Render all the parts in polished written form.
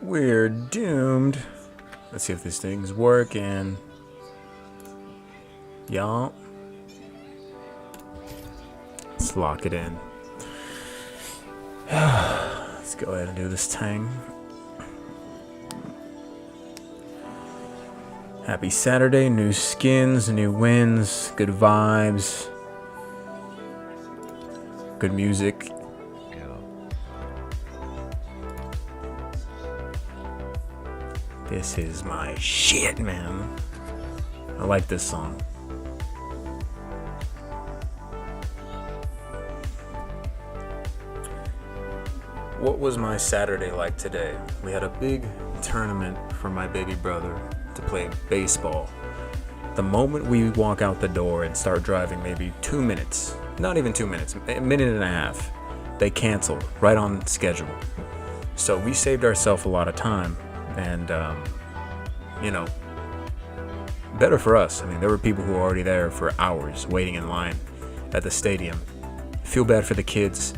We're doomed. Let's see if this thing's working. Y'all. Let's lock it in. Let's go ahead and do this thing. Happy Saturday, new skins, new wins, good vibes, good music. This is my shit, man. I like this song. What was my Saturday like today? We had a big tournament for my baby brother to play baseball. The moment we walk out the door and start driving, maybe 2 minutes, not even 2 minutes, a minute and a half, they canceled right on schedule. So we saved ourselves a lot of time. And, better for us. I mean, there were people who were already there for hours waiting in line at the stadium. Feel bad for the kids.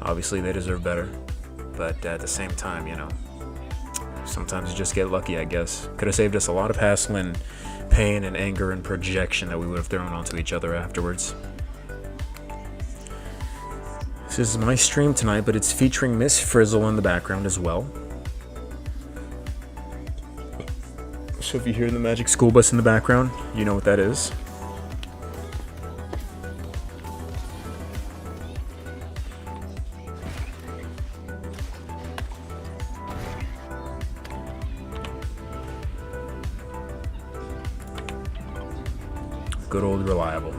Obviously, they deserve better. But at the same time, sometimes you just get lucky, I guess. Could have saved us a lot of hassle, pain, and anger and projection that we would have thrown onto each other afterwards. This is my stream tonight, but it's featuring Miss Frizzle in the background as well. So if you hear the Magic School Bus in the background, you know what that is. Good old reliable.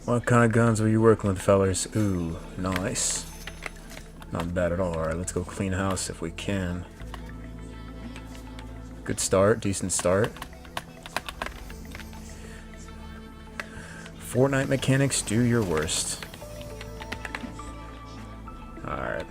What kind of guns were you working with, fellers? Ooh, nice. Not bad at all. Alright, let's go clean house if we can. Good start, decent start. Fortnite mechanics, do your worst. Alright.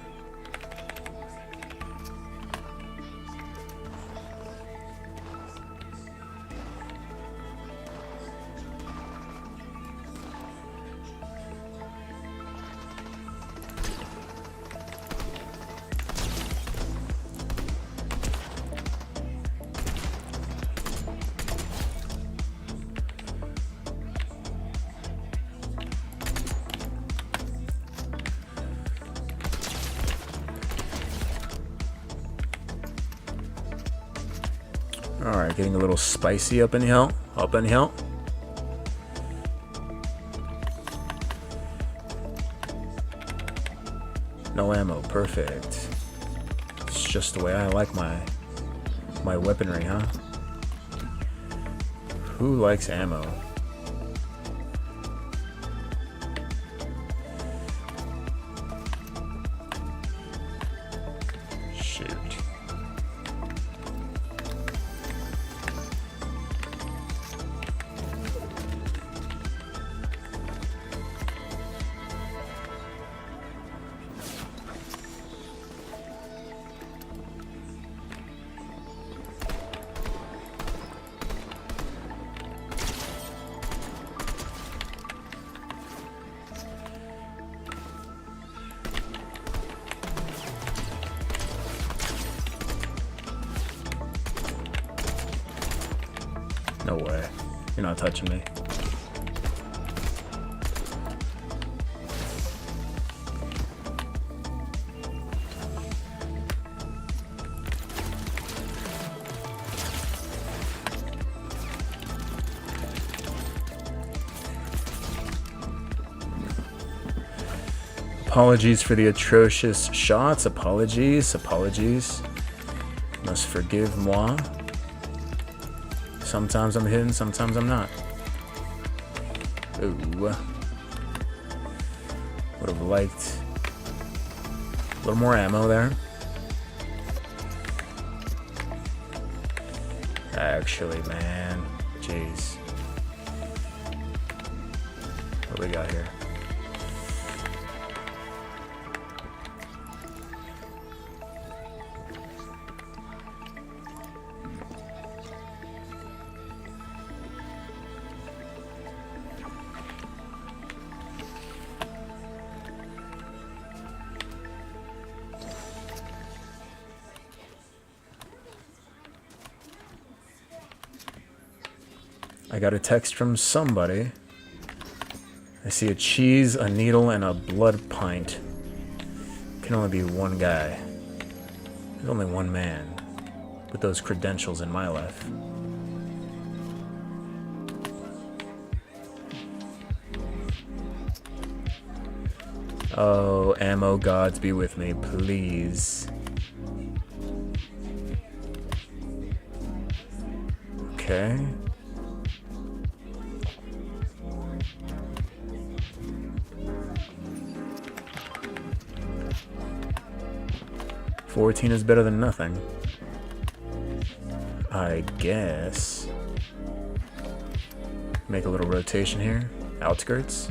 Alright, getting a little spicy up in here. Up in here. No ammo, perfect. It's just the way I like my My weaponry, huh? Who likes ammo? Shoot. No way. You're not touching me. Apologies for the atrocious shots. Apologies. Must forgive moi. Sometimes I'm hitting, sometimes I'm not. Ooh. Would have liked a little more ammo there. Actually, man. Jeez. What do we got here? I got a text from somebody. I see a cheese, a needle, and a blood pint. Can only be one guy. There's only one man with those credentials in my life. Oh, ammo gods be with me, please. Okay. $14 is better than nothing, I guess. Make a little rotation here. Outskirts.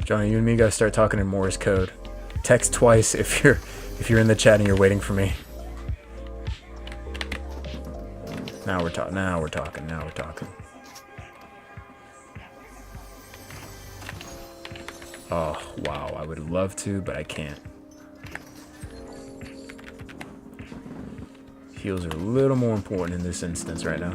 Johnny, you and me gotta start talking in Morse code. Text twice if you're in the chat and you're waiting for me. Now we're talking. Oh, wow. I would love to, but I can't. Heals are a little more important in this instance right now.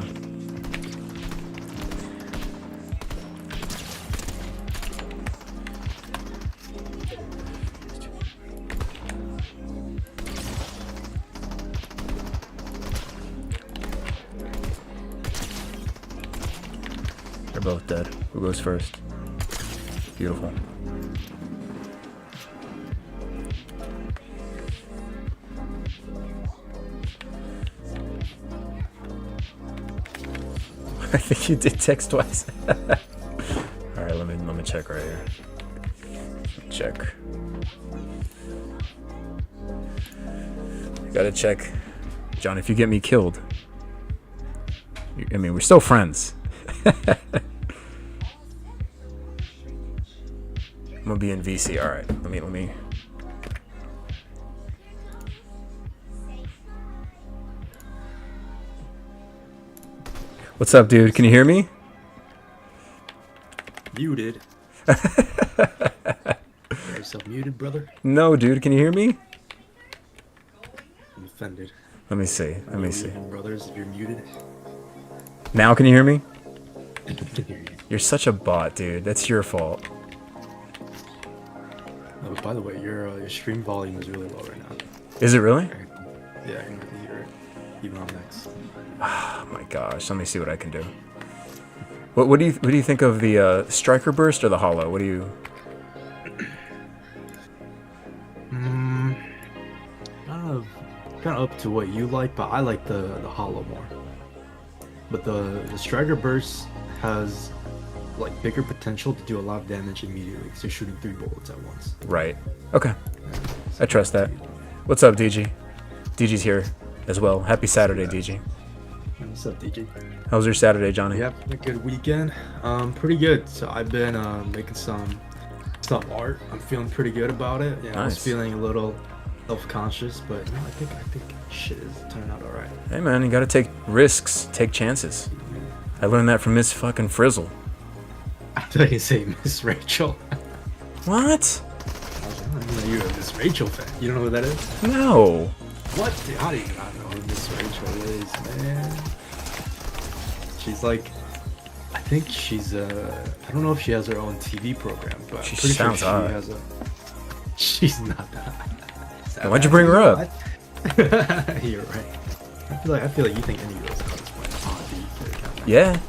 They're both dead. Who goes first? Beautiful. I think you did text twice. Alright, let me check right here. Check. Gotta check. John, if you get me killed. I mean, we're still friends. I'm gonna be in VC. Alright, let me. What's up, dude? Can you hear me? Muted. Got yourself muted, brother? No, dude. Can you hear me? I'm offended. Let me see. Brothers, if you're muted. Now can you hear me? I can hear you. You're such a bot, dude. That's your fault. Oh, by the way, your stream volume is really low right now. Is it really? Yeah, I can really hear it. even on next. Oh my gosh, let me see what I can do. What do you think of the striker burst or the hollow? What do you? Kind of up to what you like, but I like the hollow more. But the striker burst has like bigger potential to do a lot of damage immediately because you're shooting 3 bullets at once. Right. Okay. I trust that. What's up, DG? DG's here as well. Happy Saturday, DG. What's up, DG? How was your Saturday, Johnny? Yep, a good weekend. Pretty good. So I've been making some art. I'm feeling pretty good about it. Yeah, I was Nice. feeling a little self-conscious, but you know, I think shit is turning out all right. Hey man, you gotta take risks, take chances. I learned that from Miss fucking Frizzle. I thought you say Miss Rachel. What? I was like, oh, you're a Miss Rachel fan. You don't know who that is? No. What? Dude, how do you not know who Miss Rachel is, man? She's like, I think she's I don't know if she has her own TV program, but She I'm pretty sounds sure hot. she has a. She's not that. Then why'd you bring her up? You're right. I feel like you think any girl's hot is Yeah.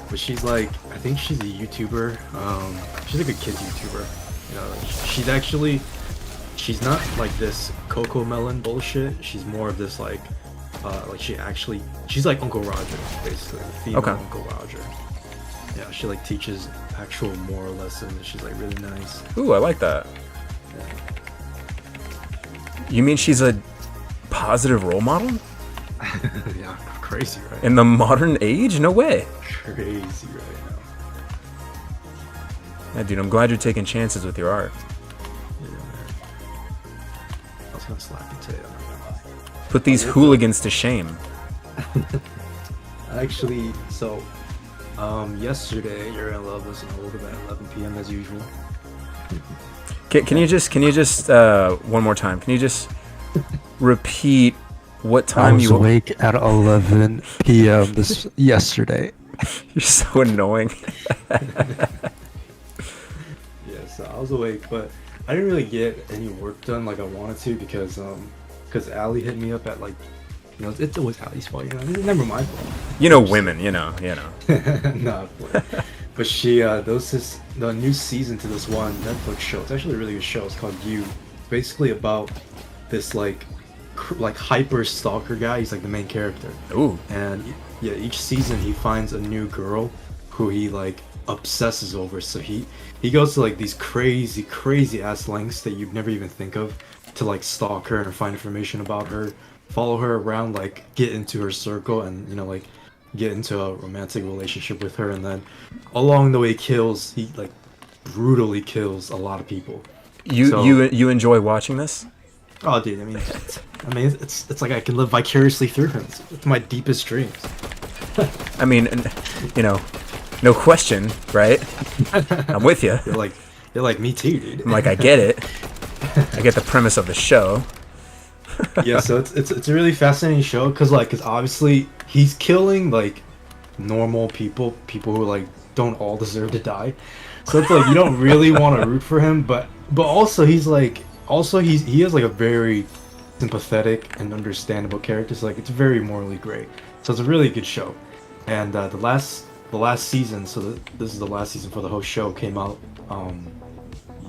But she's like, I think she's a YouTuber. She's like a kids YouTuber. You know, she's not like this Coco Melon bullshit. She's more of this like she's like Uncle Roger, basically. Female Okay. Uncle Roger. Yeah, she like teaches actual moral lessons. She's like really nice. Ooh, I like that. Yeah. You mean she's a positive role model? Yeah, crazy, right? In the modern age? No way. Crazy right now. Yeah, dude, I'm glad you're taking chances with your art. Yeah, man. I was gonna slap you today. I'm not gonna lie. Put these hooligans to shame. Actually, so yesterday, Your Love was in Old at 11 p.m. as usual. Can you just one more time? Can you just repeat what I time was you? awake at 11 p.m. this yesterday. You're so annoying. Yeah, so I was awake, but I didn't really get any work done like I wanted to because Allie hit me up at like, you know, it's always Allie's fault, you know, it's never my fault. You know, women. You know. No, but she the new season to this one Netflix show. It's actually a really good show. It's called You. It's basically about this like hyper stalker guy. He's like the main character. Ooh. And yeah, each season he finds a new girl who he like obsesses over. So he goes to like these crazy ass lengths that you'd never even think of to like stalk her and find information about her, follow her around, like get into her circle, and you know, like get into a romantic relationship with her, and then along the way he like brutally kills a lot of people. You enjoy watching this? Oh, dude, I mean, it's like I can live vicariously through him. It's my deepest dreams. I mean, you know, no question, right? I'm with you. You're like me too, dude. I'm like, I get it. I get the premise of the show. Yeah, so it's a really fascinating show because obviously he's killing like normal people who like don't all deserve to die. So it's like you don't really want to root for him, but also he has like a very sympathetic and understandable character. So like it's very morally great. So it's a really good show. And the last season, so this is the last season for the whole show, came out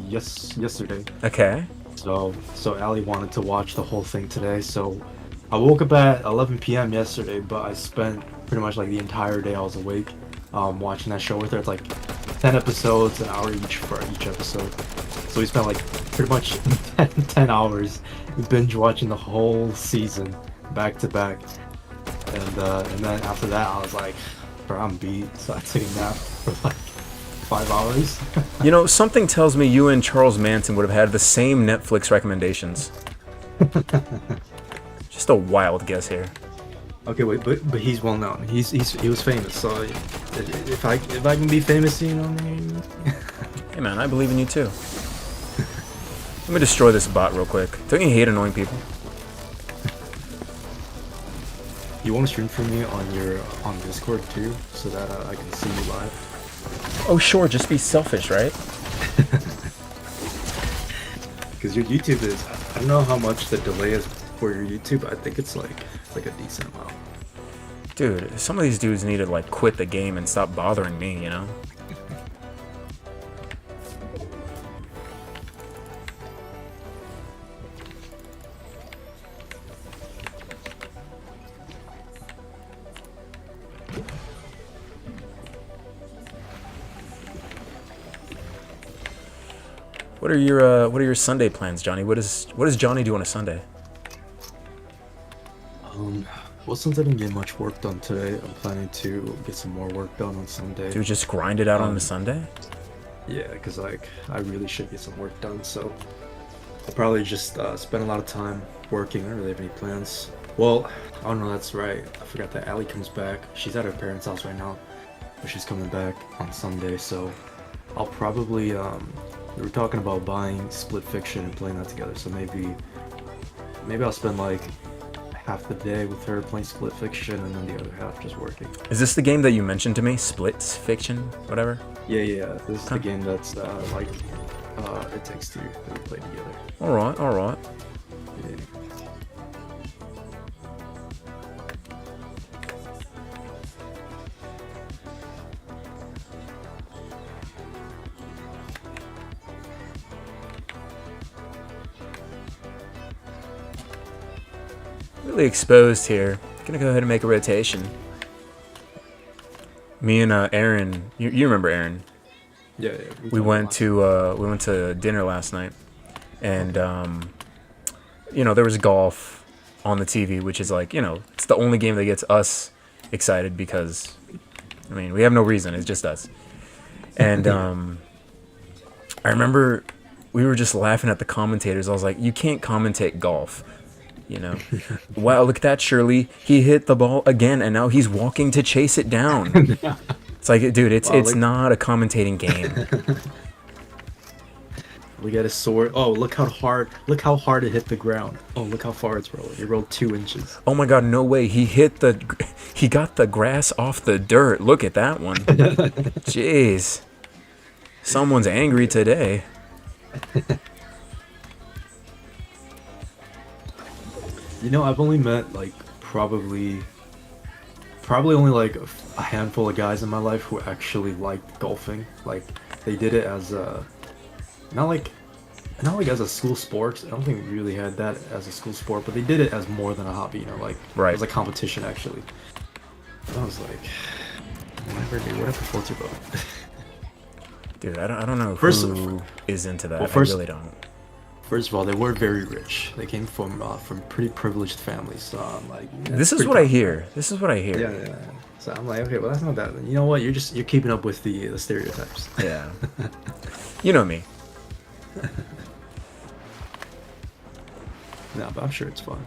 yesterday. Okay. So Allie wanted to watch the whole thing today. So I woke up at 11 p.m. yesterday, but I spent pretty much like the entire day I was awake watching that show with her. It's like 10 episodes, an hour each for each episode. So we spent like pretty much 10 hours binge watching the whole season back to back. And then after that I was like, bro, I'm beat. So I took a nap for like 5 hours. You know, something tells me you and Charles Manson would have had the same Netflix recommendations. Just a wild guess here. Okay, wait, but he's well known. He was famous. So if I can be famous, you know what I mean? Hey man, I believe in you too. Let me destroy this bot real quick. Don't you hate annoying people? You want to stream for me on Discord too, so that I can see you live? Oh sure, just be selfish, right? Because your YouTube is, I don't know how much the delay is for your YouTube, I think it's like a decent amount. Dude, some of these dudes need to like quit the game and stop bothering me, you know? What are your Sunday plans, Johnny? What does Johnny do on a Sunday? Well, since I didn't get much work done today, I'm planning to get some more work done on Sunday. Do you just grind it out on a Sunday? Yeah, because like I really should get some work done, so I'll probably just spend a lot of time working. I don't really have any plans. Well, I don't know, that's right. I forgot that Allie comes back. She's at her parents' house right now, but she's coming back on Sunday, so I'll probably we were talking about buying Split Fiction and playing that together, so maybe I'll spend like half the day with her playing Split Fiction and then the other half just working. Is this the game that you mentioned to me? Split Fiction, whatever? Yeah. This is the game that's like It Takes Two that we played together. Alright. Yeah. Really exposed here. Gonna go ahead and make a rotation. Me and Aaron, you remember Aaron? Yeah. We went to dinner last night, and you know, there was golf on the TV, which is like, you know, it's the only game that gets us excited because, I mean, we have no reason. It's just us. And I remember we were just laughing at the commentators. I was like, you can't commentate golf. You know, wow, look at that, Shirley. He hit the ball again, and now he's walking to chase it down. It's like, dude, it's not a commentating game. We got a sword. Oh, look how hard it hit the ground. Oh, look how far it's rolling. It rolled 2 inches. Oh my God, no way. He got the grass off the dirt. Look at that one. Jeez. Someone's angry today. You know, I've only met like probably only like a handful of guys in my life who actually liked golfing. Like they did it as a not like as a school sport. I don't think we really had that as a school sport, but they did it as more than a hobby. You know, like Right. It was a competition actually. And I was like, whatever, dude. Whatever floats your boat. Dude, I don't know who is into that. I really don't. First of all, they were very rich. They came from pretty privileged families. So I'm like, yeah, This is what I hear. This is what I hear. Yeah. So I'm like, okay, well that's not bad. You know what? You're keeping up with the stereotypes. Yeah. You know me. No, but I'm sure it's fun.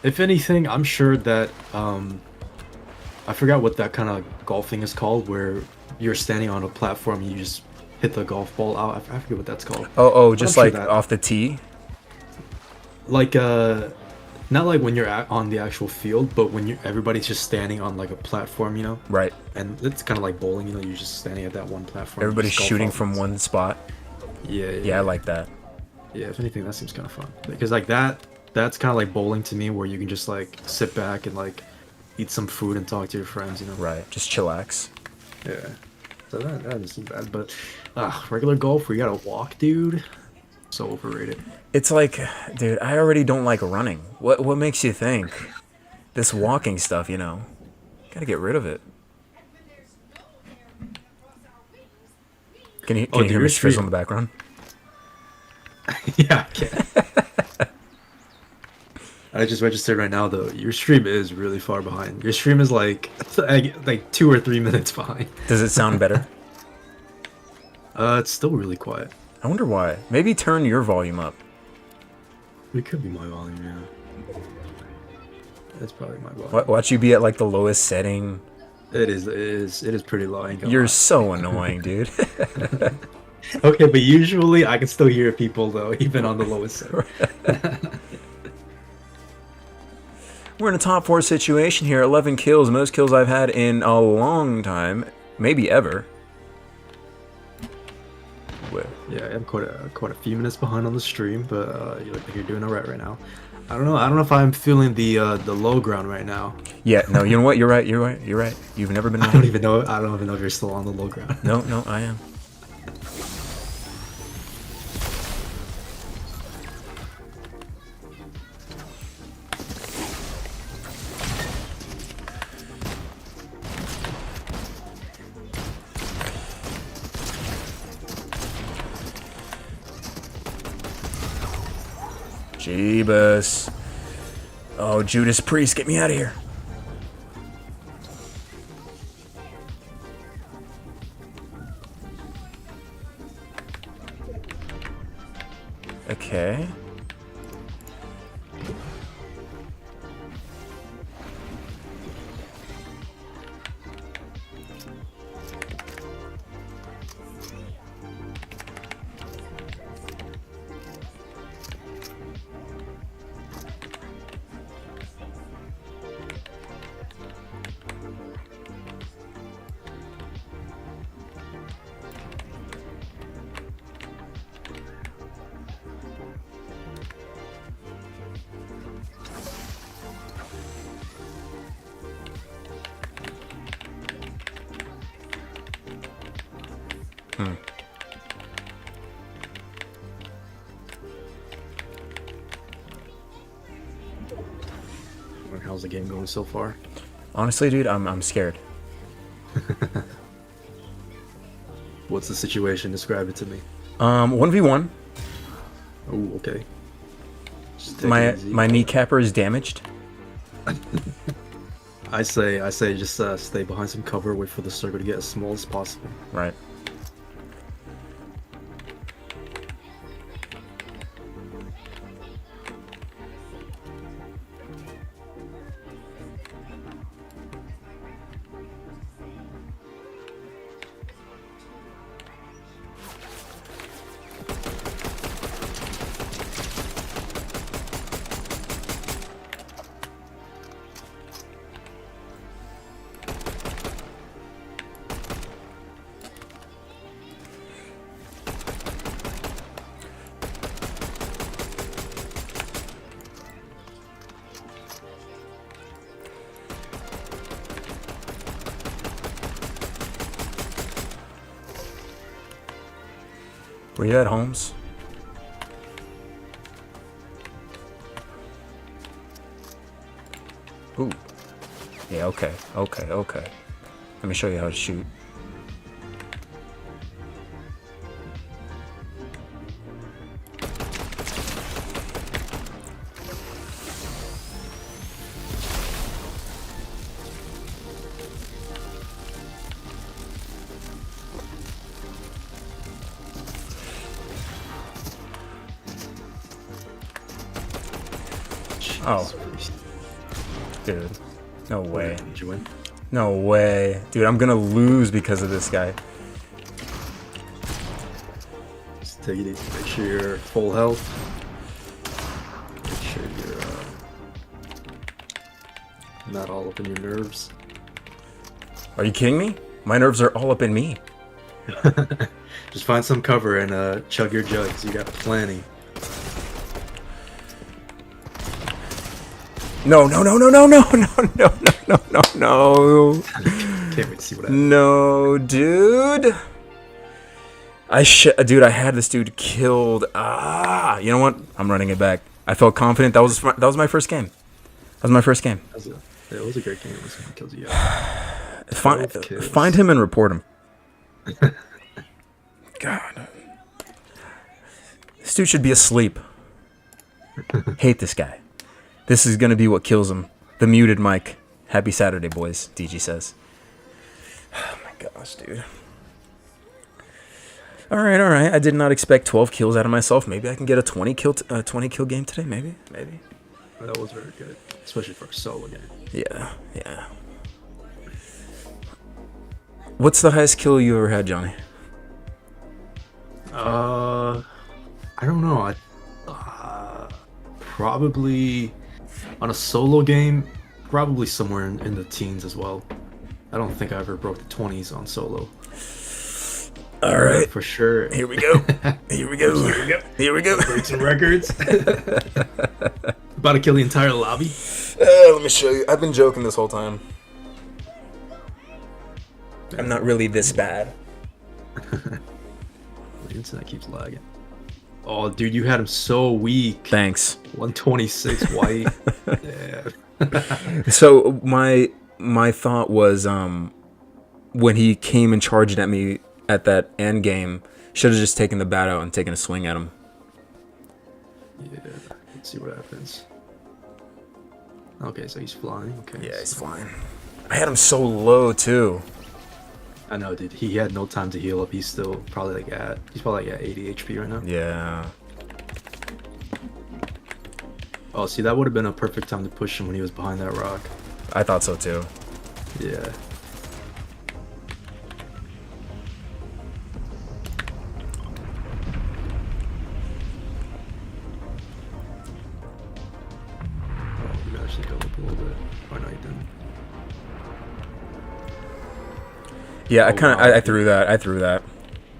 If anything, I'm sure that I forgot what that kind of golfing is called, where you're standing on a platform, and you just hit the golf ball out. I forget what that's called. Oh, just like that, off the tee? like not like when you're on the actual field, but when everybody's just standing on like a platform, you know? Right. And it's kind of like bowling, you know, you're just standing at that one platform. Everybody's shooting from one spot. Yeah, I like that. Yeah, if anything, that seems kind of fun. Because like that's kind of like bowling to me, where you can just like sit back and like eat some food and talk to your friends, you know? Right. Just chillax. Yeah. So that isn't bad, but regular golf where you gotta walk, dude, so overrated. It's like, dude, I already don't like running. What makes you think? This walking stuff, you know. Gotta get rid of it. Can you hear me Strizzle in the background? Yeah, I can. I just registered right now though. Your stream is really far behind. Your stream is like 2 or 3 minutes behind. Does it sound better? It's still really quiet. I wonder why. Maybe turn your volume up. It could be my volume, yeah. It's probably my volume. Watch you be at like the lowest setting. It is pretty low. I ain't gonna You're lie. so annoying, dude. Okay, but usually I can still hear people though, even on the lowest setting. We're in a top 4 situation here. 11 kills, most kills I've had in a long time, maybe ever. Yeah, I'm quite a few minutes behind on the stream, but you're doing alright right now. I don't know. I don't know if I'm feeling the low ground right now. Yeah, no, you know what? You're right. You're right. You're right. You've never been I right. don't even know. I don't even know if you're still on the low ground. No, no, I am. Jeebus. Oh, Judas Priest, get me out of here. Okay. How's the game going so far? Honestly, dude, I'm scared. What's the situation? Describe it to me. 1v1. Oh, okay. Just take it My easy. my kneecapper is damaged. I say, just stay behind some cover. Wait for the circle to get as small as possible. Right. Were you at Holmes? Ooh. Yeah, okay. Okay, okay. Let me show you how to shoot. Oh. Dude. No way. Did you win? No way. Dude, I'm gonna lose because of this guy. Just take it easy. Make sure you're full health. Make sure you're not all up in your nerves. Are you kidding me? My nerves are all up in me. Just find some cover and chug your jugs. You got plenty. No, no, no, no, no, no, no, no, no, no, no. Can't wait to see what happens. No, dude. Dude, I had this dude killed. Ah, you know what? I'm running it back. I felt confident. That was my first game. That was my first game. It was a great game. It was kills you. Find him and report him. God. This dude should be asleep. Hate this guy. This is gonna be what kills him. The muted mic. Happy Saturday, boys. DG says. Oh my gosh, dude. All right. I did not expect 12 kills out of myself. Maybe I can get a 20 kill game today. Maybe. That was very good, especially for a solo game. Yeah. What's the highest kill you ever had, Johnny? I don't know. Probably on a solo game, probably somewhere in the teens as well. I don't think I ever broke the 20s on solo. All right, for sure. Here we go. Here we go. Break some records. About to kill the entire lobby? Let me show you. I've been joking this whole time. I'm not really this bad. The internet keeps lagging. Oh, dude, you had him so weak. Thanks. 126 white. Yeah. So my thought was when he came and charged at me at that end game, should have just taken the bat out and taken a swing at him. Yeah. Let's see what happens. Okay, so he's flying. Okay. Yeah, he's flying. I had him so low too. I know, dude. He had no time to heal up. He's still probably at 80 HP right now. Yeah. Oh, see, that would have been a perfect time to push him when he was behind that rock. I thought so too. Yeah. Oh, you actually go up a little bit. Or no, you didn't. Yeah, Oh, wow. I threw that. I threw that.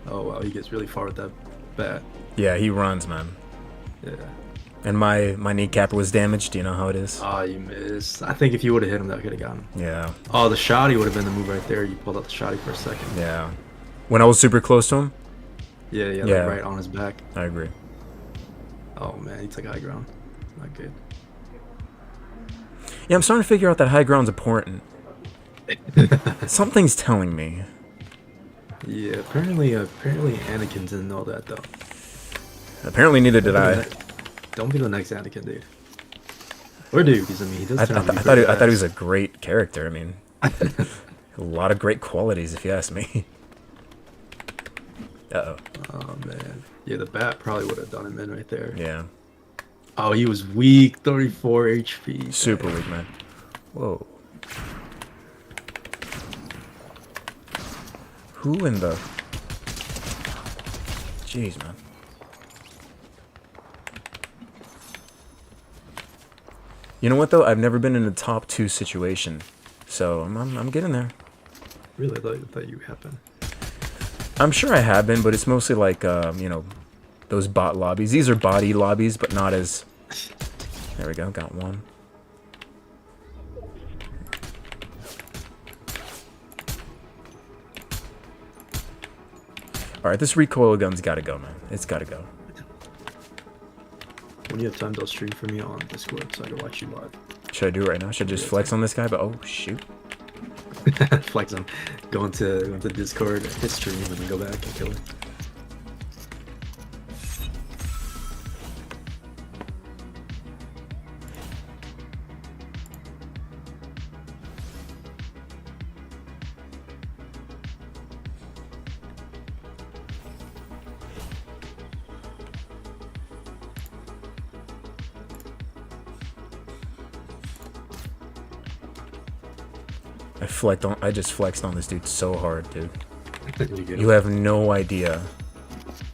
Oh, wow. He gets really far with that bat. Yeah, he runs, man. Yeah. And my kneecap was damaged. Do you know how it is? Oh, you missed. I think if you would have hit him, that could have gotten him. Yeah. Oh, the shotty would have been the move right there. You pulled out the shotty for a second. Yeah. When I was super close to him? Yeah, Yeah. like right on his back. I agree. Oh, man. He took high ground. Not good. Yeah, I'm starting to figure out that high ground's important. Something's telling me. Yeah, apparently Anakin didn't know that, though. Apparently neither did I. Don't be the next Anakin, dude. Or dude, because I mean, he does I turn out to be thought he pretty was a great character. I mean, a lot of great qualities, if you ask me. Uh-oh. Oh, man. Yeah, the bat probably would have done him in right there. Yeah. Oh, he was weak. 34 HP. Super weak, man. Whoa. Who in the... Jeez, man. You know what, though? I've never been in a top 2 situation. So, I'm getting there. Really thought you happened. I'm sure I have been, but it's mostly like, you know, those bot lobbies. These are body lobbies, but not as... There we go, got one. Alright, this recoil gun's gotta go, man. It's gotta go. When you have time, they'll stream for me on Discord so I can watch you live. Should I do it right now? Should I just flex on this guy? But oh, shoot. Flex him. Go into Discord, hit stream, and then go back and kill it. I just flexed on this dude so hard, dude. You get You him. have no idea.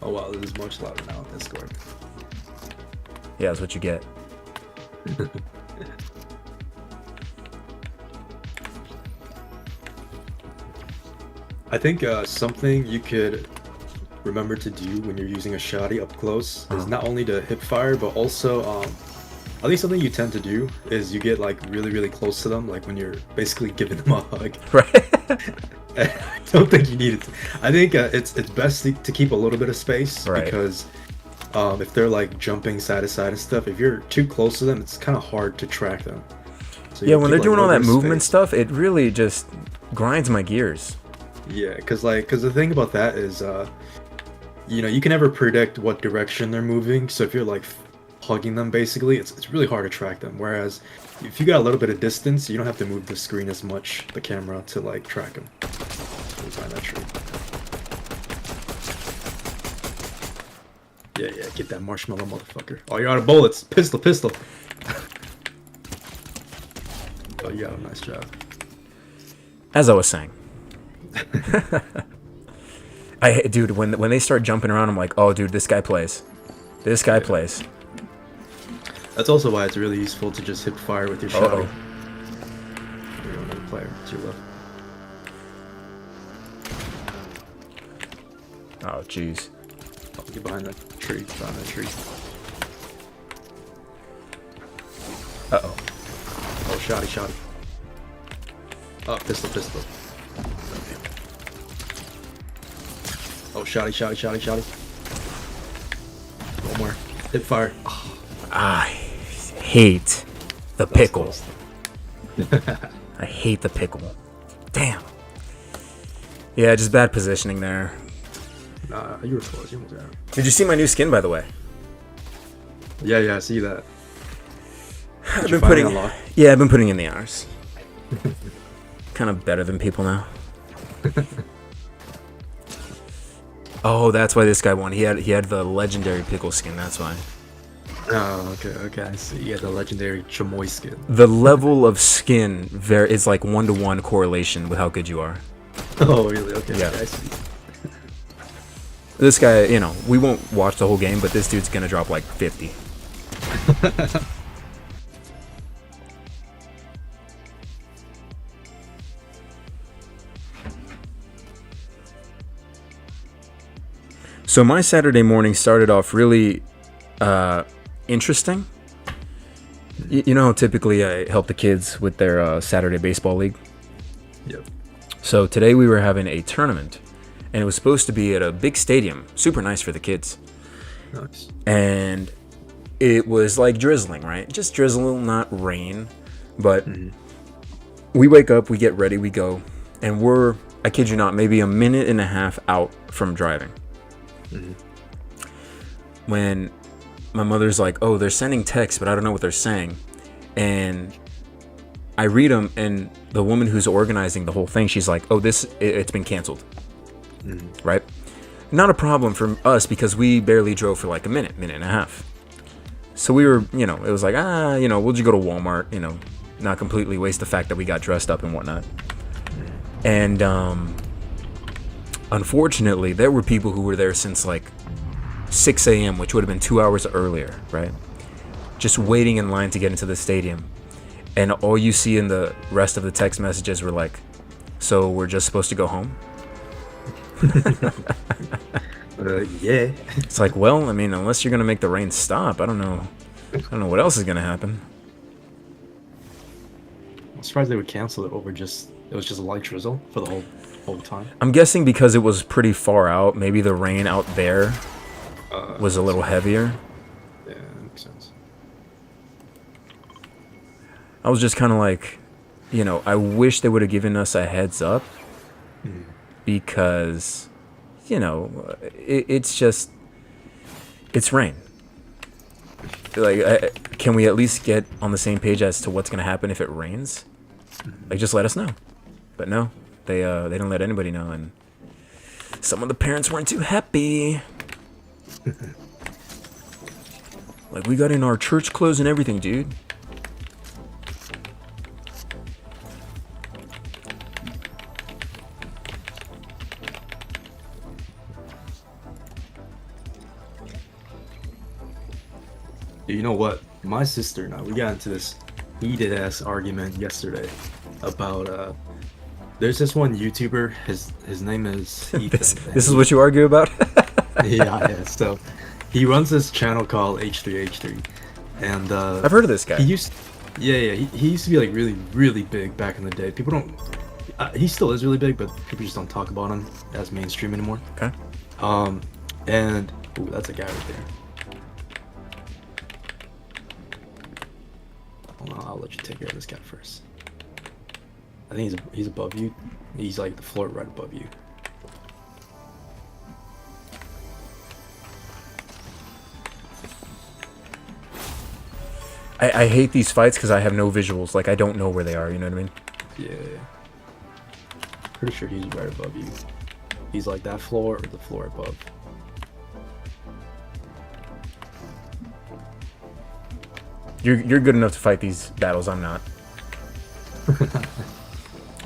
Oh wow, this is much louder now on Discord. Yeah, that's what you get. I think something you could remember to do when you're using a shotty up close is not only to hip fire, but also I think something you tend to do is you get like really close to them, like when you're basically giving them a hug. Right? I don't think you need it. I think it's best to keep a little bit of space, Right. because if they're like jumping side to side and stuff, if you're too close to them, it's kind of hard to track them. So you Yeah, have when to they're keep, doing like, all a that little bit of movement space. stuff, it really just grinds my gears. Yeah, because the thing about that is, you know, you can never predict what direction they're moving. So if you're like hugging them, basically, it's really hard to track them. Whereas if you got a little bit of distance, you don't have to move the screen as much, the camera, to like track them. Find that tree. Yeah, get that marshmallow, motherfucker. Oh, you're out of bullets. Pistol. Oh, you got a nice job. As I was saying. Dude, when they start jumping around, I'm like, oh, dude, this guy plays. This guy plays. That's also why it's really useful to just hip fire with your shot. Uh-oh. You're another player to your left. Oh, jeez. Oh, get behind that tree. Behind that tree. Uh-oh. Oh, shoddy. Oh, pistol. Oh, shoddy. One more. Hip fire. Oh, I hate the that was pickle. close. I hate the pickle. Damn. Yeah, just bad positioning there. Nah, you were close. You almost got it. Did you see my new skin, by the way? Yeah, I see that. I've you been finally putting. unlock? Yeah, I've been putting in the hours. Kind of better than people now. Oh, that's why this guy won. He had the legendary pickle skin. That's why. Oh, okay. I see. Yeah, the legendary chamoy skin. The level of skin is like 1-to-1 correlation with how good you are. Oh, really? Okay. Yeah. Okay, I see. This guy, we won't watch the whole game, but this dude's gonna drop like 50. So my Saturday morning started off really interesting. You know how typically I help the kids with their Saturday baseball league? Yep. So today we were having a tournament, and it was supposed to be at a big stadium, super nice for the kids. Nice. And it was like drizzling, right? Just drizzle, not rain. But we wake up, we get ready, we go, and we're, I kid you not, maybe a minute and a half out from driving. When my mother's like, oh, they're sending texts, but I don't know what they're saying. And I read them, and the woman who's organizing the whole thing, she's like, oh, it's been canceled. Right? Not a problem for us because we barely drove for like a minute and a half. So we were, it was like, we'll just go to Walmart, not completely waste the fact that we got dressed up and whatnot. And unfortunately, there were people who were there since like 6 a.m., which would have been 2 hours earlier, right? Just waiting in line to get into the stadium. And all you see in the rest of the text messages were like, so we're just supposed to go home? Yeah. It's like, well, I mean, unless you're going to make the rain stop, I don't know what else is going to happen. I'm surprised they would cancel it over it was just a light drizzle for the whole time. I'm guessing because it was pretty far out, maybe the rain out there was a little heavier. Yeah, that makes sense. I was just kind of like, I wish they would have given us a heads up because, it's rain. Like, can we at least get on the same page as to what's going to happen if it rains? Like, just let us know. But no, they don't let anybody know, and some of the parents weren't too happy. Like, we got in our church clothes and everything, dude. You know what? My sister and I, we got into this heated ass argument yesterday about there's this one YouTuber, his name is Ethan. This is what you argue about? yeah. So he runs this channel called H3H3, and I've heard of this guy. He used to be like really, really big back in the day. People don't. He still is really big, but people just don't talk about him as mainstream anymore. Okay. And that's a guy right there. Hold on, I'll let you take care of this guy first. I think he's above you. He's like the floor right above you. I hate these fights because I have no visuals. Like, I don't know where they are, you know what I mean? Yeah. Pretty sure he's right above you. He's like that floor or the floor above. You're good enough to fight these battles, I'm not.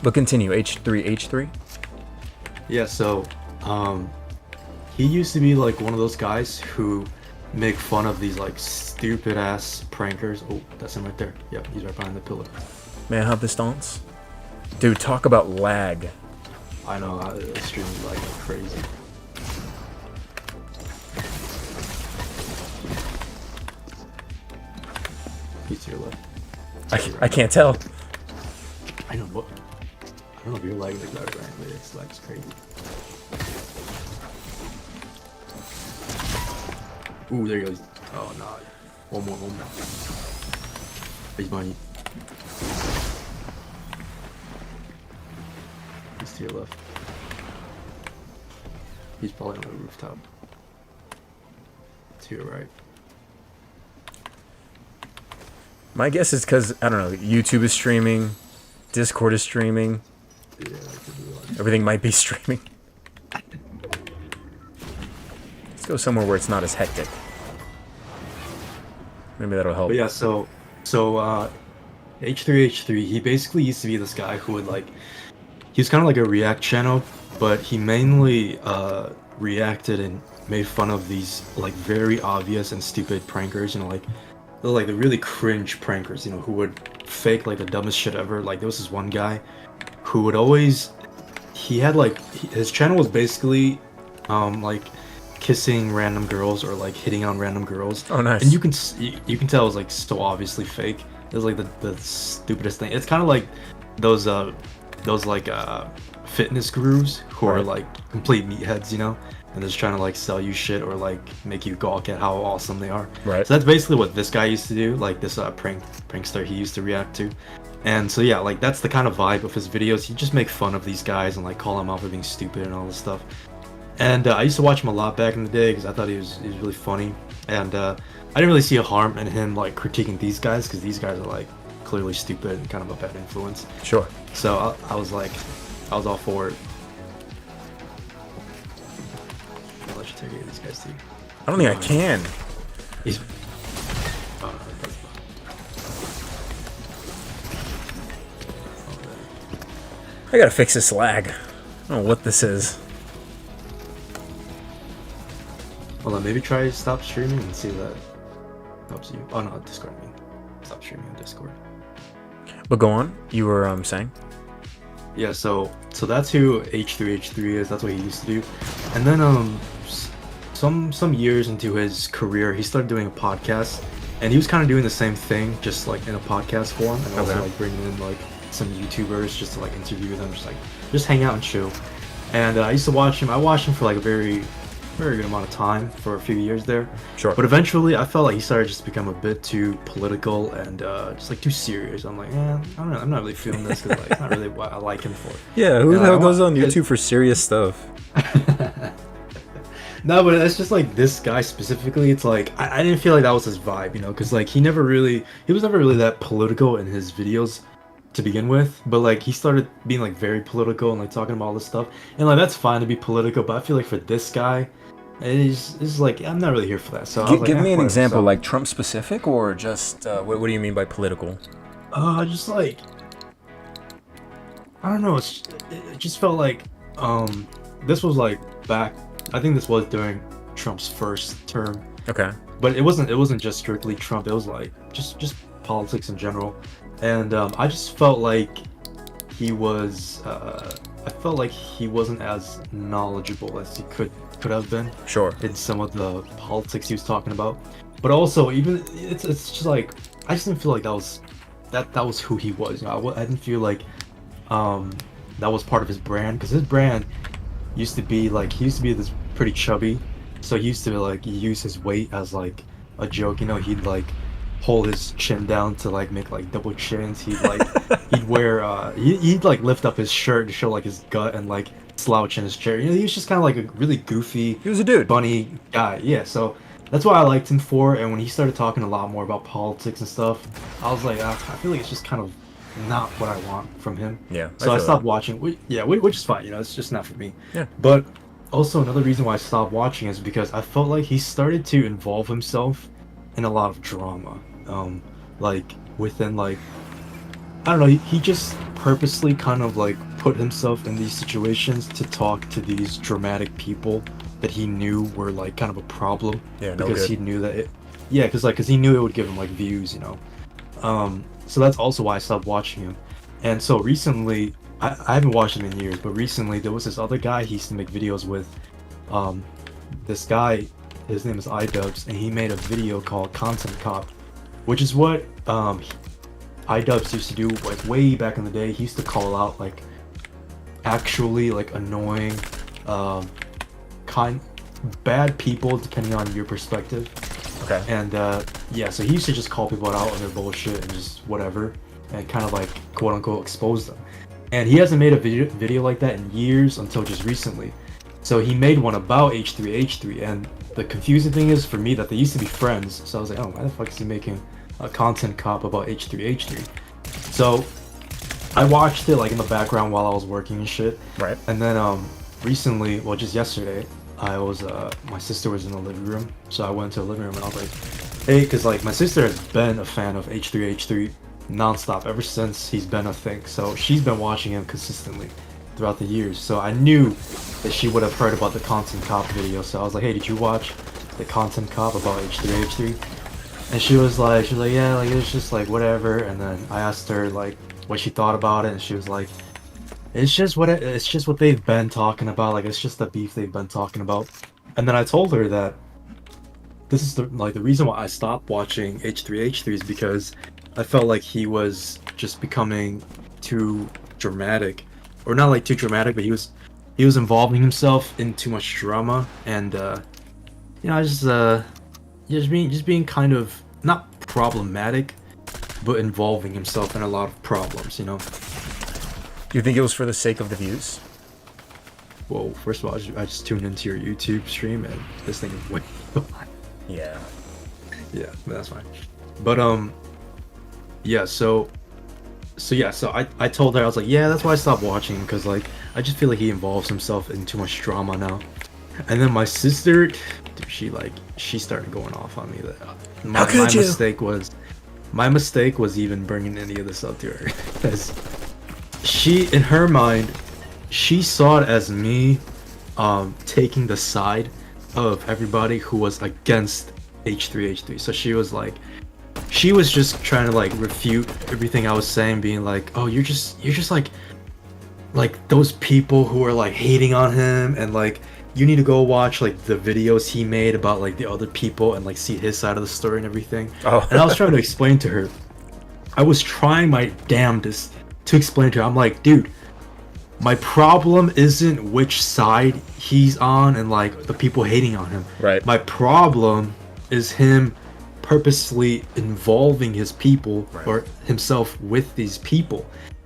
But continue, H3H3? Yeah, so, he used to be like one of those guys who make fun of these like stupid ass prankers. Oh, that's him right there. Yep, he's right behind the pillar. May I have this dance? Dude, talk about lag. I know, the stream is like crazy. He's to your left. I can't tell. I know what. I don't know if you're lagging like that, right? But it's like crazy. Ooh, there he goes. Oh no. One more. He's money. He's to your left. He's probably on the rooftop. To your right. My guess is because, I don't know, YouTube is streaming, Discord is streaming, Yeah, like everything might be streaming. Let's go somewhere where it's not as hectic. Maybe that'll help. But yeah, so H3H3, he basically used to be this guy who would like, he was kind of like a react channel, but he mainly reacted and made fun of these like very obvious and stupid prankers, you know, like the really cringe prankers, you know, who would fake like the dumbest shit ever. Like there was this one guy who would always, he had like, his channel was basically like kissing random girls or like hitting on random girls. Oh, nice. And you can tell it was like so obviously fake. It was like the stupidest thing. It's kind of like those like fitness gurus who are Right. like complete meatheads, you know, and they're just trying to like sell you shit or like make you gawk at how awesome they are. Right. So that's basically what this guy used to do, like this prankster he used to react to. And so yeah, like that's the kind of vibe of his videos. He just make fun of these guys and like call them out for being stupid and all this stuff. And I used to watch him a lot back in the day because I thought he was really funny. And I didn't really see a harm in him like critiquing these guys because these guys are like clearly stupid and kind of a bad influence. Sure. So I was like, I was all for it. I'll let you take these guys too. I don't think I can. He's. I gotta fix this lag. I don't know what this is. Hold on, maybe try stop streaming and see if that helps you. Oh no, Discord. I mean, stop streaming on Discord. But go on. You were saying? Yeah, so that's who H3H3 is. That's what he used to do. And then some years into his career, he started doing a podcast, and he was kind of doing the same thing, just like in a podcast form, and also Okay. like bringing in like some YouTubers just to like interview them, just hang out and chill. And I used to watch him. I watched him for like a very good amount of time for a few years there. Sure. But eventually, I felt like he started just to become a bit too political and just like too serious. I'm like, I don't know, I'm not really feeling this because like, it's not really what I like him for. Yeah, who the Yeah, hell I goes want- on YouTube for serious stuff? No, but it's just like this guy specifically. It's like I didn't feel like that was his vibe, you know, because like he was never really that political in his videos to begin with. But like he started being like very political and like talking about all this stuff, and like that's fine to be political. But I feel like for this guy, it's like I'm not really here for that. So I was like, Give me an whatever. example, So, like Trump specific, or just what do you mean by political? just like I don't know. It just felt like this was like back. I think this was during Trump's first term. Okay. But it wasn't just strictly Trump. It was like just politics in general, and I just felt like he was. I felt like he wasn't as knowledgeable as he could have been Sure. in some of the politics he was talking about. But also, even it's just like I just didn't feel like that was who he was. You know, I didn't feel like that was part of his brand, because his brand used to be like he used to be this pretty chubby. So he used to like use his weight as like a joke, you know. He'd like pull his chin down to like make like double chins. He'd like he'd wear he'd like lift up his shirt to show like his gut and like slouch in his chair. You know, he was just kind of like a really goofy, He was a dude. funny guy. Yeah, so that's what I liked him for. And when he started talking a lot more about politics and stuff, I was like, I feel like it's just kind of not what I want from him. Yeah. So I feel stopped that. watching. Which is fine. You know, it's just not for me. Yeah. But also another reason why I stopped watching is because I felt like he started to involve himself in a lot of drama. Like within like I don't know, he just purposely kind of like put himself in these situations to talk to these dramatic people that he knew were like kind of a problem. Yeah, no because good. he knew that because he knew it would give him like views, you know. So that's also why I stopped watching him. And so recently, I haven't watched him in years, but recently there was this other guy he used to make videos with. This guy, his name is iDubbbz, and he made a video called Content Cop, which is what iDubbbz used to do like way back in the day. He used to call out like actually like annoying, kind bad people depending on your perspective. Okay. And yeah, so he used to just call people out on their bullshit and just whatever, and kind of like quote unquote expose them. And he hasn't made a video like that in years until just recently. So he made one about H3H3, and the confusing thing is for me that they used to be friends. So I was like, oh, why the fuck is he making a content cop about H3H3? So I watched it like in the background while I was working and shit. Right. And then recently, well, just yesterday, I was my sister was in the living room, so I went to the living room and I was like, hey, because like my sister has been a fan of H3H3 nonstop ever since he's been a thing. So she's been watching him consistently throughout the years. So I knew that she would have heard about the Content Cop video. So I was like, hey, did you watch the Content Cop about H3H3? And she was like, yeah, like it's just like whatever. And then I asked her like what she thought about it, and she was like, it's just what they've been talking about. Like it's just the beef they've been talking about. And then I told her that this is the reason why I stopped watching H3H3 is because I felt like he was just becoming too dramatic, or not like too dramatic, but he was involving himself in too much drama, and you know, just being kind of not problematic, but involving himself in a lot of problems, you know. Do you think it was for the sake of the views? Well, first of all, I just tuned into your YouTube stream, and this thing is way Yeah. yeah, but that's fine. But yeah, so I told her, I was like, yeah, that's why I stopped watching, because like I just feel like he involves himself in too much drama now. And then my sister, dude, she started going off on me. That How could you? My mistake was even bringing any of this up to her, because she, in her mind, she saw it as me taking the side of everybody who was against H3H3. So she was just trying to like refute everything I was saying, being like, oh, you're just like those people who are like hating on him, and like you need to go watch like the videos he made about like the other people and like see his side of the story and everything. Oh. And I was trying to explain to her, I was trying my damnedest to explain to her. I'm like, dude, my problem isn't which side he's on and like the people hating on him. Right. My problem is him purposely involving his people, right, or himself with these people.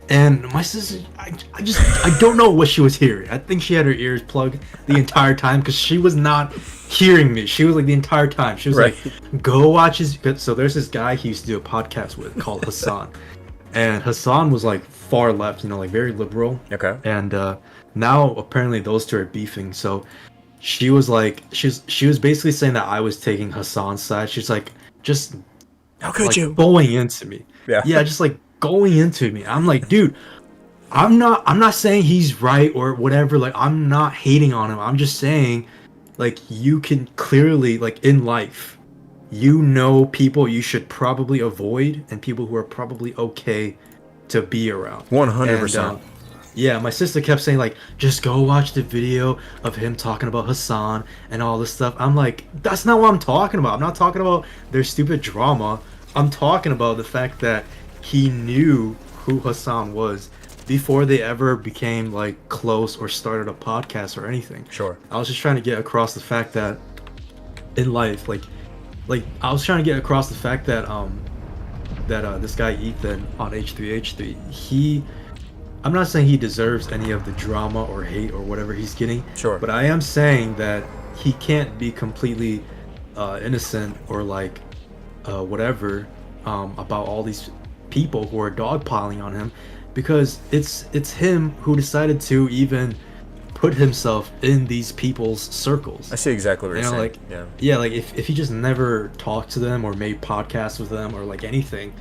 And my sister, I don't know what she was hearing. I think she had her ears plugged the entire time, because she was not hearing me. She was like the entire time. She was right, like, go watch his. So there's this guy he used to do a podcast with called Hassan. And Hassan was like far left, you know, like very liberal. Okay. And now apparently those two are beefing. So she was like, she was basically saying that I was taking Hassan's side. She's like, just how could like you going into me? Yeah, just like going into me. I'm like, dude, I'm not saying he's right or whatever. Like, I'm not hating on him. I'm just saying, like, you can clearly, like, in life, you know people you should probably avoid and people who are probably okay to be around. 100%. Yeah, my sister kept saying like, just go watch the video of him talking about Hassan and all this stuff. I'm like, that's not what I'm talking about. I'm not talking about their stupid drama. I'm talking about the fact that he knew who Hassan was before they ever became like close or started a podcast or anything. Sure. I was just trying to get across the fact that in life, like I was trying to get across the fact that this guy Ethan on H3H3, I'm not saying he deserves any of the drama or hate or whatever he's getting. Sure. But I am saying that he can't be completely innocent or like whatever about all these people who are dogpiling on him, because it's him who decided to even put himself in these people's circles. I see exactly what you're saying. Like, yeah, like if he just never talked to them or made podcasts with them or like anything,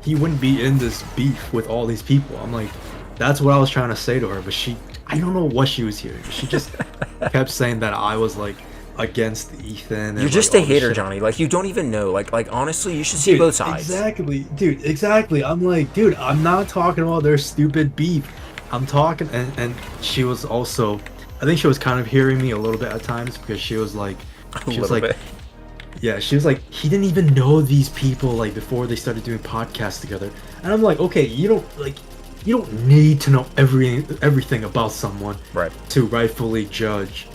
he wouldn't be in this beef with all these people. I'm like, that's what I was trying to say to her, but I don't know what she was hearing. She just kept saying that I was like against Ethan. And, you're just like, a hater, Johnny. Like, you don't even know. Like honestly, you should see dude, both sides. Exactly. I'm like, dude, I'm not talking about their stupid beef. I'm talking, and she was also, I think she was kind of hearing me a little bit at times, because she was like, yeah, she was like, he didn't even know these people like before they started doing podcasts together. And I'm like, okay, you don't need to know everything about someone Right. to rightfully judge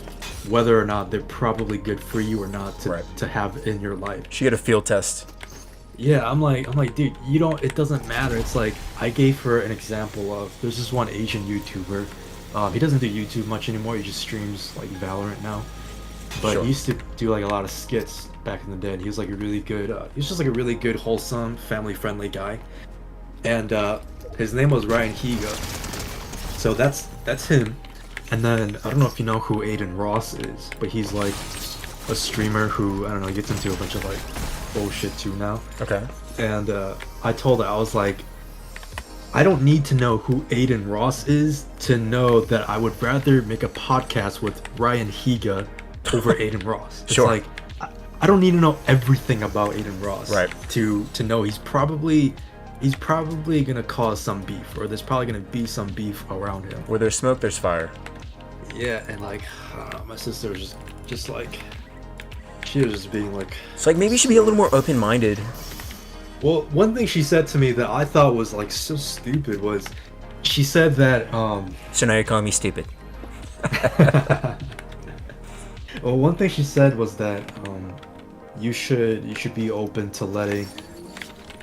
whether or not they're probably good for you or not Right. to have in your life. She get a field test. Yeah, I'm like, dude, you don't. It doesn't matter. It's like I gave her an example of there's this one Asian YouTuber. He doesn't do YouTube much anymore. He just streams like Valorant now. But Sure. he used to do like a lot of skits back in the day. And he was like a really good. He was just like a really good, wholesome, family-friendly guy. And his name was Ryan Higa. So that's him. And then I don't know if you know who Aiden Ross is, but he's like a streamer who I don't know gets into a bunch of like bullshit too now. Okay. And I told her, I was like, I don't need to know who Aiden Ross is to know that I would rather make a podcast with Ryan Higa over Aiden Ross. It's Sure. like I don't need to know everything about Aiden Ross Right. to know he's probably gonna cause some beef, or there's probably gonna be some beef around him. Where there's smoke, there's fire. Yeah, and like my sister was just like, she was just being like, So like maybe you should be a little more open-minded. well, one thing she said to me that I thought was like so stupid was, she said that So now you're calling me stupid. well, one thing she said was that you should be open to letting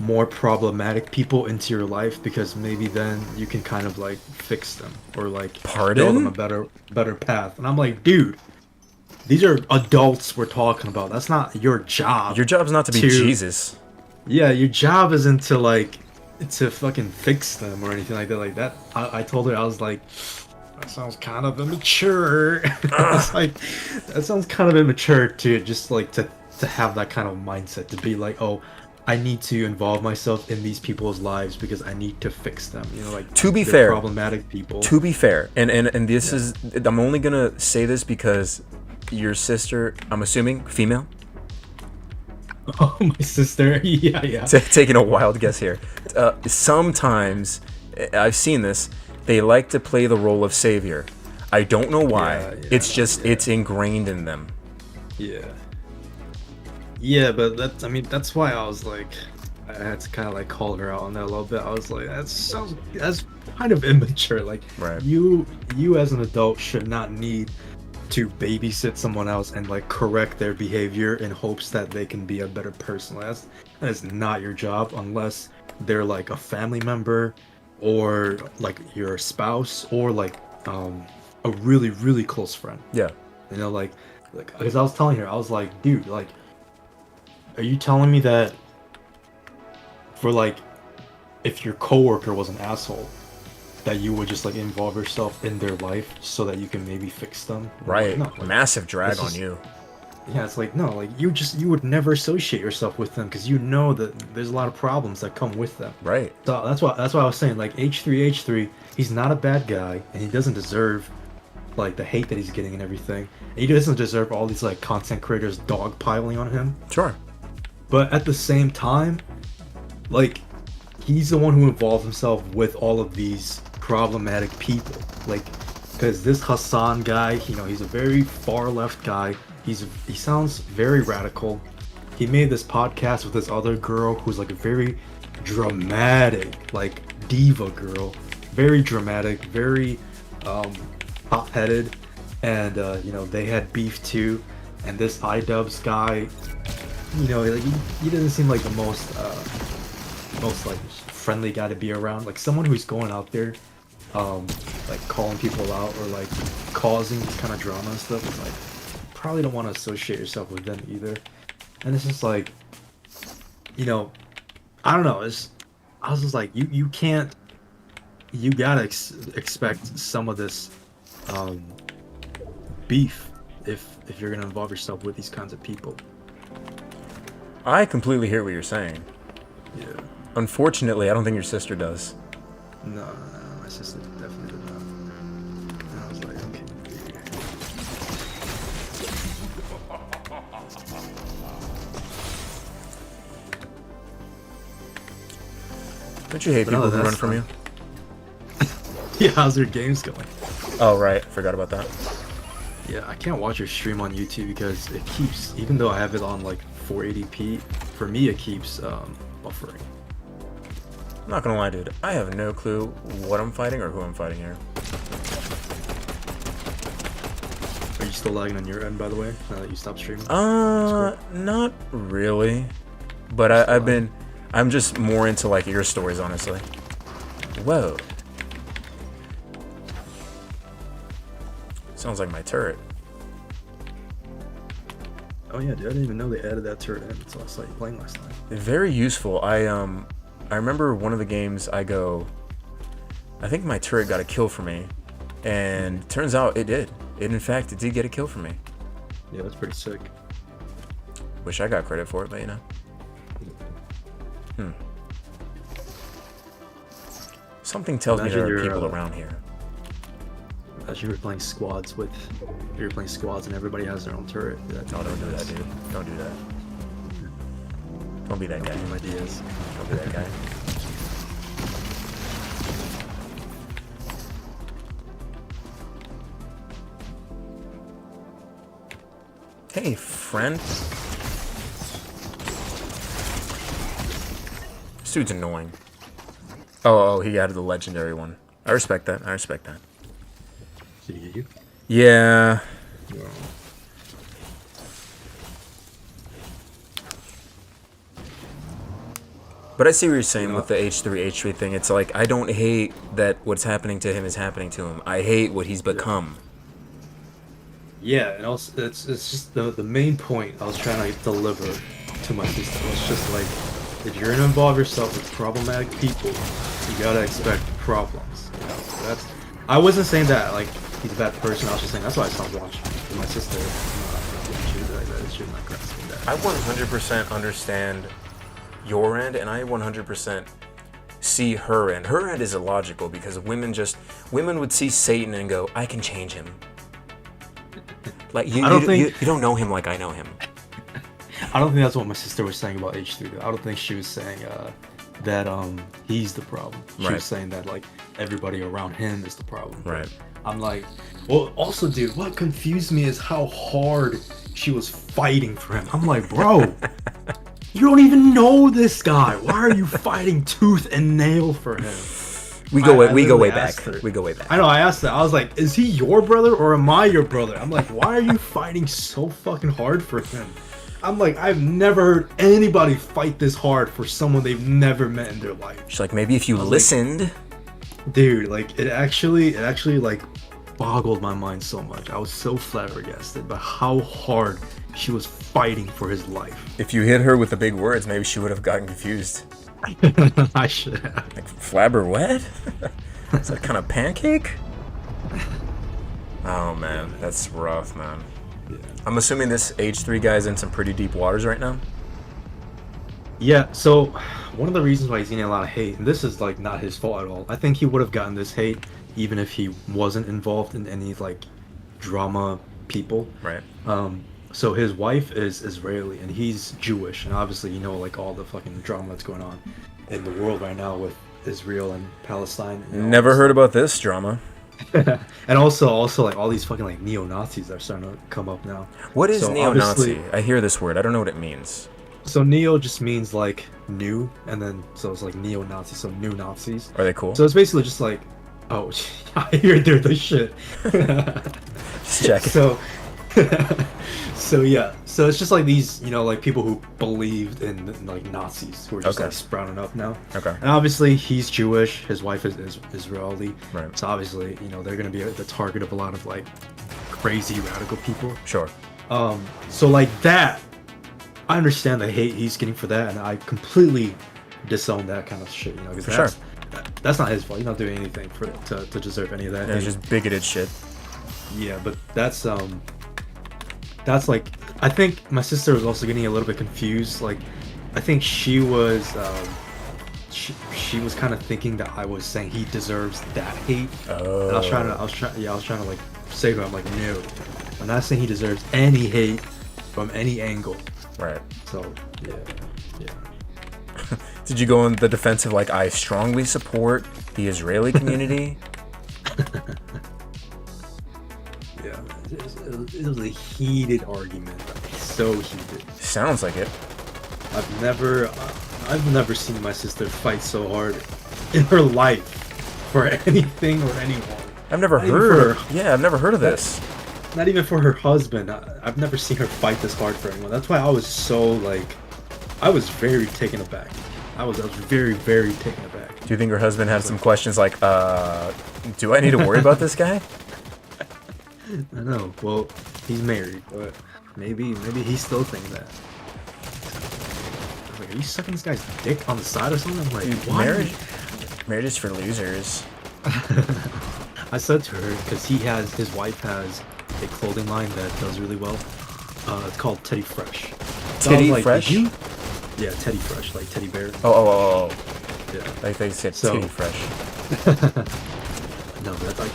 more problematic people into your life, because maybe then you can kind of like fix them or like build them a better path. And I'm like, dude, these are adults we're talking about. That's not your job. Your job's not to be Jesus. Yeah, your job isn't to fucking fix them or anything like that. Like that, I told her, I was like, that sounds kind of immature. I was like, that sounds kind of immature to just like to have that kind of mindset, to be like, oh, I need to involve myself in these people's lives because I need to fix them. You know, like, To be they're fair, problematic people. To be fair, and this is, I'm only gonna say this because your sister, I'm assuming, female? Oh, my sister. Yeah. Taking a wild guess here. Sometimes, I've seen this, they like to play the role of savior. I don't know why. It's just, it's ingrained in them. Yeah, but that's why I was like, I had to kind of like call her out on that a little bit. I was like, that's kind of immature. Like, Right. you as an adult should not need to babysit someone else and like correct their behavior in hopes that they can be a better person. That is not your job unless they're like a family member or like your spouse or like a really, really close friend. Yeah. You know, like because I was telling her, I was like, dude, like, are you telling me that for like, if your coworker was an asshole, that you would just like involve yourself in their life so that you can maybe fix them? Right. No, like, Massive drag it's on just- you. Yeah, it's like, no, like you would never associate yourself with them because you know that there's a lot of problems that come with them. Right. So that's why I was saying, like, H3, he's not a bad guy and he doesn't deserve like the hate that he's getting and everything. And he doesn't deserve all these like content creators dogpiling on him. Sure. But at the same time, like, he's the one who involved himself with all of these problematic people. Like, because this Hassan guy, you know, he's a very far left guy. He sounds very radical. He made this podcast with this other girl who's like a very dramatic, like diva girl. Very dramatic, very hot-headed. And, you know, they had beef too. And this iDubbbz guy, you know, like he doesn't seem like the most like friendly guy to be around. Like someone who's going out there, like calling people out or like causing this kind of drama and stuff. Is like, probably don't want to associate yourself with them either. And it's just like, you know, I don't know. I was just like, you can't. You gotta expect some of this beef if you're gonna involve yourself with these kinds of people. I completely hear what you're saying. Yeah. Unfortunately, I don't think your sister does. No, my sister definitely did not. And I was like, okay. Don't you hate But people no, who run that's from you? Yeah, how's your games going? Oh, right. Forgot about that. Yeah, I can't watch your stream on YouTube because it keeps, even though I have it on like 480p, for me it keeps buffering. I'm not gonna lie, dude. I have no clue what I'm fighting or who I'm fighting here. Are you still lagging on your end, by the way, now that you stopped streaming? Not really. But I'm just more into like your stories, honestly. Whoa. Sounds like my turret. Oh yeah, dude, I didn't even know they added that turret in until I saw you playing last night. Very useful. I remember one of the games I think my turret got a kill for me, and turns out it did. In fact, it did get a kill for me. Yeah, that's pretty sick. Wish I got credit for it, but you know. Something tells me there are people around here. As you were playing squads and everybody has their own turret. No, don't do that, dude. Don't do that. Don't be that guy. Give him ideas. Don't be that guy. Hey, friend. This dude's annoying. Oh, he added the legendary one. I respect that. Did he get you? Yeah. No. But I see what you're saying with the H3 thing. It's like, I don't hate that what's happening to him is happening to him. I hate what he's become. Yeah, and also it's just the main point I was trying to deliver to my sister was just like, if you're gonna involve yourself with problematic people, you gotta expect problems. You know, so I wasn't saying that like he's a bad person. I was just saying that's why I stopped watching with my sister. She was not grasping that. I 100% understand your end, and I 100% see her end. Her end is illogical because women would see Satan and go, I can change him. Like you don't know him like I know him. I don't think that's what my sister was saying about H3 though. I don't think she was saying that he's the problem. She was saying that like everybody around him is the problem. Right. I'm like, well, also, dude, what confused me is how hard she was fighting for him. I'm like, bro, you don't even know this guy. Why are you fighting tooth and nail for him? We go way back. We go way back. I know. I asked her. I was like, "Is he your brother or am I your brother?" I'm like, "Why are you fighting so fucking hard for him?" I'm like, I've never heard anybody fight this hard for someone they've never met in their life. She's like, maybe if you listened, like, dude. Like, it actually like boggled my mind so much. I was so flabbergasted by how hard she was fighting for his life. If you hit her with the big words, maybe she would have gotten confused. I should have. Like, flabber what? Is that kind of pancake? Oh man, that's rough, man. Yeah. I'm assuming this H3 guy's in some pretty deep waters right now. Yeah, so one of the reasons why he's getting a lot of hate, and this is like not his fault at all. I think he would have gotten this hate even if he wasn't involved in any like drama people. Right. So his wife is Israeli and he's Jewish, and obviously you know like all the fucking drama that's going on in the world right now with Israel and Palestine. And never heard about this drama. And also like all these fucking like neo-Nazis are starting to come up now. What is neo-Nazi? I hear this word. I don't know what it means. So neo just means like new, and then so it's like neo-Nazi, so new Nazis. Are they cool? So it's basically just like, oh, I hear they're the shit. Just check. So yeah, so it's just like these, you know, like people who believed in like Nazis who are just like sprouting up now. Okay. And obviously he's Jewish, his wife is Israeli. Right. So obviously, you know, they're gonna be the target of a lot of like crazy radical people. Sure. So like that, I understand the hate he's getting for that, and I completely disown that kind of shit. You know, because that's not his fault. He's not doing anything to deserve any of that. Yeah, it's just bigoted shit. Yeah, but that's like, I think my sister was also getting a little bit confused. Like, I think she was she was kind of thinking that I was saying he deserves that hate. Oh. And I was trying to like say to her, I'm like, no, I'm not saying he deserves any hate from any angle. Right. So yeah. Did you go on the defensive like, I strongly support the Israeli community? Yeah, it was a heated argument. So heated. Sounds like it. I've never seen my sister fight so hard in her life for anything or anyone. I've never Not even heard. for Yeah, I've never heard of this. Not even for her husband. I've never seen her fight this hard for anyone. That's why I was so like, I was very taken aback. I was very, very taken aback. Do you think her husband had some questions like, do I need to worry about this guy? I know. Well, he's married, but maybe he still thinks that. I was like, are you sucking this guy's dick on the side or something? I'm like, Dude, why? marriage is for losers. I said to her, because his wife has a clothing line that does really well. It's called Teddy Fresh. So I was Titty like, Fresh? "Did you-" Yeah, Teddy Fresh, like teddy bear. Oh. Yeah. Like they said, So- titty fresh. No, that's like.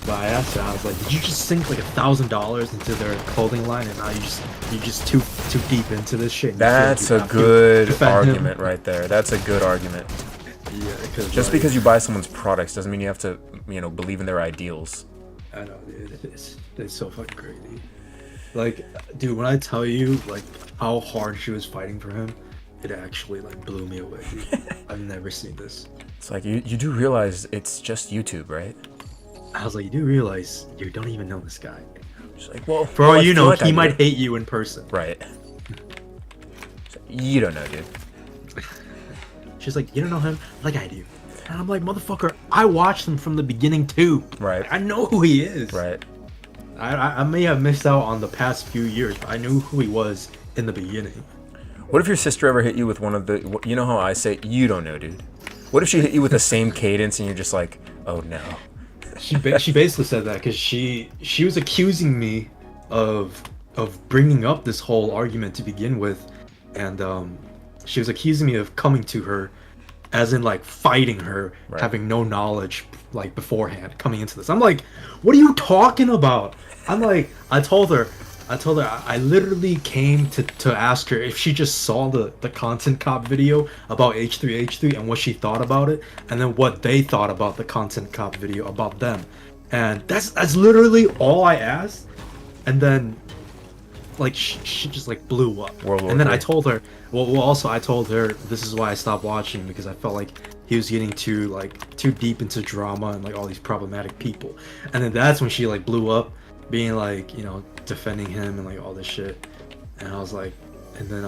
But I asked her, I was like, did you just sink like $1,000 into their clothing line, and now you're just too deep into this shit? And you feel like That's you a have to good defend him? argument right there. That's a good argument. Yeah, Just because you buy someone's products doesn't mean you have to, believe in their ideals. I know, dude. It's so fucking crazy. Like, dude, when I tell you like how hard she was fighting for him, it actually like blew me away, dude. I've never seen this. It's like you do realize it's just YouTube, right? I was like, you do realize you don't even know this guy. She's like, well, For all I you feel know, like I he do. might hate you in person. Right. You don't know, dude. She's like, you don't know him like I do. And I'm like, motherfucker, I watched him from the beginning too. Right. I know who he is. Right. I may have missed out on the past few years, but I knew who he was in the beginning. What if your sister ever hit you with one of the, you know how I say, you don't know, dude? What if she hit you with the same cadence and you're just like, oh no? She basically said that because she was accusing me of bringing up this whole argument to begin with, and she was accusing me of coming to her, as in like fighting her, Right. having no knowledge like beforehand coming into this. I'm like, what are you talking about? I'm like, I told her I literally came to ask her if she just saw the Content Cop video about H3H3 and what she thought about it, and then what they thought about the Content Cop video about them. And that's literally all I asked. And then like she just like blew up. World War And then III. I told her, well also I told her this is why I stopped watching, because I felt like he was getting too deep into drama and like all these problematic people. And then that's when she like blew up, being like, defending him and like all this shit. And I was like, and then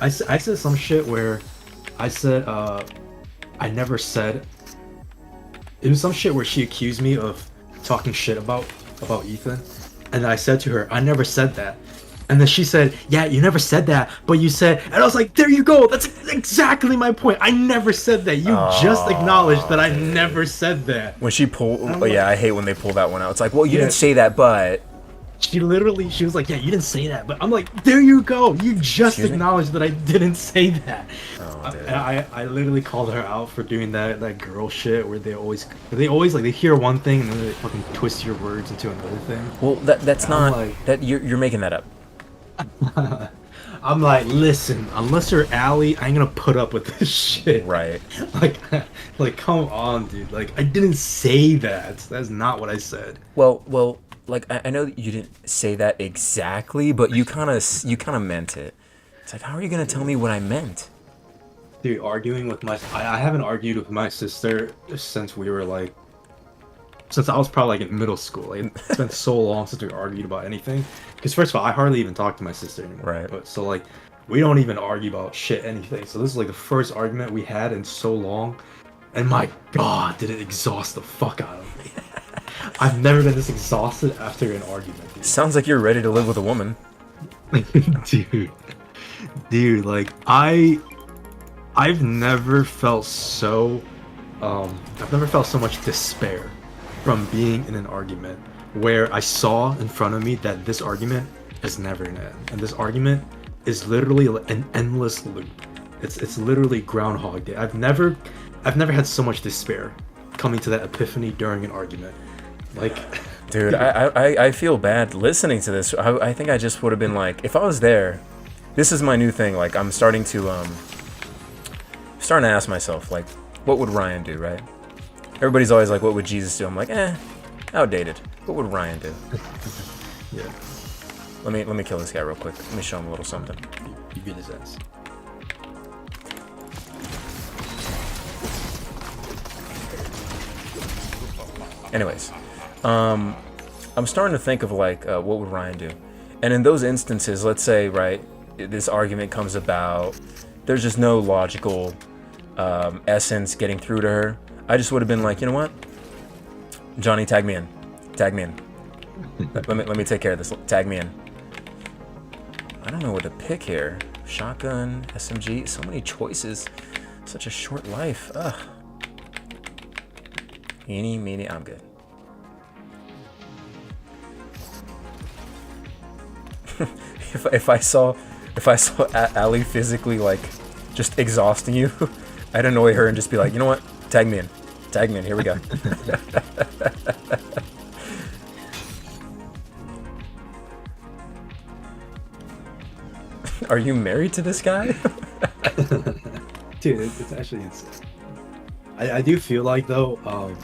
I said some shit where I said I never said, it was some shit where she accused me of talking shit about Ethan, and I said to her, I never said that. And then she said, yeah, you never said that, but you said, and I was like, there you go, that's exactly my point. I never said that. You just acknowledged that I never said that. When she pulled, like- I hate when they pull that one out. It's like, well, you Yeah. didn't say that, but She was like, yeah, you didn't say that, but I'm like, there you go, you just Excuse me? acknowledged that I didn't say that. Oh, dude. I literally called her out for doing that girl shit where they always like, they hear one thing and then they fucking twist your words into another thing. well, that's I'm like like- that. You're making that up. I'm like, listen, unless you're Allie, I ain't gonna put up with this shit. Right. Like, come on, dude. Like, I didn't say that. That's not what I said. Well, like I know that you didn't say that exactly, but you kind of meant it. It's like, how are you gonna tell me what I meant? Dude, arguing with I haven't argued with my sister since we were like, since I was probably like in middle school. Like, it's been so long since we argued about anything. Because first of all, I hardly even talk to my sister anymore. Right. But so like, we don't even argue about shit anything. So this is like the first argument we had in so long, and my god, did it exhaust the fuck out of me. I've never been this exhausted after an argument. Dude. Sounds like you're ready to live with a woman. dude, like I've never felt so much despair from being in an argument where I saw in front of me that this argument is never gonna end, and this argument is literally an endless loop. It's literally Groundhog Day. I've never had so much despair coming to that epiphany during an argument. Like, Dude, I feel bad listening to this. I think I just would have been like, if I was there, this is my new thing. Like, I'm starting to ask myself, like, what would Ryan do, right? Everybody's always like, what would Jesus do? I'm like, outdated. What would Ryan do? yeah, Let me kill this guy real quick. Let me show him a little something. you get his ass. Anyways, I'm starting to think of like what would Ryan do, and in those instances, let's say right, this argument comes about. There's just no logical essence getting through to her. I just would have been like, you know what, Johnny, tag me in. let me take care of this. Tag me in. I don't know what to pick here. Shotgun, SMG, so many choices. Such a short life. Ugh. Eeny, meeny, I'm good. if I saw Ali physically like just exhausting you, I'd annoy her and just be like, you know what? Tag me in. Here we go. Are you married to this guy? Dude, it's actually insane. I do feel like though,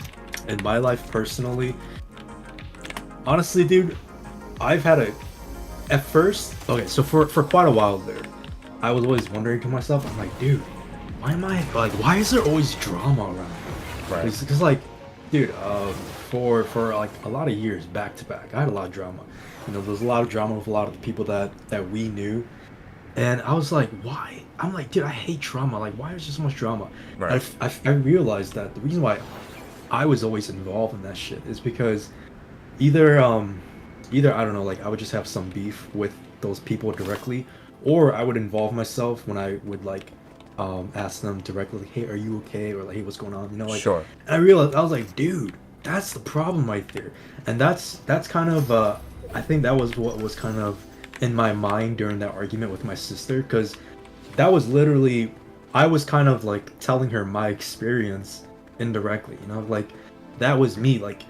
in my life personally, honestly, dude, I've had at first, okay, so for quite a while there, I was always wondering to myself, I'm like, dude, why is there always drama around here? Right. Because like, dude, for like a lot of years back to back, I had a lot of drama. You know, there was a lot of drama with a lot of the people that we knew. And I was like, why? I'm like, dude, I hate drama. Like, why is there so much drama? Right. I realized that the reason why I was always involved in that shit is because either I don't know, like I would just have some beef with those people directly, or I would involve myself when I would like ask them directly, like, hey, are you okay? Or like, hey, what's going on? You know, like. Sure. And I realized, I was like, dude, that's the problem right there. And that's kind of I think that was what was kind of in my mind during that argument with my sister, because that was literally, I was kind of like telling her my experience indirectly, you know, like that was me, like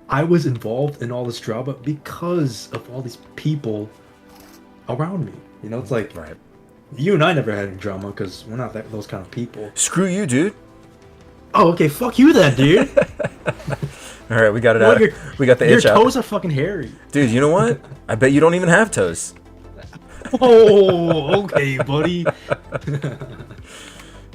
I was involved in all this drama because of all these people around me, you know. It's like, Right. You and I never had any drama because we're not those kind of people. Screw you, dude. Oh, okay, fuck you then, dude. All right, we got it out. We got the itch out. Your toes are fucking hairy. Dude, you know what? I bet you don't even have toes. Oh, okay, buddy.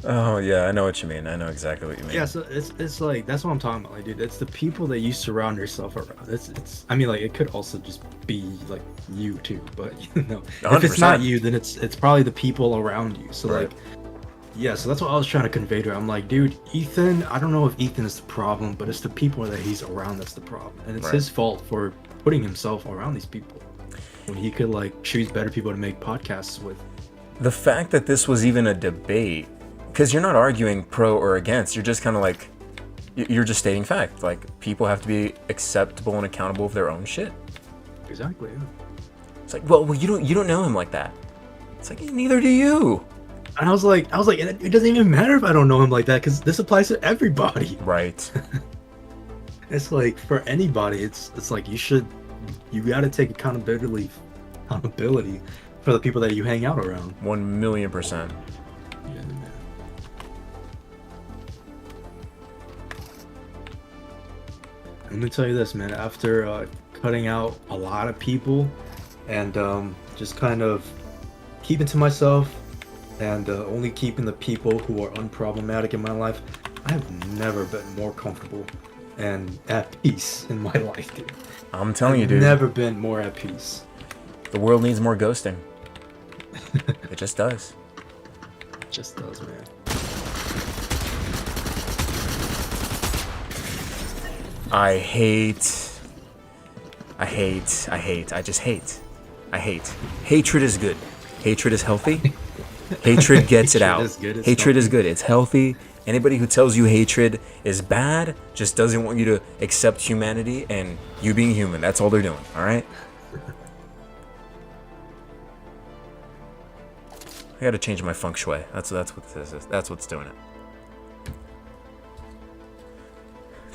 Oh yeah, I know what you mean. I know exactly what you mean. Yeah, so it's like, that's what I'm talking about, like, dude. It's the people that you surround yourself around. It's I mean, like, it could also just be like you too, but you know, if it's 100%. not you, then it's probably the people around you. So Right. like, yeah, so that's what I was trying to convey to her. I'm like, dude, Ethan, I don't know if Ethan is the problem, but it's the people that he's around that's the problem, and it's Right. his fault for putting himself around these people when he could like choose better people to make podcasts with. The fact that this was even a debate, because you're not arguing pro or against, you're just kind of like, you're just stating fact. Like, people have to be acceptable and accountable of their own shit. Exactly. Yeah. It's like, well, you don't know him like that. It's like, neither do you. And I was like, it doesn't even matter if I don't know him like that, because this applies to everybody. Right. It's like, for anybody, it's like you gotta take accountability for the people that you hang out around. 1,000,000%. Yeah, man. Let me tell you this, man. After cutting out a lot of people and just kind of keeping to myself and only keeping the people who are unproblematic in my life, I have never been more comfortable and at peace in my life, dude. I'm telling you, dude. Never been more at peace. The world needs more ghosting. It just does. It just does, man. I just hate. Hatred is good. Hatred is healthy. Hatred gets it out. Is good, it's Hatred is healthy. good. It's healthy. Anybody who tells you hatred is bad just doesn't want you to accept humanity and you being human. That's all they're doing. All right. I gotta change my feng shui. That's what this is. That's what's doing it.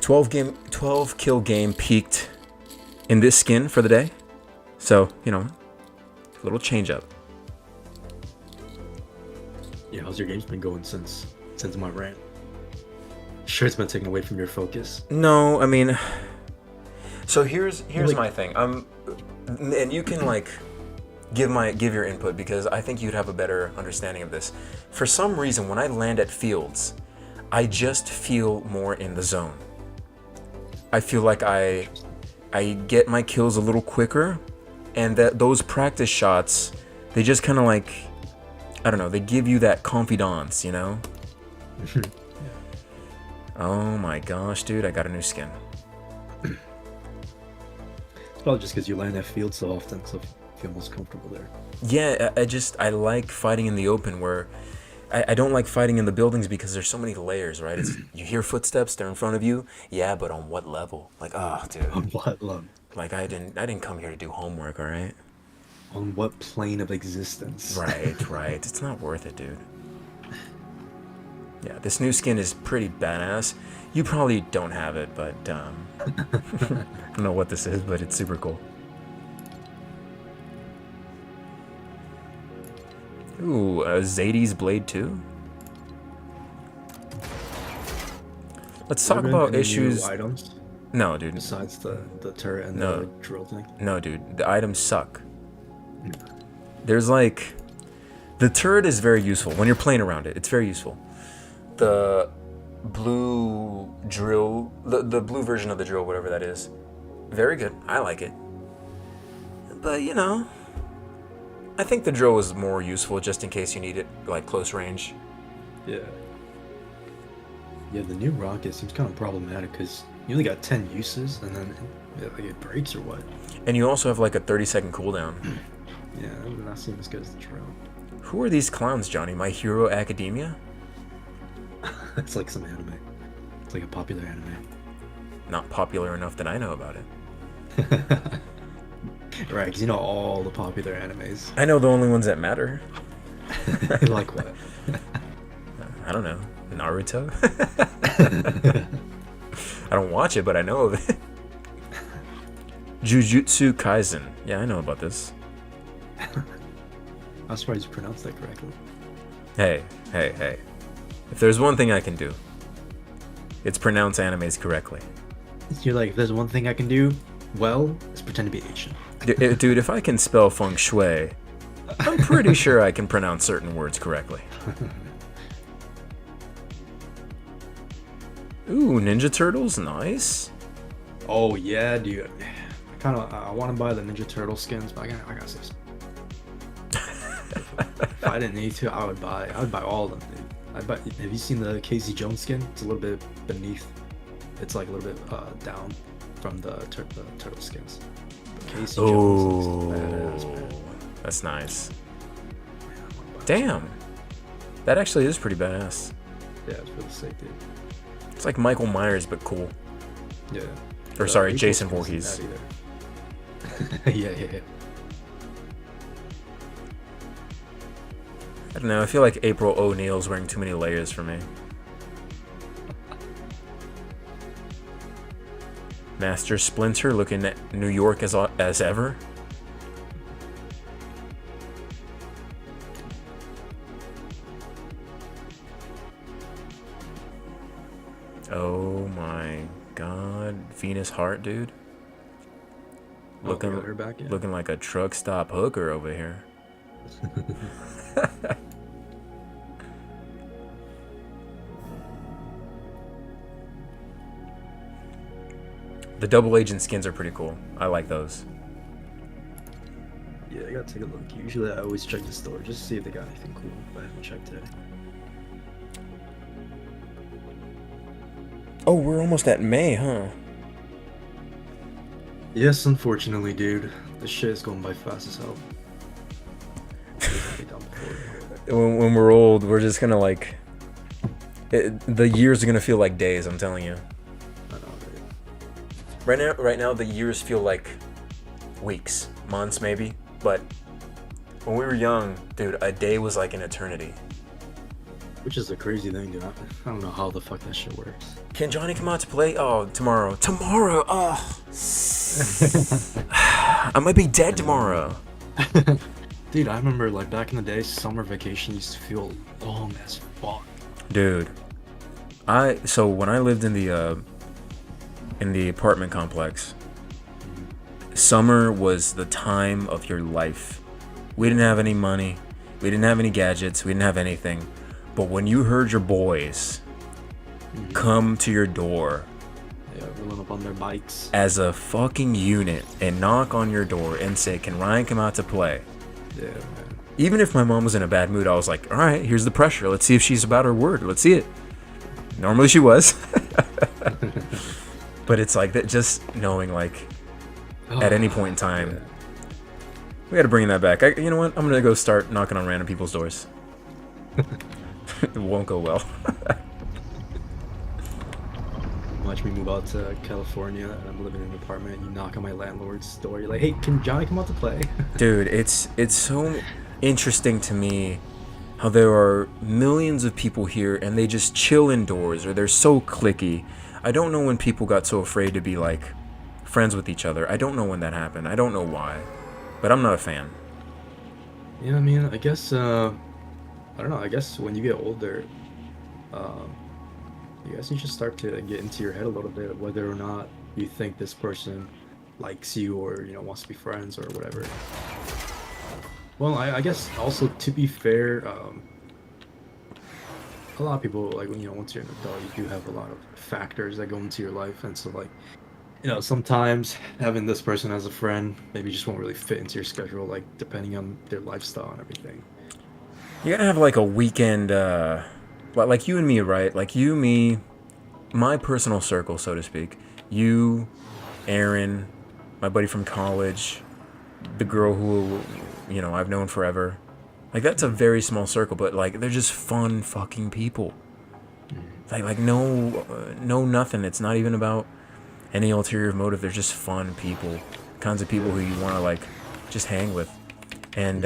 12 kill game peaked in this skin for the day. So, you know, a little change up. Yeah, how's your game's been going since my rant? Sure, it's been taken away from your focus. No, I mean, so here's Like- my thing. And you can like give your input because I think you'd have a better understanding of this. For some reason, when I land at fields, I just feel more in the zone. I feel like I get my kills a little quicker, and that those practice shots, they just kind of like, I don't know, they give you that confidence, you know? Oh my gosh, dude, I got a new skin. It's probably just because you land that field so often, so I feel most comfortable there. Yeah, I like fighting in the open where I don't like fighting in the buildings because there's so many layers, right? You hear footsteps, they're in front of you. Yeah, but on what level? Like, oh, dude. On what level? Like, I didn't come here to do homework, all right? On what plane of existence? Right. It's not worth it, dude. Yeah, this new skin is pretty badass. You probably don't have it, but I don't know what this is, but it's super cool. Ooh, Zadie's Blade 2. Let's talk about issues. New items No, dude. besides the turret and No. the drill thing. No, dude. The items suck. There's like, the turret is very useful when you're playing around it. It's very useful. The blue drill, the blue version of the drill, whatever that is, very good. I like it. But you know, I think the drill is more useful just in case you need it like close range. Yeah. Yeah, the new rocket seems kind of problematic because you only got 10 uses and then like it breaks or what? And you also have like a 30-second cooldown. Yeah, that does not seem as good as the drill. Who are these clowns, Johnny? My Hero Academia? It's like some anime. It's like a popular anime. Not popular enough that I know about it. Right, because you know all the popular animes. I know the only ones that matter. Like what? I don't know. Naruto? I don't watch it, but I know of it. Jujutsu Kaisen. Yeah, I know about this. I'm surprised you pronounced that correctly. Hey. If there's one thing I can do, it's pronounce animes correctly. You're like, if there's one thing I can do, well, it's pretend to be Asian. Dude, if I can spell feng shui, I'm pretty sure I can pronounce certain words correctly. Ooh, Ninja Turtles, nice. Oh yeah, dude. I want to buy the Ninja Turtle skins, but I gotta say something. If I didn't need to, I would buy all of them, dude. Have you seen the Casey Jones skin? It's a little bit beneath. It's like a little bit down from the turtle skins. But Casey Jones is badass, man. That's nice. Damn, that actually is pretty badass. Yeah, it's really sick, dude. It's like Michael Myers, but cool. Yeah. Or sorry, April Jason isn't Voorhees. that either. Yeah. I don't know, I feel like April O'Neil's wearing too many layers for me. Master Splinter looking at New York as ever. Oh my god, Venus Hart, dude. Looking like a truck stop hooker over here. The double agent skins are pretty cool. I like those. Yeah, I gotta take a look. Usually I always check the store just to see if they got anything cool, but I haven't checked today. Oh, we're almost at May, huh? Yes, unfortunately, dude. This shit is going by fast as hell. When we're old, we're just gonna like... the years are gonna feel like days, I'm telling you. I know, dude. Right now, the years feel like weeks, months maybe. But when we were young, dude, a day was like an eternity. Which is a crazy thing, dude. I don't know how the fuck that shit works. Can Johnny come out to play? Oh, tomorrow. Tomorrow! Oh. I might be dead tomorrow. Dude, I remember like back in the day, summer vacation used to feel long as fuck. Dude, so when I lived in the apartment complex, summer was the time of your life. We didn't have any money, we didn't have any gadgets, we didn't have anything. But when you heard your boys come to your door, Yeah, rolling up on their bikes. as a fucking unit and knock on your door and say, "Can Ryan come out to play?" Yeah, man. Even if my mom was in a bad mood, I was like, "All right, here's the pressure. Let's see if she's about her word. Let's see it." Normally she was. But it's like that, just knowing like at any point in time, Yeah. we got to bring that back. You know what? I'm gonna go start knocking on random people's doors. It won't go well. Watch me move out to California and I'm living in an apartment. You knock on my landlord's door. You're like, "Hey, can Johnny come out to play?" Dude, it's so interesting to me how there are millions of people here and they just chill indoors, or they're so cliquey. I don't know when people got so afraid to be like friends with each other. I don't know when that happened. I don't know why, but I'm not a fan. Yeah, I mean, I guess I don't know. I guess when you get older, I guess you should start to get into your head a little bit whether or not you think this person likes you or wants to be friends or whatever. Well, I guess also to be fair, a lot of people like once you're an adult, you do have a lot of factors that go into your life, and so like sometimes having this person as a friend maybe just won't really fit into your schedule, like depending on their lifestyle and everything. You gotta have like a weekend, like you and me, right? Like you, me, my personal circle, so to speak. You, Aaron, my buddy from college, the girl who, I've known forever. Like that's a very small circle, but like they're just fun fucking people. Like no nothing. It's not even about any ulterior motive. They're just fun people, kinds of people who you want to like just hang with. And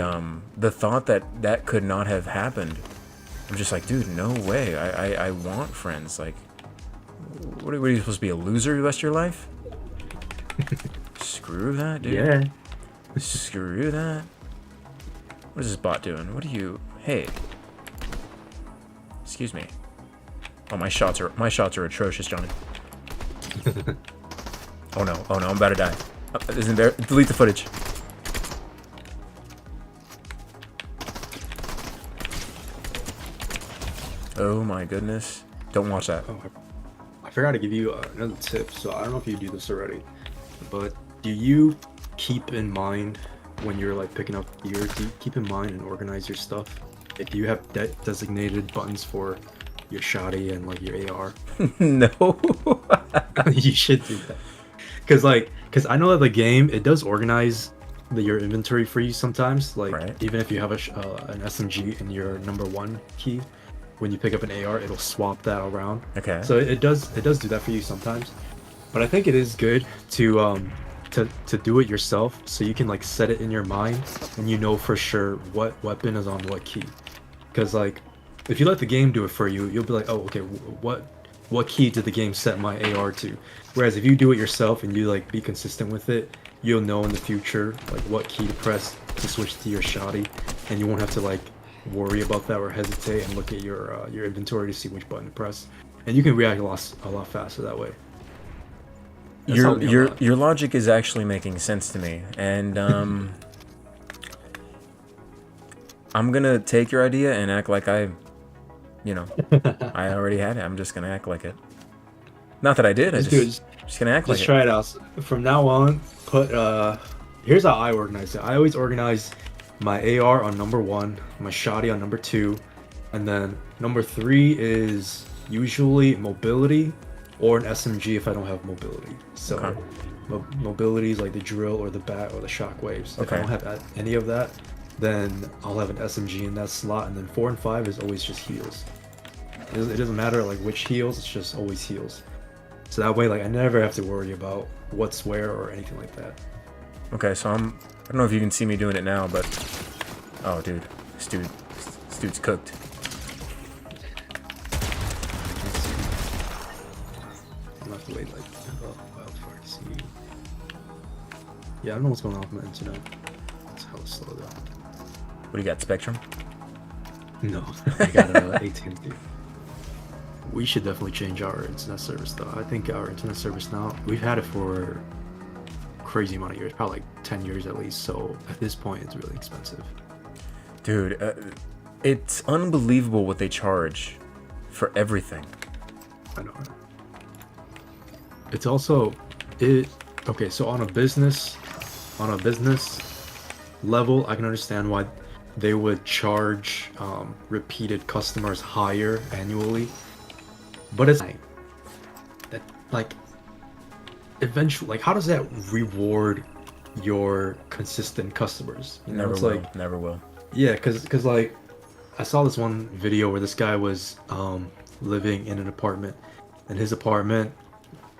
the thought that could not have happened, I'm just like, dude, no way. I want friends. Like, what are you supposed to be, a loser the rest of your life? Screw that, dude. Yeah. Screw that. What is this bot doing? What are you? Hey. Excuse me. Oh, my shots are atrocious, Johnny. Oh no, I'm about to die. Isn't there? Delete the footage. Oh my goodness. Don't watch that. Oh, I forgot to give you another tip. So I don't know if you do this already, but do you keep in mind when you're like picking up gear, do you keep in mind and organize your stuff? Like, do you have designated buttons for your shotty and like your AR? No. You should do that. Cause I know that the game, it does organize your inventory for you sometimes. Like Right. even if you have an SMG in your number 1 key, when you pick up an AR, it'll swap that around. Okay. So it does do that for you sometimes. But I think it is good to do it yourself, so you can like set it in your mind and you know for sure what weapon is on what key. Because like if you let the game do it for you, you'll be like, oh, okay, what key did the game set my AR to? Whereas if you do it yourself and you like be consistent with it, you'll know in the future like what key to press to switch to your shotty, and you won't have to like worry about that or hesitate and look at your inventory to see which button to press, and you can react a lot faster that way. That's helped me a lot. Your logic is actually making sense to me, and I'm gonna take your idea and act like I already had it. I'm just gonna act like it. Not that I did. Just gonna act like Just it. try it out. From now on, put here's how I organize it. I always organize my AR on number 1, my shotty on number 2, and then number 3 is usually mobility or an SMG if I don't have mobility. So Okay. mobility is like the drill or the bat or the shockwaves. If Okay. I don't have any of that, then I'll have an SMG in that slot, and then 4 and 5 is always just heals. It doesn't matter like which heals, it's just always heals. So that way, like I never have to worry about what's where or anything like that. Okay, so I don't know if you can see me doing it now, but oh, dude, this dude's cooked. I'm gonna have to wait like a while before I see. Yeah, I don't know what's going on with my internet. It's hella slow though. What do you got, Spectrum? No, I got AT&T. We should definitely change our internet service though. I think our internet service now, we've had it for crazy amount of years, probably like 10 years at least. So at this point, it's really expensive. Dude, it's unbelievable what they charge for everything. I know. It's also it. Okay, so on a business level, I can understand why they would charge repeated customers higher annually, but it's like that like eventually, like how does that reward your consistent customers? You know, Never it's will. like Never will. yeah, because like I saw this one video where this guy was living in an apartment, and his apartment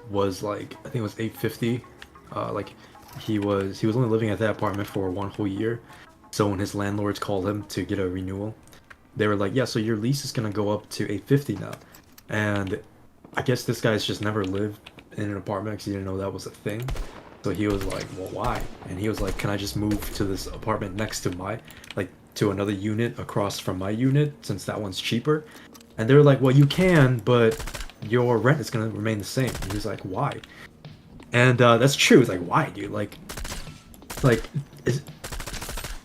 was like I think it was 850. Like he was only living at that apartment for one whole year. So when his landlords called him to get a renewal, they were like, "Yeah, so your lease is gonna go up to 850 now." And I guess this guy's just never lived in an apartment because he didn't know that was a thing. So he was like, "Well, why?" And he was like, "Can I just move to this apartment next to like, to another unit across from my unit since that one's cheaper?" And they were like, "Well, you can, but your rent is gonna remain the same." And he was like, "Why?" And that's true. It's like, why, dude? Like, is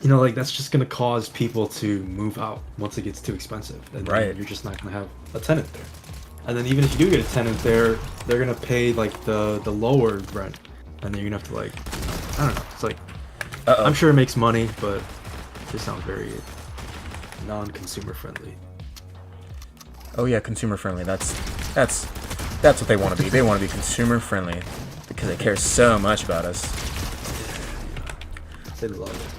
like that's just gonna cause people to move out once it gets too expensive, and then Right. you're just not gonna have a tenant there. And then even if you do get a tenant there, they're gonna pay like the lower rent, and then you're gonna have to like, I don't know. It's like Uh-oh. I'm sure it makes money, but it just sounds very non-consumer friendly. Oh yeah, consumer friendly. That's what they want to be. They want to be consumer friendly because they care so much about us. They love it.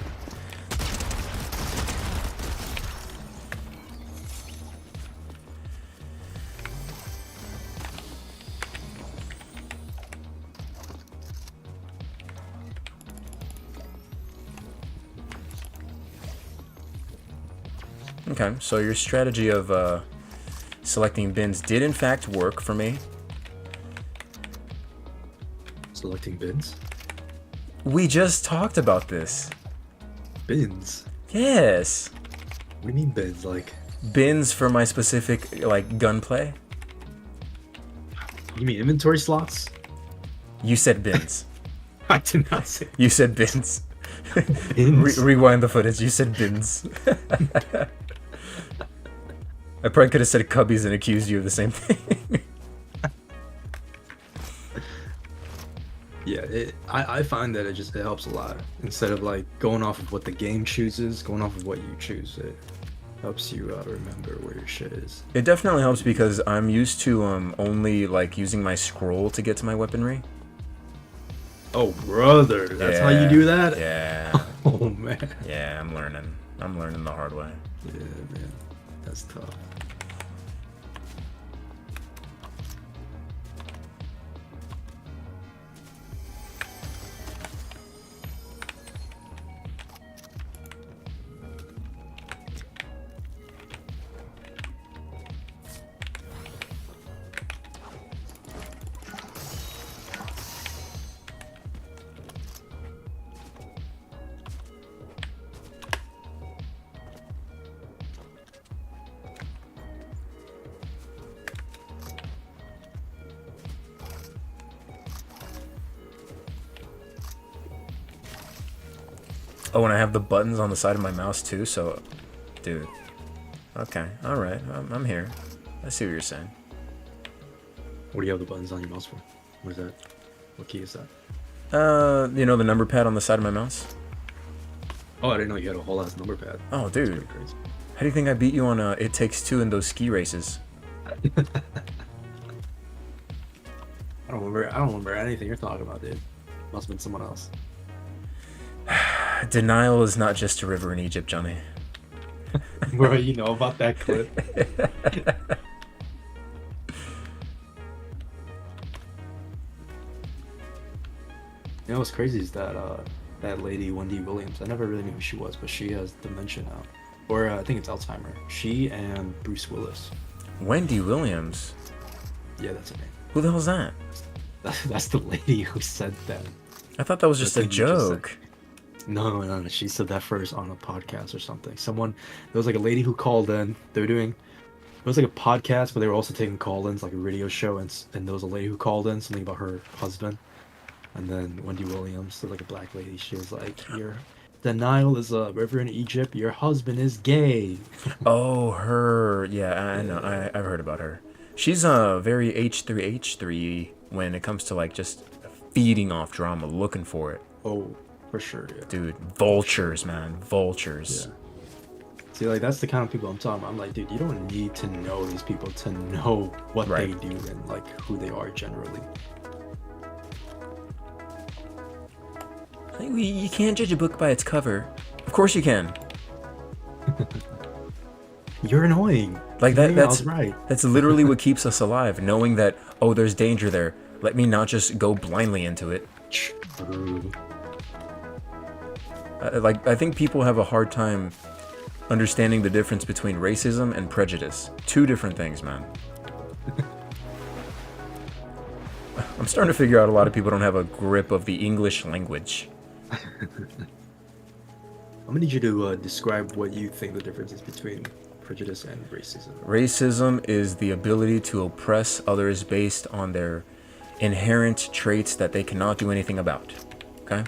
Okay, so your strategy of selecting bins did in fact work for me. Selecting bins. We just talked about this. Bins. Yes. What do you mean bins? Like, Bins for my specific like gunplay. you mean inventory slots? You said bins. I did not say You said bins. bins. Rewind the footage. You said bins. I probably could have said cubbies and accused you of the same thing. Yeah, I find that it helps a lot. Instead of like going off of what the game chooses, going off of what you choose, it helps you remember where your shit is. It definitely helps because I'm used to only like using my scroll to get to my weaponry. Oh, brother, that's how you do that? Yeah. Oh, man. Yeah, I'm learning. I'm learning the hard way. Yeah, man. That's tough. Oh, and I have the buttons on the side of my mouse too, so... Dude. Okay, alright, I'm here. I see what you're saying. What do you have the buttons on your mouse for? What is that? What key is that? You know the number pad on the side of my mouse? Oh, I didn't know you had a whole ass number pad. Oh, That's dude. pretty crazy. How do you think I beat you on It Takes Two in those ski races? I don't remember anything you're talking about, dude. Must have been someone else. Denial is not just a river in Egypt, Johnny. Bro, you know about that clip. You know what's crazy is that that lady Wendy Williams. I never really knew who she was, but she has dementia now, or I think it's Alzheimer. She and Bruce Willis. Wendy Williams? Yeah, that's her name. Who the hell's that? That's the lady who said that. I thought that was just a That's what you just said. joke. No. She said that first on a podcast or something. There was like a lady who called in. They were doing, it was like a podcast, but they were also taking call-ins, like a radio show, and there was a lady who called in something about her husband. And then Wendy Williams, so like a black lady, she was like, "Your the Nile is a river in Egypt. Your husband is gay." Oh, her. Yeah, I know. I've heard about her. She's very H3H3 when it comes to like just feeding off drama, looking for it. Oh, for sure, yeah. Dude, vultures, man, vultures. Yeah. See, like, that's the kind of people I'm talking about. I'm like, dude, you don't need to know these people to know what they Right. do and, like, who they are generally. Like, you can't judge a book by its cover. Of course you can. You're annoying. Like Yeah, I that's was right. that's literally what keeps us alive, knowing that, oh, there's danger there. Let me not just go blindly into it. True. Like, I think people have a hard time understanding the difference between racism and prejudice. Two different things, man. I'm starting to figure out a lot of people don't have a grip of the English language. I'm gonna need you to describe what you think the difference is between prejudice and racism. Racism is the ability to oppress others based on their inherent traits that they cannot do anything about. Okay?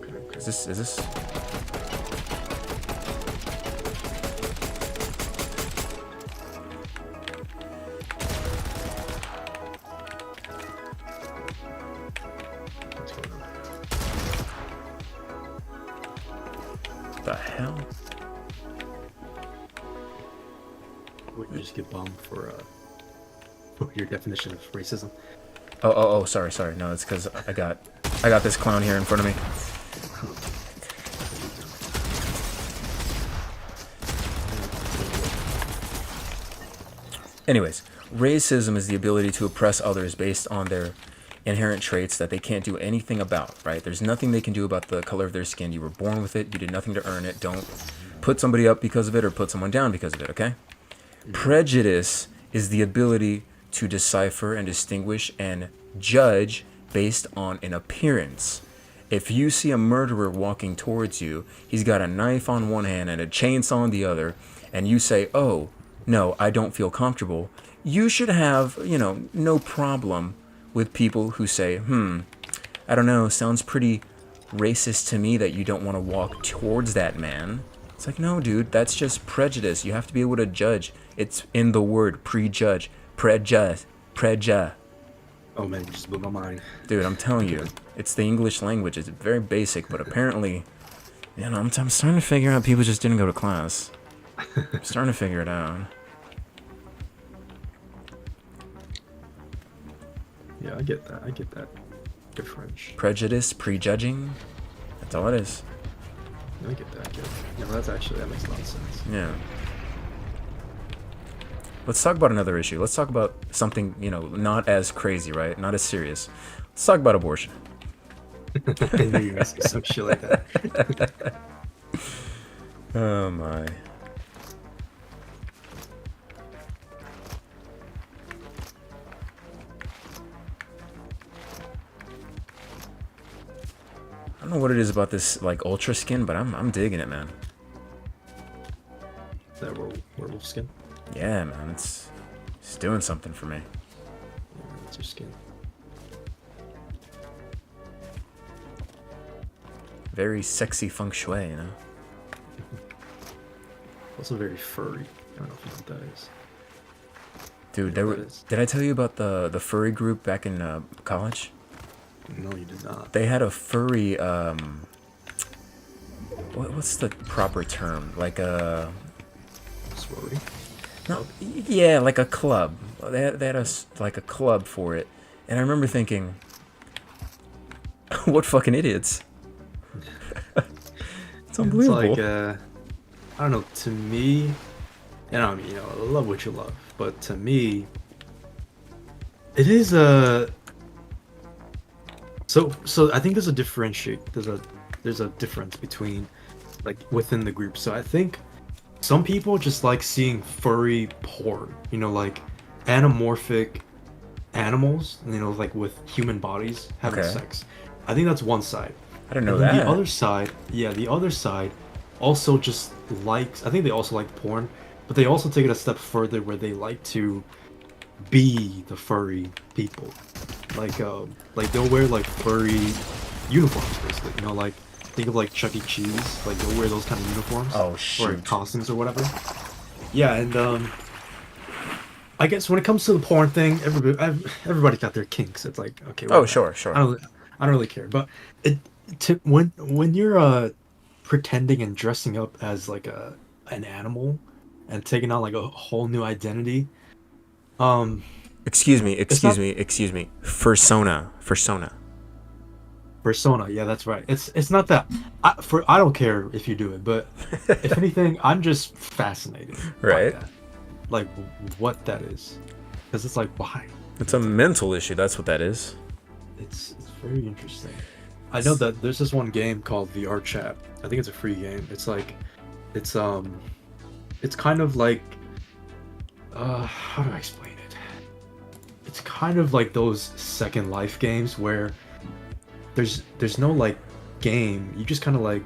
Okay. Is this? What's going on? The hell? Would you just get bummed for your definition of racism? Oh, sorry. No, it's because I got this clown here in front of me. Anyways, racism is the ability to oppress others based on their inherent traits that they can't do anything about, right? There's nothing they can do about the color of their skin. You were born with it. You did nothing to earn it. Don't put somebody up because of it or put someone down because of it, okay? Prejudice is the ability to decipher and distinguish and judge based on an appearance. If you see a murderer walking towards you, he's got a knife on one hand and a chainsaw on the other, and you say, oh, no, I don't feel comfortable, you should have, no problem with people who say, I don't know, sounds pretty racist to me that you don't want to walk towards that man. It's like, no, dude, that's just prejudice. You have to be able to judge. It's in the word, prejudge, prejudice. Oh man, you just blew my mind. Dude, I'm telling you, it's the English language. It's very basic, but apparently, I'm starting to figure out people just didn't go to class. I'm starting to figure it out. Yeah, I get that difference. Prejudice, prejudging, that's all it is. I get that. Yeah, well, that makes a lot of sense. Yeah. Let's talk about another issue. Let's talk about something, not as crazy, right? Not as serious. Let's talk about abortion. I knew you were gonna say some shit like that. Oh my. I don't know what it is about this like ultra skin, but I'm digging it, man. That werewolf skin. Yeah, man, it's doing something for me. Yeah, that's your skin. Very sexy feng shui, Also very furry. I don't know if you know what that is. Dude, You know what that is? did I tell you about the furry group back in college? No, you did not. They had a furry what's the proper term? Like a Sorority? no, yeah, like a club. They had like a club for it, and I remember thinking, what fucking idiots! It's unbelievable. It's like, I don't know, to me, and I mean, love what you love, but to me, it is so I think there's a difference between, like, within the group. So I think some people just like seeing furry porn, like anamorphic animals, like with human bodies having Okay. sex. I think that's one side. I didn't know And then that. the other side also just likes, I think they also like porn, but they also take it a step further where they like to be the furry people. Like they'll wear like furry uniforms basically, like think of like Chuck E. Cheese, like they'll wear those kind of uniforms. Oh, Or shoot. costumes or whatever. Yeah, and I guess when it comes to the porn thing, everybody's got their kinks. It's like, okay, Oh, whatever. sure, I sure. don't, I don't really care. But it, when you're pretending and dressing up as like an animal and taking on like a whole new identity, um, Excuse me, it's excuse not me, excuse me. Fursona, fursona. persona. Yeah, that's right. It's not that. I don't care if you do it, but if anything, I'm just fascinated by Right? that, like what that is, because it's like why. It's a mental issue. That's what that is. It's very interesting. I know that there's this one game called VR Chat. I think it's a free game. It's like, it's it's kind of like, how do I explain it? It's kind of like those Second Life games where there's no like game. You just kind of like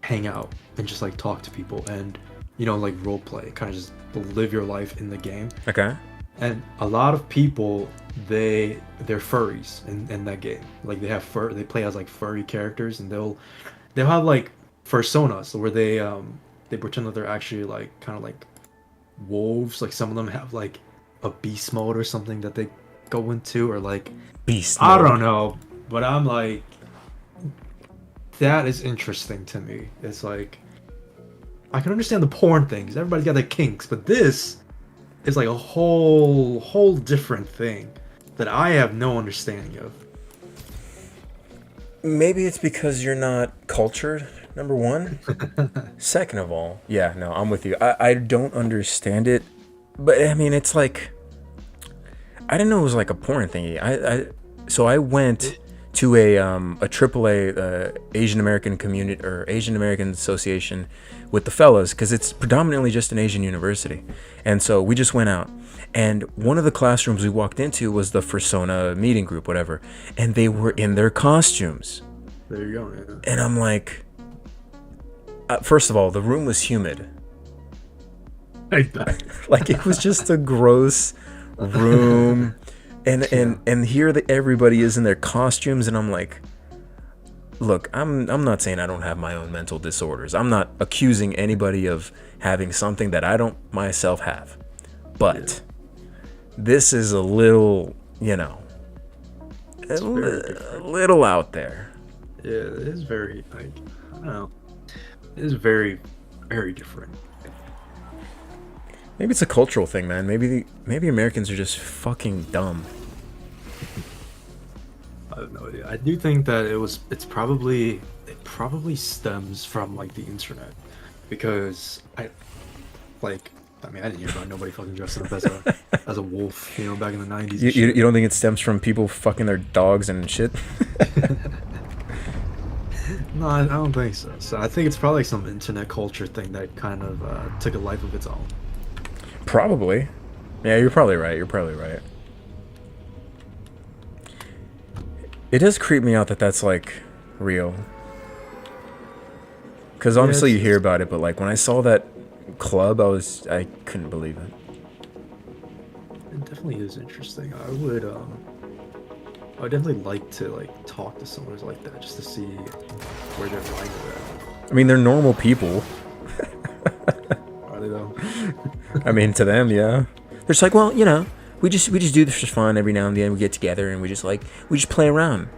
hang out and just like talk to people and like role play, kind of just live your life in the game. Okay. And a lot of people, they're furries in that game. Like they have they play as like furry characters, and they'll have like personas where they pretend that they're actually like kind of like wolves. Like some of them have like a beast mode or something that they go into, or like Beast I mode. don't know. But I'm like, that is interesting to me. It's like, I can understand the porn things. Everybody's got their kinks, but this is like a whole different thing that I have no understanding of. Maybe it's because you're not cultured, number one. Second of all, yeah, no, I'm with you. I don't understand it. But I mean, it's like, I didn't know it was like a porn thingy. So I went to a AAA Asian American community or Asian American Association with the fellas because it's predominantly just an Asian university, and so we just went out. And one of the classrooms we walked into was the Fursona meeting group, whatever, and they were in their costumes. There you go. Yeah. And I'm like, first of all, the room was humid. Like it was just a gross room. And here everybody is in their costumes, and I'm like, look, I'm not saying I don't have my own mental disorders. I'm not accusing anybody of having something that I don't myself have. But this is a little, a little out there. Yeah, it is very like, I don't know. It is very, very different. Maybe it's a cultural thing, man. Maybe Americans are just fucking dumb. I have no idea. I do think that it probably stems from like the internet, because I mean, I didn't hear about nobody fucking dressing up as a wolf, back in the 90s. You don't think it stems from people fucking their dogs and shit? No, I don't think so. So I think it's probably some internet culture thing that kind of took a life of its own. Probably. Yeah, you're probably right. It does creep me out that that's like real. Because honestly, you hear about it, but like when I saw that club, I couldn't believe it. It definitely is interesting. I would definitely like to like talk to someone who's like that, just to see where their mind is I mean, they're normal people. at. Are they though? I mean, to them, yeah. They're just like, well, we just do this for fun every now and then. We get together and we just play around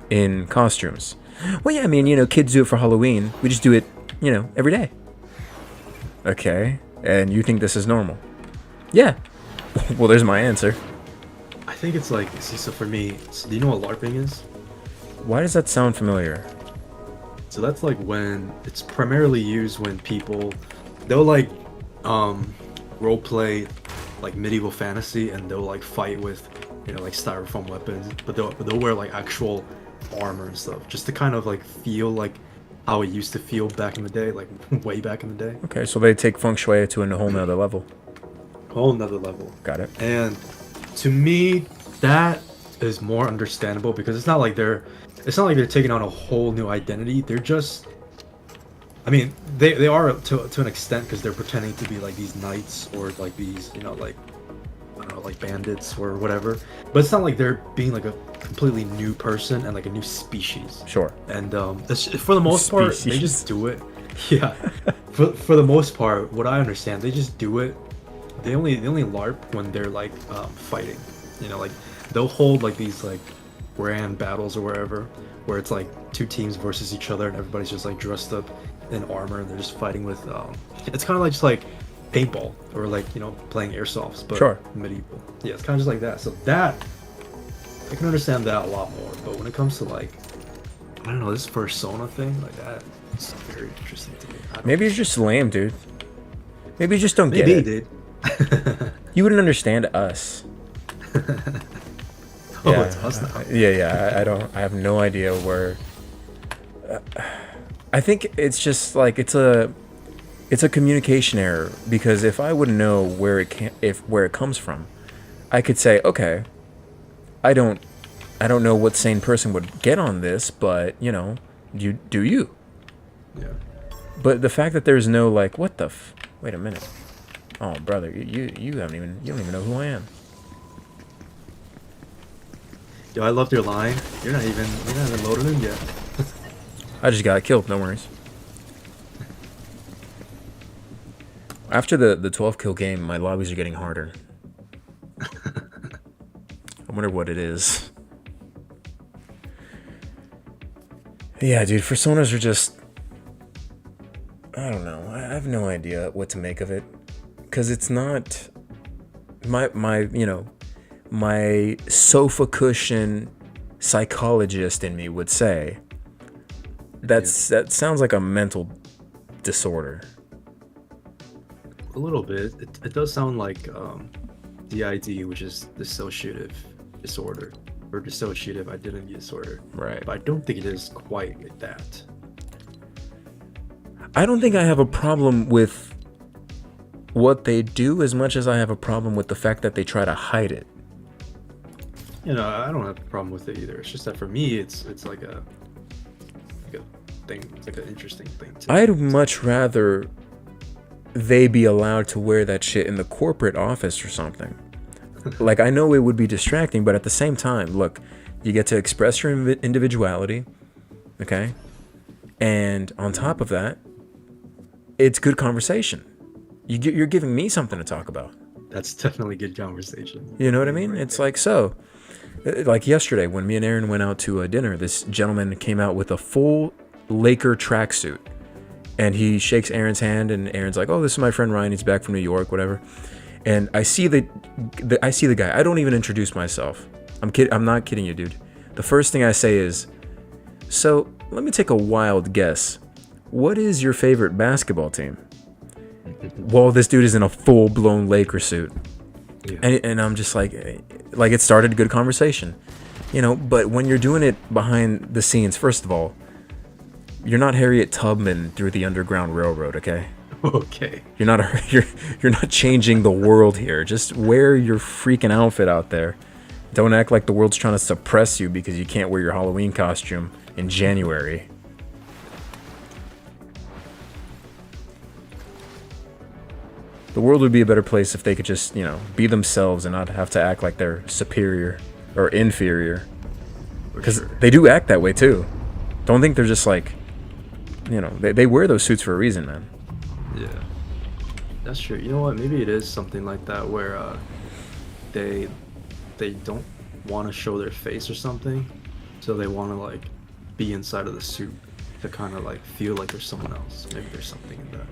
in costumes. Well, yeah, I mean, kids do it for Halloween. We just do it, every day. Okay, and you think this is normal? Yeah. Well, there's my answer. I think it's like, see, so for me, do you know what LARPing is? Why does that sound familiar? So that's like when it's primarily used when they'll like role play like medieval fantasy, and they'll like fight with like styrofoam weapons, but they'll wear like actual armor and stuff, just to kind of like feel like how it used to feel back in the day, like way back in the day. Okay, so they take feng shui to a whole nother level. Whole nother level. Got it. And to me, that is more understandable, because it's not like they're taking on a whole new identity. They're just, I mean, they are to an extent, because they're pretending to be like these knights, or like these, like, I don't know, like bandits or whatever. But it's not like they're being like a completely new person and like a new species. Sure. And for the most part, they Species. just do it. Yeah. For the most part, what I understand, they just do it they only LARP when they're like fighting. You know, like they'll hold like these like grand battles or wherever, where it's like two teams versus each other and everybody's just like dressed up in armor and they're just fighting with. It's kind of like just like paintball or like playing airsofts, but Sure. medieval. Yeah, it's kind of just like that. So that I can understand that a lot more. But when it comes to like I don't know this persona thing like that, it's very interesting to me. Maybe you're just lame, dude. Maybe you just don't get Maybe, it. dude. You wouldn't understand us. Oh, Yeah, it's us now. yeah. I don't. I have no idea where. I think it's just like it's a communication error because if I would know where it comes from, I could say, okay, I don't know what sane person would get on this, but you do you. Yeah. But the fact that there's no like, what the wait a minute. Oh, brother, you don't even know who I am. Yo, I loved your line. You're not even loaded in yet. I just got killed, no worries. After the 12 kill game, my lobbies are getting harder. I wonder what it is. Yeah, dude, personas are just... I don't know. I have no idea what to make of it. Because it's not... My sofa cushion psychologist in me would say that sounds like a mental disorder. A little bit. It does sound like DID, which is dissociative disorder or dissociative identity disorder. Right. But I don't think it is quite like that. I don't think I have a problem with what they do as much as I have a problem with the fact that they try to hide it. I don't have a problem with it either. It's just that for me, it's like a thing. It's like an interesting thing too. I'd much rather they be allowed to wear that shit in the corporate office or something. Like, I know it would be distracting, but at the same time, look, you get to express your individuality, okay? And on top of that, it's good conversation. You're giving me something to talk about. That's definitely good conversation. You know what I mean? It's like, so, like yesterday when me and Aaron went out to dinner, this gentleman came out with a full Laker tracksuit. And he shakes Aaron's hand, and Aaron's like, "Oh, this is my friend Ryan. He's back from New York, whatever." And I see the guy. I don't even introduce myself. I'm not kidding you, dude. The first thing I say is, "So let me take a wild guess. What is your favorite basketball team?" Well, this dude is in a full-blown Laker suit, Yeah. and I'm just like it started a good conversation, But when you're doing it behind the scenes, first of all, you're not Harriet Tubman through the Underground Railroad, okay? Okay. You're not changing the world here. Just wear your freaking outfit out there. Don't act like the world's trying to suppress you because you can't wear your Halloween costume in January. The world would be a better place if they could just, be themselves and not have to act like they're superior or inferior. Because they do act that way too. Don't think they're just like, they wear those suits for a reason, man. Yeah, that's true. You know what? Maybe it is something like that where they don't want to show their face or something, so they want to like be inside of the suit to kind of like feel like there's someone else. Maybe there's something in that.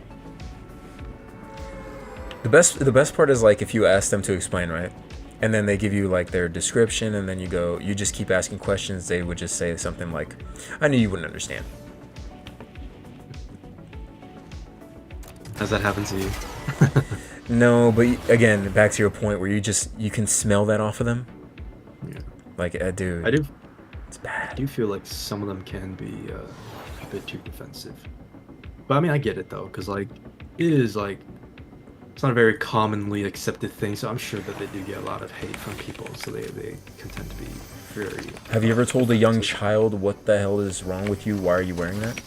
The best part is like if you ask them to explain, right? And then they give you like their description, and then you just keep asking questions. They would just say something like, "I knew you wouldn't understand." Has that happened to you? No, but again, back to your point where you can smell that off of them. Yeah. Like, dude, I do. it's I bad. do feel like some of them can be a bit too defensive. But I mean, I get it though, because like it is like it's not a very commonly accepted thing. So I'm sure that they do get a lot of hate from people. So they can tend to be very. Have you ever told a young child what the hell is wrong with you? Why are you wearing that?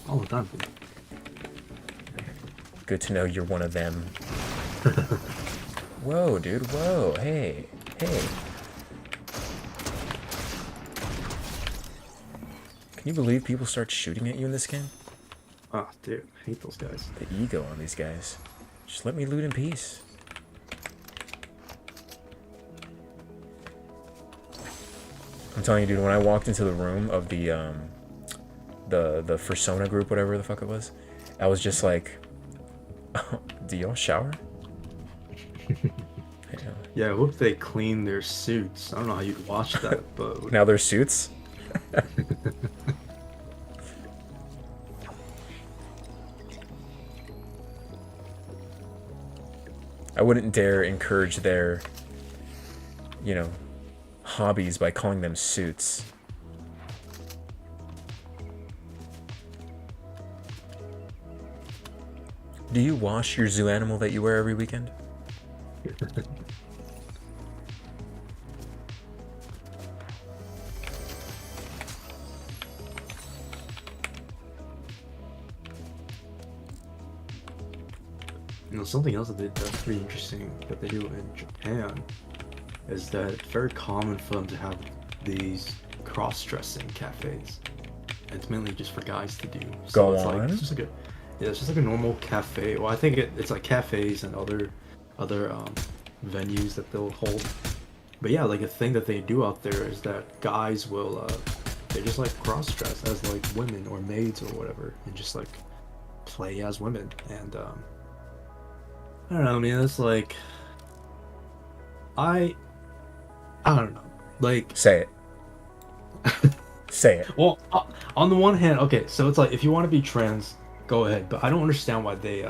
All the time. Good to know you're one of them. Whoa, dude, whoa, hey. Can you believe people start shooting at you in this game? Oh, dude, I hate those guys. The ego on these guys. Just let me loot in peace. I'm telling you, dude, when I walked into the room of the Fursona group, whatever the fuck it was, I was just like, do y'all shower? Yeah, I hope they clean their suits. I don't know how you'd watch that, but Now they're suits? I wouldn't dare encourage their, you know, hobbies by calling them suits. Do you wash your zoo animal that you wear every weekend? you know, something else that's pretty interesting that they do in Japan is that it's very common for them to have these cross-dressing cafes. And it's mainly just for guys to do. So Go it's on. like it's just like it's just like a normal cafe. Well, I think it's like cafes and other venues that they'll hold. But yeah, like a thing that they do out there is that guys will they just like cross-dress as like women or maids or whatever, and just like play as women. And I don't know, man. It's like I don't know, like. Say it. Say it. Well, on the one hand, okay, so it's like if you want to be trans, go ahead. But I don't understand why they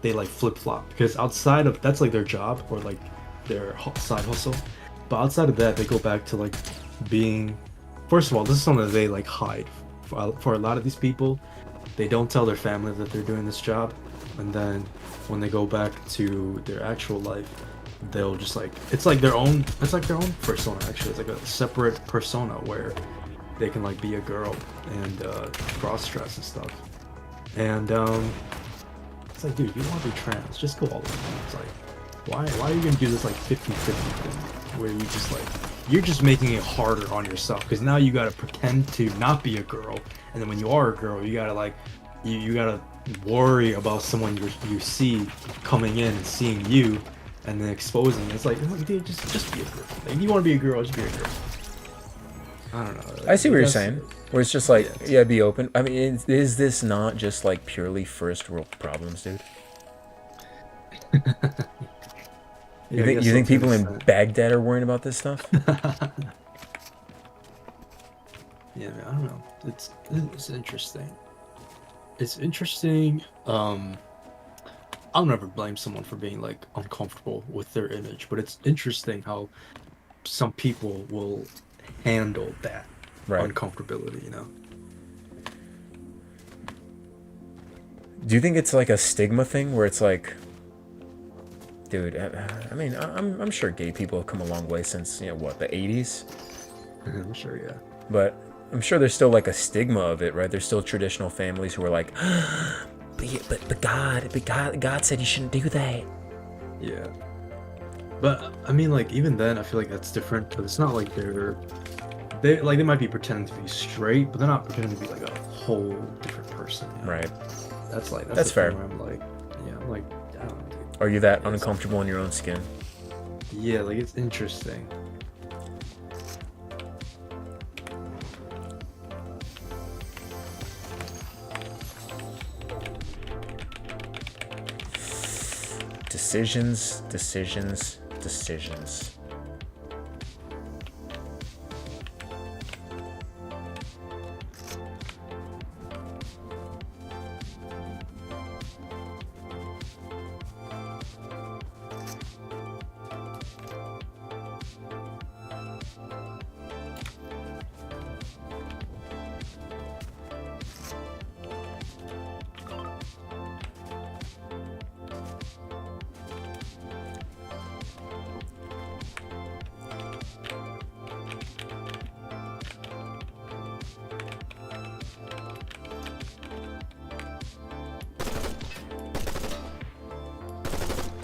like flip flop, because outside of that's like their job or like their side hustle. But outside of that, they go back to like being. First of all, this is something that they like hide for a lot of these people. They don't tell their family that they're doing this job, and then when they go back to their actual life, they'll just like it's like their own persona. Actually, it's like a separate persona where they can like be a girl and cross-dress and stuff. And it's like, dude, you want to be trans, just go all the way. It's like, why are you gonna do this like 50-50 thing where you just like you're just making it harder on yourself, because now you gotta pretend to not be a girl, and then when you are a girl, you gotta like you gotta worry about someone you see coming in and seeing you and then exposing it. It's like, dude, just be a girl. Like, if you want to be a girl, just be a girl. I don't know. I see what you're saying. Where it's just like, yeah, be open. I mean, is this not just like purely first world problems, dude? You think people in Baghdad are worrying about this stuff? Yeah, man, I don't know. It's interesting. It's interesting. I'll never blame someone for being like uncomfortable with their image, but it's interesting how some people will handle that uncomfortability, you know. Do you think it's like a stigma thing where it's like, dude, I mean, I'm sure gay people have come a long way since, you know, what, the 80s? I'm sure, yeah. But I'm sure there's still like a stigma of it, right? There's still traditional families who are like, but God said you shouldn't do that. Yeah. But I mean, like, even then, I feel like that's different, because it's not like they might be pretending to be straight, but they're not pretending to be like a whole different person. You know? Right. That's fair. I'm like, yeah, I'm like, I don't know. Are you that uncomfortable in your own skin? Yeah, like, it's interesting. Decisions.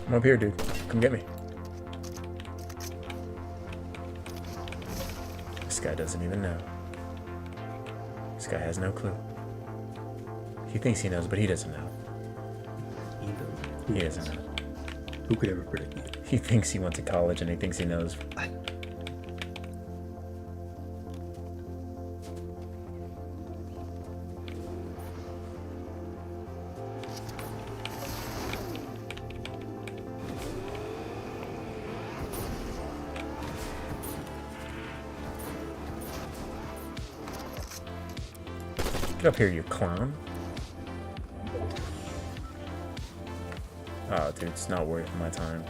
I'm up here, dude. Come get me. This guy doesn't even know. This guy has no clue. He thinks he knows, but he doesn't know. He doesn't know. Who could ever predict it? He thinks he went to college and he thinks he knows. Get up here, you clown. Oh, dude, it's not worth my time.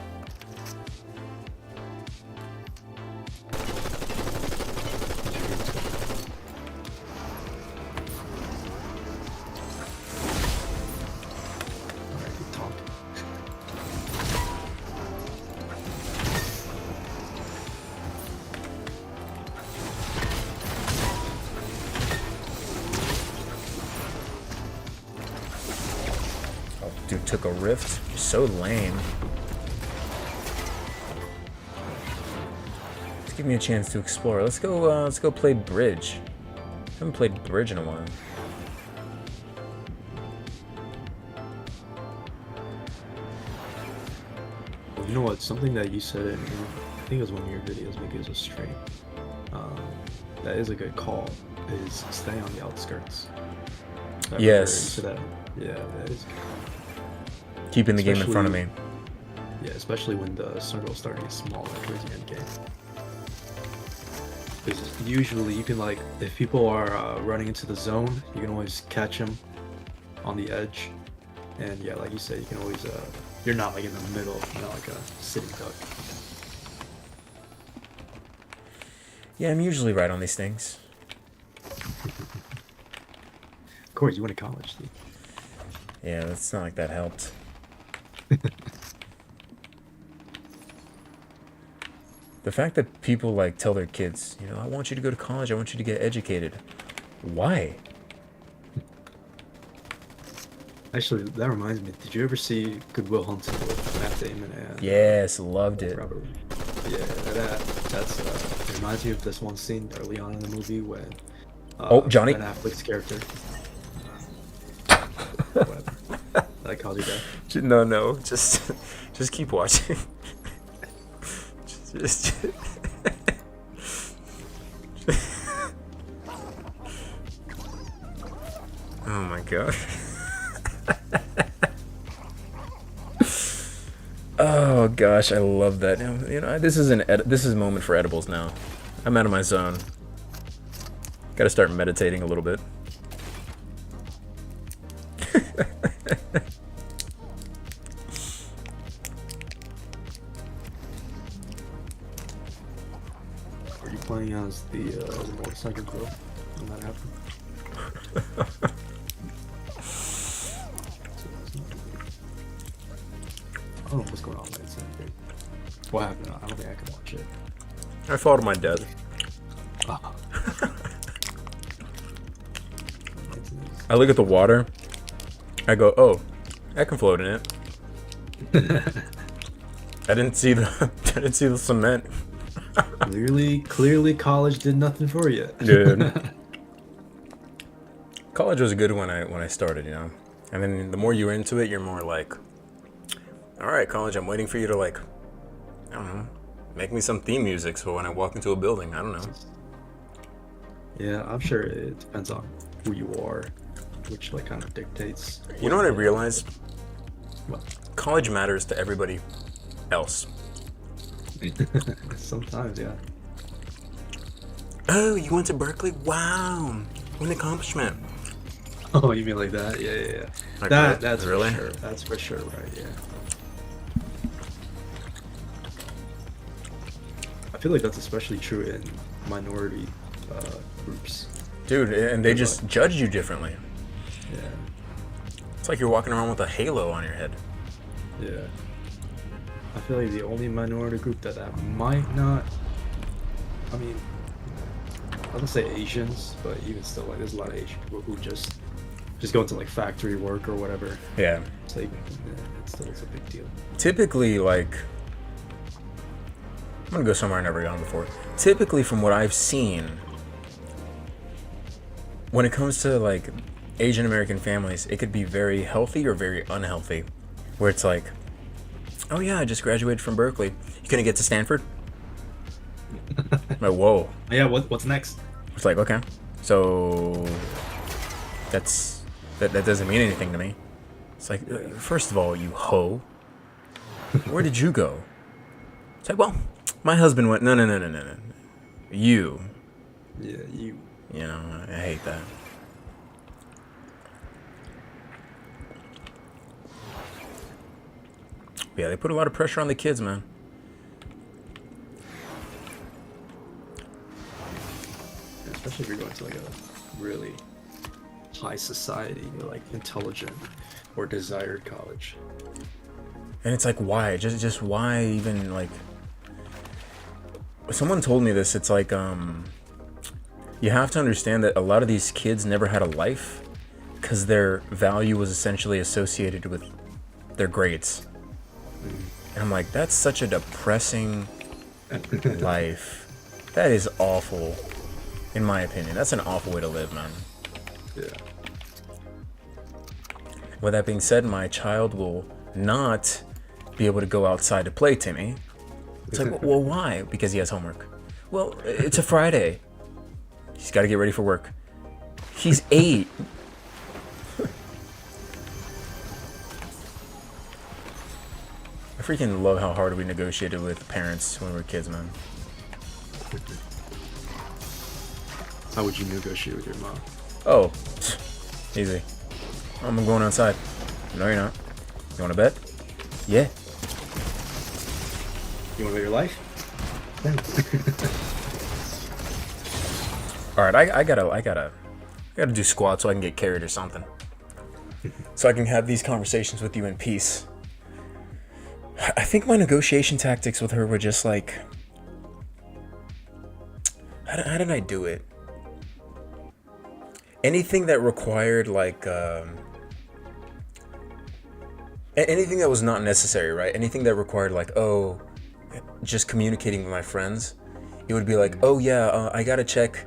Dude took a rift. You're so lame. Just give me a chance to explore. Let's go play bridge. I haven't played bridge in a while. You know what? Something that you said in, I think it was one of your videos, maybe it was a stream. That is a good call. Is stay on the outskirts. Yes. That. Yeah, that is good. Keeping the game in front of me. Yeah, especially when the circle's starting to get smaller towards the end game. Because usually you can, like, if people are running into the zone, you can always catch them on the edge. And yeah, like you said, you can always, you're not like in the middle, you're not like a sitting duck. Yeah, I'm usually right on these things. Of course, you went to college, dude. Yeah, it's not like that helped. The fact that people like tell their kids, you know, I want you to go to college, I want you to get educated. Why? Actually, that reminds me, did you ever see Good Will Hunting with Matt Damon and Yes, loved it. Robert? Yeah, that's it reminds me of this one scene early on in the movie when Johnny? Ben Affleck's character. Whatever. I called you that. No, just keep watching. just Oh my god. Oh gosh, I love that. You know, this is a moment for edibles now. I'm out of my zone. Got to start meditating a little bit. Are you playing as the motorcycle girl when that happened? I don't know what's going on with that. What happened? I don't think I can watch it. I followed my dad. Ah. I look at the water. I go, oh, I can float in it. I didn't see the cement. Clearly, college did nothing for you, Dude. College was good when I started, you know. And then the more you're into it, you're more like, all right, college, I'm waiting for you to, like, I don't know, make me some theme music so when I walk into a building, I don't know. Yeah, I'm sure it depends on who you are, which like kind of dictates. You know what I realized? What? College matters to everybody else. Sometimes, yeah. Oh, you went to Berkeley? Wow, what an accomplishment. Oh, you mean like that? Yeah. Like That's really? for sure. That's for sure, right? Yeah. I feel like that's especially true in minority groups. Dude, and they just judge you differently. Yeah. It's like you're walking around with a halo on your head. Yeah. I feel like the only minority group that might not. I mean, I wouldn't say Asians, but even still, like, there's a lot of Asian people who just go into like factory work or whatever. Yeah. It's like, it's still a big deal. Typically, like, I'm gonna go somewhere I've never gone before. Typically, from what I've seen, when it comes to like Asian American families, it could be very healthy or very unhealthy. Where it's like, Oh yeah, I just graduated from Berkeley. You couldn't get to Stanford? I'm like, whoa. Yeah, what's next? It's like, okay, so that doesn't mean anything to me. It's like, first of all, you hoe. Where did you go? It's like, well, my husband went. No. You. Yeah, you. You know, I hate that. Yeah, they put a lot of pressure on the kids, man. Especially if you're going to like a really high society, like intelligent or desired college. And it's like, why? Just why even, like... Someone told me this. It's like, you have to understand that a lot of these kids never had a life because their value was essentially associated with their grades. And I'm like, that's such a depressing life. That is awful, in my opinion. That's an awful way to live, man. Yeah. With that being said, my child will not be able to go outside to play, Timmy. It's like, well, why? Because he has homework. Well, it's a Friday. He's got to get ready for work. He's 8. I freaking love how hard we negotiated with parents when we were kids, man. How would you negotiate with your mom? Oh, easy. I'm going outside. No, you're not. You want to bet? Yeah. You want to bet your life? All right, I gotta do squats so I can get carried or something. So I can have these conversations with you in peace. I think my negotiation tactics with her were just like, how did I do it? Anything that required like, anything that was not necessary, right? Anything that required like, oh, just communicating with my friends, it would be like, oh yeah, I gotta check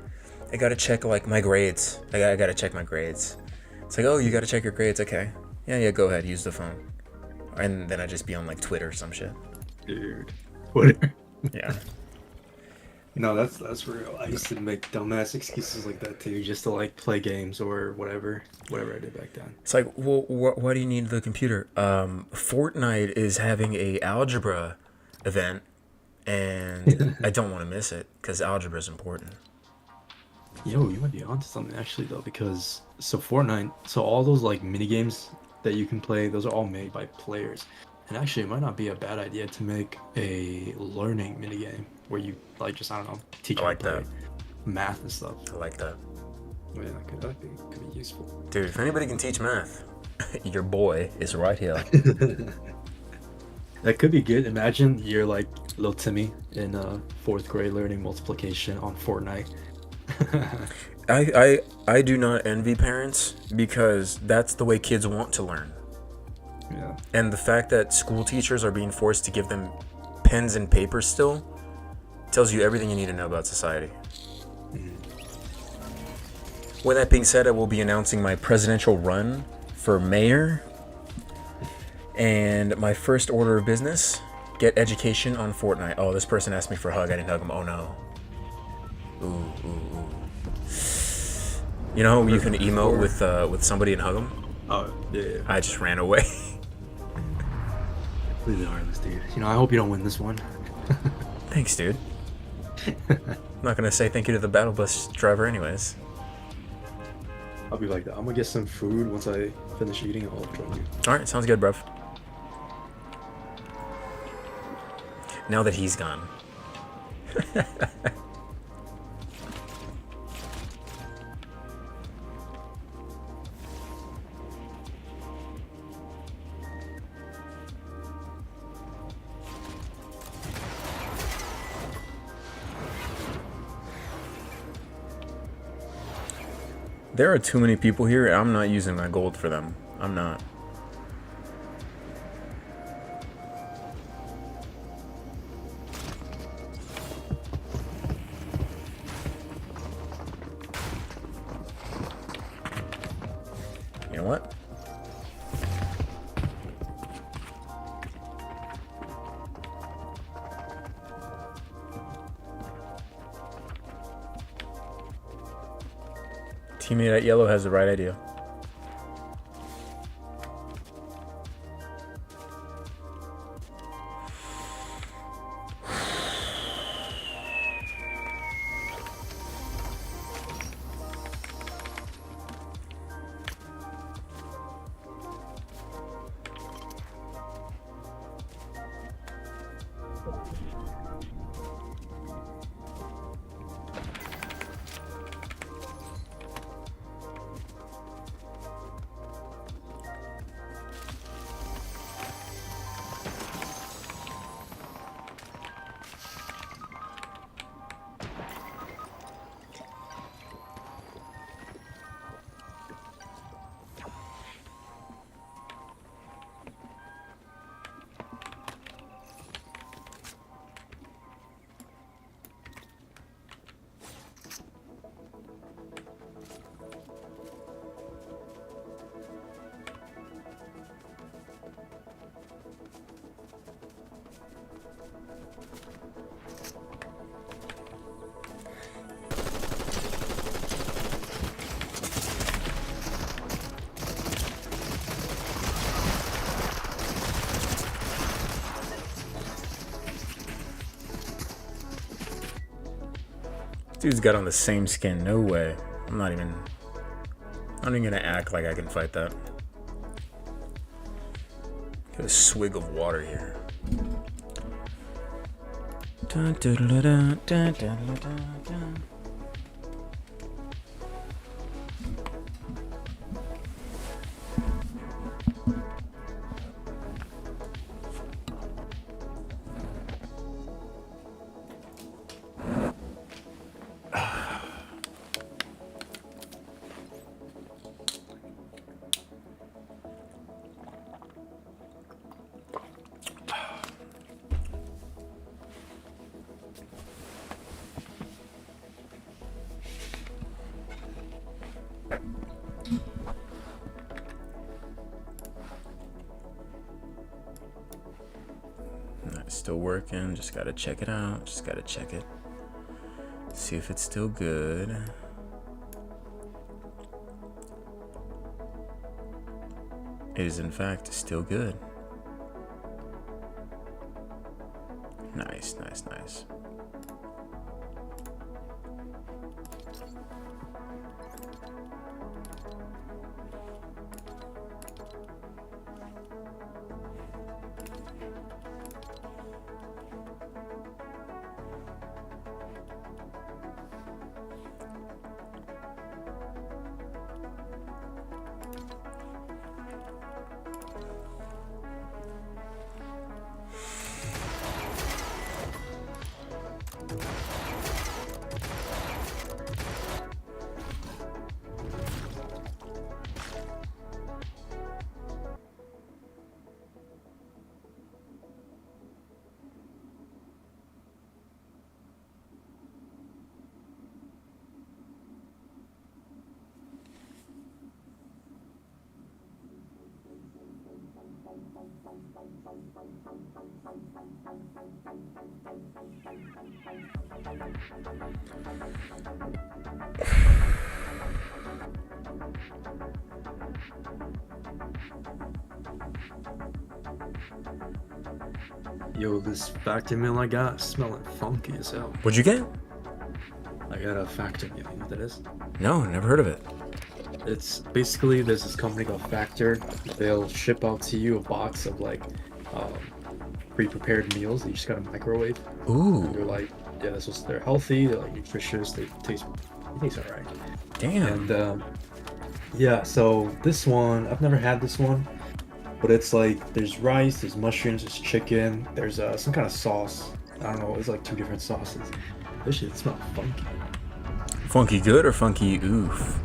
like my grades. I gotta check my grades. It's like, oh, you gotta check your grades, okay? Yeah, go ahead, use the phone. And then I just be on like Twitter or some shit. Dude. Twitter. Yeah. No, that's real. I used to make dumbass excuses like that too, just to like play games or whatever I did back then. It's like, well, why do you need the computer? Fortnite is having a algebra event, and I don't want to miss it because algebra is important. Yo, you might be onto something actually though, because Fortnite, all those like mini games that you can play, those are all made by players. And actually, it might not be a bad idea to make a learning mini game where you like just, I don't know, teach I like how to play that. math and stuff. I like that. Yeah, that could be useful. Dude, if anybody can teach math, your boy is right here. That could be good. Imagine you're like little Timmy in 4th grade learning multiplication on Fortnite. I do not envy parents because that's the way kids want to learn. Yeah. And the fact that school teachers are being forced to give them pens and paper still tells you everything you need to know about society. Mm-hmm. With that being said, I will be announcing my presidential run for mayor. And my first order of business, get education on Fortnite. Oh, this person asked me for a hug. I didn't hug him. Oh no. Ooh. You know how you can emote with somebody and hug them? Oh, yeah. I just ran away. Completely heartless, dude. You know, I hope you don't win this one. Thanks, dude. I'm not gonna say thank you to the battle bus driver anyways. I'll be like that. I'm gonna get some food once I finish eating. I'll join you. Alright, sounds good, bruv. Now that he's gone. There are too many people here. I'm not using my gold for them. I'm not. You know what? Teammate at yellow has the right idea. Dude's got on the same skin. No way. I'm not even gonna act like I can fight that. Get a swig of water here. Dun, dun, dun, dun, dun, dun, dun, dun. Still working, just gotta check it out, just gotta check it. See if it's still good. It is in fact still good. Nice, nice, nice. Yo, this factor meal I got smelling funky as hell. What'd you get? I got a factor meal. You know what that is? No, never heard of it. It's basically there's this company called Factor. They'll ship out to you a box of like pre-prepared meals that you just gotta microwave. Ooh. And they're like, yeah, they're healthy. They're like nutritious. They taste alright. Damn. And yeah, so this one I've never had this one, but it's like there's rice, there's mushrooms, there's chicken, there's some kind of sauce. I don't know. It's like 2 different sauces. This shit smells funky. Funky good or funky oof?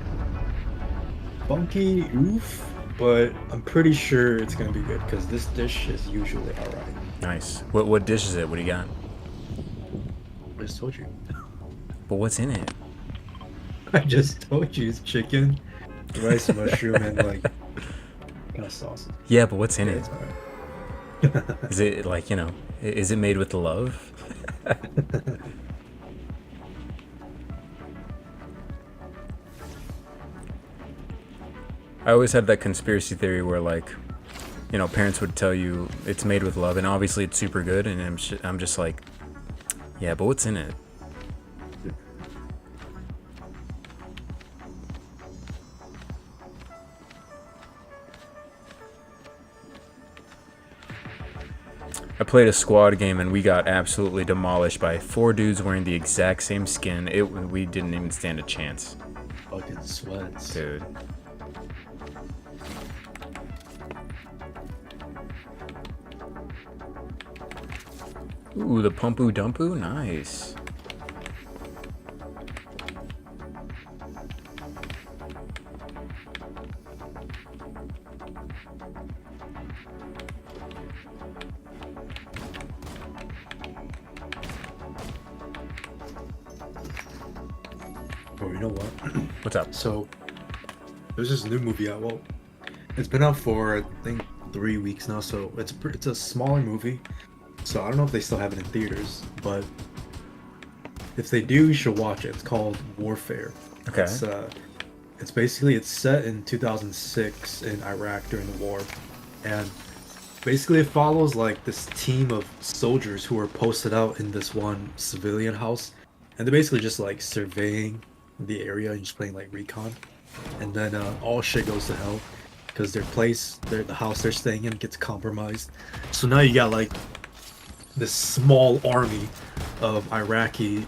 Funky oof, but I'm pretty sure it's gonna be good because this dish is usually alright. Nice. What dish is it? What do you got? I just told you. But what's in it? I just told you it's chicken, rice, mushroom, and like kind of sauce. Yeah, but what's in Yeah, it? it's alright. Is it like, is it made with love? I always had that conspiracy theory where, like, you know, parents would tell you it's made with love, and obviously it's super good, and I'm just like, yeah, but what's in it? I played a squad game and we got absolutely demolished by 4 dudes wearing the exact same skin. We didn't even stand a chance. Fucking sweats. Dude. Ooh, the Pumpu Dumpu? Nice. Oh, you know what? What's up? So, there's this new movie out. Well, it's been out for, I think, 3 weeks now, so it's a smaller movie. So I don't know if they still have it in theaters, but if they do, you should watch it. It's called Warfare. Okay. It's basically, it's set in 2006 in Iraq during the war, and basically it follows like this team of soldiers who are posted out in this one civilian house, and they're basically just like surveying the area and just playing like recon, and then all shit goes to hell because the house they're staying in gets compromised. So now you got like this small army of Iraqi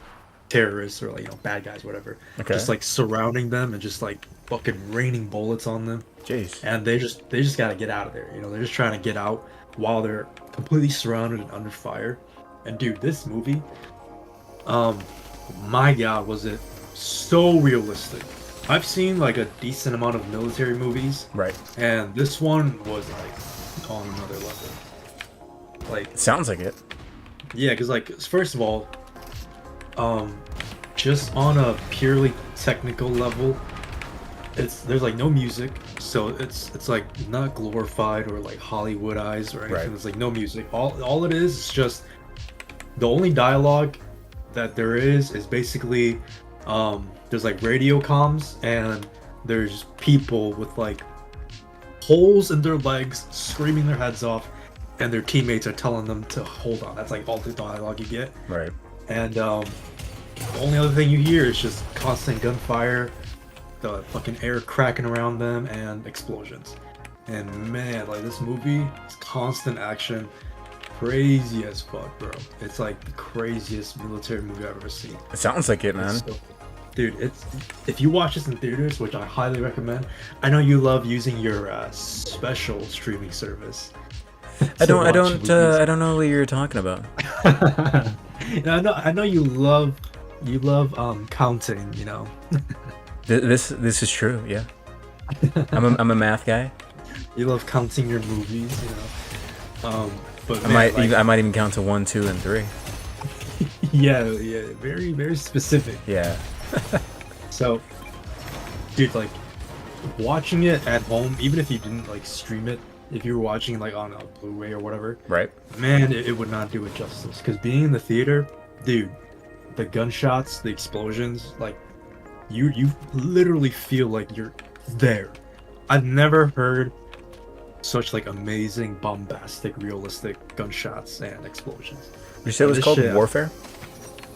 terrorists or like, you know, bad guys, whatever, just like surrounding them and just like fucking raining bullets on them. Jeez. And they just gotta get out of there. You know, they're just trying to get out while they're completely surrounded and under fire. And dude, this movie, my god, was it so realistic. I've seen like a decent amount of military movies, Right. and this one was like on another level. Like, Sounds like it. yeah, because like first of all, just on a purely technical level, there's like no music, so it's like not glorified or like Hollywoodized or anything. Right. There's like no music. All it is just the only dialogue that there is basically there's like radio comms, and there's people with like holes in their legs screaming their heads off, and their teammates are telling them to hold on. That's like all the dialogue you get. Right. And the only other thing you hear is just constant gunfire, the fucking air cracking around them, and explosions. And man, like this movie is constant action, crazy as fuck, bro. It's like the craziest military movie I've ever seen. It sounds like it, man. Dude, if you watch this in theaters, which I highly recommend. I know you love using your special streaming service. I don't know what you're talking about. I know you love counting, you know. This is true, yeah. I'm a math guy. You love counting your movies, you know. But I might even count to 1, 2, and 3. yeah, very, very specific. Yeah. So, dude, like watching it at home, even if you didn't like stream it, if you were watching it like on a Blu-ray or whatever, Right. man, it would not do it justice. Because being in the theater, dude, the gunshots, the explosions, like you literally feel like you're there. I've never heard such like amazing, bombastic, realistic gunshots and explosions. You said it was This called shit- Warfare?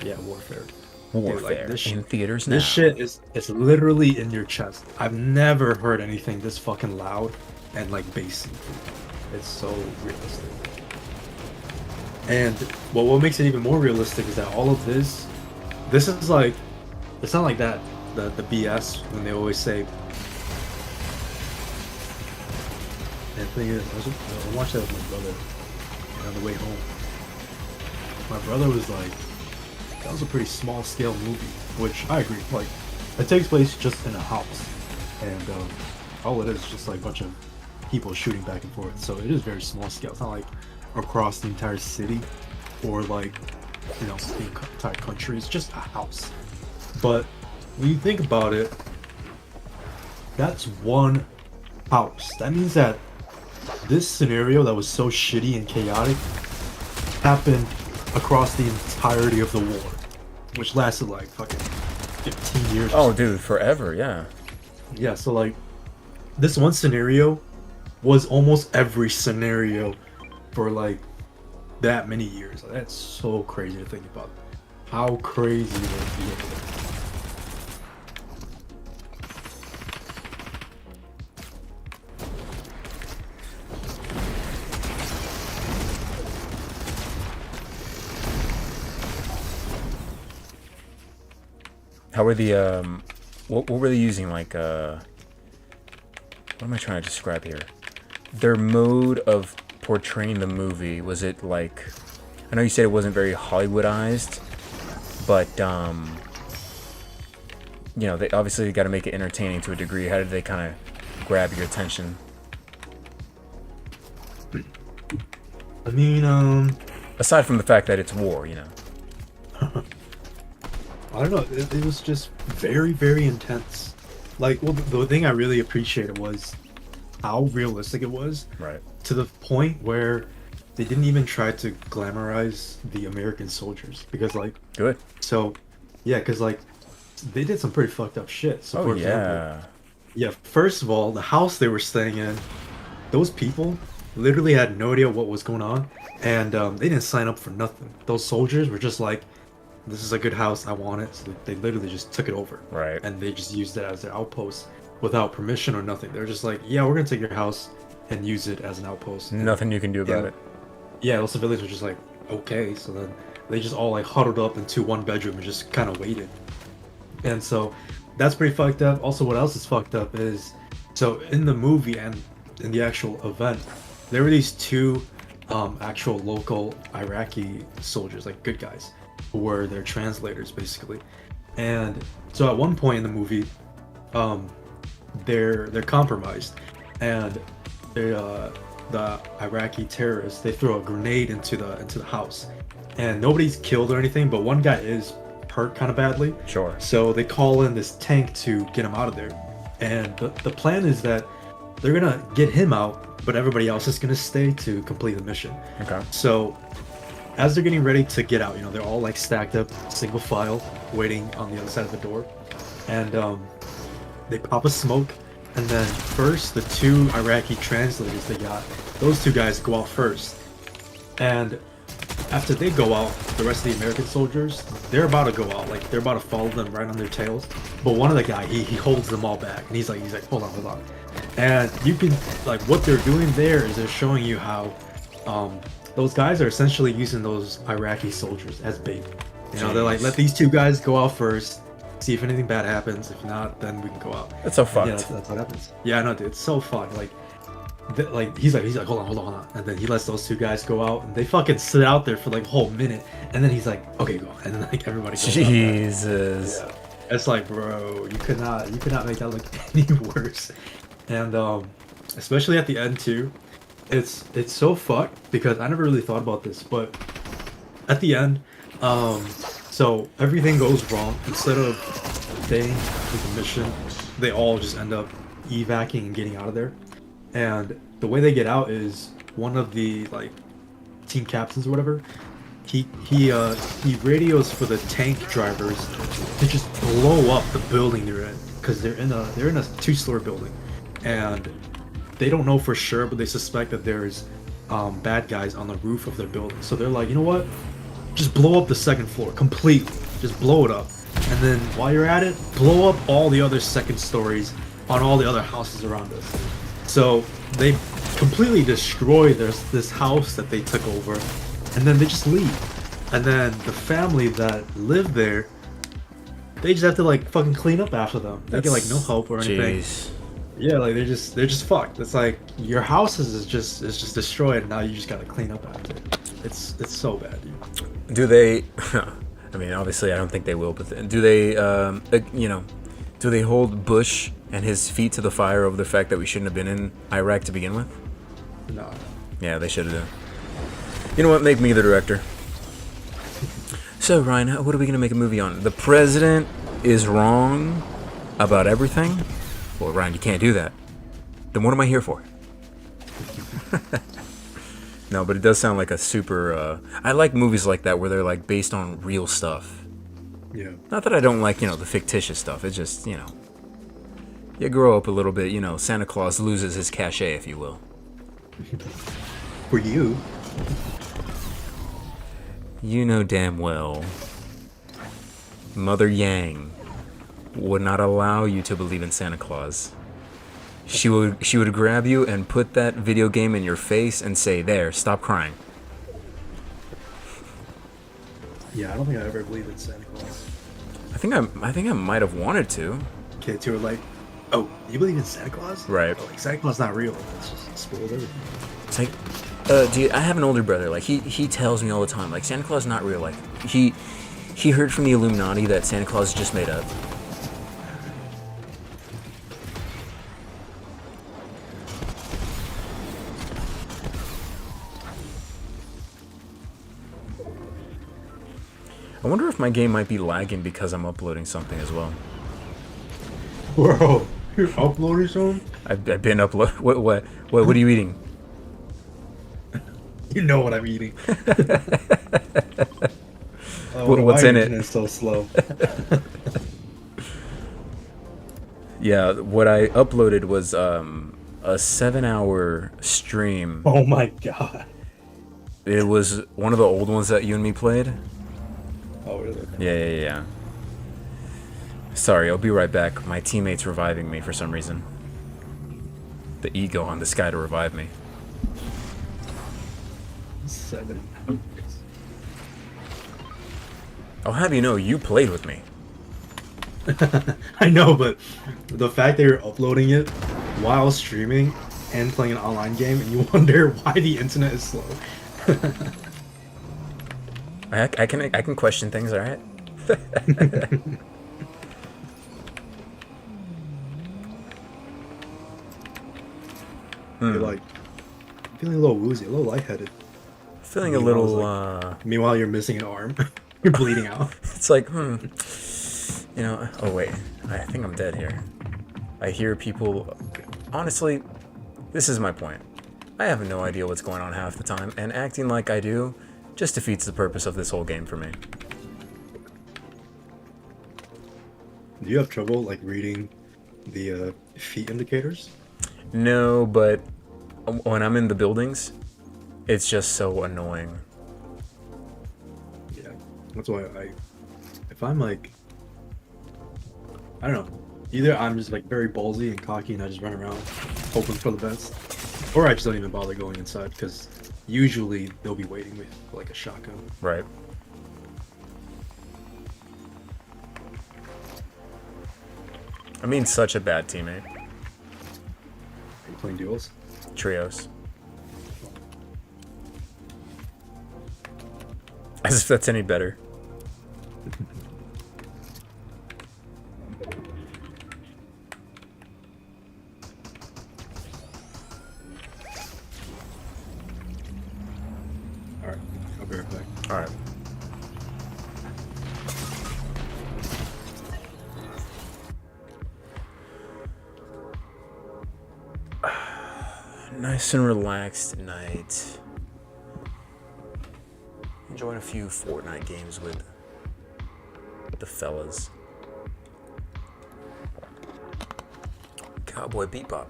Yeah, Warfare. Warfare this in shit- theaters now. This shit is literally in your chest. I've never heard anything this fucking loud and like bassy. It's so realistic. And what makes it even more realistic is that all of this is like, it's not like that the BS when they always say. And the thing is, I watched that with my brother on the way home. My brother was like, that was a pretty small scale movie, which I agree. Like, it takes place just in a house, and all it is just like a bunch of people shooting back and forth. So it is very small scale. It's not like across the entire city or like, you know, the entire country. It's just a house. But when you think about it, that's one house. That means that this scenario that was so shitty and chaotic happened across the entirety of the war, which lasted like fucking 15 years. Oh, dude, forever, yeah. Yeah, so like, this one scenario was almost every scenario for like that many years. That's so crazy to think about. How crazy would it be over there? How were the what were they using? Like what am I trying to describe here? Their mode of portraying the movie, was it like, I know you said it wasn't very Hollywoodized, but you know, they obviously got to make it entertaining to a degree. How did they kind of grab your attention? I mean, Aside from the fact that it's war, you know. I don't know. It was just very, very intense. Like, well, the thing I really appreciated was how realistic it was. Right. To the point where they didn't even try to glamorize the American soldiers because, like, Good. so, yeah, because like they did some pretty fucked up shit. So, Oh for example, yeah. yeah, first of all, the house they were staying in, those people literally had no idea what was going on, and they didn't sign up for nothing. Those soldiers were just like, this is a good house, I want it. So they literally just took it over. Right. And they just used it as their outpost without permission or nothing. They're just like, yeah, we're gonna take your house and use it as an outpost. Nothing you can do about it. Yeah, those civilians were just like, okay. So then they just all like huddled up into one bedroom and just kind of waited. And so that's pretty fucked up. Also, what else is fucked up is, so in the movie and in the actual event, there were these two actual local Iraqi soldiers, like good guys, who were their translators basically. And so at one point in the movie, they're compromised, and the Iraqi terrorists, they throw a grenade into the house, and nobody's killed or anything, but one guy is hurt kind of badly. Sure. So they call in this tank to get him out of there, and the plan is that they're gonna get him out, but everybody else is gonna stay to complete the mission. Okay. So as they're getting ready to get out, you know, they're all like stacked up, single file, waiting on the other side of the door, and they pop a smoke, and then first the two Iraqi translators they got, those two guys go out first, and after they go out, the rest of the American soldiers, they're about to go out, like they're about to follow them right on their tails, but one of the guy, he holds them all back, and he's like hold on, and you can, like, what they're doing there is they're showing you how those guys are essentially using those Iraqi soldiers as bait. You know, they're like, let these two guys go out first, see if anything bad happens. If not, then we can go out. That's so And fucked. yeah, that's what happens. Yeah, I know, dude. It's so fucked. Like, he's like, hold on, and then he lets those two guys go out, and they fucking sit out there for like a whole minute, and then he's like, okay, go, and then like everybody goes out there. Jesus. Yeah. It's like, bro, you could not make that look any worse. And especially at the end too, it's so fucked because I never really thought about this, but at the end, so everything goes wrong. Instead of staying with the mission, they all just end up evacing and getting out of there. And the way they get out is one of the like team captains or whatever, he radios for the tank drivers to just blow up the building they're in, because they're in a two-story building, and they don't know for sure, but they suspect that there's bad guys on the roof of their building. So they're like, you know what? Just blow up the second floor completely. Just blow it up. And then while you're at it, blow up all the other second stories on all the other houses around us. So they completely destroy this house that they took over, and then they just leave. And then the family that live there, they just have to like fucking clean up after them. They get like no help or anything. Jeez. Yeah, like they're just fucked. It's like your house is just destroyed, and now you just gotta clean up after it. It's so bad, dude. Do they? I mean, obviously, I don't think they will. But do they? You know, do they hold Bush and his feet to the fire over the fact that we shouldn't have been in Iraq to begin with? No. Yeah, they should have done. You know what? Make me the director. So, Ryan, what are we gonna make a movie on? The president is wrong about everything. Well, Ryan, you can't do that. Then what am I here for? No, but it does sound like a super. I like movies like that where they're like based on real stuff. Yeah. Not that I don't like, you know, the fictitious stuff. It's just, you know, You grow up a little bit, Santa Claus loses his cachet, if you will. For you. You know damn well Mother Yang would not allow you to believe in Santa Claus. She would grab you and put that video game in your face and say, "There, stop crying." Yeah, I don't think I ever believed in Santa Claus. I think I might have wanted to. Kids who are like, "Oh, you believe in Santa Claus?" Right. But, like, Santa Claus not real. It's just spoiled everything. It's like, dude, I have an older brother. Like he tells me all the time, like Santa Claus is not real. Like he heard from the Illuminati that Santa Claus is just made up. I wonder if my game might be lagging because I'm uploading something as well. Bro, you're uploading something? I've been upload. What are you eating? You know what I'm eating. What's in it? It's so slow. Yeah, what I uploaded was a 7-hour stream. Oh my god. It was one of the old ones that you and me played. Oh really? Yeah. Sorry, I'll be right back. My teammate's reviving me for some reason. The ego on this guy to revive me. 7 hours. I'll have you know, you played with me. I know, but the fact that you're uploading it while streaming and playing an online game, and you wonder why the internet is slow. I can question things, all right? You're like feeling a little woozy, a little lightheaded. Feeling a Meanwhile, little. Meanwhile, you're missing an arm. You're bleeding out. It's like, Oh wait, I think I'm dead here. I hear people. Honestly, this is my point. I have no idea what's going on half the time, and acting like I do just defeats the purpose of this whole game for me. Do you have trouble like reading the feet indicators? No, but when I'm in the buildings, it's just so annoying. Yeah, that's why if I'm like, I don't know, either I'm just like very ballsy and cocky and I just run around hoping for the best, or I just don't even bother going inside because usually they'll be waiting with like a shotgun. Right. I mean, such a bad teammate. Are you playing duels? Trios. As if that's any better. Alright, I'll be right back. Alright. Nice and relaxed night. Enjoying a few Fortnite games with the fellas. Cowboy Bebop.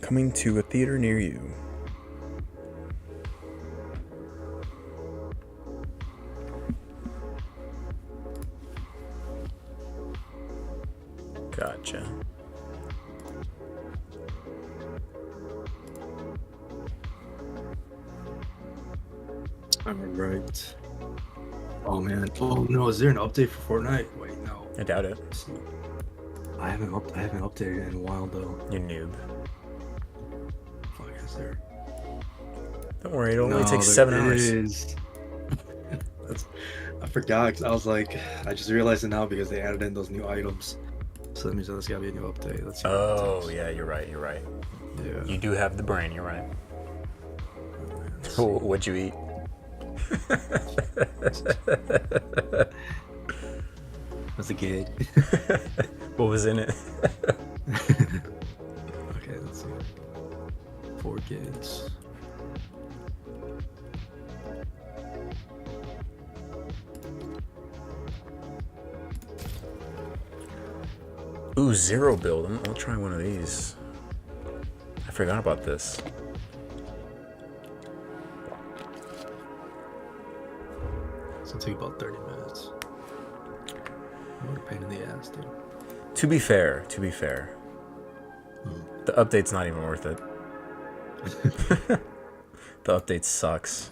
Coming to a theater near you. Gotcha. Alright. Oh man. Oh no, is there an update for Fortnite? Wait, no. I doubt it. I haven't updated it in a while though. You noob. Fuck, is there? Don't worry, it only No, takes there 7 hours. is. I forgot because I was like, I just realized it now because they added in those new items. So that means there's gotta be a new update. Let's see. Oh, yeah, you're right. Yeah. You do have the brain, you're right. What'd you eat? That's a kid. What was in it? Okay, let's see. 4 kids. Ooh, zero build. I'll try one of these. I forgot about this. It's gonna take about 30 minutes. What a pain in the ass, dude. To be fair, the update's not even worth it. The update sucks.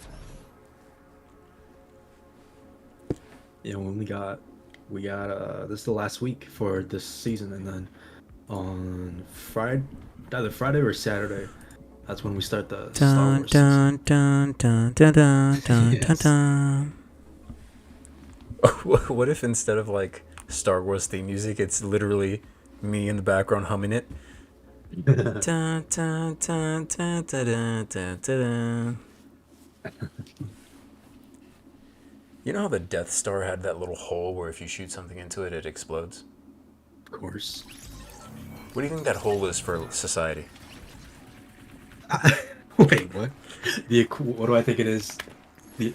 Yeah, when we got this is the last week for this season, and then on Friday, either Friday or Saturday, that's when we start the Star Wars season. Yes. What if instead of like Star Wars theme music, it's literally me in the background humming it? Dun, dun, dun, dun, dun, dun, dun. You know how the Death Star had that little hole where if you shoot something into it, it explodes? Of course. What do you think that hole is for society? Wait, what? What do I think it is?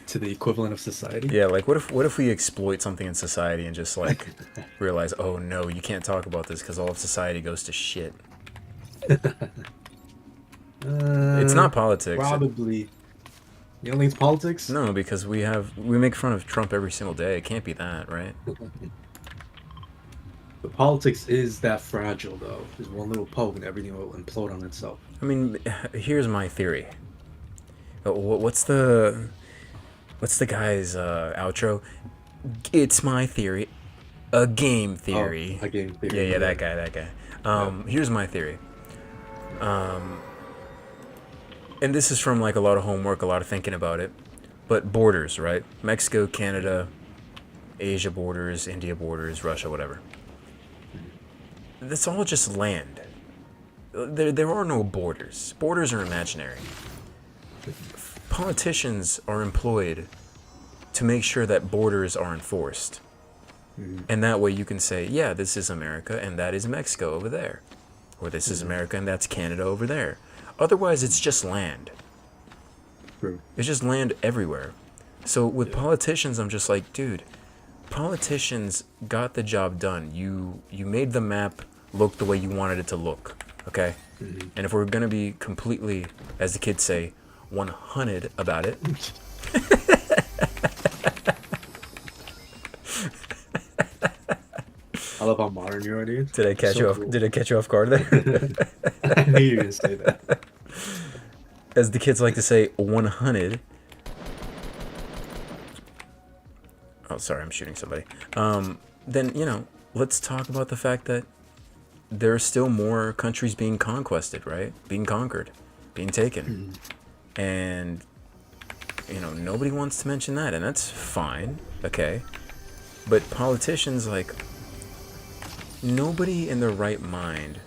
To the equivalent of society? Yeah, like what if we exploit something in society and just like realize, oh no, you can't talk about this because all of society goes to shit. It's not politics. Probably. You don't think it's politics? No, because we make fun of Trump every single day. It can't be that, right? The politics is that fragile, though. There's one little poke and everything will implode on itself. I mean, here's my theory. What's the guy's outro? It's my theory. A game theory. Oh, a game theory. Yeah, that guy. Here's my theory. And this is from like a lot of homework, a lot of thinking about it. But borders, right? Mexico, Canada, Asia borders, India borders, Russia, whatever. That's all just land. There are no borders. Borders are imaginary. Politicians are employed to make sure that borders are enforced. And that way you can say, yeah, this is America and that is Mexico over there. Or this is America and that's Canada over there. Otherwise, it's just land. True. It's just land everywhere. So with politicians, I'm just like, dude, politicians got the job done. You made the map look the way you wanted it to look, okay? And if we're going to be completely, as the kids say, 100 about it. I love how modern you are, dude. Did I catch you off? Cool. Did I catch you off guard there? I knew you were gonna say that. As the kids like to say, 100. Oh, sorry, I'm shooting somebody. Then let's talk about the fact that there are still more countries being conquested, right? Being conquered, being taken, and nobody wants to mention that, and that's fine, okay. But politicians, like, nobody in their right mind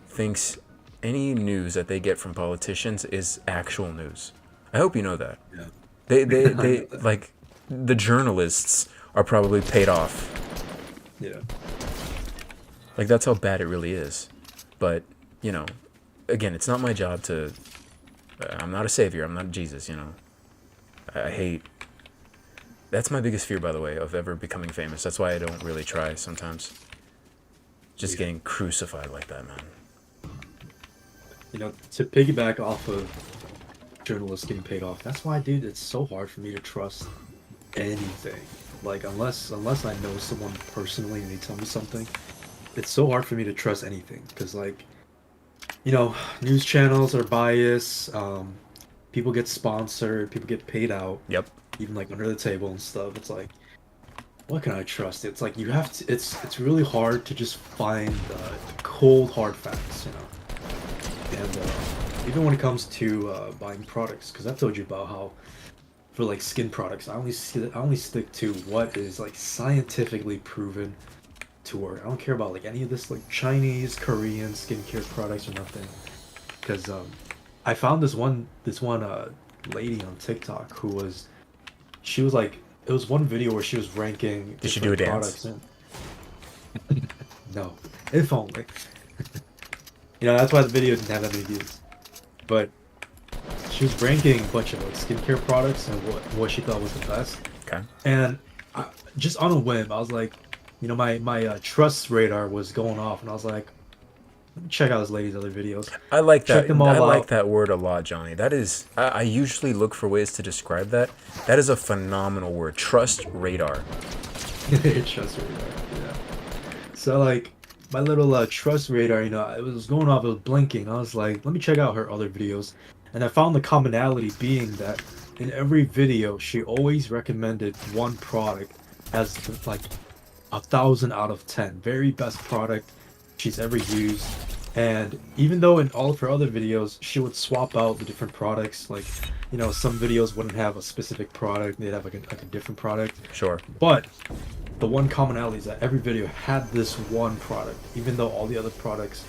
thinks any news that they get from politicians is actual news. I hope you know that. Yeah. They like, the journalists are probably paid off. Yeah. Like, that's how bad it really is. But, again, it's not my job to... I'm not a savior. I'm not Jesus, I hate... That's my biggest fear, by the way, of ever becoming famous. That's why I don't really try sometimes. Just getting crucified like that, man. To piggyback off of journalists getting paid off, that's why, dude, it's so hard for me to trust anything. Like, unless I know someone personally and they tell me something, it's so hard for me to trust anything. Because, like, news channels are biased, people get sponsored, people get paid out. Yep. Even, like, under the table and stuff. It's like, what can I trust? It's like, you have to, it's really hard to just find cold, hard facts, And even when it comes to buying products, because I've told you about how, for like skin products, I only stick to what is like scientifically proven to work. I don't care about like any of this like Chinese, Korean skincare products or nothing. Because I found this one lady on TikTok who was, she was like, it was one video where she was ranking Did she do a products dance? No, if only. That's why the video didn't have that many views. But she was ranking a bunch of like skincare products and what she thought was the best. Okay. And just on a whim, I was like, my trust radar was going off, and I was like, let me check out this lady's other videos. I like Check that. them I all like out. that word a lot, Johnny. That is. I usually look for ways to describe that. That is a phenomenal word. Trust radar. Trust radar. Yeah. So like my little trust radar, it was going off, it was blinking. I was like, let me check out her other videos, and I found the commonality being that in every video she always recommended one product as like 1,000 out of 10, very best product she's ever used. And even though in all of her other videos she would swap out the different products, like some videos wouldn't have a specific product, they'd have like a different product, Sure. but the one commonality is that every video had this one product, even though all the other products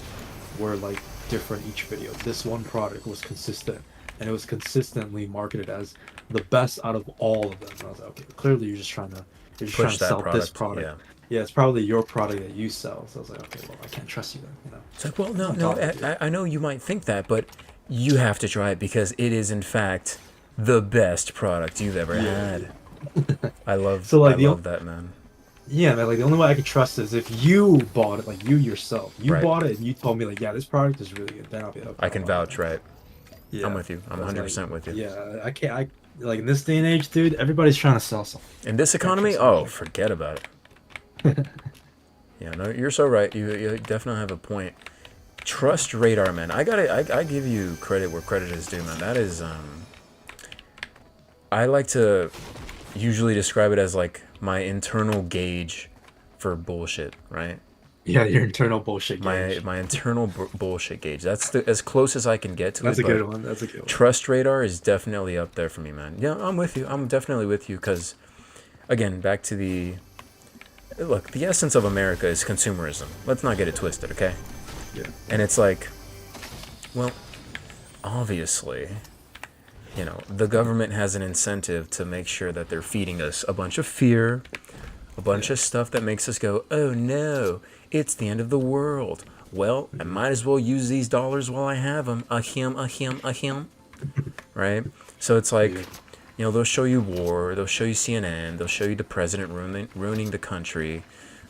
were like different each video. This one product was consistent, and it was consistently marketed as the best out of all of them. And I was like, okay, clearly you're just trying Push to that sell this product. product. Yeah. Yeah, it's probably your product that you sell. So I was like, okay, well, I can't trust you then. It's like, well, It's no, on no. top of you. I know you might think that, but you have to try it because it is, in fact, the best product you've ever Yeah. had. I love. So I like love that, man. yeah, man, like the only way I could trust is if you bought it, like you yourself, you Right. bought it and you told me like, yeah, this product is really good. Then I'll be like, okay, I can I'll buy it. vouch, right? Yeah, I'm with you. I'm I was 100% with you. yeah, I can't. I like in this day and age, dude. Everybody's trying to sell something. In this economy, trust oh, me. forget about it. Yeah, no, you're so right. You definitely have a point. Trust radar, man. I give you credit where credit is due, man. That is I like to usually describe it as like my internal gauge for bullshit, right? Yeah, your internal bullshit gauge. My internal bullshit gauge. That's as close as I can get to That's it. a good But one. That's a good one. trust radar is definitely up there for me, man. Yeah, I'm with you. I'm definitely with you because, again, back to the look. The essence of America is consumerism. Let's not get it twisted, okay? Yeah. And it's like, well, obviously, the government has an incentive to make sure that they're feeding us a bunch of fear, a bunch of stuff that makes us go, oh no, it's the end of the world. Well, I might as well use these dollars while I have them. Ahem. Right? So it's like, they'll show you war, they'll show you CNN, they'll show you the president ruining the country,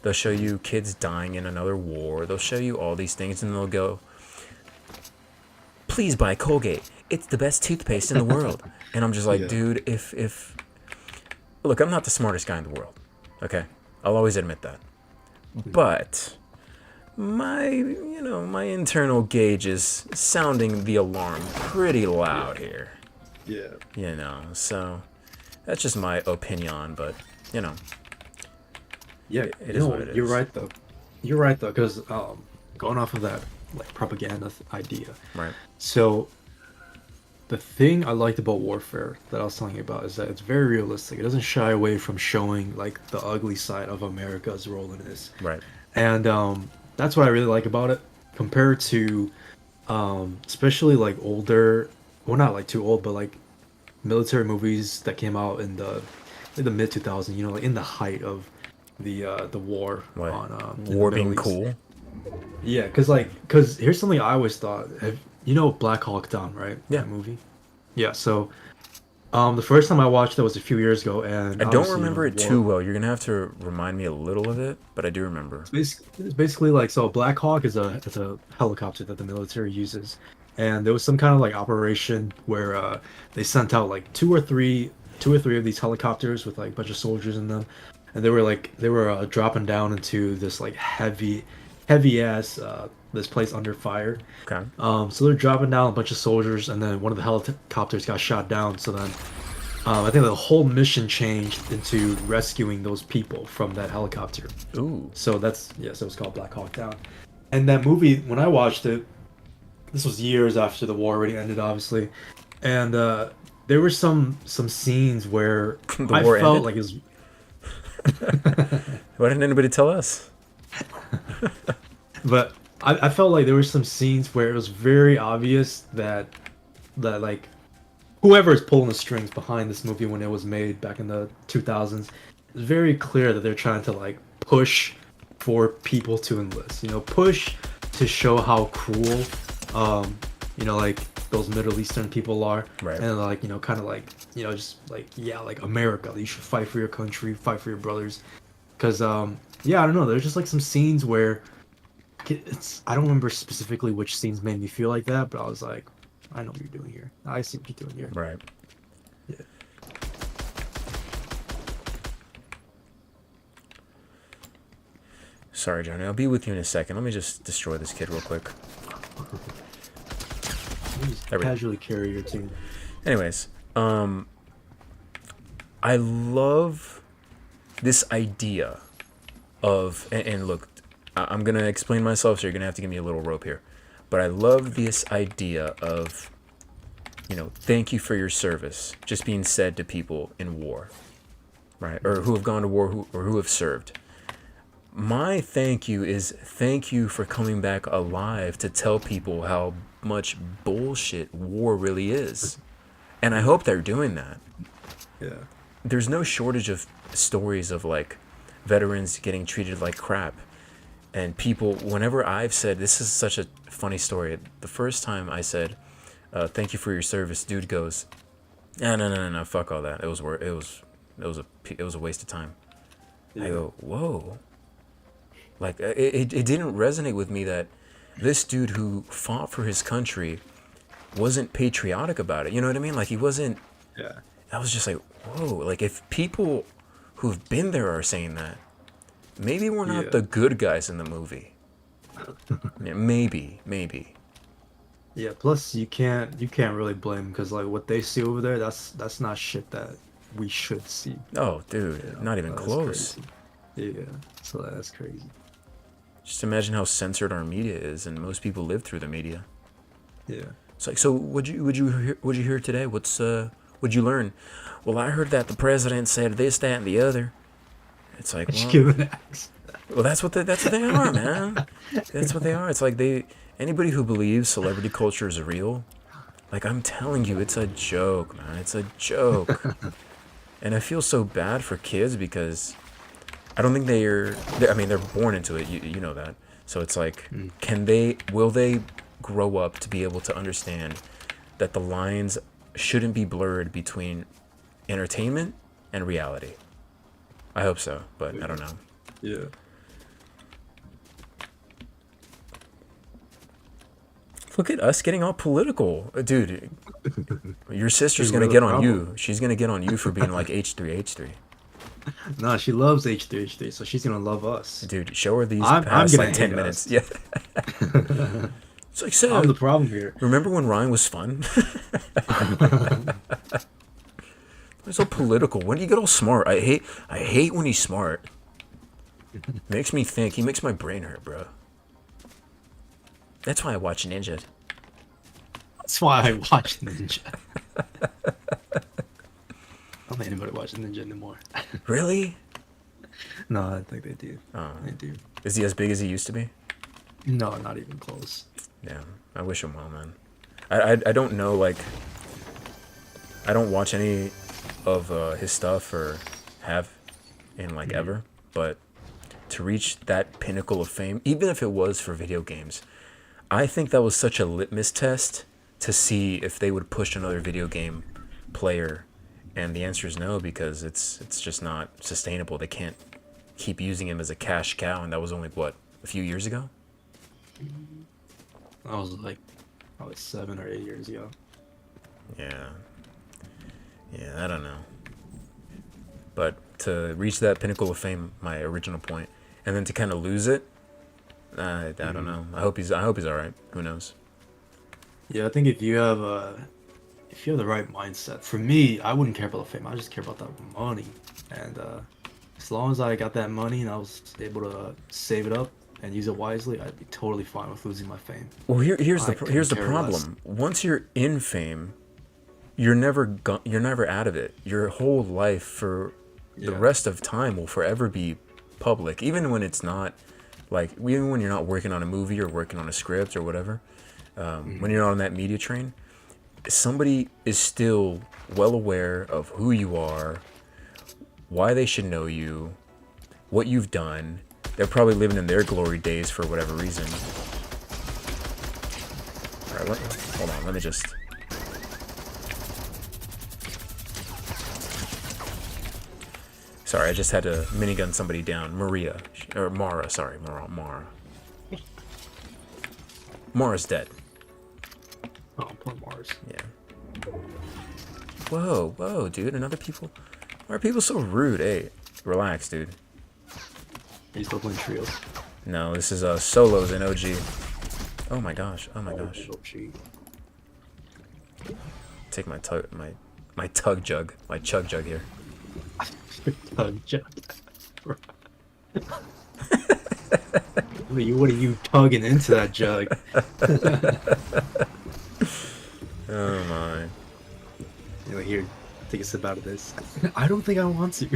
they'll show you kids dying in another war, they'll show you all these things, and they'll go, please buy Colgate. It's the best toothpaste in the world. And I'm just like, Yeah. dude, if look, I'm not the smartest guy in the world. Okay? I'll always admit that. But my internal gauge is sounding the alarm pretty loud here. Yeah. So that's just my opinion, but Yeah. it is what it You're is. right though. You're right though, because going off of that like propaganda idea. Right. So the thing I liked about Warfare that I was telling you about is that it's very realistic. It doesn't shy away from showing like the ugly side of America's role in this. Right. And that's what I really like about it compared to especially like older, well, not like too old, but like military movies that came out in the mid 2000s, like in the height of the war What? on in the War Middle being East. cool. Yeah, because here's something I always thought. Black Hawk Down, right? Yeah. That movie. Yeah. So, the first time I watched that was a few years ago, and I don't obviously, remember it war- too well. You're gonna have to remind me a little of it, but I do remember. It's basically like, so Black Hawk is a helicopter that the military uses, and there was some kind of like operation where they sent out like two or three of these helicopters with like a bunch of soldiers in them, and they were dropping down into this like heavy ass this place under fire. Okay. So they're dropping down a bunch of soldiers, and then one of the helicopters got shot down. So then, I think the whole mission changed into rescuing those people from that helicopter. Ooh. So so it's called Black Hawk Down. And that movie, when I watched it, this was years after the war already ended, obviously, and there were some scenes where The I war felt ended? like it was. Why didn't anybody tell us? But I felt like there were some scenes where it was very obvious that like whoever is pulling the strings behind this movie when it was made back in the 2000s, it's very clear that they're trying to like push for people to enlist. Push to show how cruel, like those Middle Eastern people are, Right. and like kind of like just like like America. You should fight for your country, fight for your brothers, because Yeah, I don't know. There's just like some scenes where I don't remember specifically which scenes made me feel like that, but I was like, I know what you're doing here. I see what you're doing here. Right. Yeah. Sorry, Johnny. I'll be with you in a second. Let me just destroy this kid real quick. Just There we go. casually carry your team. Anyways, I love this idea of, and look, I'm gonna explain myself, so you're gonna have to give me a little rope here. But I love this idea of, thank you for your service, just being said to people in war, right? Or who have gone to war, or who have served. My thank you is thank you for coming back alive to tell people how much bullshit war really is. And I hope they're doing that. Yeah. There's no shortage of stories of like veterans getting treated like crap. And people, whenever I've said, this is such a funny story. The first time I said, thank you for your service, dude goes, no, fuck all that. It was a waste of time. Yeah. I go, whoa. Like, it didn't resonate with me that this dude who fought for his country wasn't patriotic about it. You know what I mean? Like, he wasn't. Yeah. I was just like, whoa. Like, if people who've been there are saying that, maybe we're not the good guys in the movie. Yeah, maybe. Yeah. Plus, you can't really blame because like what they see over there, that's not shit that we should see. Oh, dude, not even close. Crazy. Yeah. So that's crazy. Just imagine how censored our media is, and most people live through the media. Yeah. It's like, so what'd you hear today? What'd you learn? Well, I heard that the president said this, that, and the other. It's like, well, that's what they are, man. That's what they are. It's like anybody who believes celebrity culture is real, like I'm telling you, it's a joke, man. It's a joke. And I feel so bad for kids because I don't think they're born into it. You know that. So it's like, will they grow up to be able to understand that the lines shouldn't be blurred between entertainment and reality? I hope so, but I don't know. Yeah. Look at us getting all political. Dude, your sister's going to get on you. She's going to get on you for being like H3. No, she loves H3, so she's going to love us. Dude, show her these past like 10 minutes. Yeah. It's like, so, I'm the problem here. Remember when Ryan was fun? He's so political. When do you get all smart? I hate when he's smart. Makes me think. He makes my brain hurt, bro. That's why I watch Ninja. That's why I watch Ninja. I don't think anybody watches Ninja anymore. Really? No, I think they do. Oh. They do. Is he as big as he used to be? No, not even close. Yeah, I wish him well, man. I don't know, like, I don't watch any of his stuff or have in like ever, but to reach that pinnacle of fame, even if it was for video games, I think that was such a litmus test to see if they would push another video game player, and the answer is no, because it's just not sustainable. They can't keep using him as a cash cow, and that was only what, a few years ago? That was like probably 7 or 8 years ago. Yeah, I don't know. But to reach that pinnacle of fame, my original point, and then to kind of lose it, I don't know. I hope he's all right. Who knows? Yeah, I think if you have the right mindset, for me, I wouldn't care about the fame. I just care about the money, and as long as I got that money and I was able to save it up and use it wisely, I'd be totally fine with losing my fame. Well, here's the problem. Less. Once you're in fame, you're never out of it. Your whole life for the rest of time will forever be public, even when it's not, like, even when you're not working on a movie or working on a script or whatever. When you're not on that media train, somebody is still well aware of who you are, why they should know you, what you've done. They're probably living in their glory days for whatever reason. All right, hold on. Let me just... Sorry, I just had to minigun somebody down. Maria. Or Mara, sorry, Mara. Mara's dead. Oh, poor Mars. Yeah. Whoa, dude. Why are people so rude? Hey, relax, dude. He's still playing trios. No, this is solos in OG. Oh my gosh. Take my chug jug here. Tug jug. What are you tugging into that jug? Oh my. You're like, here, take a sip out of this. I don't think I want to.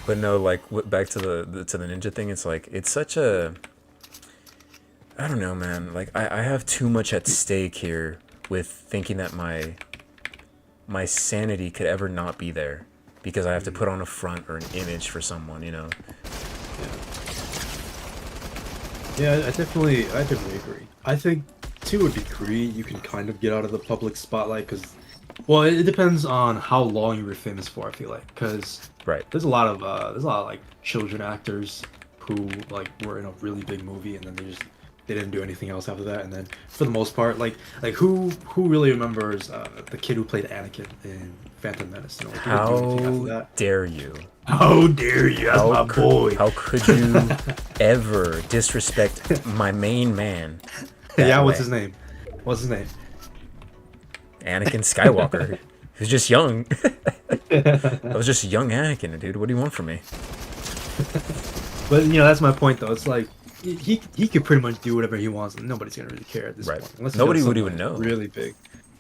But no, like back to the ninja thing. It's like it's such a. I don't know, man. Like I have too much at stake here with thinking that my sanity could ever not be there because I have to put on a front or an image for someone, you know. Yeah, I definitely agree. I think to a degree you can kind of get out of the public spotlight because, well, it depends on how long you were famous for. I feel like because Right. there's a lot of like children actors who like were in a really big movie and then they didn't do anything else after that. And then for the most part, like who really remembers the kid who played Anakin in Phantom Menace? You know, like, he didn't do anything after How that. dare you? How dare you? That's my boy. How could you ever disrespect my main man? Yeah, what's way? his name? What's his name? Anakin Skywalker. He was just young. I was just young Anakin, dude. What do you want from me? But you know, that's my point though. It's like he could pretty much do whatever he wants, and nobody's gonna really care at this Right. point. Unless he Nobody does would something even know. Really big.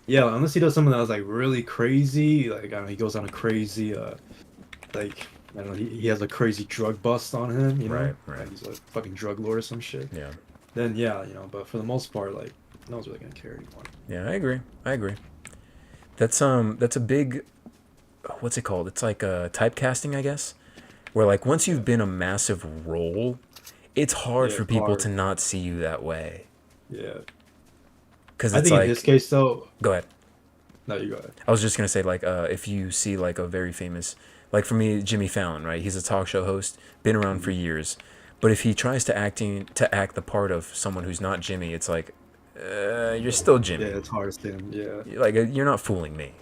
Yeah, unless he does something that was like really crazy, like I don't know, he goes on a crazy, like I don't know, he has a crazy drug bust on him, you know, Right. Like, he's a fucking drug lord or some shit. Yeah. Then yeah, you know, but for the most part, like no one's really gonna care anymore. Yeah, I agree. That's a big, what's it called? It's like typecasting, I guess. Where like once you've been a massive role, it's hard Yeah, for people hard. to not see you that way. Yeah, Because I it's think like, in his case though. go ahead. No, you go ahead. I was just gonna say like if you see like a very famous, like for me, Jimmy Fallon, right? He's a talk show host, been around for years. But if he tries to act the part of someone who's not Jimmy, it's like, you're still Jimmy. Yeah, it's hard to see him. Yeah. Like you're not fooling me.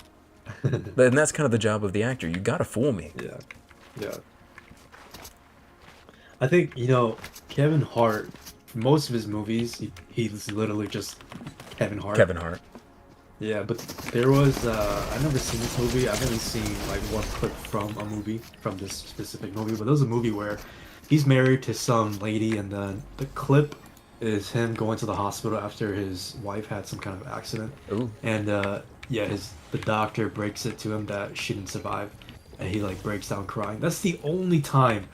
And that's kind of the job of the actor. You gotta fool me. Yeah. I think, you know, Kevin Hart, for most of his movies, he's literally just Kevin Hart. Kevin Hart. Yeah, but there was, I've never seen this movie. I've only seen like one clip from a movie, from this specific movie, but there was a movie where he's married to some lady and then the clip is him going to the hospital after his wife had some kind of accident. Ooh. And, yeah, the doctor breaks it to him that she didn't survive, and he like breaks down crying. That's the only time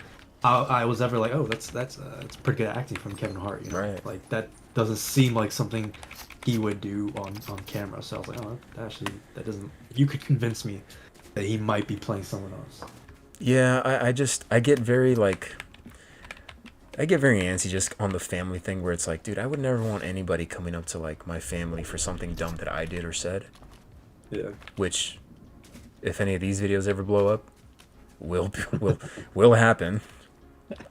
I was ever like, oh, that's pretty good acting from Kevin Hart, you know? Right. Like that doesn't seem like something he would do on camera. So I was like, oh, that doesn't. You could convince me that he might be playing someone else. Yeah, I get very antsy just on the family thing where it's like, dude, I would never want anybody coming up to like my family for something dumb that I did or said. Yeah. Which, if any of these videos ever blow up, will happen.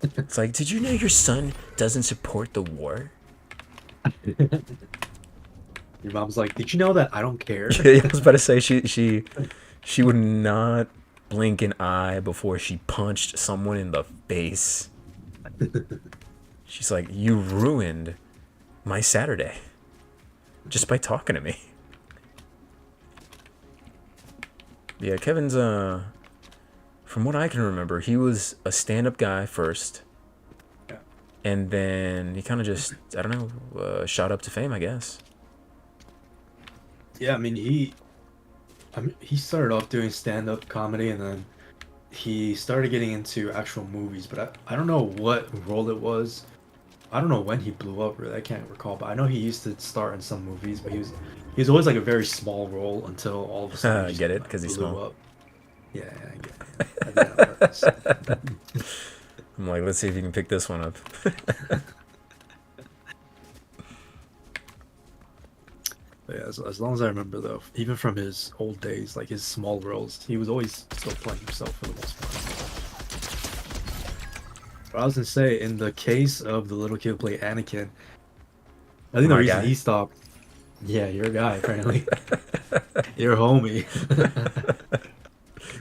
It's like, did you know your son doesn't support the war? Your mom's like, did you know that I don't care? I was about to say she would not blink an eye before she punched someone in the face. She's like, you ruined my Saturday just by talking to me. Yeah, Kevin's from what I can remember, he was a stand-up guy first. Yeah. And then he kind of just, I don't know, shot up to fame, I guess. Yeah, I mean, he started off doing stand-up comedy, and then he started getting into actual movies. But I don't know what role it was. I don't know when he blew up. Really, I can't recall. But I know he used to star in some movies, but he was always like a very small role until all of a sudden. I get it, because he's small. Up. Yeah, I get it. I did that on purpose. I'm like, let's see if you can pick this one up. But yeah, as long as I remember though, even from his old days, like his small roles, he was always still playing himself for the most part. But I was gonna say, in the case of the little kid who played Anakin, I think the My reason guy. he stopped. Yeah, you're a guy apparently. You're a homie.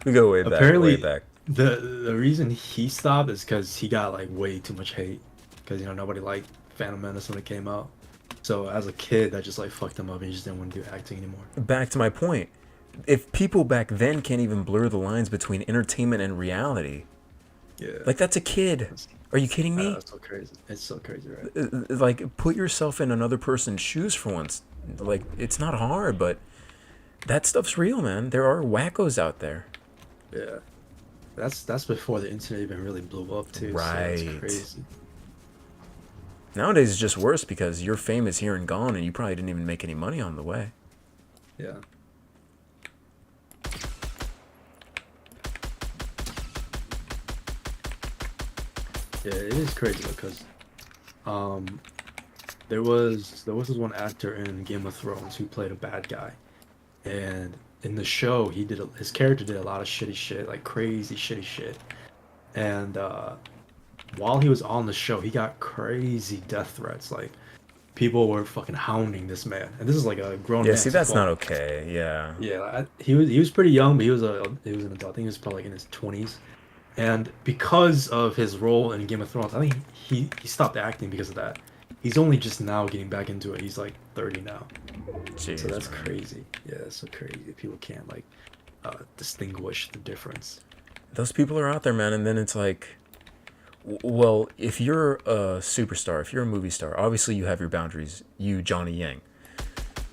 We go way back, way Apparently, back. the reason he stopped is because he got like way too much hate. Because nobody liked Phantom Menace when it came out. So as a kid, that just like fucked him up. And he just didn't want to do acting anymore. Back to my point. If people back then can't even blur the lines between entertainment and reality, Yeah. like that's a kid. That's, Are you kidding me? that's so crazy. It's so crazy, right? Like, put yourself in another person's shoes for once. Like, it's not hard, but that stuff's real, man. There are wackos out there. Yeah. That's before the internet even really blew up too. Right. So it's crazy. Nowadays, it's just worse because your fame is here and gone, and you probably didn't even make any money on the way. Yeah. Yeah, it is crazy because there was this one actor in Game of Thrones who played a bad guy, and in the show his character did a lot of shitty shit, like crazy shitty shit, and while he was on the show, he got crazy death threats, like people were fucking hounding this man, and this is like a grown Yeah, man. see, that's not okay. Yeah. Yeah, he was pretty young, but he was an adult. I think he was probably like in his 20s. And because of his role in Game of Thrones, I think he stopped acting because of that. He's only just now getting back into it. He's like 30 now. Jeez, So that's man. crazy. Yeah, that's so crazy. People can't like distinguish the difference. Those people are out there, man, and then it's like, well, if you're a superstar, if you're a movie star, obviously you have your boundaries, you Johnny Yang.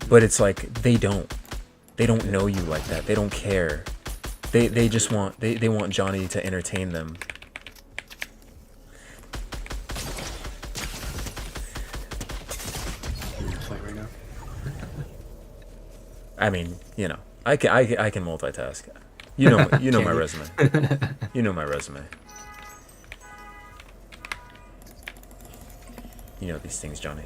But it's like they don't know you like that. They don't care. They just want they want Johnny to entertain them. You wanna fight right now? I mean, I can multitask. You know my Can you? resume. You know my resume. You know these things, Johnny.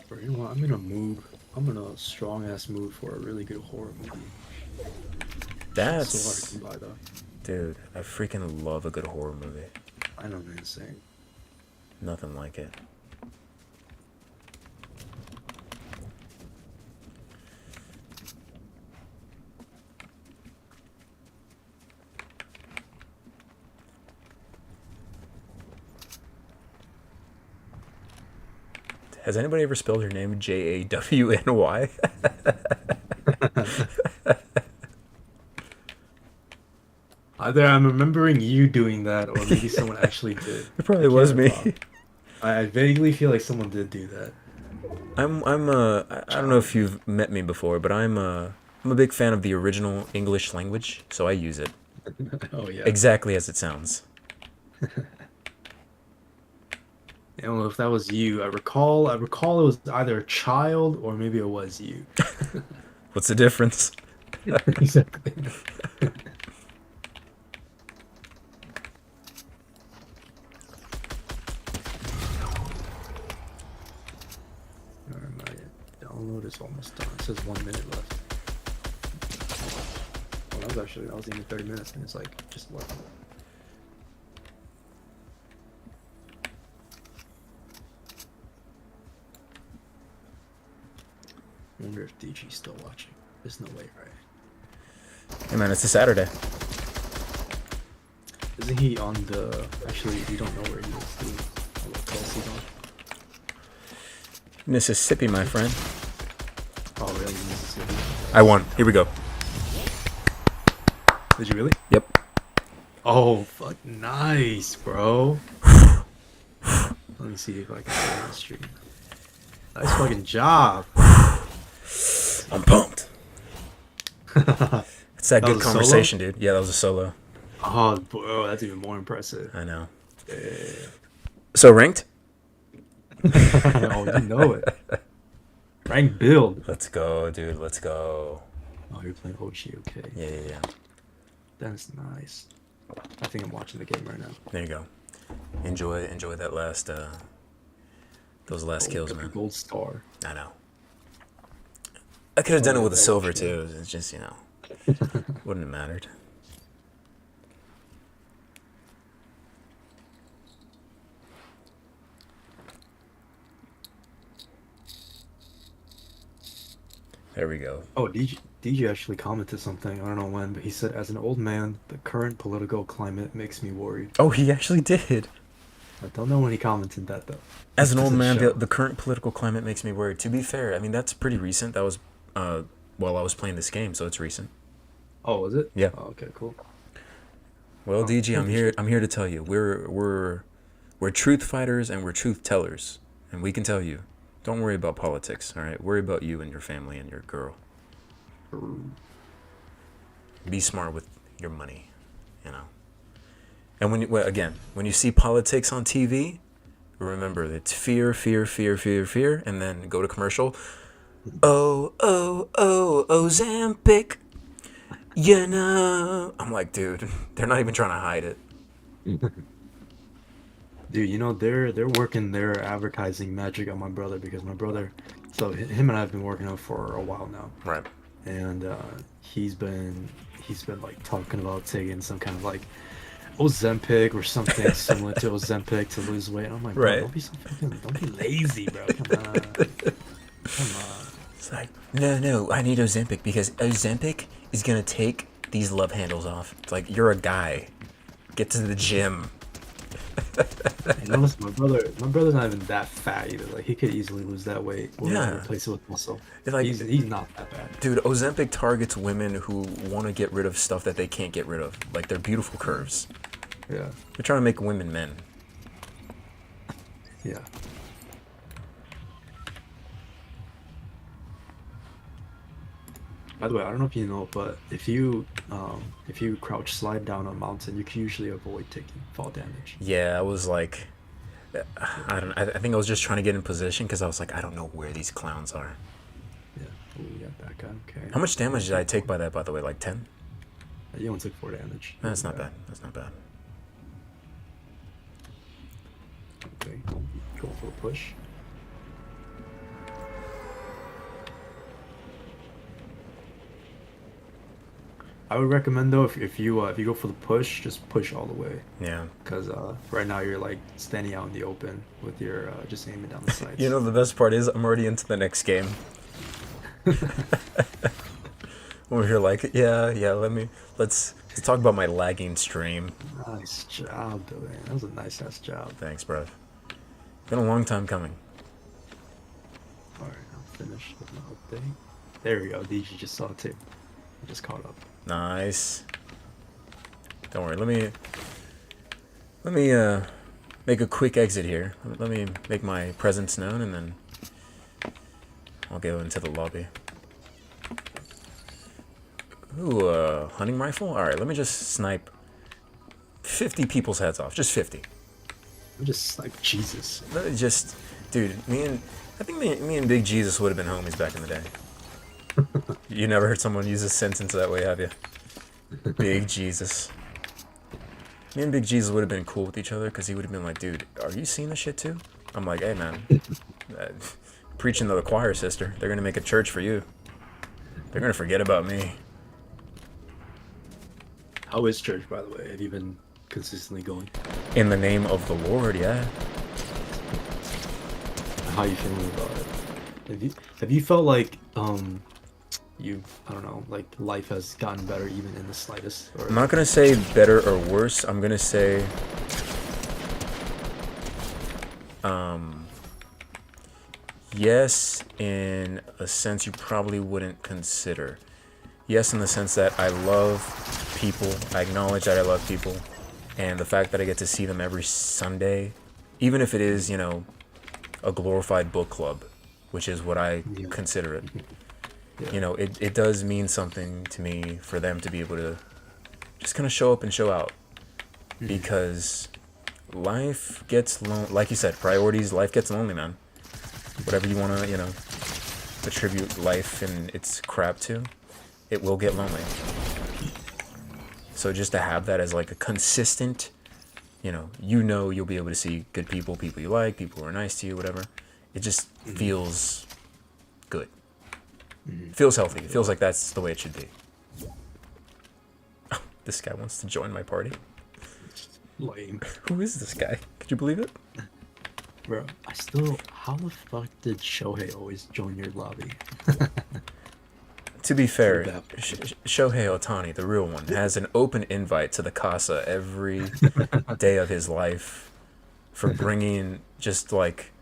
Bro, you know what? I'm in a strong ass mood for a really good horror movie. It's so hard to That's come by though. Dude, I freaking love a good horror movie. I know, man. Insane. Nothing like it. Has anybody ever spelled her name Jawny? Either I'm remembering you doing that, or maybe someone actually did. It probably I can't was me. recall. I vaguely feel like someone did do that. I don't know if you've met me before, but I'm a big fan of the original English language, so I use it Oh yeah. exactly as it sounds. I don't know if that was you. I recall it was either a child or maybe it was you. What's the difference? Exactly. Alright, my download is almost done. It says 1 minute left. Well, that was even 30 minutes, and it's like just left. I wonder if DG's still watching. There's no way, right? Hey man, it's a Saturday. Isn't he on the? Actually, we don't know where he is. Do we? What place he's on? Mississippi, my friend. Oh, really? Mississippi. I won. Here we go. Did you really? Yep. Oh, fuck! Nice, bro. Let me see if I can get on the stream. Nice fucking job. I'm pumped. It's that That good was a solo? conversation, dude. Yeah, that was a solo. Oh, bro, that's even more impressive. I know. Yeah. So ranked? Oh, you know it. Rank build. Let's go, dude. Let's go. Oh, you're playing Oshi, okay. Yeah. That's nice. I think I'm watching the game right now. There you go. Enjoy that Those last kills, got the man. gold star. I know. I could have done it with a that silver was too. It's just, wouldn't have mattered. There we go. Oh, DJ actually commented something. I don't know when, but he said, "As an old man, the current political climate makes me worried." Oh, he actually did. I don't know when he commented that though. As an old Doesn't man, show. the current political climate makes me worried. To be fair, I mean, that's pretty recent. That was while I was playing this game, so it's recent. Oh, was it? Yeah. Oh, okay, cool. Well, Oh, DG, I'm maybe here. I'm here to tell you, we're truth fighters and we're truth tellers, and we can tell you, don't worry about politics. All right, worry about you and your family and your girl. Be smart with your money, And when you see politics on TV, remember it's fear, fear, fear, fear, fear, and then go to commercial. Oh, Ozempic. I'm like, dude, they're not even trying to hide it. Dude, they're working their advertising magic on my brother because my brother, so him and I have been working out for a while now, Right. and he's been like talking about taking some kind of like Ozempic or something similar to Ozempic to lose weight. I'm like, bro, Right. don't be lazy, bro. Come on, come on. It's like, no, I need Ozempic because Ozempic is gonna take these love handles off. It's like, you're a guy. Get to the gym. And honestly, my brother's not even that fat either. Like he could easily lose that weight or Yeah. replace it with muscle. Like, He's not that bad. dude, Ozempic targets women who want to get rid of stuff that they can't get rid of, like their beautiful curves. Yeah, They're trying to make women men. yeah. By the way, I don't know if you know, but if you crouch slide down a mountain, you can usually avoid taking fall damage. Yeah, I was like, I think I was just trying to get in position because I was like, I don't know where these clowns are. Yeah. Oh, we got that guy. Okay. How much damage did I take by that, by the way? Like 10? You only took 4 damage. That's not bad. That's not bad. Okay. Go for a push. I would recommend though if you go for the push, just push all the way. Yeah. Because right now you're like standing out in the open with your just aiming down the sights. You know, the best part is I'm already into the next game. Over here, like, yeah, let's talk about my lagging stream. Nice job, though, man. That was a nice ass job. Thanks, bro. Been a long time coming. All right, I'm finished with my update. There we go. DG just saw it too. I just caught up. Nice. Don't worry. Let me make a quick exit here. Let me make my presence known, and then I'll go into the lobby. Ooh, hunting rifle? Alright, let me just snipe 50 people's heads off. Just 50. I'm just like, Jesus. Let me just... Dude, I think me and Big Jesus would have been homies back in the day. You never heard someone use a sentence that way, have you? Big Jesus. Me and Big Jesus would have been cool with each other because he would have been like, dude, are you seeing this shit too? I'm like, hey, man. Preaching to the choir, sister. They're going to make a church for you. They're going to forget about me. How is church, by the way? Have you been consistently going? In the name of the Lord, yeah. How are you feeling about it? Have you felt like I don't know, like life has gotten better even in the slightest? Or... I'm not gonna say better or worse. I'm gonna say yes, in a sense you probably wouldn't consider. Yes, in the sense that I love people. I acknowledge that I love people, and the fact that I get to see them every Sunday, even if it is, a glorified book club, which is what I consider it. Yeah. It does mean something to me for them to be able to just kind of show up and show out, because life gets like you said, priorities. Life gets lonely, man. Whatever you want to, attribute life and its crap to, it will get lonely. So just to have that as like a consistent, you'll be able to see good people, people you like, people who are nice to you, whatever. It just feels good. It feels healthy. It feels like that's the way it should be. Oh, this guy wants to join my party. Lame. Who is this guy? Could you believe it? Bro, how the fuck did Shohei always join your lobby? To be fair, bad. Shohei Ohtani, the real one, has an open invite to the casa every day of his life for bringing just like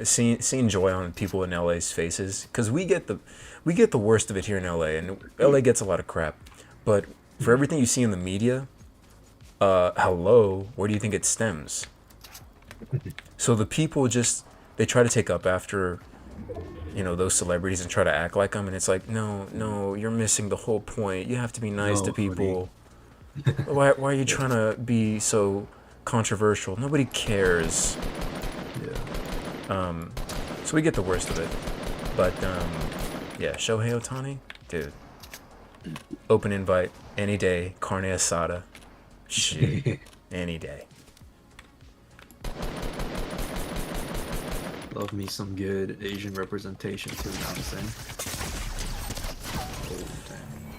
seeing joy on people in LA's faces. Because we get the worst of it here in LA, and LA gets a lot of crap. But for everything you see in the media, hello, where do you think it stems? So the people they try to take up after, those celebrities and try to act like them, and it's like, no, you're missing the whole point. You have to be nice to people. Why are you trying to be so controversial? Nobody cares. Yeah. So we get the worst of it. But, yeah, Shohei Ohtani, dude. Open invite, any day, carne asada. Shit, any day. Love me some good Asian representation too, you know what I'm saying? Oh, damn.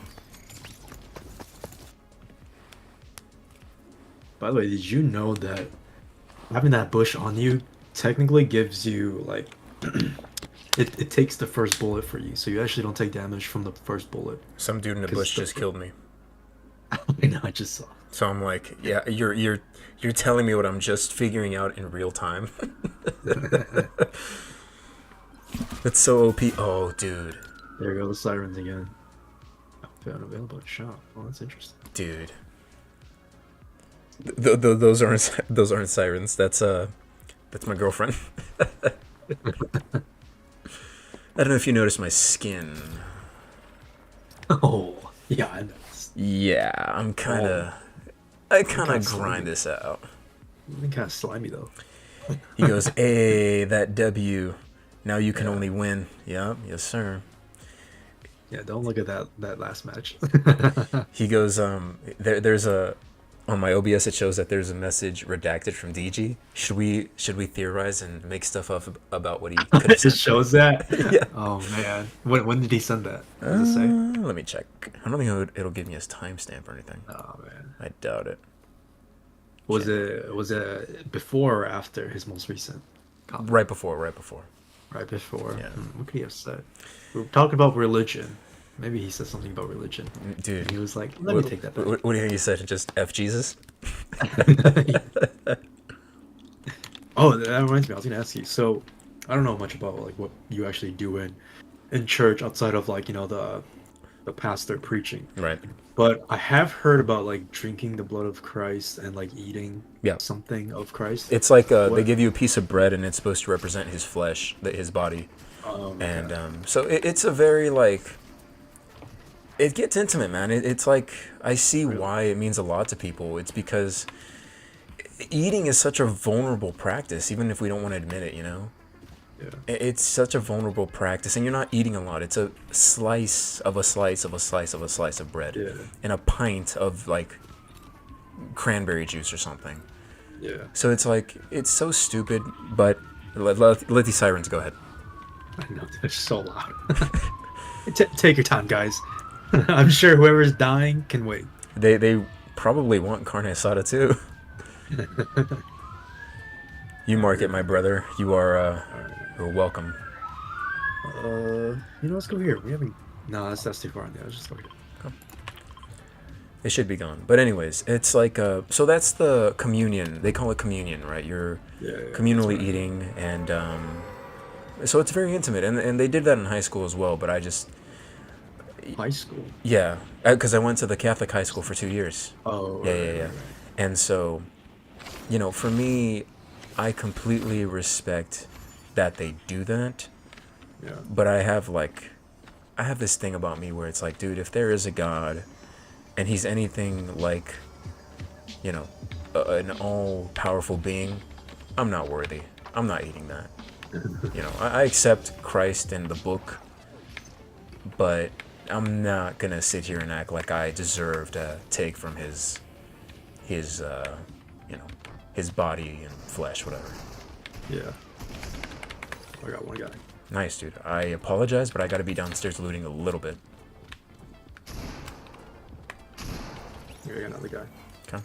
By the way, did you know that having that bush on you technically gives you, like, it takes the first bullet for you, so you actually don't take damage from the first bullet. Some dude in the bush just killed me. I know, I just saw. So I'm like, yeah, you're telling me what I'm just figuring out in real time. That's so OP. Oh, dude. There go the sirens again. Found available at shop. Oh, that's interesting. Dude. Those aren't sirens. That's my girlfriend. I don't know if you noticed my skin. Oh, yeah, I noticed. Yeah, I kind of grind this out. You're kind of slimy though. He goes, "Hey, that W. Now you can only win." Yeah, yes, sir. Yeah, don't look at that last match. He goes, there's on my OBS it shows that there's a message redacted from DG. Should we theorize and make stuff up about what he could have It said? shows that. Yeah. Oh man, when did he send that? What does it say? Let me check. I don't think it'll give me his timestamp or anything. Oh man, I doubt it. was it before or after his most recent? Comment? Right before. Right before. Yeah. What could he have said? We were talking about religion. Maybe he said something about religion. Dude. And he was like, let me take that back. What do you think he said? Just F Jesus? Oh, that reminds me. I was gonna ask you. So, I don't know much about like what you actually do in church outside of like the pastor preaching. Right. But I have heard about like drinking the blood of Christ and like eating Yeah. something of Christ. It's like they give you a piece of bread and it's supposed to represent his flesh, his body. And God. so it's a very like, it gets intimate, man. It's like, I see why it means a lot to people. It's because eating is such a vulnerable practice, even if we don't want to admit it, Yeah. It's such a vulnerable practice, and you're not eating a lot. It's a slice of a slice of a slice of a slice of bread Yeah. and a pint of like cranberry juice or something. Yeah. So it's like, it's so stupid, but let these sirens go ahead. I know they're so loud. Take your time, guys. I'm sure whoever's dying can wait. They probably want carne asada too. You mark it, my brother. You're welcome. Let's go here. We haven't. No, that's too far in there. Let's just go here. They should be gone. But anyways, it's like so that's the communion. They call it communion, right? You're communally eating, and so it's very intimate. And they did that in high school as well. But I just High school. yeah, because I went to the Catholic high school for 2 years. Oh. Yeah. And so, for me, I completely respect that they do that. Yeah. But I have this thing about me where it's like, dude, if there is a God and he's anything like, an all-powerful being, I'm not worthy. I'm not eating that. I accept Christ and the book, but I'm not gonna sit here and act like I deserve to take from his his body and flesh, whatever. Yeah. I got one guy. Nice, dude. I apologize, but I gotta be downstairs looting a little bit. Here, I got another guy. Okay.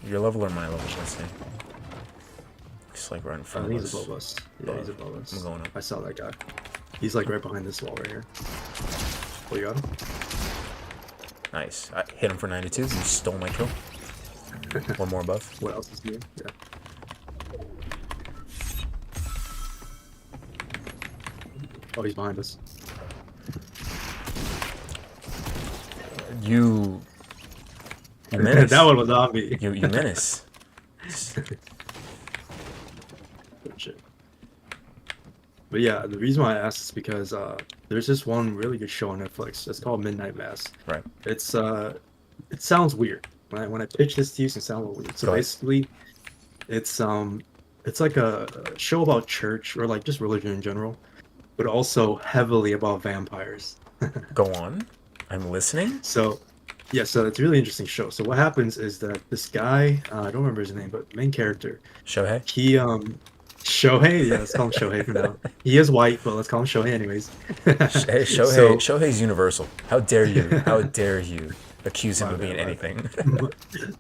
Your level or my level? Let's see. It's like right in front of us. He's above us. Yeah, he's above us. I'm going up. I saw that guy. He's like right behind this wall right here. Oh, you got him? Nice. I hit him for 92. You stole my kill. One more above. What else is new? Yeah. Oh, he's behind us. You menace. That one was on me. You menace. Shit. But yeah, the reason why I asked is because there's this one really good show on Netflix. It's called Midnight Mass. Right. It's it sounds weird. When I pitch this to you, it sounds a little weird. So Go ahead. basically, it's like a show about church or like just religion in general, but also heavily about vampires. Go on. I'm listening. So, yeah, so it's a really interesting show. So what happens is that this guy, I don't remember his name, but main character, Shohei. he Shohei, yeah, let's call him Shohei for now. He is white, but let's call him Shohei anyways. Hey, Shohei. Shohei's universal. How dare you? How dare you accuse him My of being bad, my anything?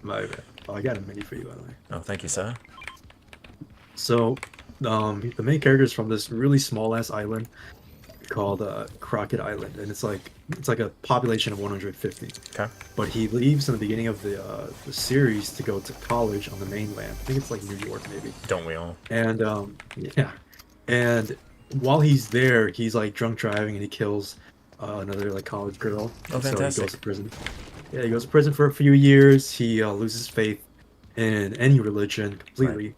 My bad. Oh, I got a mini for you, by the way. Oh, thank you, sir. So, the main character is from this really small ass island called Crockett Island, and it's like a population of 150. Okay. But he leaves in the beginning of the series to go to college on the mainland. I think it's like New York, maybe. Don't we all? And yeah, and while he's there, he's like drunk driving and he kills another like college girl. Oh, So he fantastic. goes to prison. Yeah, he goes to prison for a few years. He loses faith in any religion completely.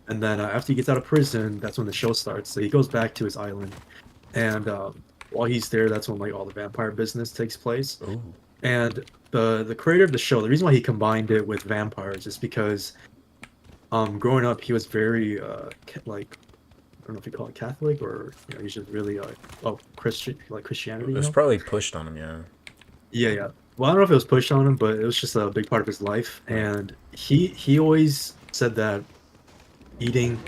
And then after he gets out of prison, that's when the show starts. So he goes back to his island, and while he's there, that's when like all the vampire business takes place. Ooh. And the creator of the show, the reason why he combined it with vampires is because growing up he was very like, I don't know if you call it Catholic or he's just really Christian, like Christianity. It was probably pushed on him, yeah. Yeah. Well, I don't know if it was pushed on him, but it was just a big part of his life. And he always said that eating,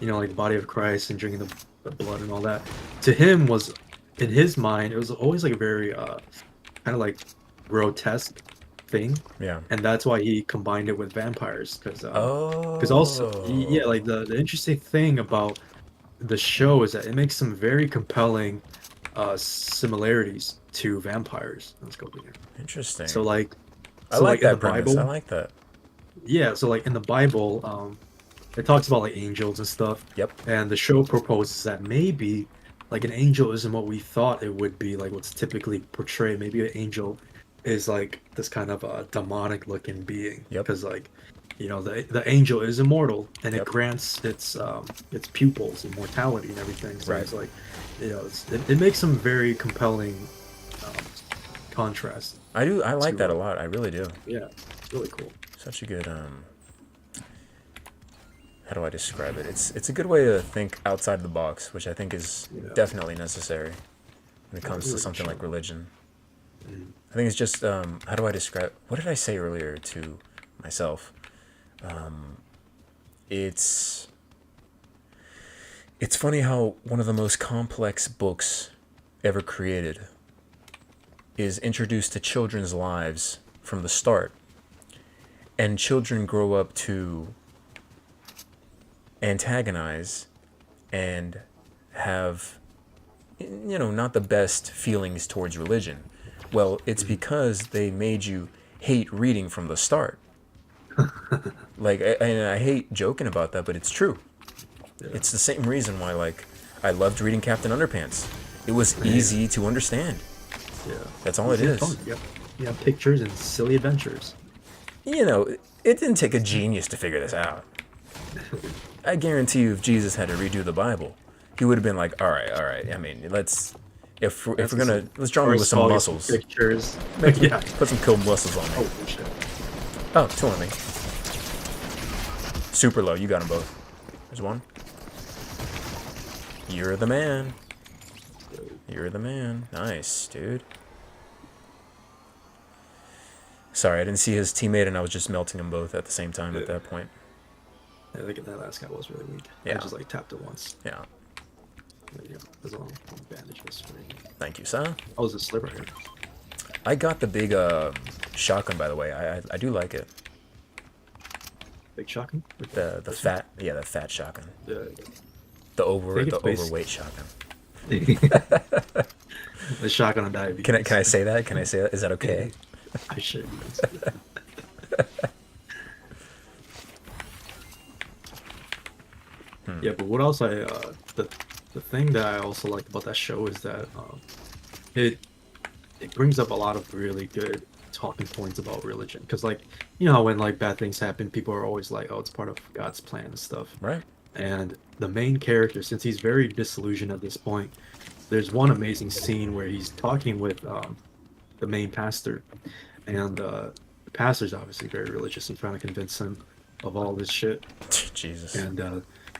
like the body of Christ and drinking the blood and all that, to him was, in his mind, it was always like a very kind of like grotesque thing. Yeah. And that's why he combined it with vampires, because Oh. also, yeah, like the interesting thing about the show is that it makes some very compelling similarities to vampires. Let's go here. Interesting. So like, I like in that the premise. Bible, I like that. yeah, so like in the Bible, it talks about like angels and stuff. Yep. And the show proposes that maybe like an angel isn't what we thought it would be, like what's typically portrayed. Maybe an angel is like this kind of a demonic looking being. Yep. Because like, the angel is immortal and Yep. it grants its pupils immortality and everything. So Right. it's like, it makes some very compelling contrast. I like to, that a lot. I really do. Yeah, it's really cool. Such a good how do I describe it? It's a good way to think outside the box, which I think is definitely necessary when it comes to really something sure. like religion. I think it's just how do I describe, what did I say earlier to myself? It's funny how one of the most complex books ever created is introduced to children's lives from the start, and children grow up to antagonize and have not the best feelings towards religion. Well, it's because they made you hate reading from the start. Like, I hate joking about that, but it's true. Yeah. It's the same reason why, like, I loved reading Captain Underpants. It was easy to understand. Yeah. That's all it is. Fun. Yeah, pictures and silly adventures. It didn't take a genius to figure this out. I guarantee you, if Jesus had to redo the Bible, he would have been like, all right. I mean, let's draw me with some muscles. Pictures. Yeah. Put some cool muscles on me. Oh shit. Oh, two on me. Super low. You got them both. There's one. You're the man. You're the man. Nice, dude. Sorry, I didn't see his teammate, and I was just melting them both at the same time at that point. Yeah, that last guy was really weak. I Yeah. just like tapped it once. Yeah. There you go. There's a little bandage this for you. Thank you, sir. Oh, there's a sliver here. I got the big shotgun, by the way. I do like it. Big shotgun? The fat, yeah, the fat shotgun. Yeah. The think it's overweight shotgun. The shotgun on diabetes. Can I say that? Can I say that? Is that okay? I should. Yeah, but what else the thing that I also like about that show is that it brings up a lot of really good talking points about religion. Because like, you know, when like bad things happen, people are always like, oh, it's part of God's plan and stuff. Right. And the main character, since he's very disillusioned at this point, there's one amazing scene where he's talking with the main pastor, and the pastor's obviously very religious and trying to convince him of all this shit. Jesus. And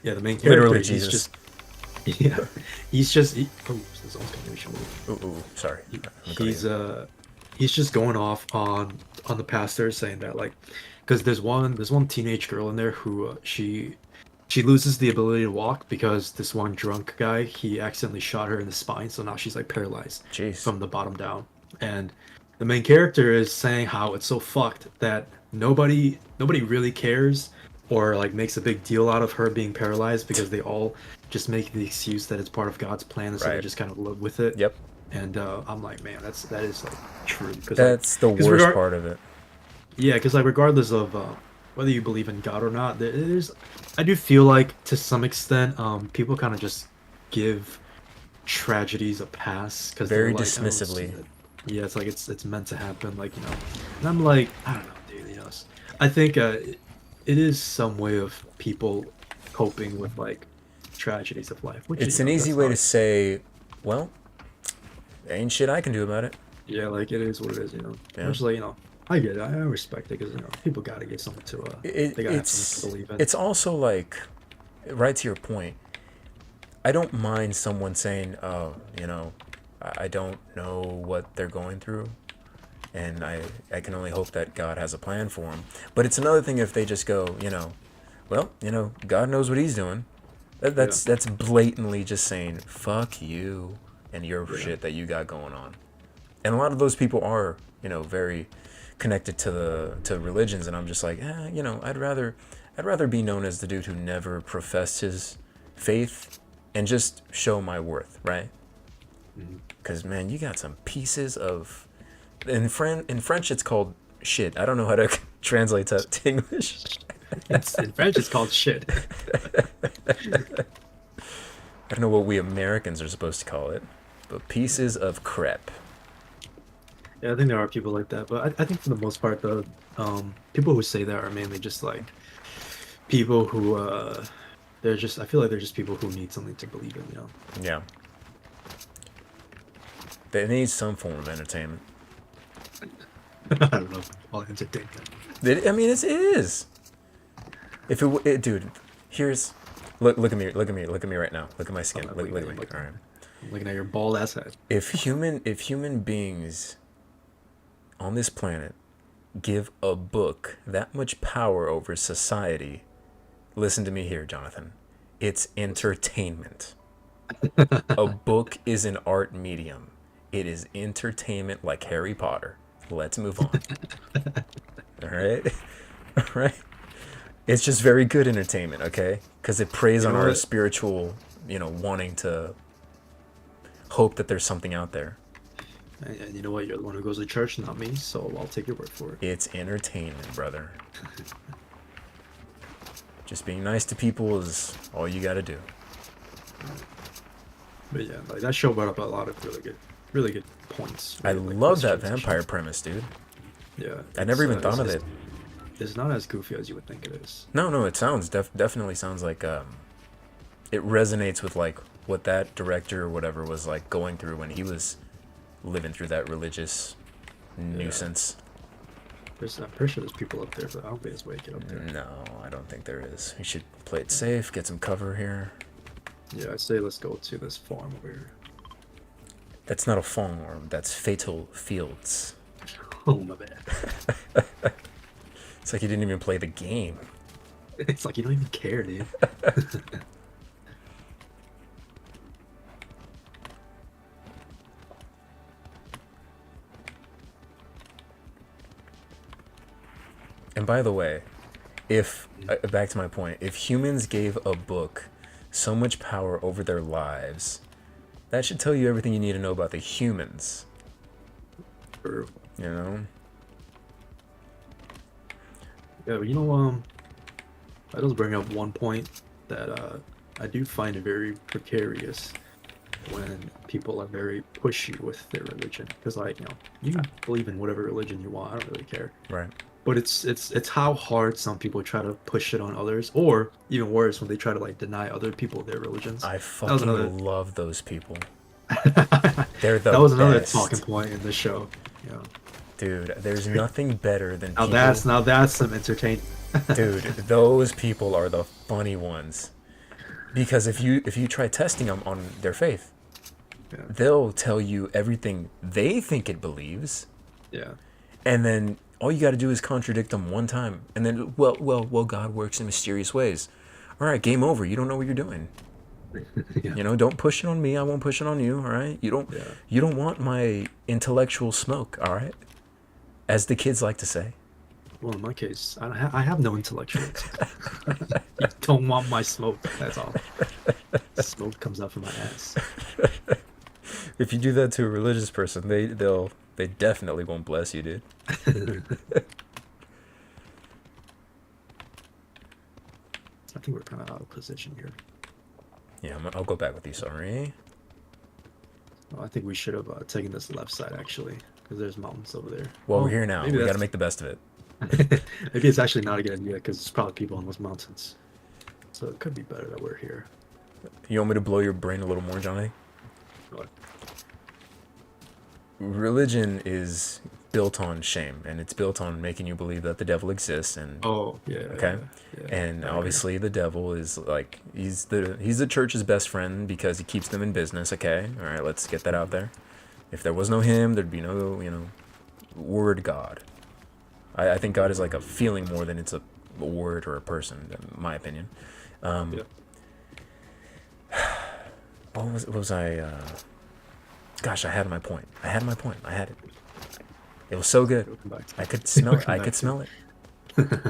yeah, the main character, Literally he's Jesus. just yeah, he's just oh, there's almost gonna be a show. Ooh, sorry. He's just going off on the pastor, saying that like, because there's one teenage girl in there who she loses the ability to walk because this one drunk guy, he accidentally shot her in the spine, so now she's like paralyzed Jeez. from the bottom down. And the main character is saying how it's so fucked that nobody really cares or like makes a big deal out of her being paralyzed because they all just make the excuse that it's part of God's plan, and so they Right. just kind of live with it. Yep. And I'm like, man, that is like true. That's the worst part of it. Yeah, because like regardless of whether you believe in God or not, I do feel like to some extent people kind of just give tragedies a pass because Very like, dismissively. Yeah, it's like it's meant to happen, like, you know. And I'm like, I don't know, dude. You know, I think it is some way of people coping with like tragedies of life. Which It's you an know, easy that's way not- to say, well, ain't shit I can do about it. Yeah, like it is what it is, you know. Yeah. Which, like, you know, I get it. I respect it because, you know, people gotta get something to they gotta have It's something to believe in. it's also like, right to your point, I don't mind someone saying, oh, you know, I don't know what they're going through, and I can only hope that God has a plan for them. But it's another thing if they just go, you know, well, you know, God knows what he's doing. That's blatantly just saying, fuck you and your shit that you got going on. And a lot of those people are, you know, very connected to religions, and I'm just like, you know, I'd rather be known as the dude who never professed his faith and just show my worth, right? Because man, you got some pieces of in French it's called shit. I don't know how to translate that to English. In French, it's called shit. I don't know what we Americans are supposed to call it, but pieces of crap. Yeah, I think there are people like that, but I think for the most part, the people who say that are mainly just like people who they're just. I feel like they're just people who need something to believe in, you know. Yeah. They need some form of entertainment. I don't know. All entertainment. I mean, it is. If dude, here's look at me right now. Look at my skin. Look at me. All right. I'm looking at your bald ass head. If human beings on this planet give a book that much power over society, listen to me here, Jonathan. It's entertainment. A book is an art medium. It is entertainment like Harry Potter. Let's move on. All right? All right? It's just very good entertainment, okay? Because it preys on our spiritual, you know, wanting to hope that there's something out there. And you know what? You're the one who goes to church, not me, so I'll take your word for it. It's entertainment, brother. Just being nice to people is all you gotta do. But yeah, like that show brought up a lot of really good points. I Really, like, love that questions and vampire shit. premise, dude. Yeah. I never even thought of it's- it. It's not as goofy as you would think it is. No, it sounds definitely sounds like it resonates with like what that director or whatever was like going through when he was living through that religious nuisance. I'm pretty sure there's people up there, but I don't think there's a way to get up there. No, I don't think there is. We should play it safe, get some cover here. Yeah, I say let's go to this farm over here. That's not a farm, that's Fatal Fields. Oh my bad. It's like you didn't even play the game. It's like you don't even care, dude. And by the way, if back to my point, if humans gave a book so much power over their lives, that should tell you everything you need to know about the humans. Or, You know? yeah, but I just bring up one point that I do find it very precarious when people are very pushy with their religion. Because like, you can believe in whatever religion you want. I don't really care. Right. But it's how hard some people try to push it on others, or even worse, when they try to like deny other people their religions. I That was another. fucking love those people. That They're the was another best. talking point in the show. Yeah. Dude, there's nothing better than Now people. that's some entertainment. Dude, those people are the funny ones. Because if you try testing them on their faith, Yeah. they'll tell you everything they think it believes, Yeah. and then all you got to do is contradict them one time, and then well, God works in mysterious ways. All right, game over. You don't know what you're doing. Yeah. You know, don't push it on me. I won't push it on you. All right. Yeah. You don't want my intellectual smoke. All right, as the kids like to say. Well, in my case, I have no intellectuals. You don't want my smoke. That's all. Smoke comes out from my ass. If you do that to a religious person, they definitely won't bless you, dude. I think we're kind of out of position here. Yeah, I'll go back with you. Sorry. Well, I think we should have taken this left side actually, because there's mountains over there. Well, we're here now. maybe We got to that's- make the best of it. Maybe it's actually not a good idea because there's probably people in those mountains. So it could be better that we're here. You want me to blow your brain a little more, Johnny? What? Religion is built on shame, and it's built on making you believe that the devil exists. And Oh, yeah. okay, yeah, and I agree. obviously the devil is like he's the church's best friend because he keeps them in business. Okay, all right, let's get that out there. If there was no him, there'd be no word God. I think God is like a feeling more than it's a word or a person, in my opinion. Yeah. What was I? Gosh, I had my point. I had it. It was so good. We'll come back to I it. could smell We'll it. come I back could to smell it.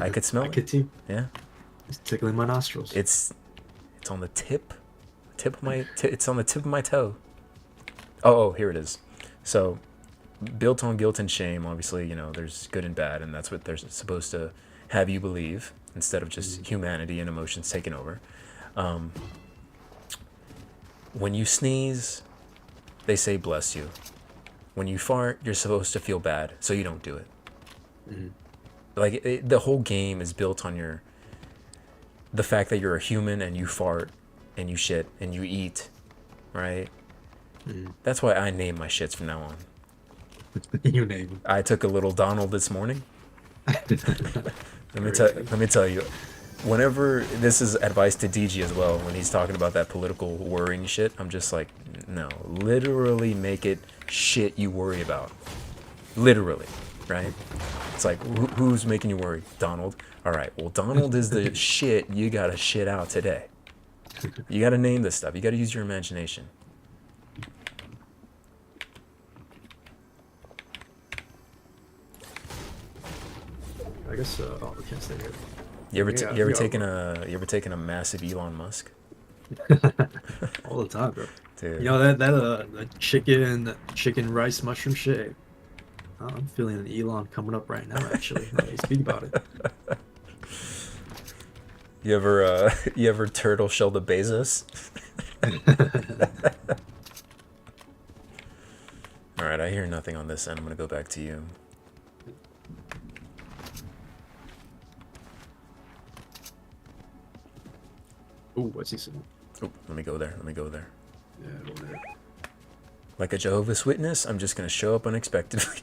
I could smell I it. could too. Yeah. It's tickling my nostrils. It's on the tip of my it's on the tip of my toe. Oh, here it is. So, built on guilt and shame, obviously, there's good and bad, and that's what they're supposed to have you believe instead of just humanity and emotions taking over. When you sneeze, they say bless you. When you fart, you're supposed to feel bad, so you don't do it. Like the whole game is built on the fact that you're a human and you fart and you shit and you eat, right? That's why I name my shits from now on. You name it. I took a little Donald this morning. Let me tell you, whenever this is advice to DG as well, when he's talking about that political worrying shit, I'm just like, no, literally make it shit you worry about. Literally, right? It's like, who's making you worry? Donald. All right, well, Donald is the shit you gotta shit out today. You gotta name this stuff. You gotta use your imagination. I guess. Oh, we can't stay here. You ever Yeah, you ever yeah. taken a massive Elon Musk? All the time, bro. Dude. That chicken rice mushroom shake. Oh, I'm feeling an Elon coming up right now. Actually, now that you speak about it. You ever turtle shell the Bezos? All right, I hear nothing on this end. I'm gonna go back to you. Ooh, what's he saying? Oh, let me go there. Yeah, over there. Like a Jehovah's Witness, I'm just gonna show up unexpectedly.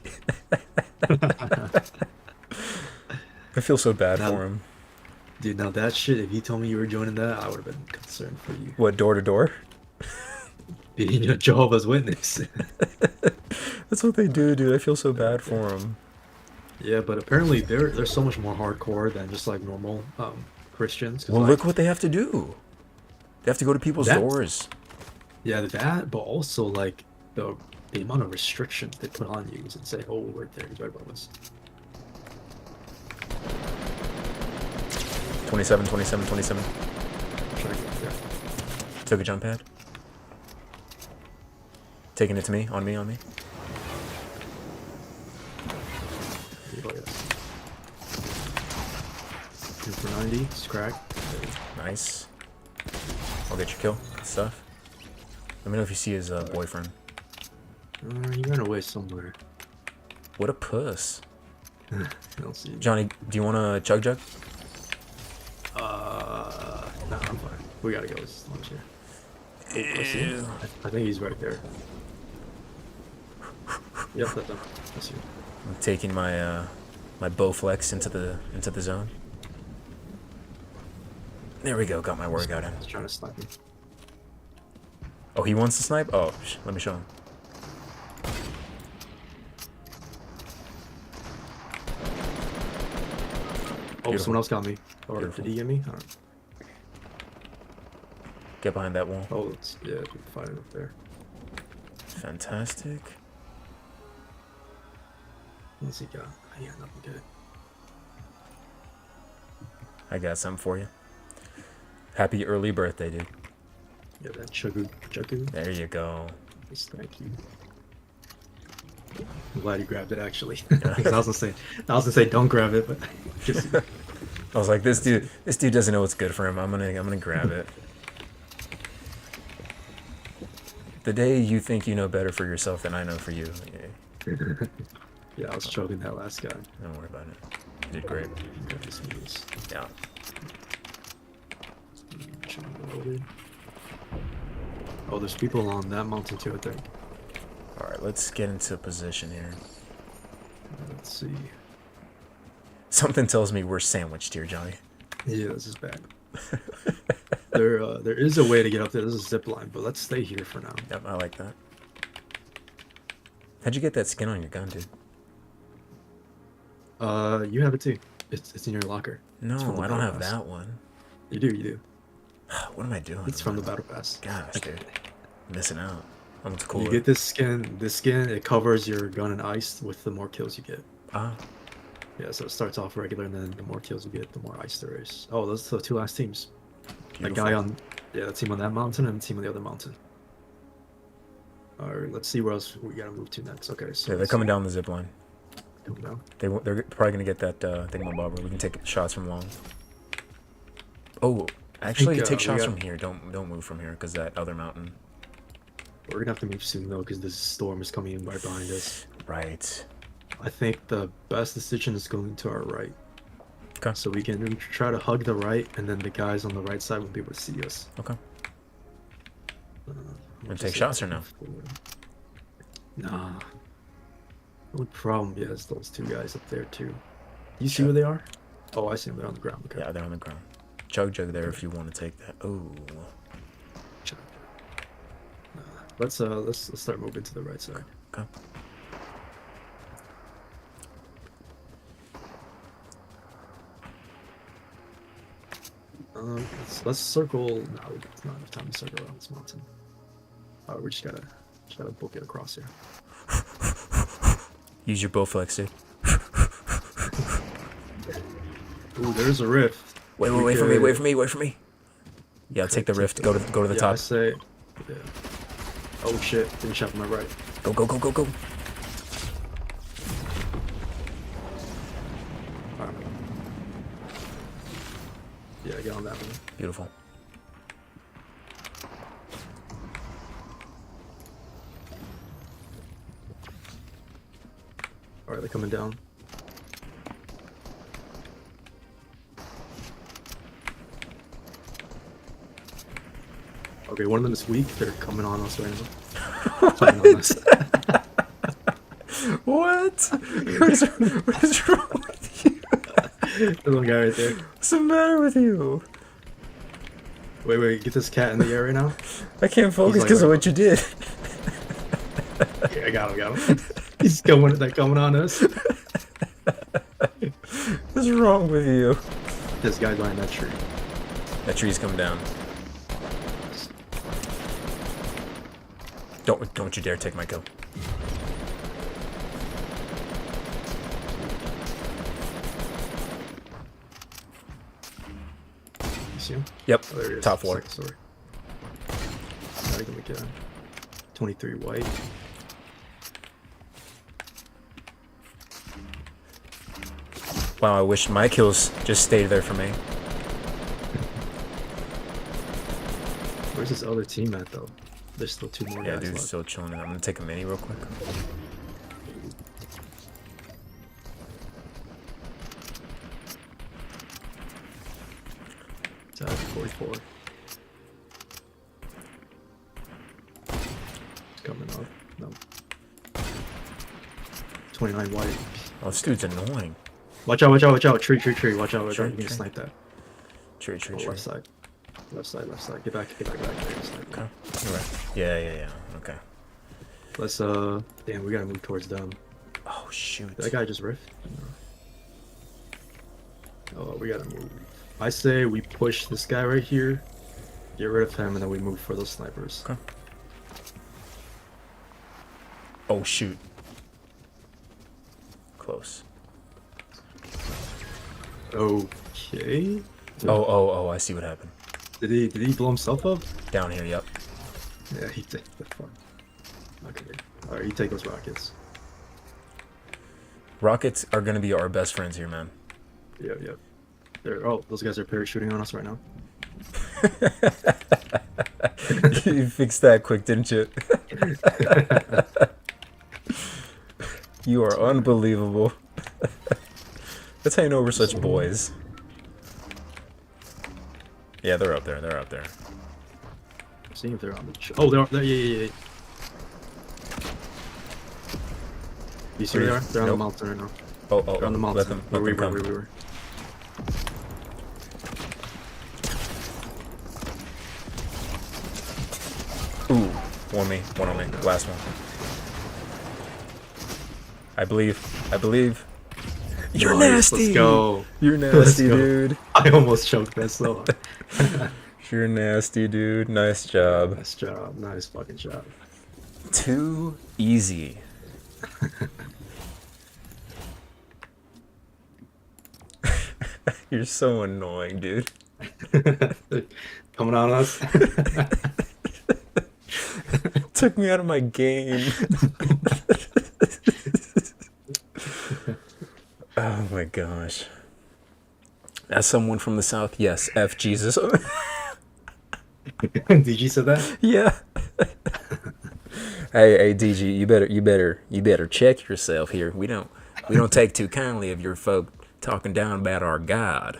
I feel so bad Now- for him. Dude, now that shit. If you told me you were joining that, I would have been concerned for you. What, door to door? Being a Jehovah's Witness. That's what they do, dude. I feel so bad for him. Yeah, but apparently they're so much more hardcore than just like normal Christians. 'Cause, Well, like, look what they have to do. They have to go to people's doors. yeah, that, but also like the amount of restrictions they put on you is insane. Oh, right there, he's right above us. 27, 27, 27. Trying to get there. Took a jump pad. Taking it to me, on me, on me. Oh, yes. Two for 90, it's cracked. Nice. I'll get your kill. Good stuff. Let me know if you see his boyfriend. He ran away somewhere. What a puss. I don't see him. Johnny, do you want a chug jug? No, I'm fine. We gotta go. It's lunch here. Oh, I see him. I think he's right there. Yep, that's him. I see him. I'm taking my my Bowflex into the zone. There we go. Got my workout in. He's trying to snipe me. Oh, he wants to snipe? Oh, let me show him. Oh, Beautiful. someone else got me. Or Beautiful. did he get me? I don't know. Get behind that wall. Oh, it's, yeah, people fighting up there. Fantastic. What's he got? Oh, yeah, nothing good. I got something for you. Happy early birthday, dude. Yeah, that chugu. There you go. Yes, thank you. I'm glad you grabbed it actually. 'Cause I was gonna say don't grab it, but just I was like, this dude doesn't know what's good for him. I'm gonna grab it. The day you think you know better for yourself than I know for you. Yeah, yeah, I was choking that last guy. don't worry about it. You did great. Got this moves. Yeah. Oh, there's people on that mountain too, I think. All right, let's get into position here. Let's see. Something tells me we're sandwiched here, Johnny. Yeah, this is bad. There is a way to get up there. There's a zip line, but let's stay here for now. Yep, I like that. How'd you get that skin on your gun, dude? You have it too. It's in your locker. No, from the I don't battle have pass. that one. You do. What am I doing? It's from the battle pass. Gosh, dude. Missing out. I'm what's cool. You get this skin. This skin, it covers your gun and ice with the more kills you get. Ah, Yeah, so it starts off regular, and then the more kills you get, the more ice there is. Oh, those are the two last teams. beautiful. That guy on, yeah, the team on that mountain and the team on the other mountain. Alright, let's see where else we gotta move to next. Okay, so Yeah, they're coming down the zip line. Come down. They're probably gonna get that thingamabobber. We can take shots from long. Oh, actually, think, take we shots got- from here. Don't move from here because that other mountain. We're gonna have to move soon though, because this storm is coming in right behind us. Right. I think the best decision is going to our right. Okay. So we can try to hug the right, and then the guys on the right side won't be able to see us. Okay. We'll take just shots or no? Nah. The only problem, yeah, is those two guys up there too. You see where they are? Oh, I see them. They're on the ground. Okay. Yeah, they're on the ground. Chug jug there if you want to take that. Oh. Let's start moving to the right side. Okay. Let's circle. No, it's not enough time to circle around this mountain. We just gotta book it across here. Use your Bowflex, dude. Ooh, there's a rift. Wait for me. Yeah, take the rift. Go to the Yeah, I top. say. Yeah. Oh shit! Didn't shot from my right. Go. Alright. Yeah, get on that one. Beautiful. Alright, they're coming down. Okay, one of them is weak. They're coming on us right now. Coming on us. What? What is wrong with you? There's one guy right there. What's the matter with you? Wait, get this cat in the air right now. I can't focus like- because of what you did. Okay, I got him. He's they're coming on us. What's wrong with you? this guy behind that tree. That tree's coming down. Don't you dare take my kill. You see him? Yep. Oh, there he is. Top floor. Sorry. Not even get him. 23 white. Wow, I wish my kills just stayed there for me. Where's this other team at though? There's still 2 more Yeah, guys dude's left. still chilling. I'm gonna take a mini real quick. It's at 44. It's coming up. No. 29 white. Oh, this dude's annoying. Watch out, watch out, watch out. Tree, tree, tree. Watch out, watch Tree, out. You can tree. snipe that. Tree, tree, Oh, tree. left side. Left side, left side. Get back, get back, get back. Get back. Snipe that. Okay. You're right. Yeah. Okay. Let's, damn, we gotta move towards them. Oh, shoot. Did that guy just riff? No. Oh, we gotta move. I say we push this guy right here, get rid of him, and then we move for those snipers. Okay. Oh, shoot. Close. Okay. Oh, I see what happened. Did he blow himself up? Down here, yep. Yeah, he did. The fuck. Okay. Alright, you take those rockets. Rockets are gonna be our best friends here, man. Yep, yep. There. Oh, those guys are parachuting on us right now. You fixed that quick, didn't you? You are unbelievable. That's how you know we're such boys. Yeah, they're up there. They're up there. Seeing if they're on the. Oh, they're up there. Yeah. You see where they are? They're on the Nope. mountain right now. Oh, They're on the mountain. let them where we come. were. Ooh, one on me. Last one. I believe. You're Nice, nasty. Let's go. You're Let's nasty, go. dude. I almost choked that so hard. You're nasty, dude. Nice job. Nice job. Nice fucking job. Too easy. You're so annoying, dude. Coming on us. Took me out of my game. Oh my gosh. As someone from the South, yes, F Jesus. Did you say that? Yeah. Hey, DG, you better check yourself here. We don't take too kindly of your folk talking down about our God.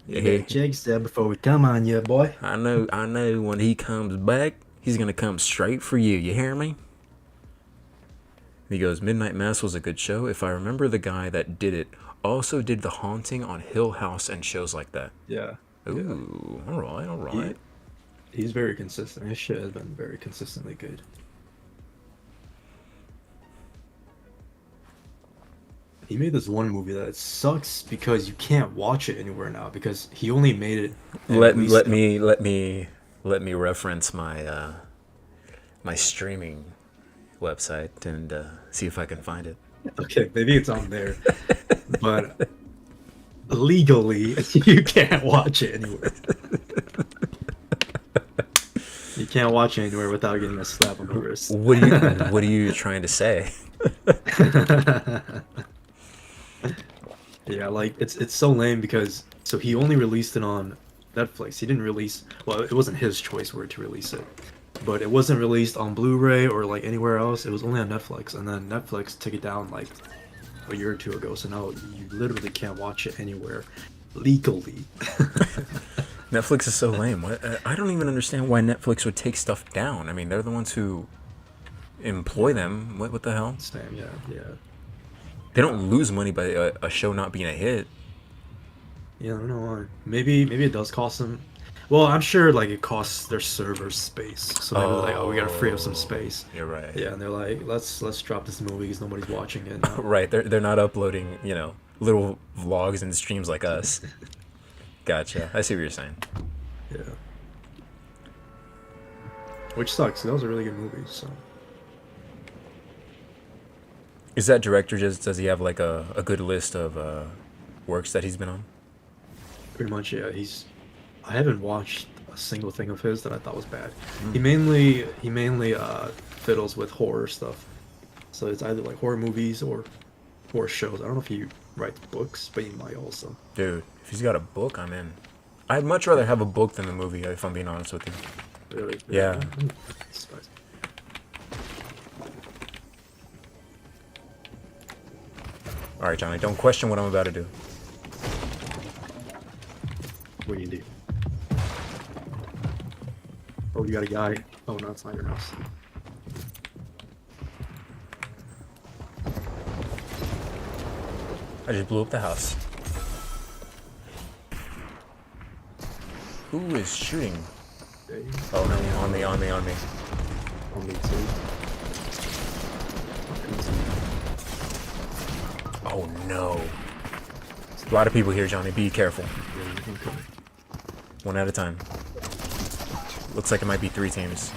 Yeah, check yourself before we come on you, boy. I know when he comes back, he's gonna come straight for you. You hear me? He goes, Midnight Mass was a good show. If I remember, the guy that did it also did The Haunting on Hill House and shows like that. Yeah. Ooh, all right. He's very consistent. His shit has been very consistently good. He made this one movie that sucks because you can't watch it anywhere now because he only made it. Let me reference my my streaming website and see if I can find it. Okay, maybe it's on there, but legally you can't watch it anywhere. You can't watch it anywhere without getting a slap on the wrist. What are you trying to say? Yeah, like it's so lame because so he only released it on Netflix. He didn't release, well, it wasn't his choice where to release it, but it wasn't released on Blu-ray or like anywhere else. It was only on Netflix, and then Netflix took it down like a year or two ago. So now you literally can't watch it anywhere legally. Netflix is so lame. I don't even understand why Netflix would take stuff down. I mean, they're the ones who employ them. What the hell? Same, yeah. They don't lose money by a show not being a hit. Yeah, I don't know why. Maybe it does cost them. Well, I'm sure like it costs their server space. So maybe they're like, oh, we gotta free up some space. You're right. Yeah, and they're like, let's drop this movie because nobody's watching it now. Right. They're not uploading, little vlogs and streams like us. Gotcha. I see what you're saying. Yeah. Which sucks. That was a really good movie. So Is that director just does he have like a good list of works that he's been on? pretty much, yeah. I haven't watched a single thing of his that I thought was bad. Mm. He mainly fiddles with horror stuff. So it's either like horror movies or horror shows. I don't know if he writes books, but he might also. Dude, if he's got a book, I'm in. I'd much rather have a book than a movie, if I'm being honest with you. Really? Yeah. Spicy. All right, Johnny, don't question what I'm about to do. What do you do? Oh, you got a guy. Oh no, it's not your mouse. I just blew up the house. Who is shooting? Okay. Oh no, on me. On me too. Oh no. A lot of people here, Johnny. Be careful. One at a time. Looks like it might be 3 teams.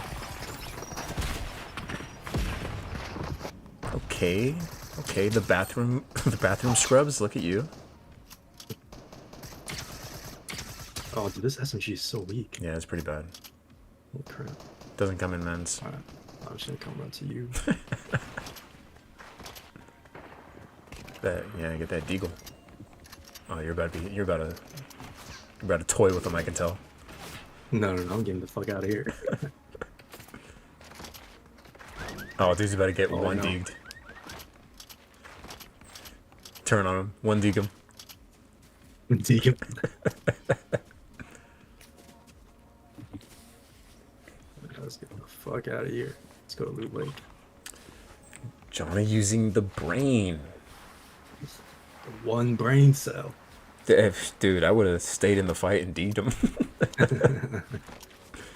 Okay. Okay, the bathroom scrubs, look at you. Oh, dude, this SMG is so weak. Yeah, it's pretty bad. Oh crap. Doesn't come in men's. Alright, I'm just gonna come run to you. Get that deagle. Oh, you're about to toy with them, I can tell. No, I'm getting the fuck out of here. Oh, dude's about to get one no. deeged. Turn on him. One deeg him. Deacon. Let's get the fuck out of here. Let's go to Loot Lake. Johnny using the brain. One brain cell. Dude, I would have stayed in the fight and deeged him.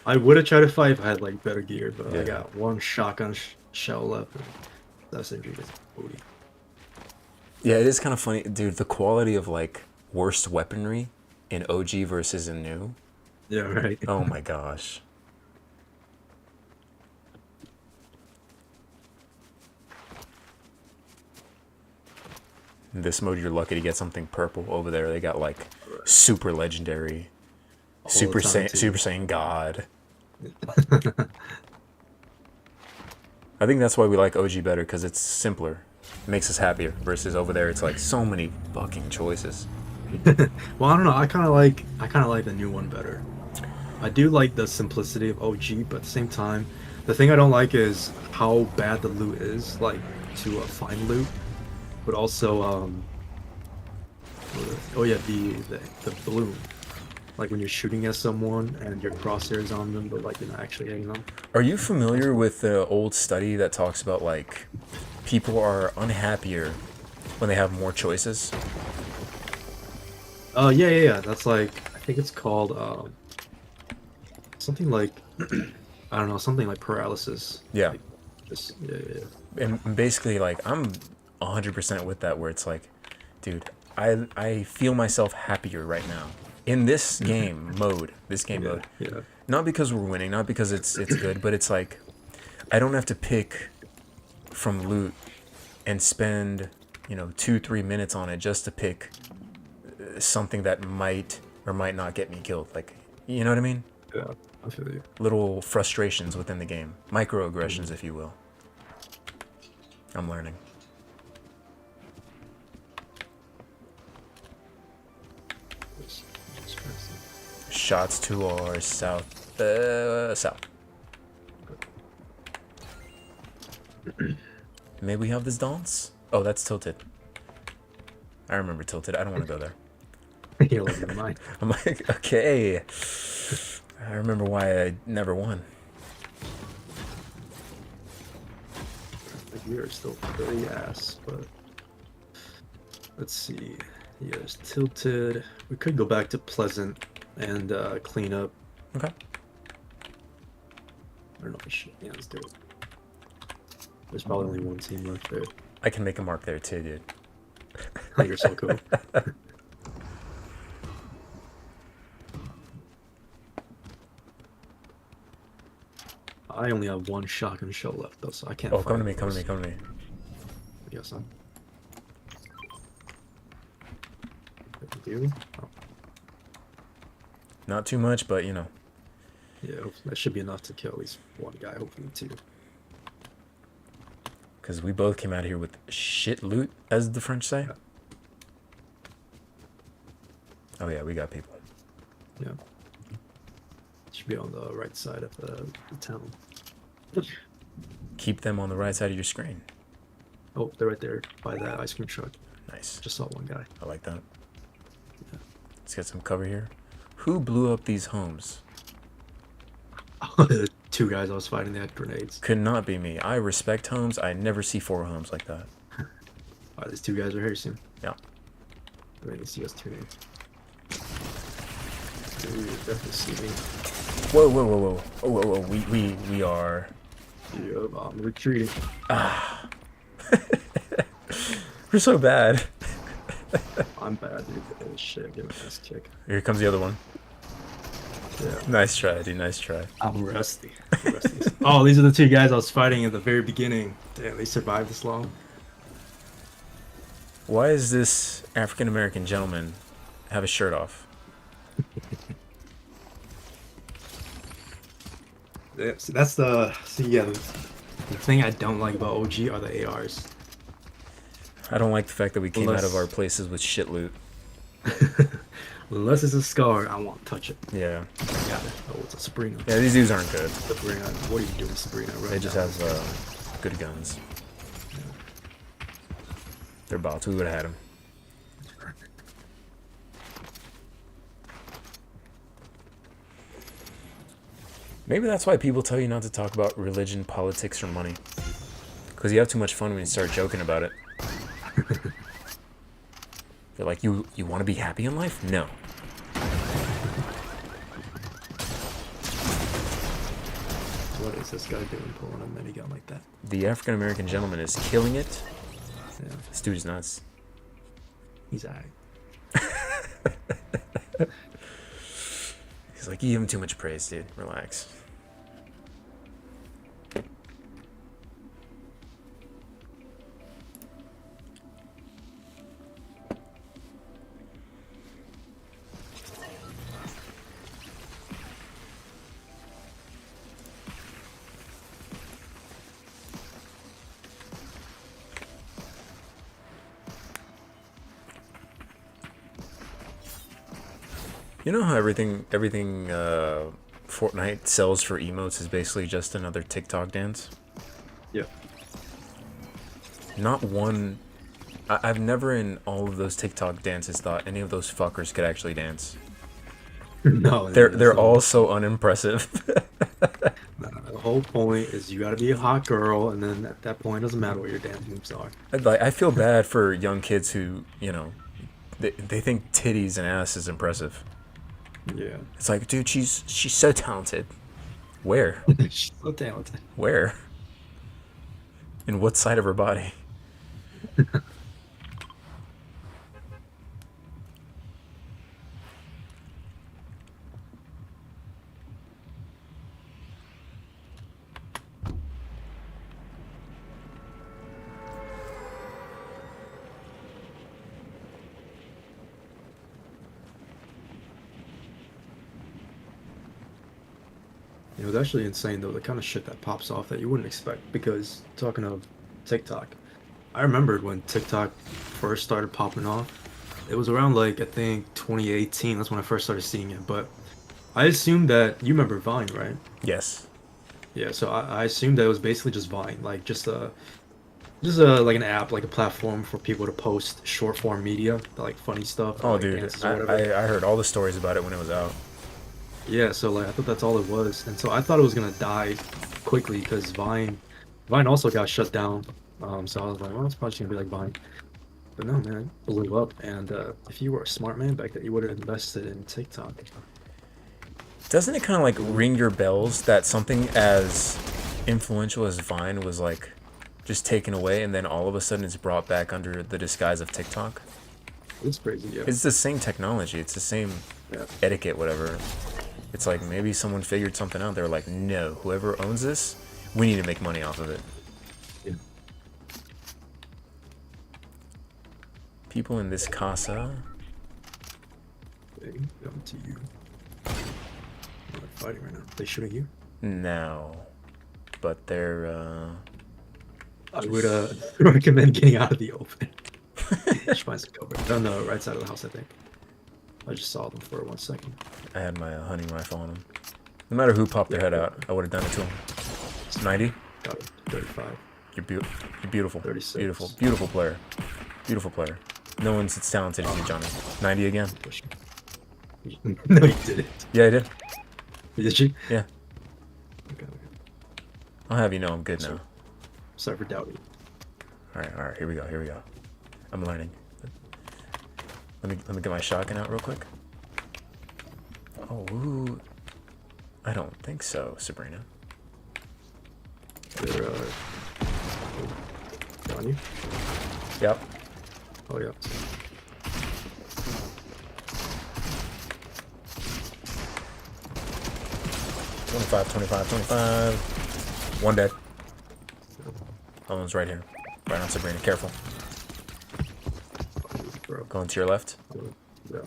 I would have tried to fight if I had like better gear, but Yeah. I got one shotgun shell left. And that's injured. Booty. Yeah, it is kind of funny, dude. The quality of like worst weaponry in OG versus in new. Yeah, right. Oh my gosh. In this mode, you're lucky to get something purple. Over there, they got like super legendary, Super Saiyan God. I think that's why we like OG better, because it's simpler. It makes us happier. Versus over there, it's like so many fucking choices. Well, I don't know. I kind of like the new one better. I do like the simplicity of OG, but at the same time, the thing I don't like is how bad the loot is. Like to find loot, but also oh yeah, the bloom. Like when you're shooting at someone and your crosshairs on them, but like you're not actually hitting them. Are you familiar with the old study that talks about like people are unhappier when they have more choices? Yeah. That's like, I think it's called something like I don't know, something like paralysis. Yeah. Like, just, yeah. And basically, like, I'm 100% with that, where it's like, dude, I feel myself happier right now in this game mode. Yeah. Not because we're winning, not because it's good, but it's like I don't have to pick from loot and spend 2-3 minutes on it just to pick something that might or might not get me killed. Like, you know what I mean? Yeah, I feel you. Little frustrations within the game, microaggressions, if you will. I'm learning. Shots to our south. South. May we have this dance? Oh, that's Tilted. I remember Tilted. I don't want to go there. You're losing your mind. I'm like, okay. I remember why I never won. Like, we are still pretty ass, but let's see. Yeah, there's Tilted. We could go back to Pleasant and clean up. Okay. I don't know if we should. Yeah, let's do it. There's probably only one team left there. I can make a mark there too, dude. Oh, you're so cool. I only have one shotgun shell left though, so I can't. Oh, come fight to me, come to those. me, come to me. Yes, I'm. You? Oh, Not too much, but you know. yeah, that should be enough to kill at least one guy. Hopefully two. Because we both came out here with shit loot, as the French say. Yeah. Oh yeah, we got people. Yeah. Should be on the right side of the town. Keep them on the right side of your screen. Oh, they're right there by that ice cream truck. Nice. Just saw one guy. I like that. Yeah. Let's get some cover here. Who blew up these homes? The two guys I was fighting, they had grenades. Could not be me. I respect homes. I never see 4 homes like that. Alright, these two guys are here soon. Yeah. Wait, let's see us tuning. Dude, definitely see me. Whoa, whoa, whoa, whoa. Oh, whoa, whoa. We are... Yep, I'm retreating. Ah. We're so bad. I'm bad, dude. Oh, shit, give me this kick. Here comes the other one. Yeah. Nice try, dude. Nice try. I'm rusty. Oh, these are the two guys I was fighting at the very beginning. Damn, they survived this long. Why is this African American gentleman have his shirt off? Yeah, see, that's the thing I don't like about OG are the ARs. I don't like the fact that we came out of Unless- our places with shit loot. Unless it's a scar, I won't touch it. Yeah. Got it. Oh, it's a Sabrina. Yeah, these dudes aren't good. Sabrina, what are you doing, Sabrina? Right They just now? have good guns. They're bots. We would have had them. Maybe that's why people tell you not to talk about religion, politics, or money. Because you have too much fun when you start joking about it. They're like, you want to be happy in life? No. What is this guy doing pulling a minigun like that? The African American gentleman is killing it. Yeah, This dude is nuts. he's alright. He's like, you give him too much praise, dude. Relax. You know how everything Fortnite sells for emotes is basically just another TikTok dance? Yeah. Not one... I've never in all of those TikTok dances thought any of those fuckers could actually dance. No, They're all so unimpressive. The whole point is you gotta be a hot girl, and then at that point, it doesn't matter what your dance moves are. I feel bad for young kids who, you know, they think titties and ass is impressive. Yeah. It's like, dude, she's so talented. Where? She's so talented. Where? In what side of her body? It was actually insane though, the kind of shit that pops off that you wouldn't expect. Because talking of TikTok, I remembered when TikTok first started popping off. It was around like I think 2018. That's when I first started seeing it. But I assumed that you remember Vine, right? Yes. Yeah. So I assumed that it was basically just Vine, like just like an app, like a platform for people to post short form media, like funny stuff. Oh, like dude, dances or whatever. I heard all the stories about it when it was out. Yeah, so like I thought that's all it was, and so I thought it was gonna die quickly because Vine also got shut down. So I was like, well, it's probably just gonna be like Vine, but no, man, it blew up. And if you were a smart man back then, you would have invested in TikTok. Doesn't it kind of like ring your bells that something as influential as Vine was like just taken away, and then all of a sudden it's brought back under the disguise of TikTok? It's crazy, yeah. It's the same technology. It's the same Yeah. etiquette, whatever. It's like maybe someone figured something out. They were like, no, whoever owns this, we need to make money off of it. Yeah. People in this casa. They come to you. They're fighting right now. They shooting you? No. But they're, I would recommend getting out of the open. Just find some cover. They're on the right side of the house, I think. I just saw them for 1 second. I had my hunting rifle on them. No matter who popped their head out, I would have done it to them. 90? Got it. 35. You're beautiful. 36. Beautiful. Beautiful player. Beautiful player. No one's as talented as you, Johnny. 90 again? No, you didn't. Yeah, I did. Did you? Yeah. Okay. I'll have you know I'm good now. Sorry for doubting. Alright, here we go. I'm learning. Let me get my shotgun out real quick. Oh, ooh. I don't think so, Sabrina. They're on you? Yep. Oh, yeah. 25. One dead. Other one's right here. Right on Sabrina. Careful. Bro. Going to your left. Yeah.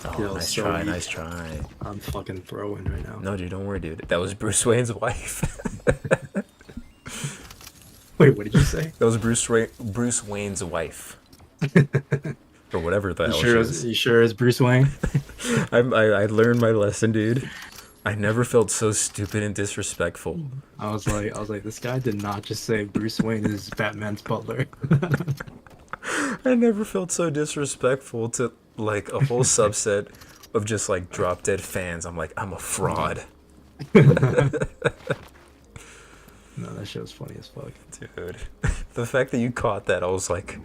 Oh, Yo, nice so try, weak. nice try. I'm fucking throwing right now. No, dude, don't worry, dude. That was Bruce Wayne's wife. Wait, what did you say? That was Bruce Wayne's wife. Or whatever the hell she is. You sure it's Bruce Wayne? I learned my lesson, dude. I never felt so stupid and disrespectful. I was like, this guy did not just say Bruce Wayne is Batman's butler. I never felt so disrespectful to like a whole subset of just like drop dead fans. I'm like, I'm a fraud. No, that shit was funny as fuck. Dude, the fact that you caught that, I was like,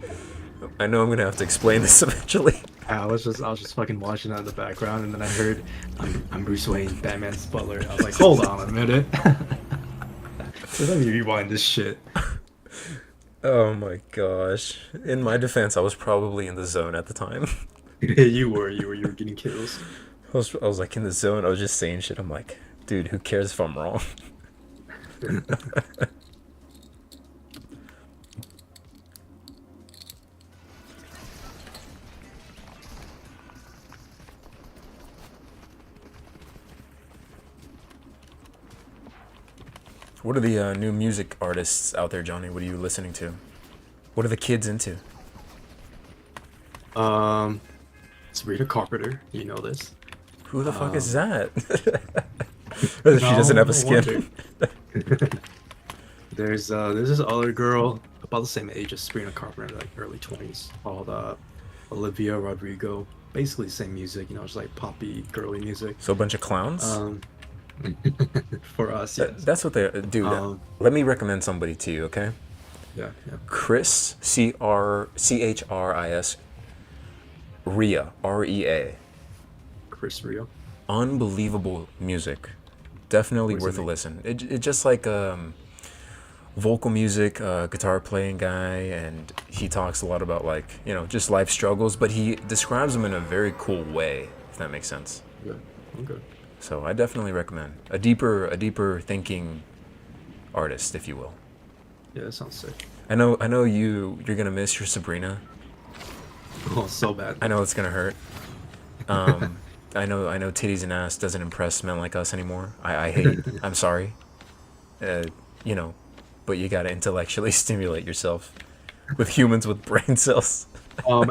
I know I'm gonna have to explain this eventually. I was just fucking watching that in the background, and then I heard, I'm Bruce Wayne, Batman's butler. I was like, hold on a minute. So let me rewind this shit. Oh my gosh. In my defense, I was probably in the zone at the time. You were getting kills. I was like in the zone. I was just saying shit. I'm like, dude, who cares if I'm wrong? What are the new music artists out there, Johnny? What are you listening to? What are the kids into? Sabrina Carpenter, you know this. Who the fuck is that? She doesn't have a skin. There's this other girl about the same age as Sabrina Carpenter, like early 20s, called Olivia Rodrigo. Basically same music, you know, just like poppy, girly music. So a bunch of clowns? For us, yes. That's what they do. Let me recommend somebody to you, okay? Yeah. Chris, Chris, Ria, Rea. Chris Rio. Unbelievable music. Definitely What's worth his a name? listen. It just like vocal music, guitar playing guy, and he talks a lot about like, you know, just life struggles, but he describes them in a very cool way, if that makes sense. Yeah. Okay. So I definitely recommend a deeper thinking artist, if you will. Yeah, that sounds sick. I know you're gonna miss your Sabrina. Oh, so bad. I know it's gonna hurt. I know titties and ass doesn't impress men like us anymore. I hate. I'm sorry. You know, but you gotta intellectually stimulate yourself with humans with brain cells.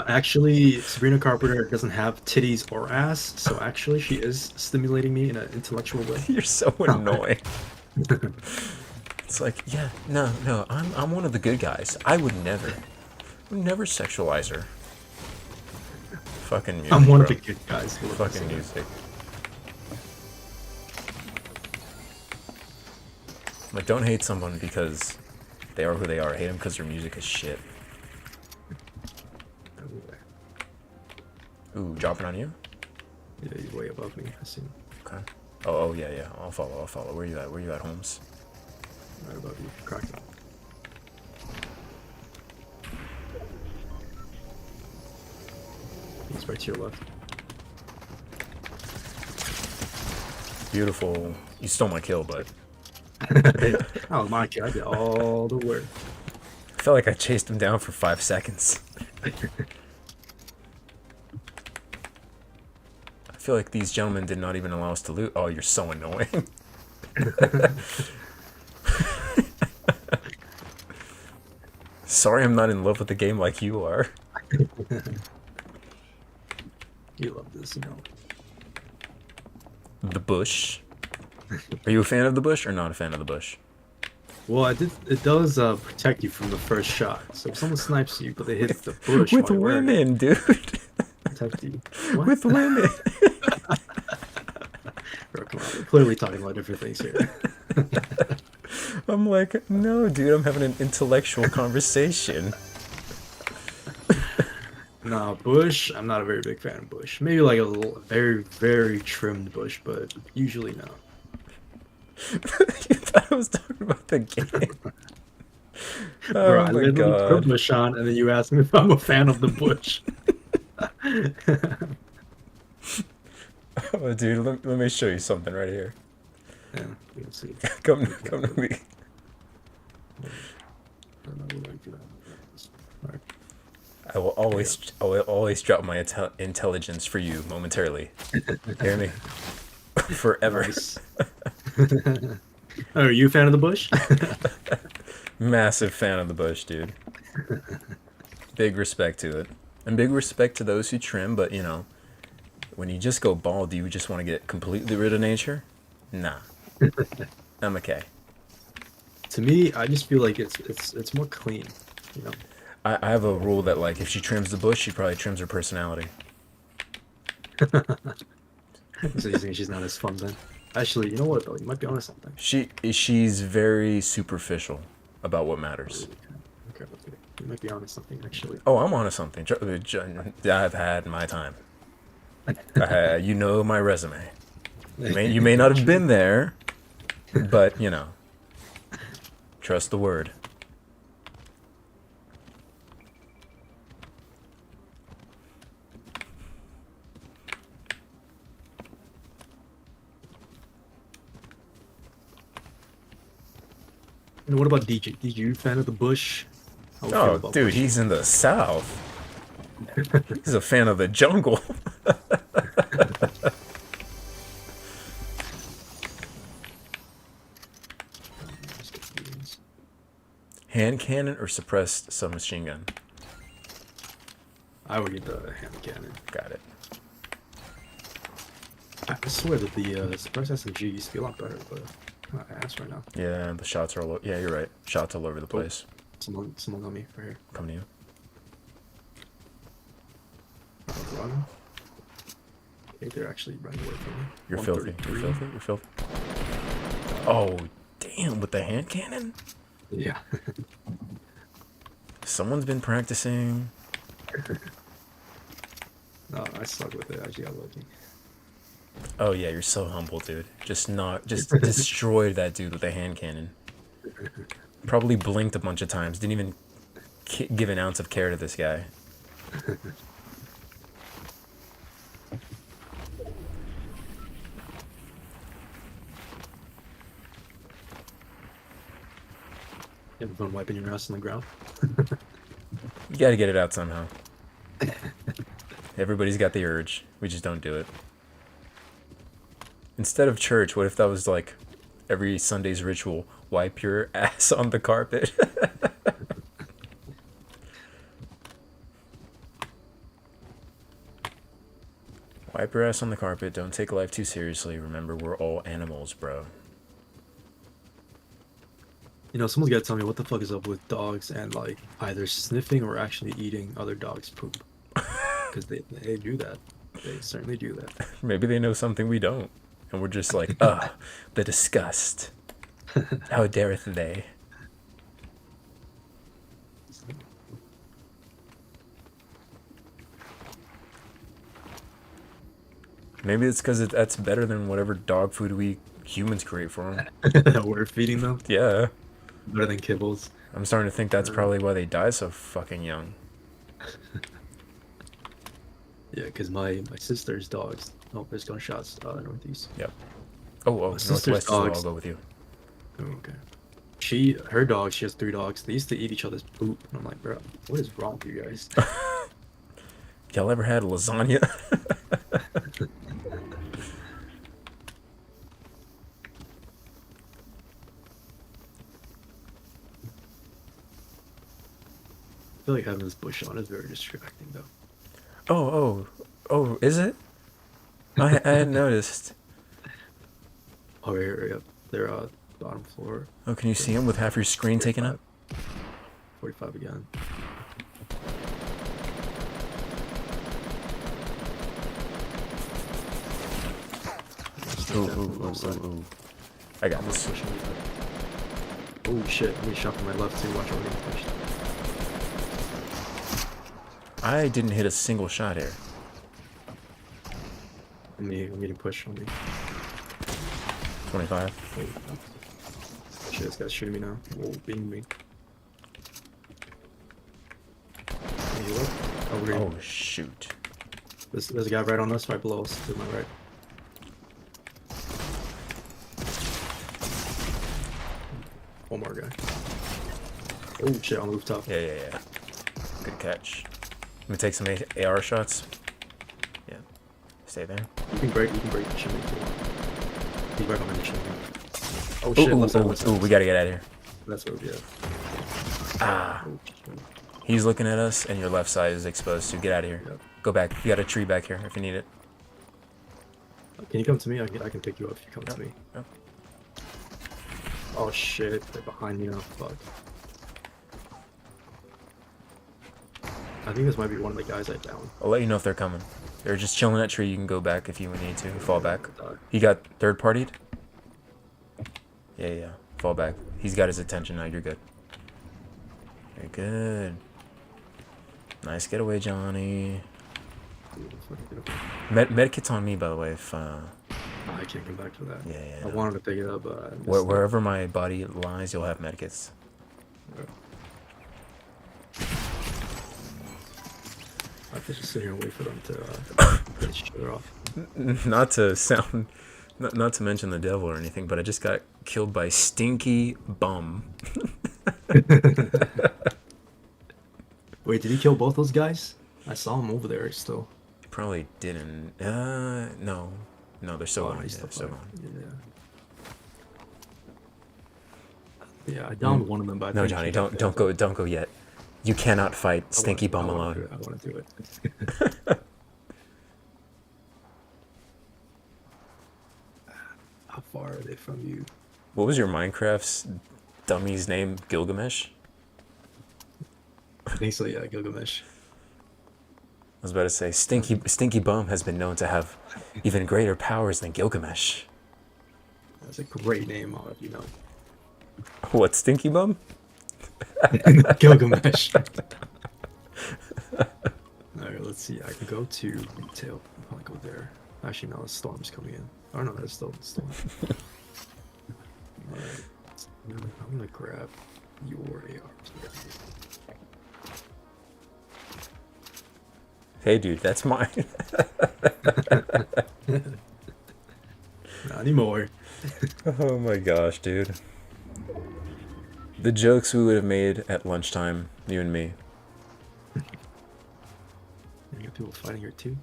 Actually, Sabrina Carpenter doesn't have titties or ass, so actually she is stimulating me in an intellectual way. You're so annoying. It's like, yeah, no, I'm one of the good guys. I would never sexualize her. Fucking music. I'm one of bro. the good guys. Fucking music. Like, don't hate someone because they are who they are. Hate them because their music is shit. Ooh, dropping on you? Yeah, he's way above me. I see him. Okay. Oh, yeah. I'll follow. Where you at, Holmes? Right above you. Cracked him. He's right to your left. Beautiful. You stole my kill, but That was my kid. I did all the work. I felt like I chased him down for 5 seconds. I feel like these gentlemen did not even allow us to loot. Oh, you're so annoying. Sorry I'm not in love with the game like you are. You love this, you know. The bush. Are you a fan of the bush or not a fan of the bush? Well, it does protect you from the first shot. So if someone snipes you, but they hit the bush With while you're wearing it, women, dude. protect you. What? With women. Bro, come on, we're clearly talking about different things here. I'm like, no, dude, I'm having an intellectual conversation. Nah, bush. I'm not a very big fan of bush. Maybe like a little, very, very trimmed bush, but usually no. You thought I was talking about the game. Bro, I Oh my literally put god. bush on, and then you asked me if I'm a fan of the bush. Oh, dude, let me show you something right here. Yeah, we'll see. Come to me. Alright. I will always drop my intelligence for you momentarily. Hear me? Forever. Nice. Oh, are you a fan of the bush? Massive fan of the bush, dude. Big respect to it. And big respect to those who trim, but you know, when you just go bald, do you just want to get completely rid of nature? Nah. I'm okay. To me, I just feel like it's more clean, you know. I have a rule that like if she trims the bush, she probably trims her personality. So you think she's not as fun then? Actually, you know what though? You might be onto something. She's very superficial about what matters. Okay, you might be onto something actually. Oh, I'm onto something. I've had my time. You know my resume. You may not have been there, but you know, trust the word. And what about DJ? DJ, you a fan of the bush? How we feel Oh, about dude, bush? he's in the South. He's a fan of the jungle. Hand cannon or suppressed submachine gun? I would get the hand cannon. Got it. I swear that the suppressed SMG used to be a lot better, but I'm not ass right now. Yeah, the shots are all. Yeah, you're right. Shots all over the place. Someone got me right here. Coming to you. Run. Okay, they're actually running away from me. You're filthy. You're 133. filthy. You're filthy. Oh, damn! With the hand cannon. Yeah. Someone's been practicing. No, I suck with it. I actually got lucky. Oh yeah, you're so humble, dude. Just destroyed that dude with a hand cannon. Probably blinked a bunch of times. Didn't even give an ounce of care to this guy. You ever been wiping your ass on the ground? You gotta get it out somehow. Everybody's got the urge. We just don't do it. Instead of church, what if that was like every Sunday's ritual? Wipe your ass on the carpet. Wipe your ass on the carpet. Don't take life too seriously. Remember, we're all animals, bro. You know, someone's got to tell me what the fuck is up with dogs and like either sniffing or actually eating other dogs' poop. Because they do that. They certainly do that. Maybe they know something we don't. And we're just like, ugh, the disgust. How dareth they? Maybe it's because that's better than whatever dog food we humans create for them. We're feeding them Yeah. better than kibbles. I'm starting to think that's probably why they die so fucking young. Yeah, because my sister's dogs. Oh, there's gunshots northeast. Yep. Oh, My sister's Northwest as well. I'll dogs. go with you. Oh, okay. Her dog, she has 3 dogs. They used to eat each other's poop. And I'm like, bro, what is wrong with you guys? Y'all ever had lasagna? I feel like having this bush on is very distracting, though. Oh, is it? I hadn't noticed. Oh, yeah. They're bottom floor. Oh, can you see him with half your screen taken up? 45 again. Ooh. I got this. Oh shit, I'm getting shot from my left too. Watch out, I'm getting pushed. I didn't hit a single shot here. I'm getting pushed on me. 25. Oh, shit, this guy's shooting me now. Whoa, being me. Hey, look. Oh, we're Oh, shoot. There's a guy right on us, right below us, to my right. One more guy. Oh shit, on the rooftop. Yeah. Good catch. I'm gonna take some AR shots. Yeah. Stay there. You can break the chimney if you want. He's right behind the chimney. Oh shit, left side. Ooh, we gotta get out of here. That's where we are. Ah. Oh, shit. He's looking at us, and your left side is exposed, so get out of here. Yep. Go back. You got a tree back here if you need it. Can you come to me? I can pick you up if you come to me. Yep. Oh shit, they're behind me now. Fuck. I think this might be one of the guys I downed. I'll let you know if they're coming. They're just chilling that tree. You can go back if you need to. Fall back. Die. He got third partied? Yeah. Fall back. He's got his attention now. You're good. You're good. Nice getaway, Johnny. Medkit's on me, by the way. If I can't come back to that. Yeah. I wanted to pick it up, but I missed it. Wherever my body lies, you'll have medkits. I have to just sit here and wait for them to get each other off. Not to mention the devil or anything, but I just got killed by Stinky Bum. Wait, did he kill both those guys? I saw him over there still. Probably didn't. No, they're still on. He's Yeah, they're still on. Yeah, I downed one of them, but I No, think Johnny, he don't got go yet. You cannot fight Stinky Bum alone. I want to do it. How far are they from you? What was your Minecraft's dummy's name? Gilgamesh? I think so, yeah, Gilgamesh. I was about to say, Stinky Bum has been known to have even greater powers than Gilgamesh. That's a great name, I'll let you know. What, Stinky Bum? Gilgamesh. Alright, let's see. I can go to retail. I'll probably go there. Actually, no, the storm's coming in. Oh no, there's still the storm. Alright. I'm gonna grab your AR. Hey, dude, that's mine. Not anymore. Oh my gosh, dude. The jokes we would have made at lunchtime, you and me. You got people fighting here too?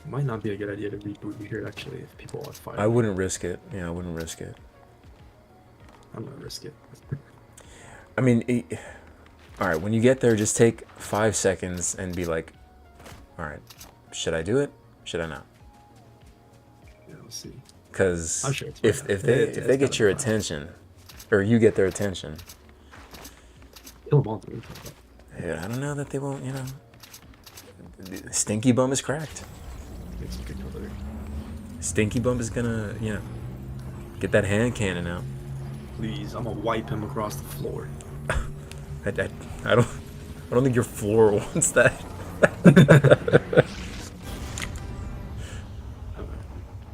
Might not be a good idea to reboot here actually if people are fighting. I wouldn't risk it. Yeah, I wouldn't risk it. I'm gonna risk it. I mean, alright, when you get there, just take 5 seconds and be like, alright, should I do it? Should I not? Yeah, we'll see. Because I'm sure it's if fine. they It's get your gonna be fine. attention, or you get their attention, Kill them all three. yeah, I don't know that they won't, you know. Stinky Bum is cracked. Make some good cover. Stinky Bum is gonna, you know, get that hand cannon out. Please, I'm gonna wipe him across the floor. I don't think your floor wants that.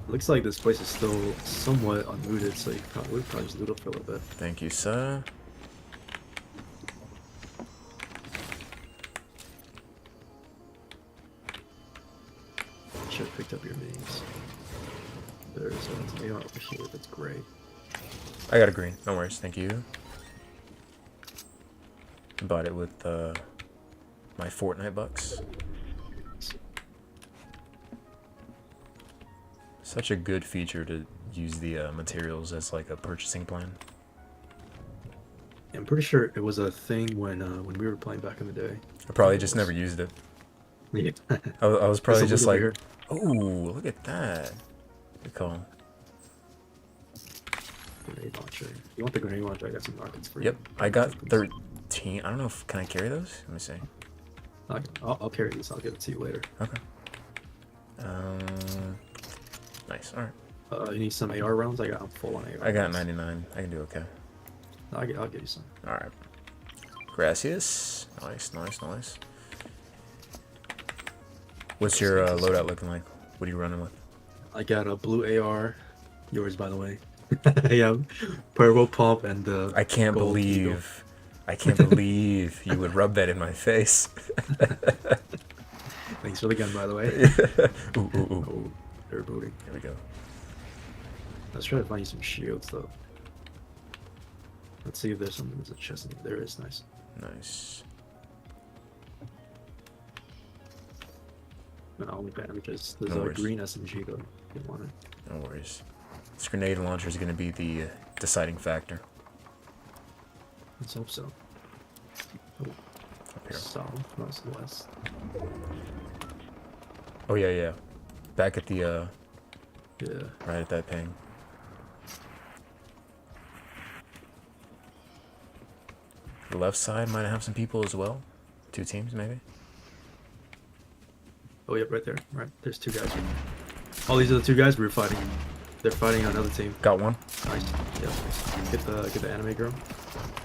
Looks like this place is still somewhat unlooted, so you can probably just loot up for a little bit. Thank you, sir. should have picked up your names. There's an AR over here that's gray. I got a green. No worries. Thank you. Bought it with my Fortnite bucks. Such a good feature to use the materials as like a purchasing plan. I'm pretty sure it was a thing when we were playing back in the day. I probably just never used it. Yeah. I was probably just like, weird. oh, look at that. Good call. Grenade launcher. You want the grenade launcher? I got some rockets for you. Yep, I got 13. I don't know if can I carry those. Let me see. I'll carry these. I'll give it to you later. Okay. Nice. All right. You need some AR rounds? I'm full on AR. I got 99. I can do okay. I'll get you some. All right. Gracias. Nice, nice, nice. What's your loadout looking like? What are you running with? I got a blue AR. Yours, by the way. Yeah, purple pump and the. I can't believe you would rub that in my face. Thanks for the gun, by the way. Ooh, ooh, ooh. Oh, they're booting. Here we go. Let's try to find you some shields, though. Let's see if there's something. There's a chest in there. There is. Nice. Nice. No, only bad because there's No a worries. green SMG though. You want it? No worries. This grenade launcher is going to be the deciding factor. Let's hope so. Oh, Up here. south, northwest. Oh yeah, yeah. Back at the Yeah. right at that ping. The left side might have some people as well. 2 teams maybe. Oh, yep, right there. Right, there's 2 guys. Oh, these are the 2 guys we were fighting. They're fighting another team. Got one. Nice. Yeah. Get the anime girl.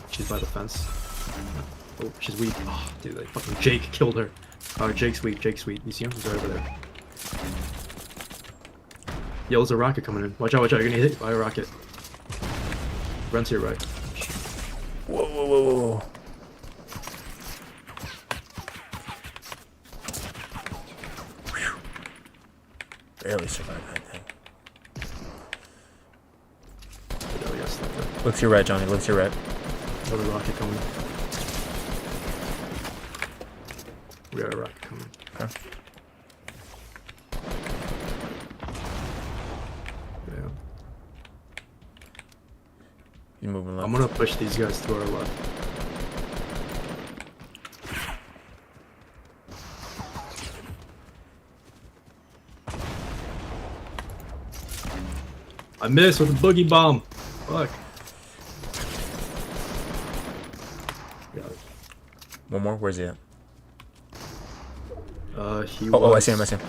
She's by the fence. Oh, she's weak. Oh, dude, like fucking Jake killed her. Oh, Jake's weak. Jake's weak. You see him? He's right over there. Yo, there's a rocket coming in. Watch out, watch out. You're gonna get hit by a rocket. Run to your right. Whoa, whoa, whoa, whoa. Whew. Barely survived that thing. Oh, yeah, sniper. Look to your right, Johnny. Look to your right. Another rocket coming. We got a rocket coming. Okay. Yeah. You moving left? I'm gonna push these guys to our left. I missed with a boogie bomb. Fuck. Got it. One more. Where's he at? He Oh, was... I see him. I see him.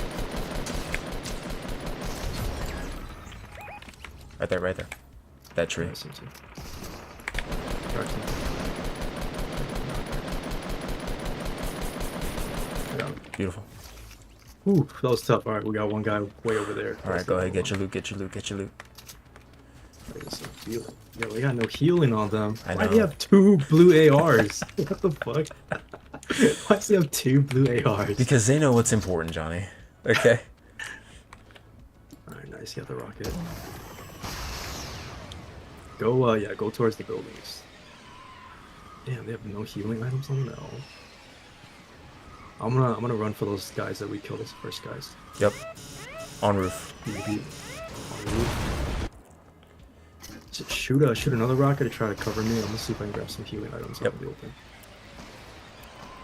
Right there. Right there. That tree. Yeah, I see him too. Got him. Got him. Beautiful. Ooh, that was tough. Alright, we got one guy way over there. All right, go ahead. Get your loot. Get your loot. Get your loot. Healing. Yeah, we got no healing on them. I Why do you know. have 2 blue ARs? What the fuck? Why do you have 2 blue ARs? Because they know what's important, Johnny. Okay. Alright, nice. Got the rocket. Go, yeah, go towards the buildings. Damn, they have no healing items on them at all. I'm gonna run for those guys that we killed as first guys. Yep. On roof. Maybe on the roof. Shoot another rocket to try to cover me. I'm gonna see if I can grab some healing items Yep. out of the open.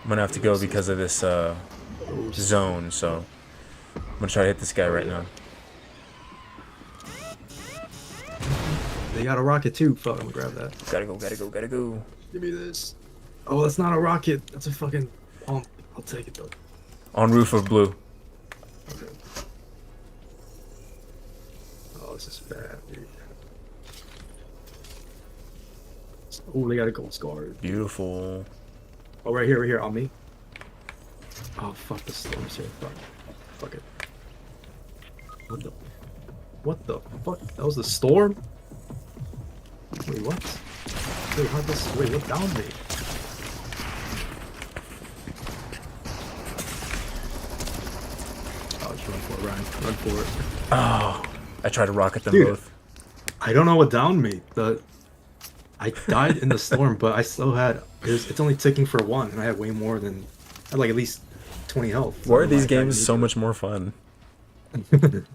I'm gonna have to go because of this zone. So I'm gonna try to hit this guy right now. They got a rocket too. Fuck, I'm gonna grab that. Gotta go. Gotta go. Gotta go. Give me this. Oh, that's not a rocket. That's a fucking pump. I'll take it though. On roof of blue. Okay. Oh, this is bad, dude. Oh, they got a gold scar. Beautiful. Oh, right here, on me. Oh, fuck, the storm's here. Fuck it. What the fuck? That was the storm? Wait, what? Wait, what downed me? Oh, Watch, run for it, Ryan. Run for it. Oh, I tried to rocket them Dude. both. I don't know what downed me. I died in the storm, but I still had. It's only ticking for 1, and I had way more than. I had like at least 20 health. Why are these games so much more fun? Damn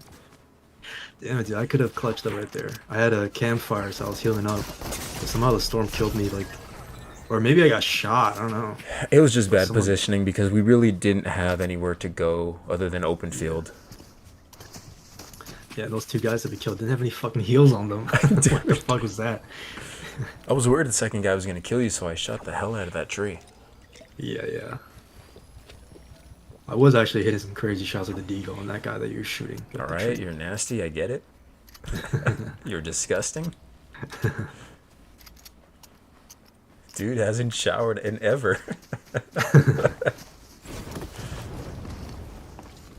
it, dude! I could have clutched that right there. I had a campfire, so I was healing up. But somehow the storm killed me, like, or maybe I got shot. I don't know. It was just bad positioning because we really didn't have anywhere to go other than open field. Yeah, those 2 guys that we killed didn't have any fucking heals on them. What the fuck was that? I was worried the second guy was gonna kill you, so I shot the hell out of that tree. Yeah. I was actually hitting some crazy shots with the deagle on that guy that you were shooting. All right, you're nasty. I get it. You're disgusting. Dude hasn't showered in ever.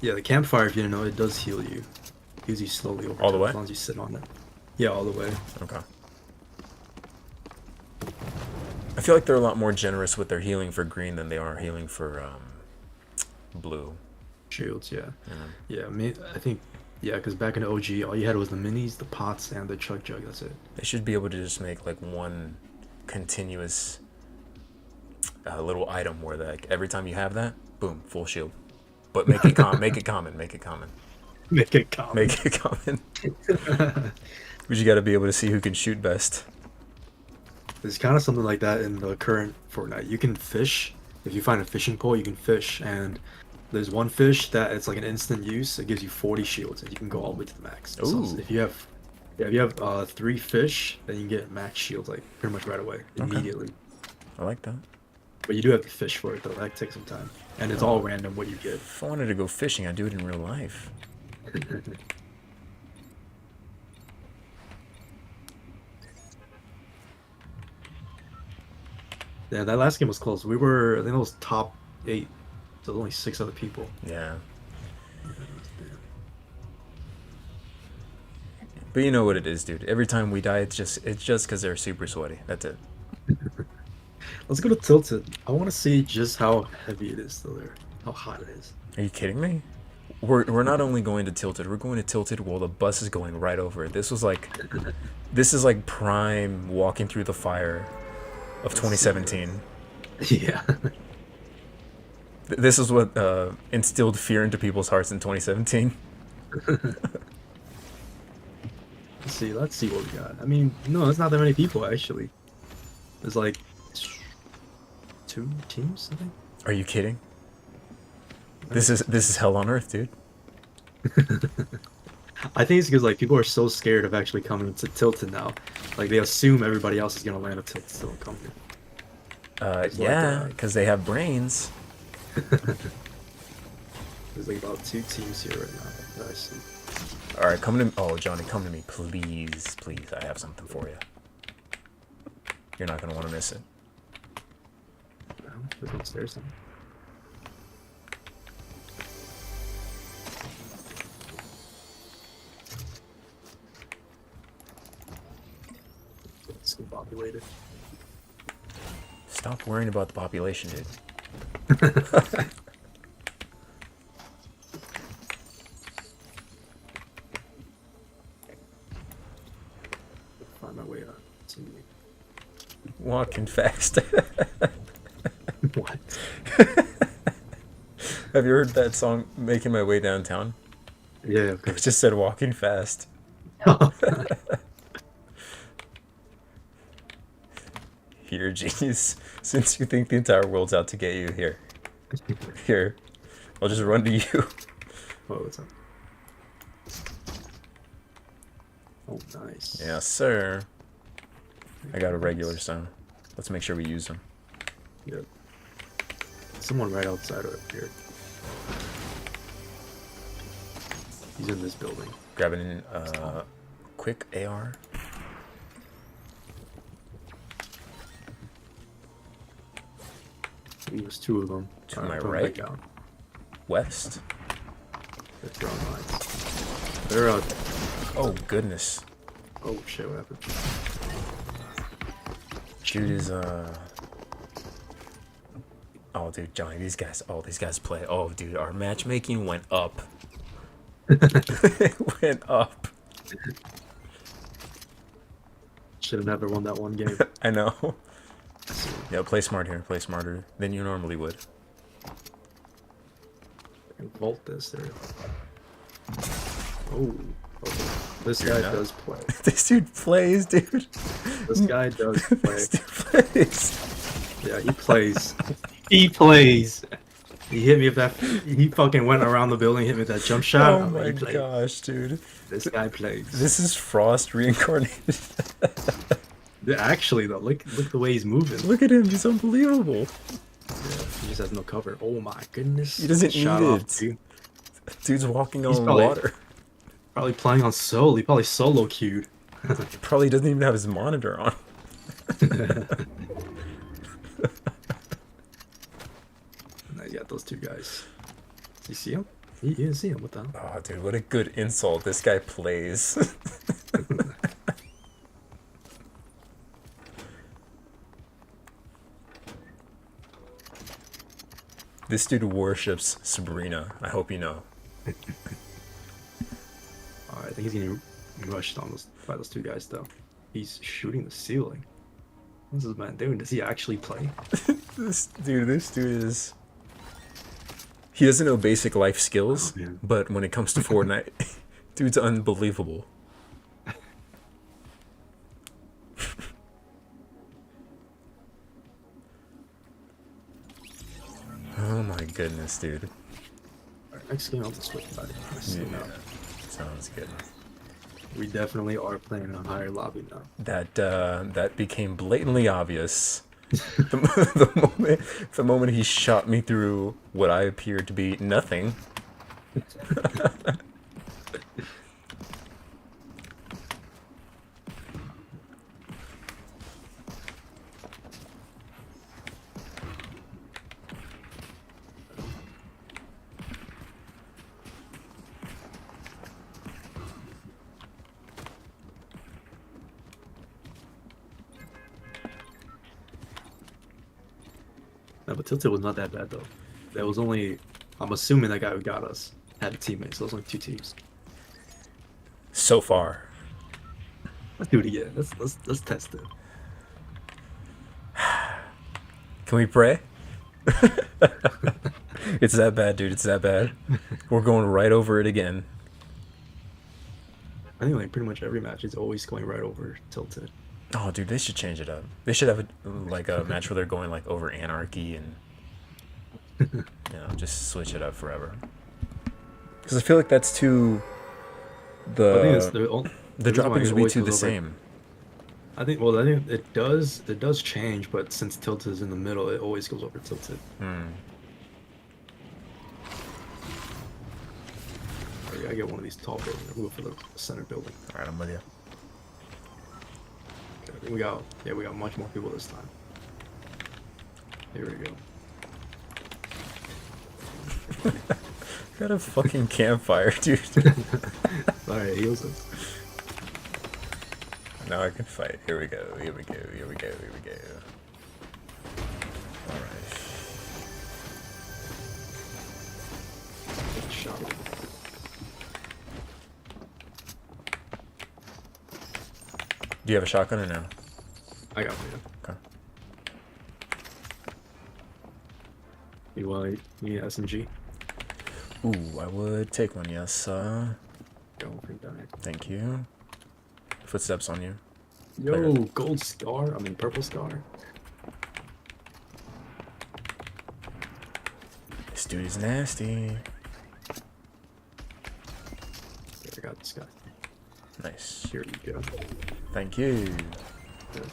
Yeah, the campfire, if you didn't know, it does heal you. Heals you slowly over All the time, way? as long as you sit on it. Yeah, all the way. Okay. I feel like they're a lot more generous with their healing for green than they are healing for blue. Shields, yeah. Yeah. Yeah, I think, yeah, because back in OG, all you had was the minis, the pots, and the chug jug. That's it. They should be able to just make like one continuous little item where like every time you have that, boom, full shield. But make it make it common. Make it common. Make it common. But you got to be able to see who can shoot best. There's kind of something like that in the current Fortnite. You can fish. If you find a fishing pole, you can fish. And there's one fish that it's like an instant use. It gives you 40 shields, and you can go all the way to the max. Ooh. So if you have 3 fish, then you can get max shields like pretty much right away, immediately. I like that. But you do have to fish for it though. That takes some time, and it's all random what you get. If I wanted to go fishing, I'd do it in real life. Yeah, that last game was close. We were, I think it was top 8. So there's only 6 other people. Yeah. But you know what it is, dude. Every time we die, it's just because they're super sweaty. That's it. Let's go to Tilted. I want to see just how heavy it is still there. How hot it is. Are you kidding me? We're not only going to Tilted. We're going to Tilted while the bus is going right over it. This is like prime walking through the fire of 2017. Yeah. This is what instilled fear into people's hearts in 2017. Let's see what we got. I mean, no, it's not that many people actually. There's like 2 teams, I think. Are you kidding? This is hell on earth, dude. I think it's because like people are so scared of actually coming to Tilted now. Like they assume everybody else is gonna land at Tilted, so don't come here. Yeah, because they have brains. There's like about 2 teams here right now that I see. All right, come to me. Oh, Johnny, come to me, please, please. I have something for you. You're not gonna want to miss it. There's upstairs. It's populated. Stop worrying about the population, dude. Find my way up to Walking fast. what? Have you heard that song, Making My Way Downtown? Yeah, of It course. just said walking fast. Here, genius. Since you think the entire world's out to get you, here. I'll just run to you. Oh, what's up? Oh, nice. Yeah, sir. I got a regular stone. Let's make sure we use them. Yep. Someone right outside up here. He's in this building. Grabbing quick AR. There's 2 of them. To my put 'em right. back down. West. They're throwing mines. They're Oh, goodness. oh shit, what happened? Dude is, Oh, dude, Johnny, these guys play. Oh, dude, our matchmaking went up. It went up. Should have never won that one game. I know. Yeah, play smart here. Play smarter than you normally would. And vault this there. Oh, okay. This You're guy not. does play. This dude plays, dude. This guy does play. This dude plays. Yeah, he plays. He plays. He hit me with that. He fucking went around the building, hit me with that jump shot. Oh I'm like, my he plays. gosh, dude. This guy plays. This is Frost reincarnated. Yeah, actually, though, look the way he's moving. Look at him. He's unbelievable. Yeah, he just has no cover. Oh my goodness. He doesn't Shot need off, it. dude. Dude's walking He's on probably- water. Probably playing on solo. He probably solo queued. He probably doesn't even have his monitor on. Now you got those two guys. Do you see him? You didn't see him. What the hell? Oh, dude, what a good insult. This guy plays. This dude worships Sabrina. I hope you know. I think he's getting rushed on by those two guys, though. He's shooting the ceiling. What's this man doing? Does he actually play? This dude is... He doesn't know basic life skills, Oh, man. but when it comes to Fortnite, dude's unbelievable. Oh my goodness, dude. Alright, next game I'll just switch back. Yeah, sounds good. We definitely are playing on higher lobby now. That became blatantly obvious. The moment he shot me through what I appeared to be nothing. No, but Tilted was not that bad, though. There was only... I'm assuming that guy who got us had a teammate, so it was only 2 teams. So far. Let's do it again. Let's test it. Can we pray? It's that bad, dude. It's that bad. We're going right over it again. I think like pretty much every match is always going right over Tilted. Oh, dude, they should change it up. They should have a match where they're going like over Anarchy and just switch it up forever. Because I feel like that's too I think it's the the reason why droppings it will be always too the goes over- same. I think it does change, but since Tilted is in the middle, it always goes over Tilted. Alright, I get one of these tall buildings. I'll go for the center building. All right, I'm with you. Okay, we got much more people this time. Here we go. Got a fucking campfire, dude. Alright, heals us. Now I can fight. Here we go. Here we go. Here we go. Here we go. All right. Shot. Do you have a shotgun or no? I got you. Okay. You need an SMG? Ooh, I would take one. Yes. Go for that. Thank you. Footsteps on you. Yo, Okay. gold scar. I mean, purple scar. This dude is nasty. Okay, I got this guy. Nice. Here we go. Thank you. Good.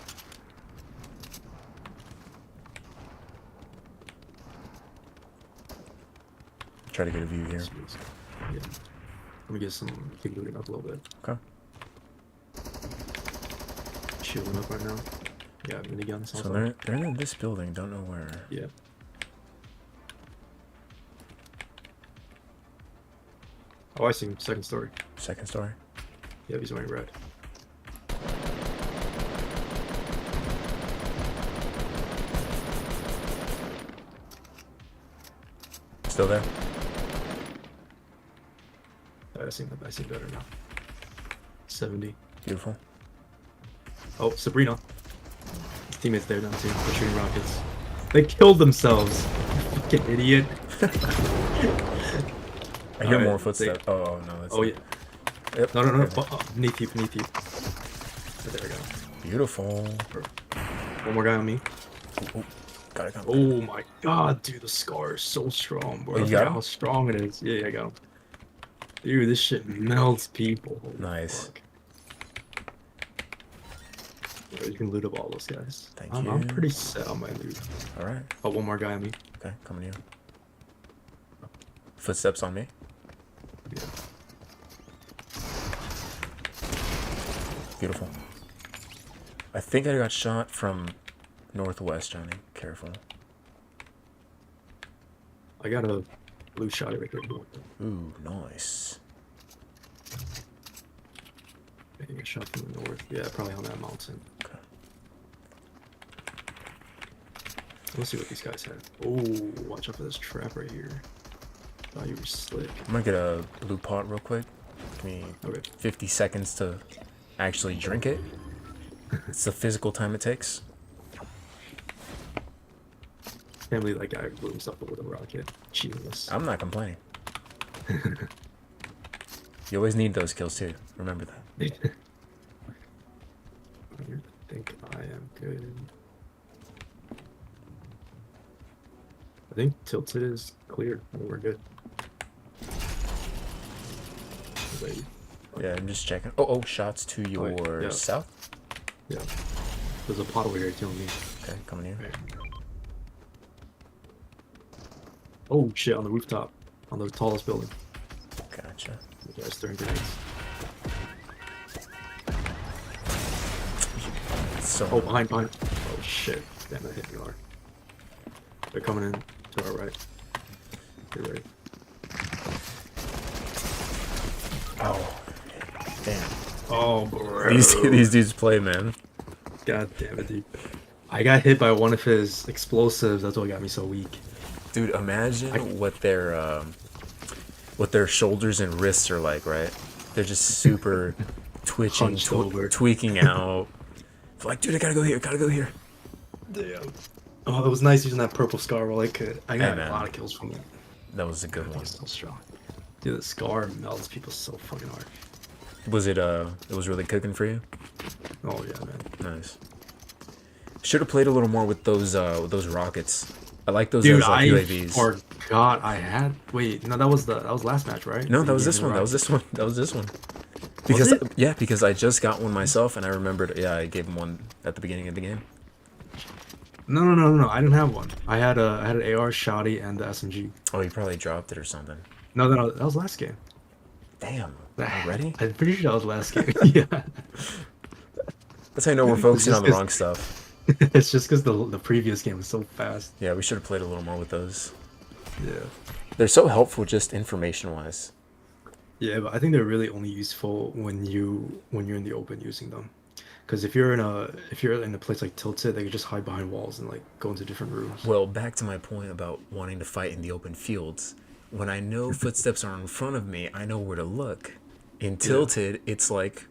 Try to get a view here. Yeah. Let me get some big looting up a little bit. Okay. Shielding up right now. Yeah, miniguns. So Also. they're in this building. Don't know where. Yeah. Oh, I see him. Second story. Second story. Yeah, he's wearing red. Still there. I see better now. 70. Beautiful. Oh, Sabrina. His teammates there now too. They're shooting rockets. They killed themselves. Fucking idiot. I hear more footsteps. Oh no, that's. Oh yeah. Yep. No. Okay. Beneath you. Oh, there we go. Beautiful. One more guy on me. Ooh, got it. Oh my god, dude, the scar is so strong, bro. Oh, you I got forgot him? how strong it is. Yeah, I got him. Dude, this shit melts people. Holy Nice. fuck. Bro, you can loot up all those guys. Thank I'm you. pretty set on my loot. All right. Oh, one more guy on me. Okay, coming here. Footsteps on me. Yeah. Beautiful. I think I got shot from northwest, Johnny. Careful. I got a blue shot right there. Ooh, nice. Getting a shot from the north. Yeah, probably on that mountain. Okay. Let's see what these guys have. Oh, watch out for this trap right here. Thought you were slick. I'm gonna get a blue pot real quick. Give me Okay. 50 seconds to actually drink it. It's the physical time it takes. Can't believe that guy blew himself up with a rocket. Genius. I'm not complaining. You always need those kills too. Remember that. I think I am good. I think Tilted is clear. We're good. Wait. Yeah, I'm just checking. Oh, shots to your yeah. south. Yeah. There's a pot over here killing me. Okay, coming here. Right. Oh shit, on the rooftop. On the tallest building. Gotcha. The guy's throwing grenades. So Oh, behind. Oh shit. Damn, that hit me hard. They're coming in to our right. Get ready. Oh, damn. Oh, bro. These dudes play, man. God damn it, dude. I got hit by one of his explosives. That's what got me so weak. Dude, imagine what their shoulders and wrists are like, right? They're just super twitching, Hunched over. tweaking out. Like, dude, I gotta go here. Damn. Oh, it was nice using that purple scar while I could. I got man. a lot of kills from it. That was a good one. It's so strong. Dude, the scar melts people so fucking hard. Was it? It was really cooking for you. Oh yeah, man. Nice. Should have played a little more with those rockets. I like those Dude, as like I UAVs. forgot I had. Wait, no, that was last match, right? No, that was You this gave me one. the That was this one. rocket. Because it? yeah, because I just got one myself, and I remembered. Yeah, I gave him one at the beginning of the game. No. I didn't have one. I had an AR shotty and the SMG. Oh, you probably dropped it or something. No, that was last game. Damn. Already? I'm pretty sure that was last game. Yeah. That's how you know we're focusing on the just- wrong stuff. It's just because the previous game was so fast. Yeah, we should have played a little more with those. Yeah. They're so helpful, just information-wise. Yeah, but I think they're really only useful when you're in the open using them. Because if you're in a place like Tilted, they can just hide behind walls and like go into different rooms. Well, back to my point about wanting to fight in the open fields. When I know footsteps are in front of me, I know where to look. In Tilted, it's like,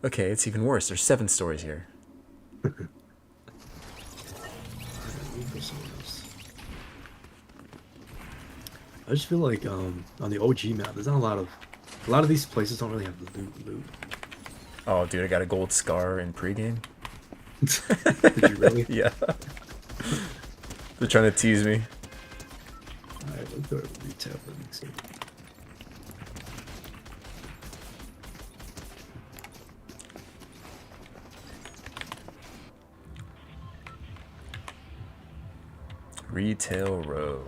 okay, it's even worse. There's 7 stories here. I just feel like on the OG map, there's not a lot of these places don't really have loot. Oh, dude, I got a gold scar in pregame. Did you really? Yeah. They're trying to tease me. Alright, let's go to retail for the next game. Retail row.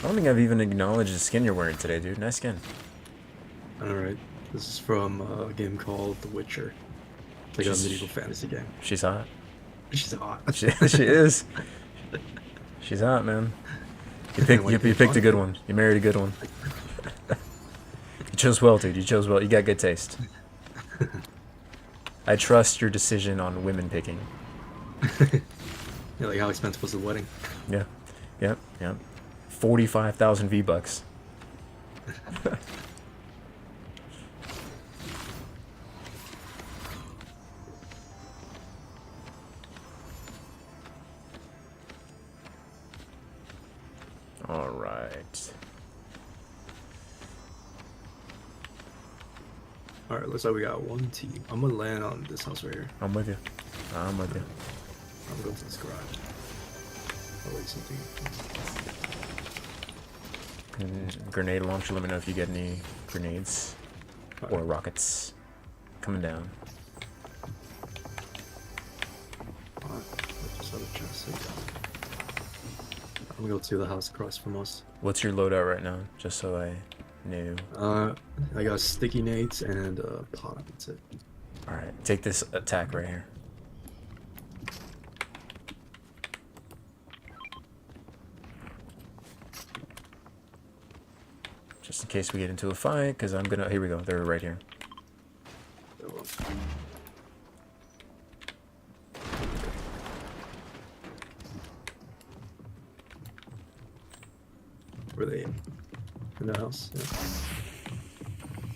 I don't think I've even acknowledged the skin you're wearing today, dude. Nice skin. Alright, this is from a game called The Witcher. It's like a medieval fantasy game. She's hot. She's hot. She is. She's hot, man. You picked a good one. You married a good one. You chose well, dude. You chose well. You got good taste. I trust your decision on women picking. Yeah, like how expensive was the wedding? Yeah. Yep. Yep. 45,000 V-bucks. All right. All right, looks like we got one team. I'm gonna land on this house right here. I'm with you. I'm with you. I'm going to this garage. Oh wait, something. Grenade launcher. Let me know if you get any grenades or rockets coming down. Alright, I just had a chest. I'm gonna go to the house across from us. What's your loadout right now? Just so I knew. I got sticky nades and pot. That's it. All right, take this attack right here. Just in case we get into a fight, because I'm gonna. Here we go. They're right here. Were they in the house? Yeah.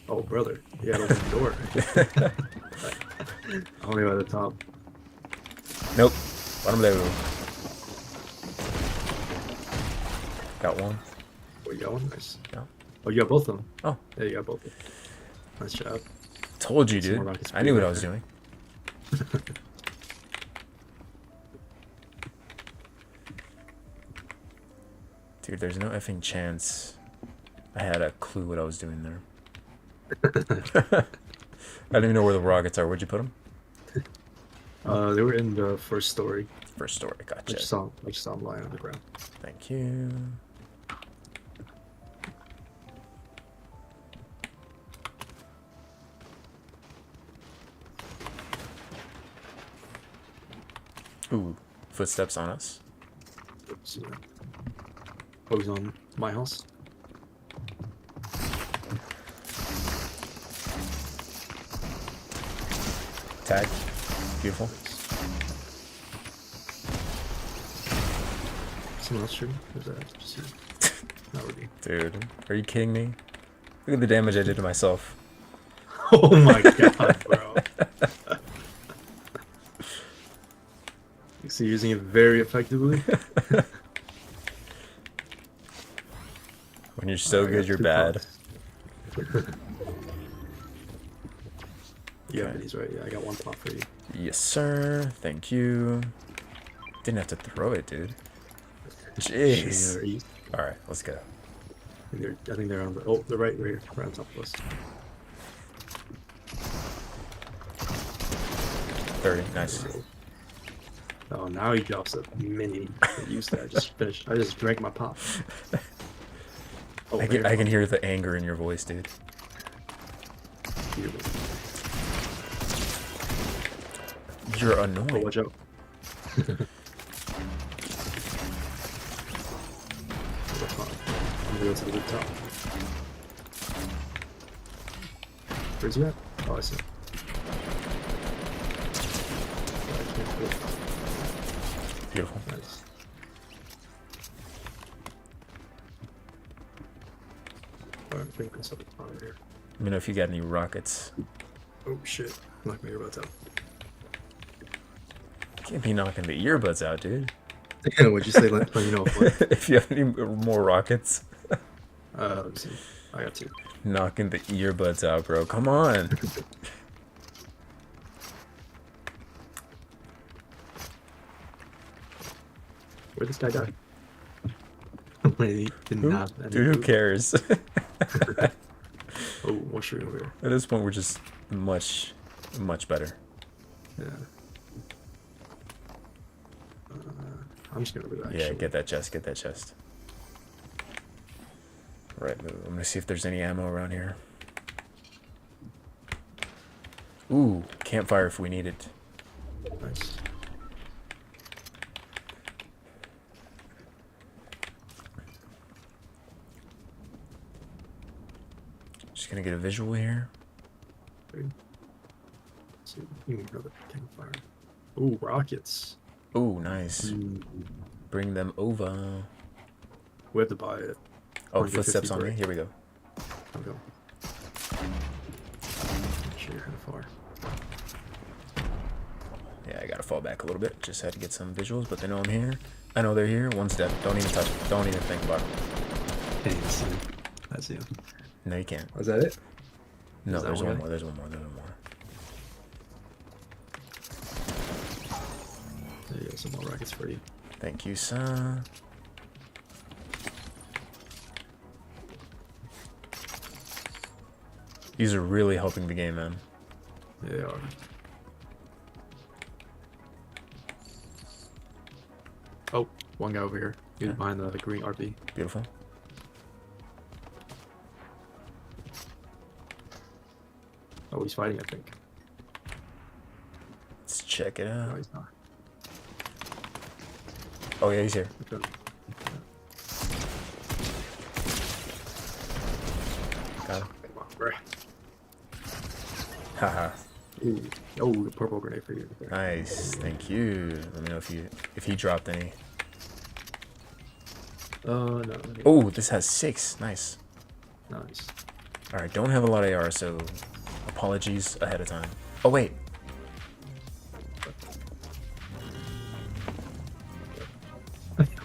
Oh, brother. You gotta open the door. Only by the top. Nope. Bottom level. Got one. Oh, you got one? Nice. Yeah. Oh, you got both of them? Oh. Yeah, you got both of them. Nice job. Told you, Some more dude. rockets I knew what I right was there. doing. Dude, there's no effing chance I had a clue what I was doing there. I don't even know where the rockets are. Where'd you put them? They were in the first story. First story. I Gotcha. just saw them lying on the ground. Thank you. Ooh, footsteps on us. Oops, yeah. Oh, he's on my house. Tag. Beautiful. Someone else shooting? Who's that? Just you. Not really. Dude, are you kidding me? Look at the damage I did to myself. Oh my god, bro. So you're using it very effectively? When you're so Alright, I good, got you're 2 bad. pots. You Okay. have these, right? Yeah, I got 1 pot for you. Yes, sir. Thank you. Didn't have to throw it, dude. Jeez. They're east. All right, let's go. I think they're on the. Oh, they're right here, right on top of us. 30, nice. Oh, now he drops a mini. I used that. I just finished. I just drank my pop. Oh, I can hear the anger in your voice, dude. You're Oh, annoying. watch out. I'm gonna go to the top. Where's he at? Oh, I see. Beautiful. Nice. Alright, I think that's up the top here. Let me know if you got any rockets. Oh shit. Knock my earbuds out. Can't be knocking the earbuds out, dude. What'd you say? Let me know what. If you have any more rockets, Let me see. I got 2. knocking the earbuds out, bro. Come on. Where'd this guy die? Wait, he did Who? not. Dude, who cares? Oh, what's shooting over here? At this point, we're just much better. Yeah. I'm just gonna relax. Yeah, get that chest, get that chest. Right, move. I'm gonna see if there's any ammo around here. Ooh, campfire if we need it. Nice. Just gonna get a visual here. Let's see, another campfire. Ooh, rockets. Ooh, nice. Mm, Bring them over. we have to buy it. Oh, 150 footsteps on me. brick. Here we go. I'll go. Make sure you're kind of far. Yeah, I gotta fall back a little bit. Just had to get some visuals, but they know I'm here. I know they're here. One's dead. Don't even touch it. Don't even think about it. Can't even see. I see him. No, you can't. Was that it? No, Is that there's one one guy? more. There's one more. There's one more. There you go. Some more rockets for you. Thank you, son. These are really helping the game, man. They are. Oh, one guy over here. He's Yeah. behind the green RP. Beautiful. Oh, he's fighting, I think. Let's check it No, out. he's not. Oh, yeah, he's here. Okay. Got him. Come on, bruh. Haha. Ooh. Oh, the purple grenade for you. There. Nice. Thank you. Let me know if he dropped any. No. Oh, this has 6. Nice. Nice. All right, don't have a lot of AR, so apologies ahead of time. Oh, wait.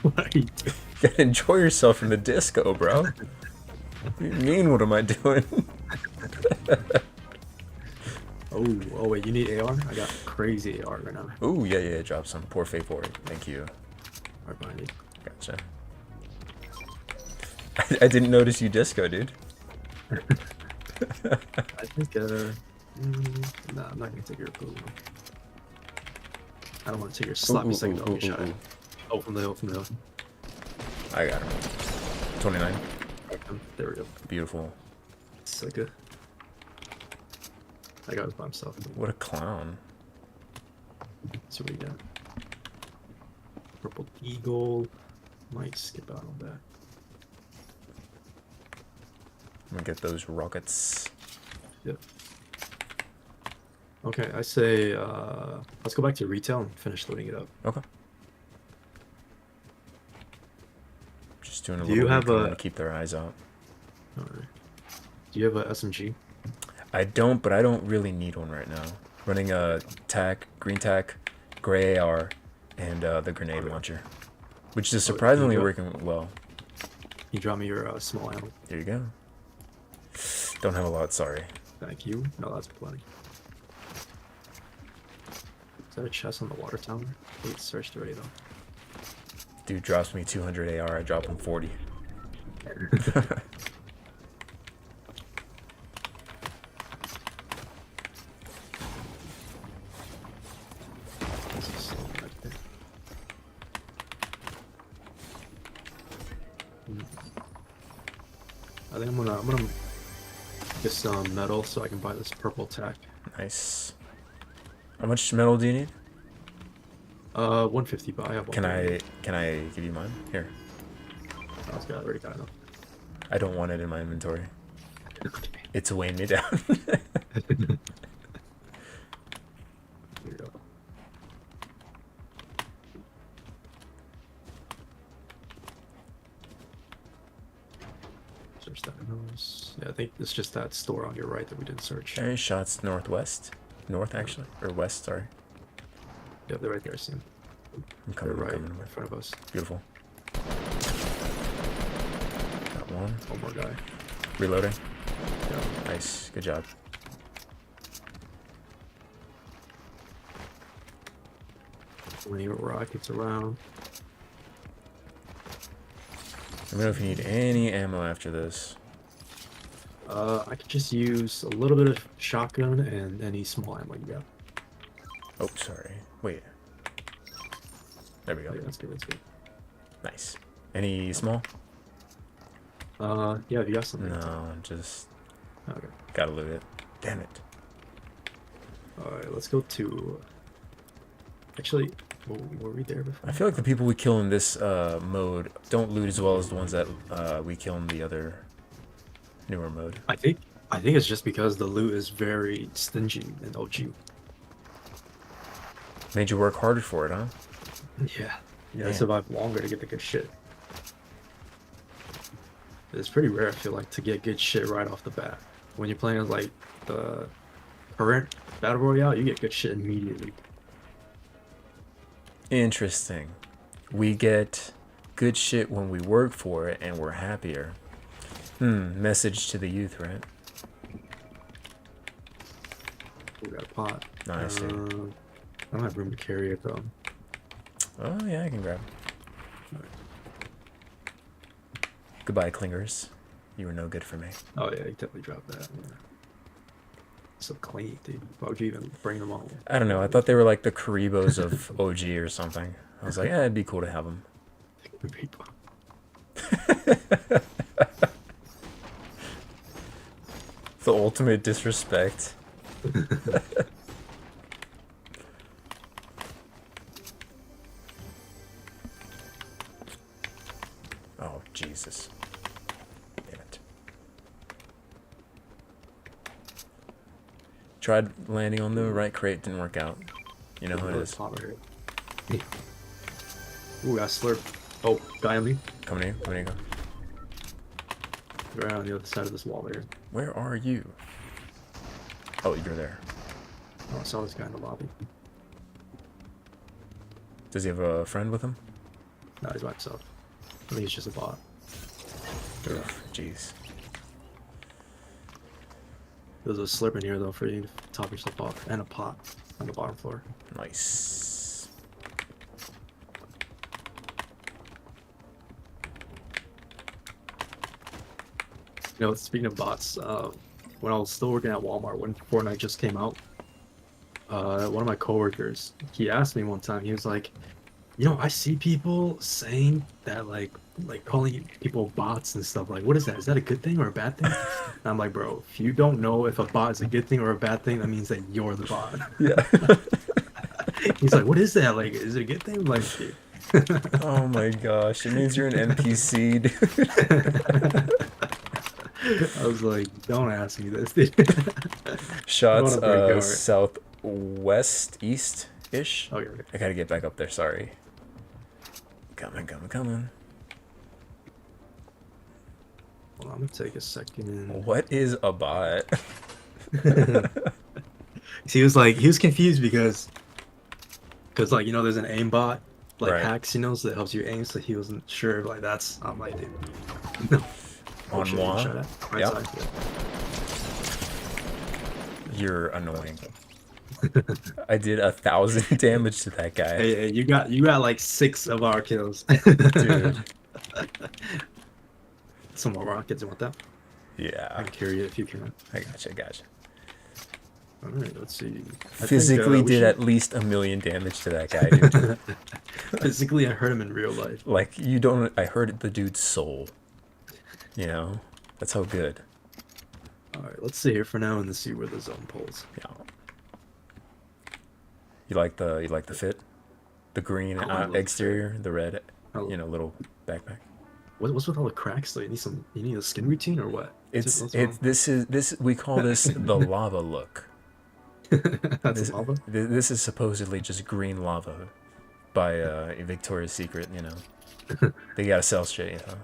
What are you doing? You gotta enjoy yourself in the disco, bro. What do you mean, what am I doing? Oh, wait, you need AR? I got crazy AR right now. Ooh, yeah, drop some. Poor fate for it. Thank you. Right behind you. Gotcha. I didn't notice you disco, dude. I think, nah, I'm not gonna take your blue. I don't want to take your sloppy second dog shot. Oh, from the hill, I got him. 29. There we go. Beautiful. So good. That guy was by himself. What a clown. So what do you got? Purple eagle. Might skip out on that. I'm gonna get those rockets. Yep. Okay, I say let's go back to retail and finish loading it up. Okay. Just doing a Do little you have recon a- to keep their eyes out. Alright. Do you have a SMG? I don't, but I don't really need one right now. Running a green tac, gray AR, and the grenade Okay. launcher, which is Oh, surprisingly you got- working well. You drop me your small ammo. There you go. Don't have a lot, sorry. Thank you. No, that's plenty. Is that a chest on the water tower? It's searched already though. Dude drops me 200 AR, I drop him 40. This is so right there. I think I'm gonna get some metal so I can buy this purple tack. Nice. How much metal do you need? 150, but I have one. Can I give you mine? Here. I already got enough. I don't want it in my inventory. Okay. It's weighing me down. Here you go. Search that house. Yeah, I think it's just that store on your right that we didn't search. Okay, shots northwest. North, actually. Or west, sorry. Yeah, they're right there. I see them. I'm They're coming, right I'm in coming. front of us. Beautiful. Got one. One more guy. Reloading. Yeah. Nice. Good job. Plenty of rockets around. Let me know if you need any ammo after this. I could just use a little bit of shotgun and any small ammo you got. Oh, sorry. Wait. There we go. Yeah, that's good. That's good. Nice. Any small? Yeah, if you got something. No, just Okay. gotta loot it. Damn it. Alright, let's go to. Actually, were we there before? I feel like the people we kill in this mode don't loot as well as the ones that we kill in the other newer mode. I think I think it's just because the loot is very stingy in OG. Made you work harder for it, huh? Yeah. Yeah, I Man. survived longer to get the good shit. It's pretty rare, I feel like, to get good shit right off the bat. When you're playing like the current Battle Royale, you get good shit immediately. Interesting. We get good shit when we work for it and we're happier. Message to the youth, right? We got a pot. Nice, dude. I don't have room to carry it though. Oh, yeah, I can grab it. Goodbye, clingers. You were no good for me. Oh yeah, you definitely dropped that. Yeah. So clean, dude. Why would you even bring them all? I don't know. I thought they were like the Karibos of OG or something. I was like, yeah, it'd be cool to have them. The ultimate disrespect. Oh, Jesus. Damn it. Tried landing on the right crate, didn't work out. You know how it is. Ooh, I slurp. Oh, guy on me. Coming in, coming in. Right on the other side of this wall there. Where are you? Oh, you're there. Oh, I saw this guy in the lobby. Does he have a friend with him? No, he's by himself. I think he's just a bot. Yeah. Jeez. There's a slurp in here though for you to top yourself off, and a pot on the bottom floor. Nice. You know, speaking of bots, when I was still working at Walmart when Fortnite just came out, one of my coworkers, he asked me one time, he was like, you know, I see people saying that like calling people bots and stuff. Like, what is that? Is that a good thing or a bad thing? And I'm like, bro, if you don't know if a bot is a good thing or a bad thing, that means that you're the bot. Yeah. He's like, what is that? Like, is it a good thing? Like, Oh my gosh, it means you're an NPC, dude. I was like, don't ask me this, dude. Shots I wanna break your southwest east-ish. heart. Okay. I gotta get back up there, sorry. Coming. Hold on, I'm gonna take a second. What is a bot? He was confused because like, you know, there's an aim bot like Right. hacks, you know, so that helps you aim. So he wasn't sure if, like, that's, I'm like, dude, no. On shit, moi? shut up. Right Yep. side, yeah. You're annoying. I did 1,000 damage to that guy. Hey, you got like 6 of our kills. Dude. Some more rockets, you want that? I Yeah. can carry it if you can. I gotcha. Alright, let's see. I Physically think, we did should- at least 1,000,000 damage to that guy, dude. Physically, I hurt him in real life. Like, you don't... I hurt the dude's soul. You know? That's how good. Alright, let's sit here for now and then see where the zone pulls. Yeah. You like the fit? The green I love the exterior, the red, Oh. you know, little backpack. What's with all the cracks though? You need a skin routine or what? This we call this the lava look. That's This, lava? this is supposedly just green lava by Victoria's Secret, you know. They gotta sell shit, you know.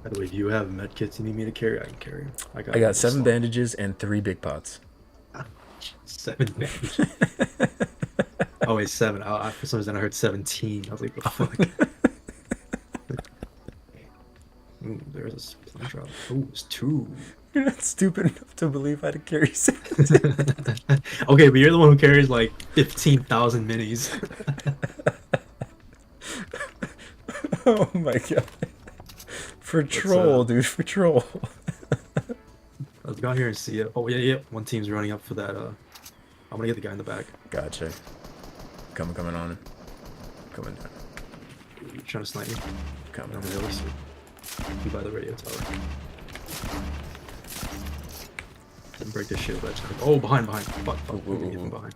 By the way, do you have medkits you need me to carry? I can carry 'em. I got 7 slots. bandages and 3 big pots. 7 bandages. Oh wait, 7. For some reason I heard 17. I was like, what the fuck? Ooh, there's a supply drop. Ooh, it's 2. You're not stupid enough to believe I had to carry 7. Okay, but you're the one who carries like 15,000 minis. Oh my god. For troll, dude, for troll. Let's go out here and see it. Oh yeah. One team's running up for that. I'm gonna get the guy in the back. Gotcha. Coming on. Coming down. You trying to snipe me? Coming. I'm the other side. Be by the radio tower. Didn't break this shield ledge. Oh, behind. Fuck. Ooh, Let me get ooh, from ooh. behind.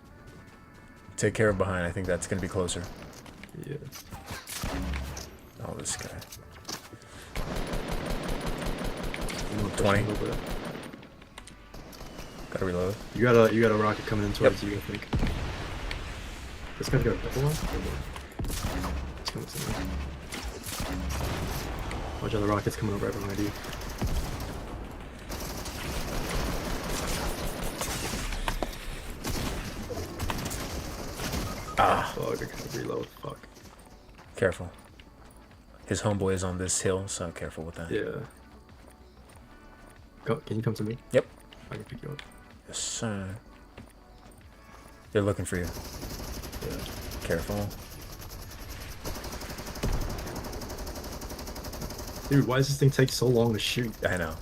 Take care of behind. I think that's gonna be closer. Yeah. Oh, this guy. I'm gonna push 20. him a little bit. Gotta reload. You got a rocket coming in towards you, I think. This guy's got a double one? It's coming to me. Watch out, the rocket's coming over right behind you. Ah. Fuck, I gotta reload. Fuck. Careful. His homeboy is on this hill, so careful with that. Yeah. Go, can you come to me? Yep. I can pick you up. Yes, sir. They're looking for you. Yeah. Careful. Dude, why does this thing take so long to shoot? I know.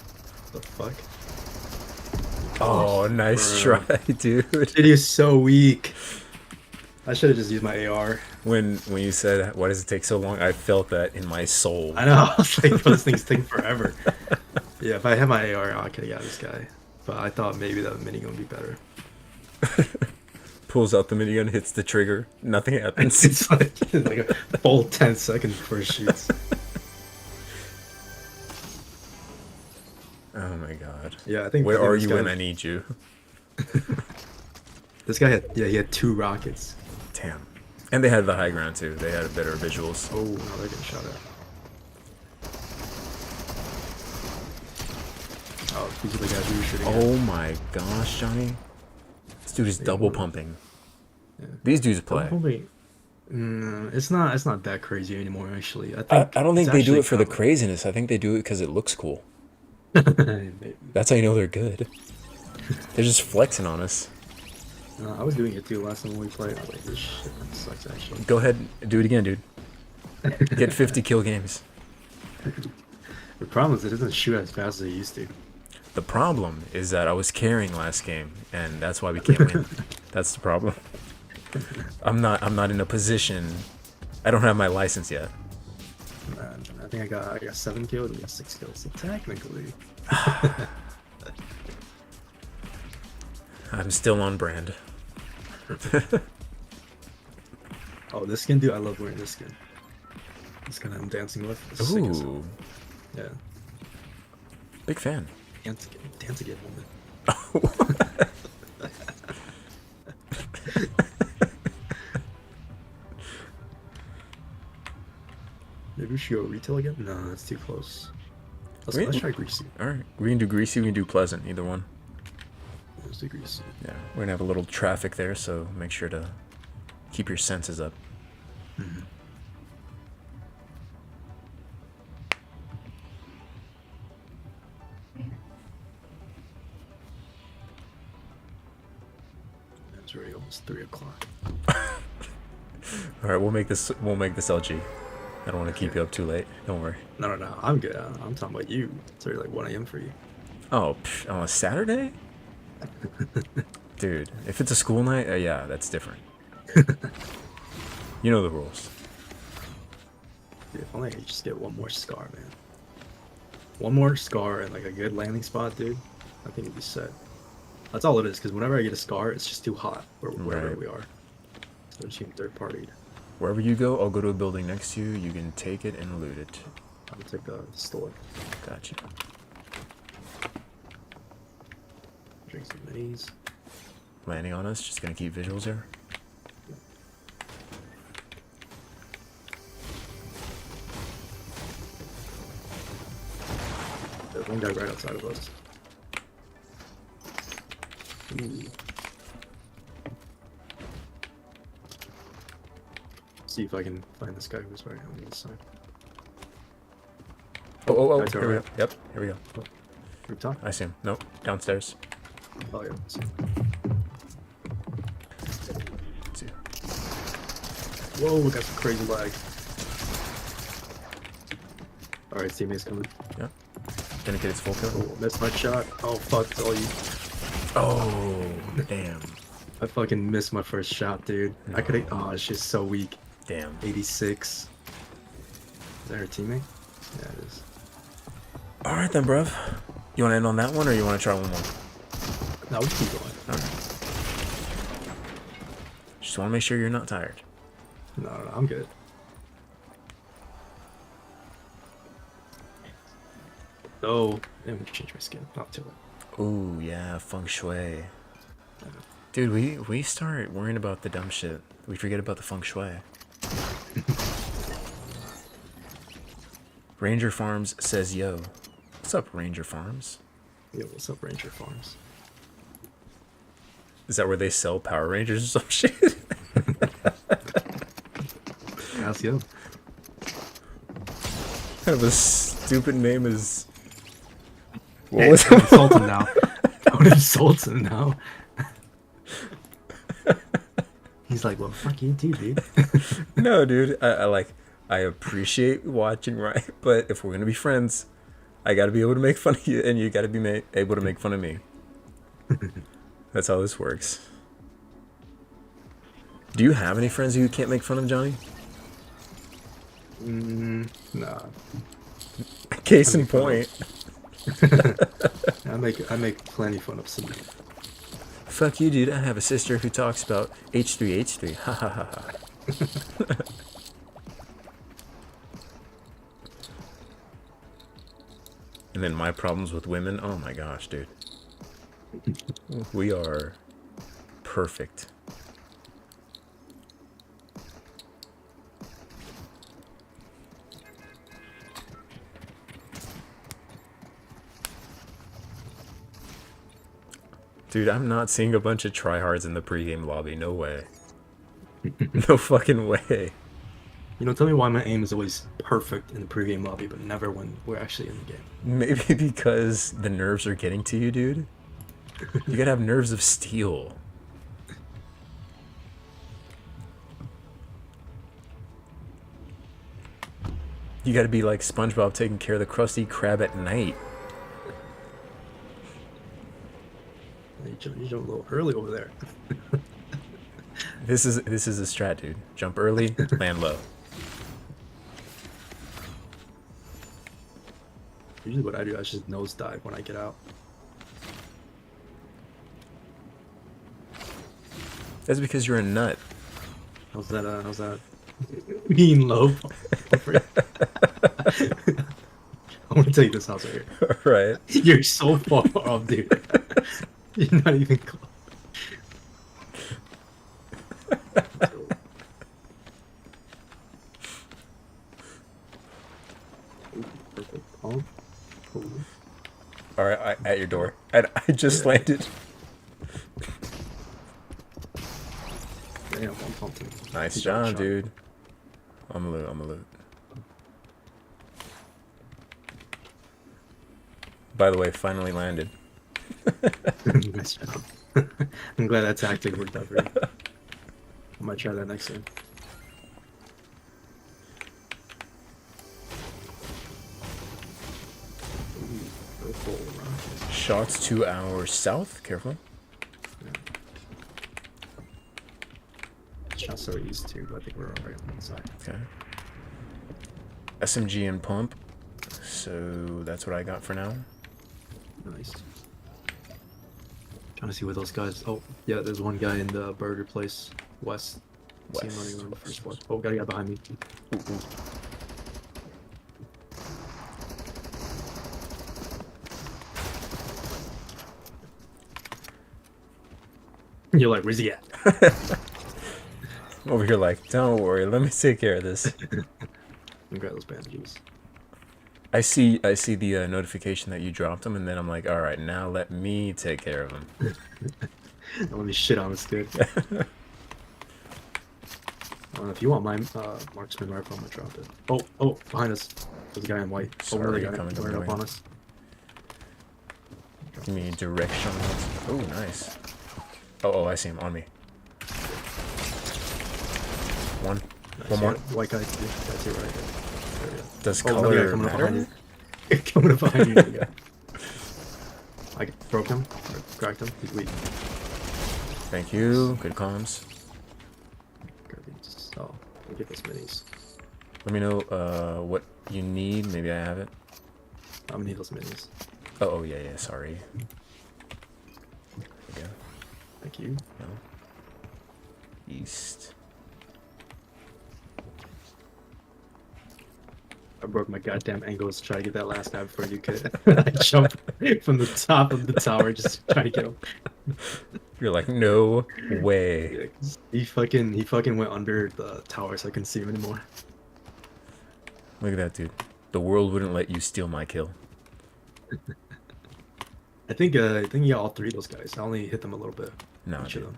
The fuck? Oh, nice bro. try, dude. Dude, he's so weak. I should have just used my AR. When you said, why does it take so long? I felt that in my soul. I know. I was like, those things take forever. Yeah, if I had my AR, I could have got this guy. But I thought maybe the minigun would be better. Pulls out the minigun, hits the trigger. Nothing happens. It's like a full 10 seconds before it shoots. Oh my god. Yeah, I think. Where I think are this you guy- when I need you? This guy had, he had 2 rockets. Damn. And they had the high ground too. They had better visuals. Oh, now they're getting shot at. Oh, these are the guys we were shooting at. Oh my gosh, Johnny. This dude is double pumping. Yeah. These dudes play. It's not that crazy anymore, actually. I I think don't think it's they do actually it for the kinda- craziness. I think they do it because it looks cool. Maybe. That's how you know they're good. They're just flexing on us. I was doing it too last time we played. I was like, this shit sucks, actually. Go ahead, do it again, dude. Get 50 kill games. The problem is it doesn't shoot as fast as it used to. The problem is that I was carrying last game, and that's why we can't win. That's the problem. I'm not in a position. I don't have my license yet. Man, I think I got 7 kills and you got 6 kills. So technically, I'm still on brand. oh, this skin, dude, I love wearing this skin. This skin I'm dancing with. It's sick as hell. Ooh, Yeah, big fan. dance again, woman. Maybe we should go retail again. No, that's too close. Let's try greasy. All right, we can do greasy. We can do pleasant. Either one. Let's do greasy. Yeah, we're gonna have a little traffic there, so make sure to keep your senses up. It's already almost 3 o'clock. All right, we'll make this LG. I don't want to keep you up too late. Don't worry. No, I'm good. I'm talking about you. It's already like 1 a.m. for you. Oh, on a Saturday? Dude, if it's a school night, yeah, that's different. You know the rules. Dude, if only I could just get one more scar, man. One more scar and like a good landing spot, dude. I think it'd be set. That's all it is, because whenever I get a scar, it's just too hot wherever Right. we are. So it's getting third-partied. Wherever you go, I'll go to a building next to you. You can take it and loot it. I'll take the store. Gotcha. Drink some minis. Landing on us. Just gonna keep visuals here. There's one guy right outside of us. Ooh. See if I can find this guy who's right on the other side. Oh, Right to here we our go. Yep, here we go. Rooftop? I see him. Nope, downstairs. Oh, yeah. See. Let's see. Whoa, we got some crazy lag. Alright, teammates coming. Yep. Gonna get its full kill. Oh, missed my shot. Oh, fuck, it's all you. Oh, damn. I fucking missed my first shot, dude. I could've. Oh, it's just so weak. Damn. 86. Is that her teammate? Yeah, it is. Alright then, bruv. You wanna end on that one or you wanna try one more? No, we keep going. Alright. Just wanna make sure you're not tired. No, I'm good. Oh, let me change my skin. Not too late. Ooh, yeah, feng shui. Dude, we start worrying about the dumb shit. We forget about the feng shui. Ranger Farms says, yo. What's up, Ranger Farms? Yo, what's up, Ranger Farms? Is that where they sell Power Rangers or some shit? Ask you. What kind of a stupid name is... What Hey, was don't insult him now. Don't insult him now. He's like, well, fuck you too, dude. No, dude. I appreciate watching, right? But if we're gonna be friends, I gotta be able to make fun of you, and you gotta be able to make fun of me. That's how this works. Do you have any friends who you can't make fun of, Johnny? Nah. Case in point. I make plenty fun of some. Fuck you, dude. I have a sister who talks about H3H3. Ha ha ha ha. And then my problems with women. Oh my gosh, dude. We are perfect. Dude, I'm not seeing a bunch of tryhards in the pregame lobby. No way. No fucking way. You know, tell me why my aim is always perfect in the pregame lobby, but never when we're actually in the game. Maybe because the nerves are getting to you, dude. You gotta have nerves of steel. You gotta be like SpongeBob taking care of the Krusty Krab at night. You jump a little early over there. This is a strat, dude. Jump early, land low. Usually what I do, I just nosedive when I get out. That's because you're a nut. How's that? Being low. I want to tell you this house right here. Right. You're so far off, dude. You're not even close. Perfect palm. Alright, at your door. I just landed. Damn, one pumped. Nice job, dude. I'm a loot. By the way, finally landed. Nice job. I'm glad that tactic worked out for you. I might try that next time. Shots 2 hours south. Careful. Shots are east too, but I think we're alright on that side. Okay. SMG and pump. So that's what I got for now. Nice. Trying to see where those guys. Oh, yeah, there's one guy in the burger place west. See him running around the first floor. Oh, got a guy behind me. Ooh. You're like, where's he at? Over here like, don't worry, let me take care of this. Let me grab those bandages. I see the notification that you dropped him, and then I'm like, all right, now let me take care of him. Don't let me shit on this kid. If you want my marksman rifle, I'm gonna drop it. Oh, behind us. There's a guy in white. Sorry, another guy coming coming my up way. on us. Give me direction. Oh, nice. Oh, I see him on me. One. Nice. One more. White guy. That's it right there. There we go. Does Another guy color coming up matter? behind you. Coming up behind you. Yeah. I broke him. Or cracked him. He's weak. Thank you. Good comms. Oh, I'll get those minis. Let me know what you need. Maybe I have it. I'm gonna need those minis. Oh yeah. Sorry. Yeah. Thank you. No. East. I broke my goddamn ankles to try to get that last guy before you could. I jumped from the top of the tower just trying to get him. You're like, no way. Yeah, 'cause he fucking went under the tower so I couldn't see him anymore. Look at that, dude. The world wouldn't let you steal my kill. I think you got all three of those guys. I only hit them a little bit. No, Each of dude. them.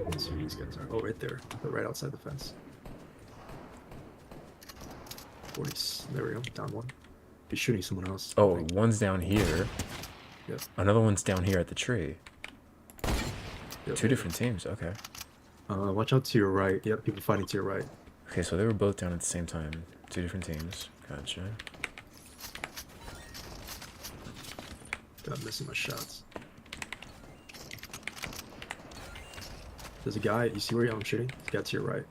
Let's see where these guys are. Oh, right there. They're right outside the fence. 40s. There we go. Down one. He's shooting someone else. I Oh, think. one's down here. Yep. Another one's down here at the tree. Yep, Two different teams. Okay. Watch out to your right. Yep, people fighting to your right. Okay, so they were both down at the same time. Two different teams. Gotcha. God, missing my shots. There's a guy. You see where I'm shooting? He's got to your right.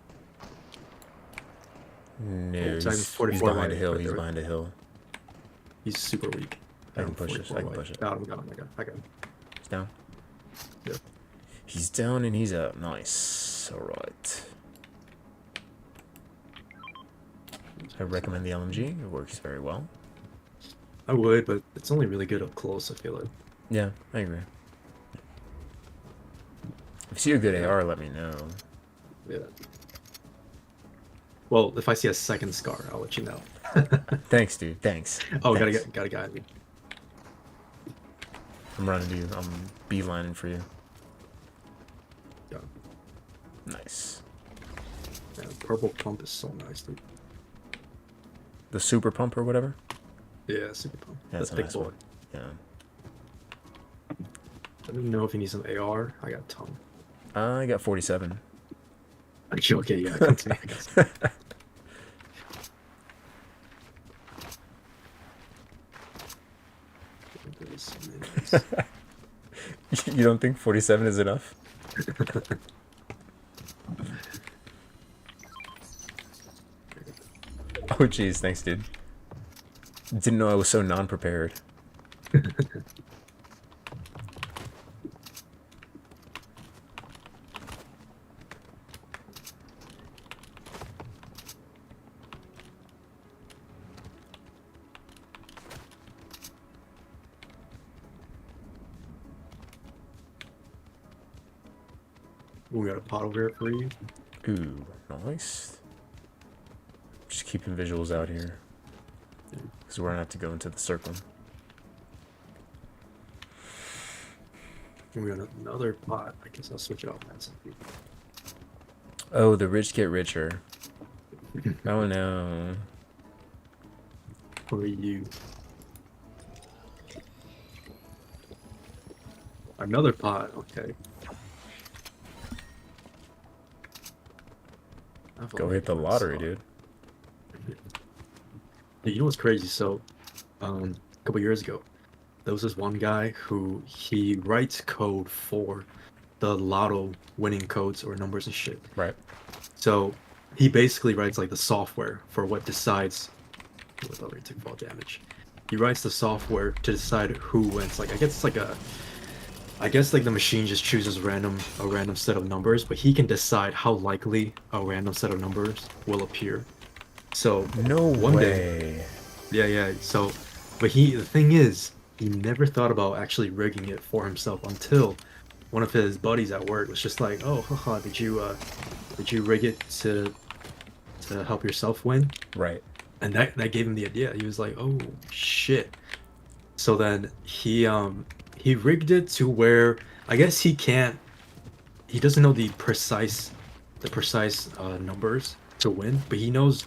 No, it's like he's 44 behind a right hill. there. He's behind a hill. He's super weak. I can push it. I can push it. Got him. I got him. He's down. Yep. He's down and he's up. Nice. All right. I recommend the LMG. It works very well. I would, but it's only really good up close, I feel like. Yeah, I agree. If you see a good AR, let me know. Yeah. Well, if I see a second scar, I'll let you know. Thanks, dude. Thanks. Oh, Thanks. got a guy at me. I'm running to you. I'm beelining for you. Yeah. Nice. Yeah, the purple pump is so nice, dude. The super pump or whatever? Yeah, super pump. Yeah, that's the a big nice boy. one. Yeah. I don't know if you need some AR. I got a ton. I got 47. Actually, okay, yeah, continue, I guess. You don't think 47 is enough? Oh, jeez. Thanks, dude. Didn't know I was so non-prepared. We got a pot over here for you. Ooh, nice. Just keeping visuals out here. Because we're going to have to go into the circle. We got another pot. I guess I'll switch it off. Oh, the rich get richer. Oh, no. For you. Another pot. Okay. Go hit the lottery, dude. You know what's crazy? So, a couple years ago, there was this one guy who he writes code for the lotto winning codes or numbers and shit. Right. So he basically writes like the software for what decides. With other took fall damage. He writes the software to decide who wins. Like I guess it's like I guess like the machine just chooses a random set of numbers, but he can decide how likely a random set of numbers will appear. So No one way. day, yeah. So, but the thing is, he never thought about actually rigging it for himself until one of his buddies at work was just like, "Oh, haha, did you rig it to help yourself win?" Right. And that gave him the idea. He was like, "Oh shit!" So then he rigged it to where I guess he doesn't know the precise numbers to win, but he knows.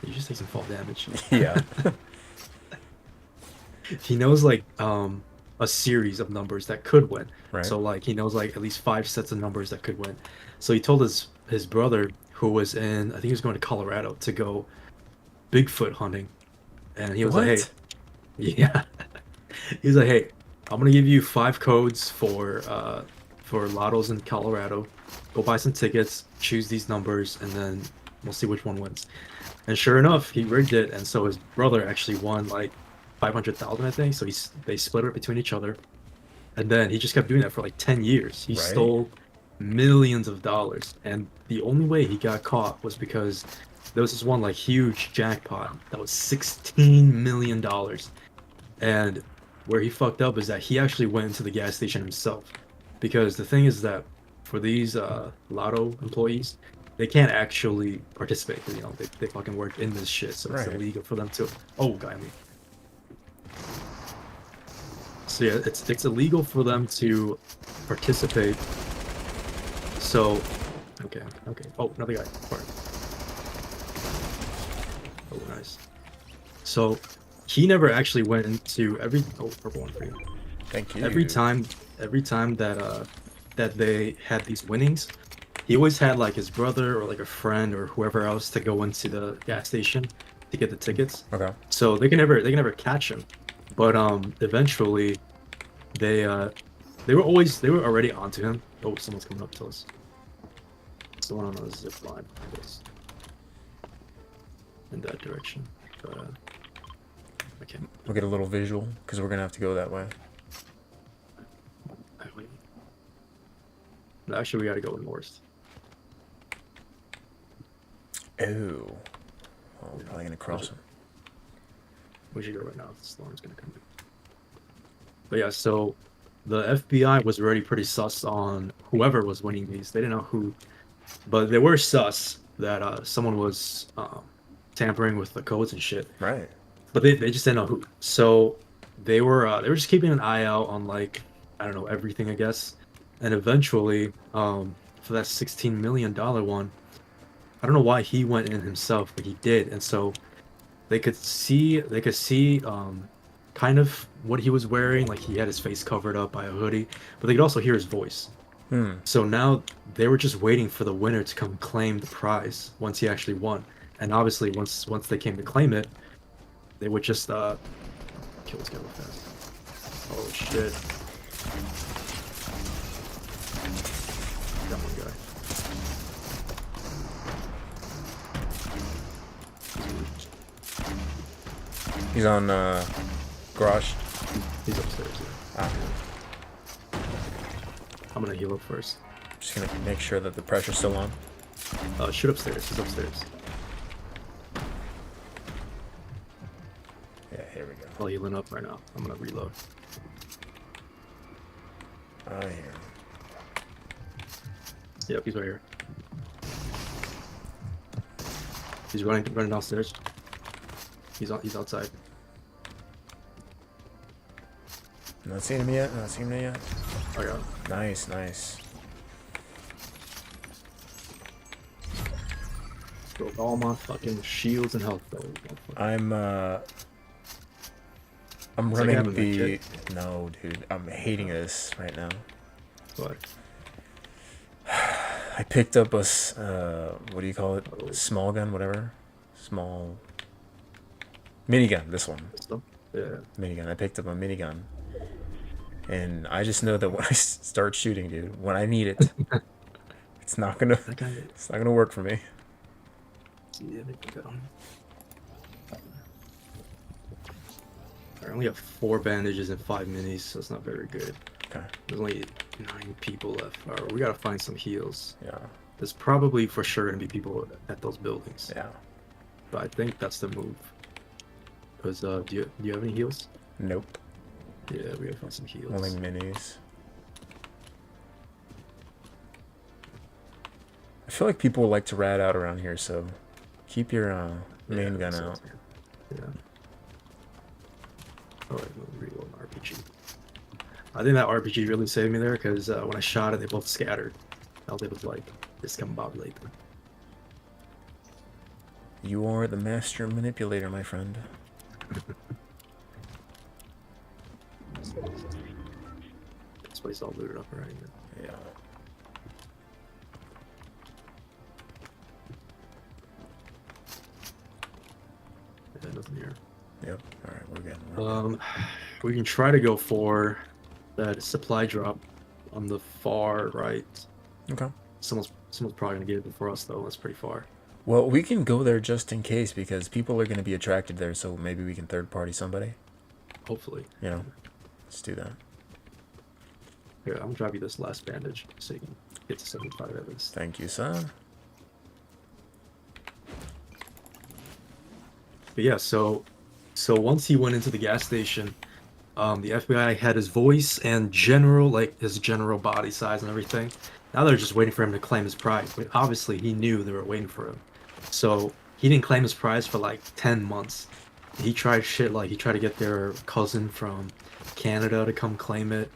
He just takes some fall damage. Yeah. He knows like a series of numbers that could win. Right. So like he knows like at least 5 sets of numbers that could win. So he told his brother who was in I think he was going to Colorado to go Bigfoot hunting, and he was like, "Hey, yeah," he was like, "Hey, I'm gonna give you 5 codes for lottos in Colorado. Go buy some tickets, choose these numbers, and then we'll see which one wins." And sure enough, he rigged it, and so his brother actually won like 500,000, I think. So they split it between each other, and then he just kept doing that for like 10 years. He Right. stole millions of dollars. And the only way he got caught was because there was this one like huge jackpot that was $16 million. And where he fucked up is that he actually went into the gas station himself. Because the thing is that for these lotto employees, they can't actually participate. You know, they fucking work in this shit, so it's Right. illegal for them to. Oh, got me. So yeah, it's illegal for them to participate. So, okay. Oh, another guy. Fire. Oh, nice. So, he never actually went into every. Oh, purple one for you. Thank you. Every time that that they had these winnings, he always had like his brother or like a friend or whoever else to go into the gas station to get the tickets. Okay. So they can never catch him. But eventually they they were already onto him. Oh, someone's coming up to us. It's the one on the zip line, I guess. In that direction. But I can't. We'll get a little visual because we're gonna have to go that way. Wait. No, actually, we gotta go north. Oh. Oh, we're probably gonna cross him. We should go right now. The storm's gonna come in. But yeah, so the FBI was already pretty sus on whoever was winning these. They didn't know who, but they were sus that someone was tampering with the codes and shit. Right. But they just didn't know who. So they were just keeping an eye out on like I don't know everything I guess. And eventually, for that $16 million one, I don't know why he went in himself, but he did. And so they could see kind of what he was wearing, like he had his face covered up by a hoodie, but they could also hear his voice. So now they were just waiting for the winner to come claim the prize once he actually won. And obviously once they came to claim it, they would just kill this guy real fast. Oh shit. Got one guy. He's on garage. He's upstairs. Yeah. Ah. I'm gonna heal up first. Just gonna make sure that the pressure's still on. Shoot upstairs. He's upstairs. Yeah, here we go. I'll healing up right now. I'm gonna reload. I hear him. Yep, he's right here. He's running downstairs. He's outside. Not seeing him yet. Not seeing him yet. I got him. Nice. Broke all my fucking shields and health though. I'm It's like running having that the. kid. No, dude. I'm hating this right now. But I picked up a what do you call it? Small gun, whatever. Small minigun. This one, stuff. Yeah. minigun. I picked up a minigun, and I just know that when I start shooting, dude, when I need it, it's not gonna work for me. Yeah, they put that on. I only have 4 bandages and 5 minis, so it's not very good. Okay. There's only 9 people left. Alright, we gotta find some heals. Yeah. There's probably for sure gonna be people at those buildings. Yeah. But I think that's the move. Because do you have any heals? Nope. Yeah, we gotta find some heals. Only minis. I feel like people like to rat out around here, so keep your main gun out. Yeah. Alright, we'll reload an RPG. I think that RPG really saved me there because when I shot it, they both scattered. I was able to like discombobulate them. You are the master manipulator, my friend. This place all looted up already. Yeah. Yeah, nothing here. Yep. All right, we're good. We can try to go for that supply drop on the far right. Okay. Someone's probably gonna get it before us though. That's pretty far. Well, we can go there just in case because people are going to be attracted there, so maybe we can third party somebody. Hopefully. You know, let's do that. Here, I'm gonna drop you this last bandage so you can Get to 75 at least. Thank you, son. But yeah, so once he went into the gas station, the FBI had his voice and his general body size and everything. Now they're just waiting for him to claim his prize. But obviously, he knew they were waiting for him. So he didn't claim his prize for like 10 months. He tried shit like he tried to get their cousin from Canada to come claim it.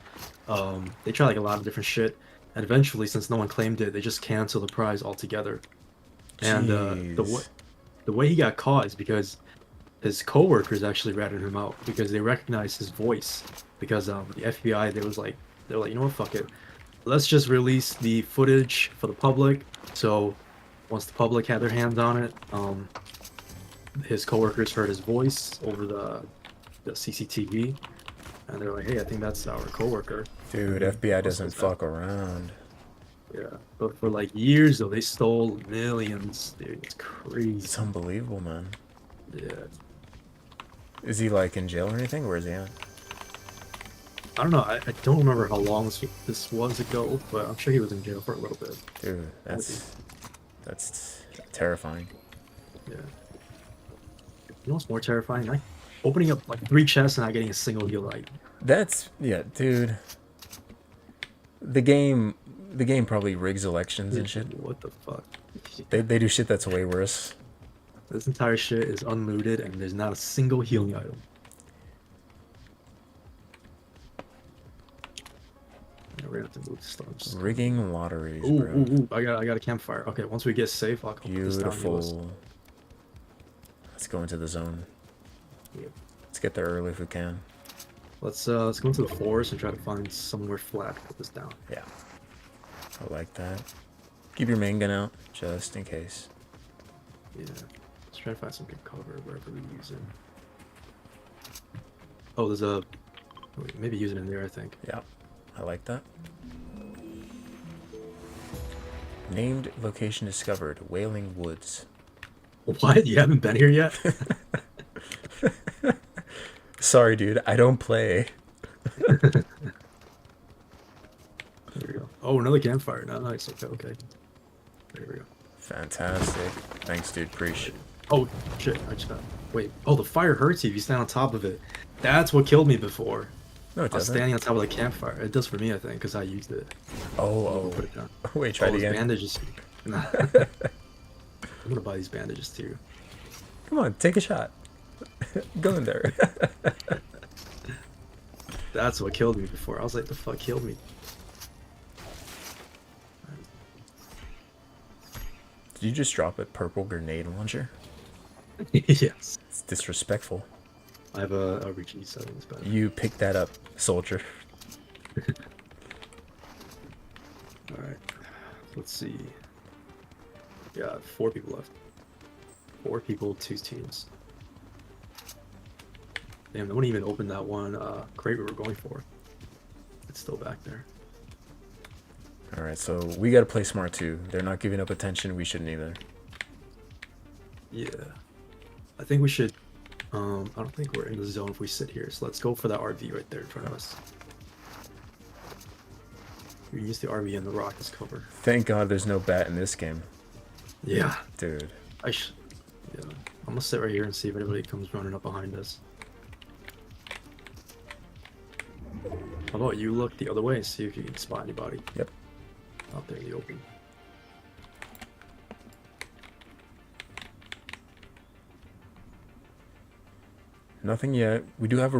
They tried like a lot of different shit. And eventually, since no one claimed it, they just canceled the prize altogether. And Jeez. the way he got caught is because his coworkers actually ratted him out because they recognized his voice. Because the FBI, they're like, you know what, fuck it, let's just release the footage for the public. So once the public had their hands on it, his coworkers heard his voice over the CCTV, and they're like, hey, I think that's our coworker. Dude, FBI doesn't fuck around. Yeah, but for like years though, they stole millions, dude. It's crazy. It's unbelievable, man. Yeah. Is he like in jail or anything? Where is he at? I don't know. I don't remember how long this was ago, but I'm sure he was in jail for a little bit. Dude, that's terrifying. Yeah. You know what's more terrifying? Like opening up like 3 chests and not getting a single heal light. Yeah, dude. The game probably rigs elections and shit. What the fuck? They do shit that's way worse. This entire shit is unlooted and there's not a single healing item. Yeah, we're gonna have to move the storms. Rigging lotteries, Ooh, bro. ooh, I got a campfire. Okay, once we get safe, I'll put this down. Beautiful. Let's go into the zone. Yep. Let's get there early if we can. Let's go into the forest and try to find somewhere flat to put this down. Yeah. I like that. Keep your main gun out, just in case. Yeah. Let's try to find some good cover wherever we use it. Oh, there's a... Wait, maybe use it in there, I think. Yeah, I like that. Named location discovered, Wailing Woods. What? You haven't been here yet? Sorry, dude, I don't play. There we go. Oh, another campfire. Nice. Okay. There we go. Fantastic. Thanks, dude. Appreciate. Oh, shit. I just got... Wait. Oh, the fire hurts you if you stand on top of it. That's what killed me before. No, it I was doesn't. standing on top of the campfire. It does for me, I think, because I used it. Oh. Put it down. Wait, try it again. Bandages. Nah. I'm gonna buy these bandages too. Come on, take a shot. Go in there. That's what killed me before. I was like, the fuck killed me? Did you just drop a purple grenade launcher? Yes. It's disrespectful. I have a reach E7s, but You picked that up, soldier. alright. Let's see. Yeah, 4 people left. 4 people, 2 teams. Damn, no one even opened that one crate we were going for. It's still back there. Alright, so we gotta play smart too. They're not giving up attention, we shouldn't either. Yeah. I think we should... I don't think we're in the zone if we sit here, so let's go for that RV right there in front of us. We can use the RV and the rock as cover. Thank God there's no bat in this game. Yeah. Dude. Yeah. I'm gonna sit right here and see if anybody comes running up behind us. How about you look the other way and see if you can spot anybody? Yep. Out there in the open. Nothing yet. We do have a